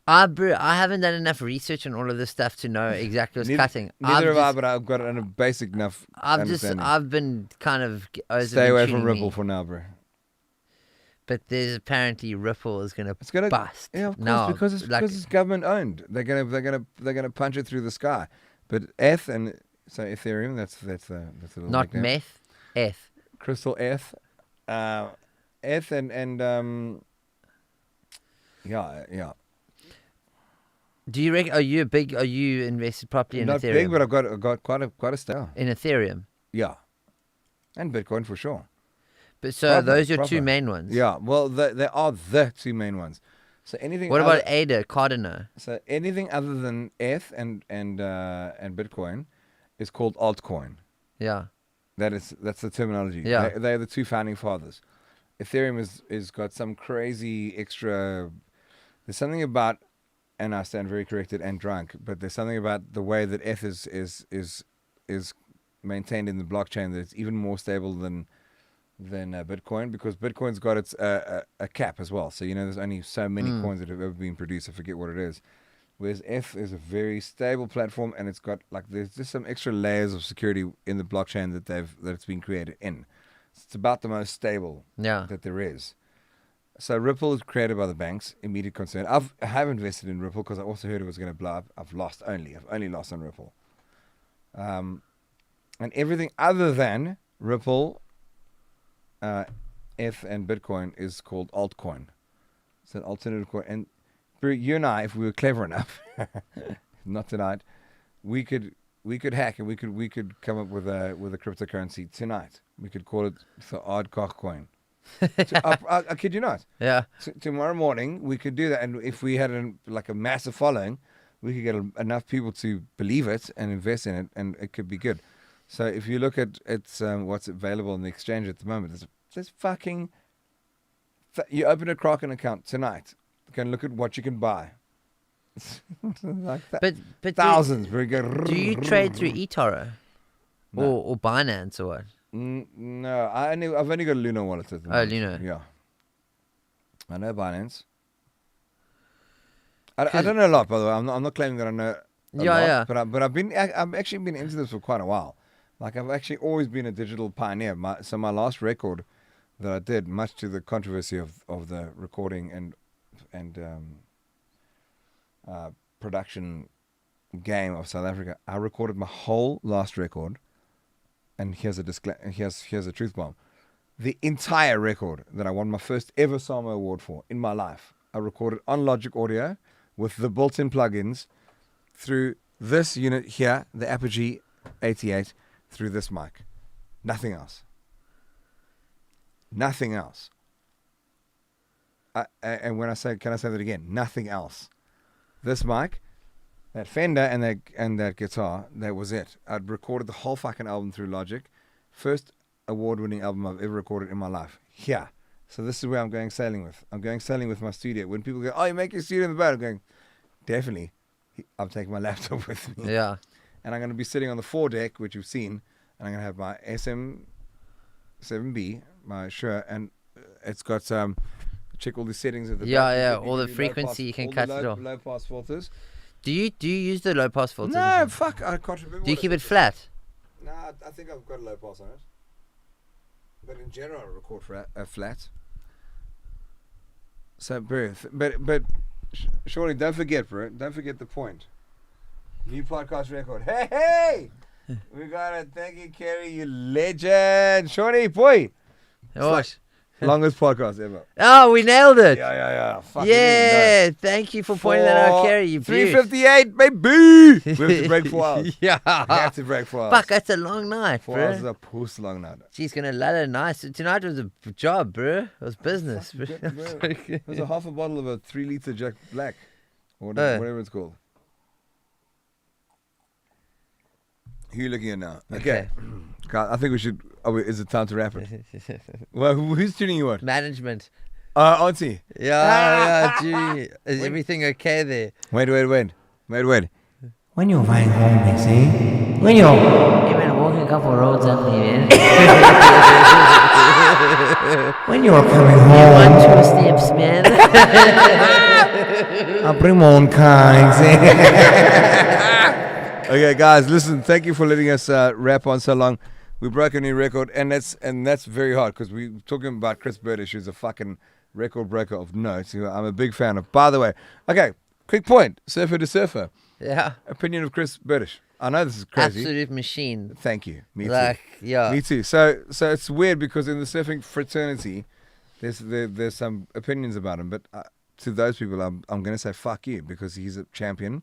I haven't done enough research on all of this stuff to know exactly what's cutting. Neither have I, but I've got a basic enough understanding. I've been kind of Stay away from Ripple for now, bro. But there's apparently Ripple is gonna bust. Yeah, of course, now, because it's government owned. They're gonna punch it through the sky. But Ethereum, that's the little not nickname. meth, Eth. Crystal Eth, Eth and yeah. Do you reckon? Are you invested properly in Not Ethereum? big, but I've got quite a style. In Ethereum. Yeah, and Bitcoin for sure. But so those are your two main ones. Yeah, well, they are the two main ones. So anything. What about ADA, Cardano? So anything other than ETH and Bitcoin is called altcoin. Yeah. That's the terminology. Yeah. They're the two founding fathers. Ethereum is got some crazy extra. There's something about, and I stand very corrected and drunk, but there's something about the way that ETH is maintained in the blockchain that it's even more stable than Bitcoin, because Bitcoin's got its a cap as well. So there's only so many coins that have ever been produced. I forget what it is. Whereas ETH is a very stable platform, and it's got there's just some extra layers of security in the blockchain that it's been created in. It's about the most stable that there is. So Ripple is created by the banks. Immediate concern. I have invested in Ripple because I also heard it was going to blow up. I've only lost on Ripple. And everything other than Ripple, ETH and Bitcoin is called altcoin. It's an alternative coin. And you and I, if we were clever enough, not tonight, we could hack and we could come up with a cryptocurrency tonight. We could call it the Sean Koch coin. I kid you not. Yeah. Tomorrow morning we could do that, and if we had a massive following, we could get enough people to believe it and invest in it, and it could be good. So if you look at what's available on the exchange at the moment, there's fucking. You open a Kraken account tonight. You can look at what you can buy. Like that. But thousands. Do you trade through eToro? No. Or Binance or what? No, I've only got a Luna wallet at the moment. Luna. Yeah. I know Binance. I don't know a lot, by the way. I'm not claiming that I know a lot. But I've actually been into this for quite a while. Like, I've actually always been a digital pioneer. My last record that I did, much to the controversy of the recording and production game of South Africa, I recorded my whole last record. And here's a truth bomb. The entire record that I won my first ever SAMA award for in my life, I recorded on Logic Audio with the built-in plugins through this unit here, the Apogee 88, through this mic. Nothing else. Nothing else. And when I say, can I say that again? Nothing else. This mic, that Fender and that guitar, that was it. I'd recorded the whole fucking album through Logic. First award-winning album I've ever recorded in my life. Yeah. So this is where I'm going sailing with. I'm going sailing with my studio. When people go, oh, you make your studio in the boat, I'm going, definitely. I'm taking my laptop with me. Yeah. And I'm going to be sitting on the foredeck, which you've seen, and I'm going to have my SM7B, my Shure, and it's got check all the settings at the back. All the frequency you can cut it off. Low pass filters. Do you use the low pass filters? No, fuck, I can't remember. Do you keep it flat? No, I think I've got a low pass on it. But in general, I record flat. So, but surely don't forget, bro. Don't forget the point. New podcast record. Hey! We gotta thank you, Kerry, you legend. Shorty, boy. What? Longest podcast ever. Oh, we nailed it. Yeah. Fuck, yeah, thank you for pointing that out, Kerry. You 3:58, baby. We have to break 4 hours. Yeah. We have to break 4 hours. Fuck, that's a long night, 4 bro. hours is a puss long night. She's gonna let her nice. Tonight was a job, bro. It was business, bro. It was a half a bottle of a 3-liter Jack Black. Or whatever it's called. Who are you looking at now? Okay. God, I think we should. Oh, wait, is it time to wrap it? Well, who's tuning you on? Management. Auntie. Yeah, gee. Is everything okay there? Wait. When you're flying home, they say. When you're even walking a couple roads up here. When you're coming home. 1, 2 steps, man. I bring my own kinds. Okay, guys, listen. Thank you for letting us rap on so long. We broke a new record, and that's very hard because we're talking about Chris Burdish, who's a fucking record breaker of note, who I'm a big fan of. By the way, okay, quick point: surfer to surfer. Yeah. Opinion of Chris Burdish. I know this is crazy. Absolute machine. Thank you. Me Like, too. yeah. Me too. So it's weird because in the surfing fraternity, there's some opinions about him, but to those people, I'm going to say fuck you because he's a champion.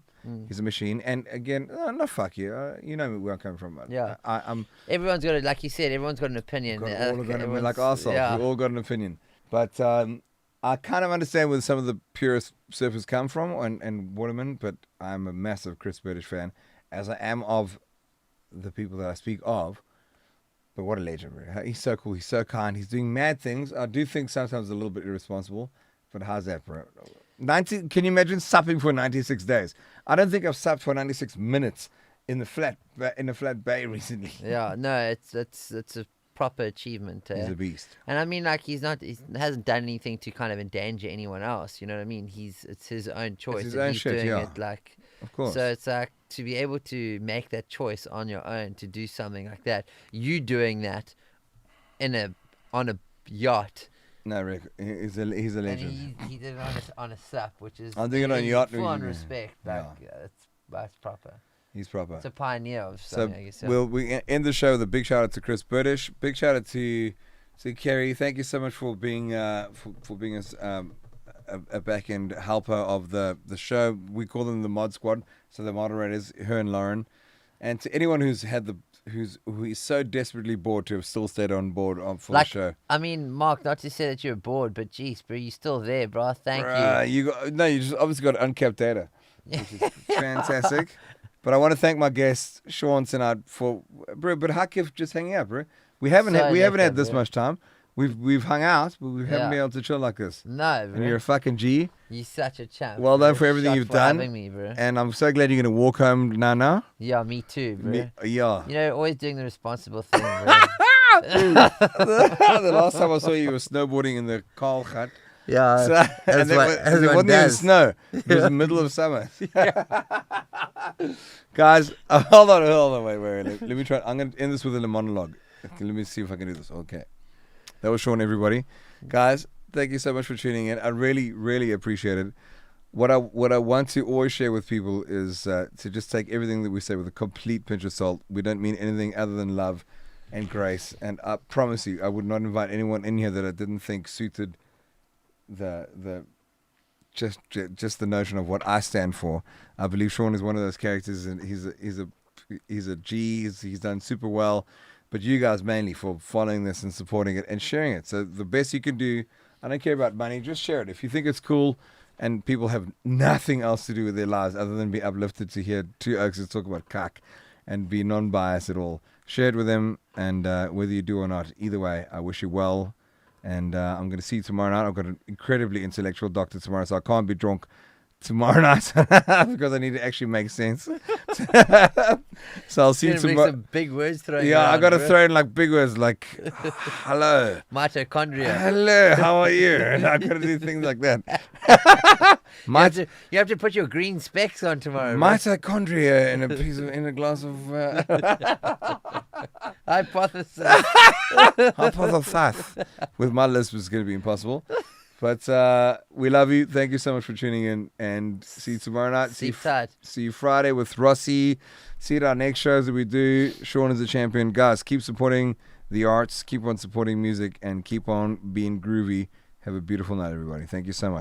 He's a machine. And again, not fuck you. You know where I'm coming from. Yeah. I'm Everyone's got like you said, everyone's got an opinion. got all got Everyone's- like ourselves. Yeah. We all got an opinion. But I kind of understand where some of the purest surfers come from and watermen, but I'm a massive Chris Burdish fan, as I am of the people that I speak of. But what a legend, bro. He's so cool. He's so kind. He's doing mad things. I do think sometimes a little bit irresponsible. But how's that, bro? Can you imagine supping for 96 days? I don't think I've supped for 96 minutes in a flat bay recently. Yeah, no, it's a proper achievement. He's a beast. And I mean, like, he hasn't done anything to kind of endanger anyone else. You know what I mean? It's his own choice. his and own he's shit, doing yeah. it like. Of course. So it's like to be able to make that choice on your own to do something like that. You doing that on a yacht. No, Rick, he's a legend. And he did it on a sup, which is I'm doing it on yacht. full on respect. Like, that's proper. He's proper. It's a pioneer of So something. I guess. we end the show with a big shout out to Chris Burdish. Big shout out to Kerry. Thank you so much for being for being a back end helper of the show. We call them the mod squad. So the moderators, her and Lauren, and to anyone who is so desperately bored to have still stayed on board for the show. I mean, Mark, not to say that you're bored, but geez, bro, you're still there, bro. Thank you. You just obviously got uncapped data, which is fantastic. But I want to thank my guest Sean tonight for but Hakif just hanging out, bro. We haven't had this much time. We've hung out, but we haven't been able to chill like this. No, bro. And you're a fucking G. You're such a champ. Well bro. done for everything Shot you've for done. having me, bro. And I'm so glad you're gonna walk home now. Yeah, me too, bro. Yeah. You know, always doing the responsible thing, bro. The last time I saw you were snowboarding in the Carl hut. Yeah, So, and it wasn't even snow. It was the middle of summer. Guys, hold on, wait. Let me try. I'm going to end this with a monologue. Okay, let me see if I can do this. Okay. That was Sean, everybody. Guys, thank you so much for tuning in. I really, really appreciate it. What I want to always share with people is to just take everything that we say with a complete pinch of salt. We don't mean anything other than love and grace. And I promise you, I would not invite anyone in here that I didn't think suited just the notion of what I stand for. I believe Sean is one of those characters, and he's a G. He's done super well. But you guys mainly for following this and supporting it and sharing it. So the best you can do, I don't care about money, just share it. If you think it's cool and people have nothing else to do with their lives other than be uplifted to hear two oaks talk about cock and be non-biased at all, share it with them. And whether you do or not, either way, I wish you well. And I'm going to see you tomorrow night. I've got an incredibly intellectual doctor tomorrow, so I can't be drunk tomorrow night because I need to actually make sense. So I'll see you tomorrow. Some big words thrown. Yeah, I got to throw in like big words like hello, mitochondria. hello, how are you? And I've got to do things like that. You have to put your green specs on tomorrow. bro. Mitochondria in a glass of Hypothesis. hypothesis. With my lisp, it's going to be impossible. But we love you. Thank you so much for tuning in, and see you tomorrow night. Sleep tight. See you Friday with Rossi. See you at our next shows that we do. Sean is the champion. Guys, keep supporting the arts. Keep on supporting music, and keep on being groovy. Have a beautiful night, everybody. Thank you so much.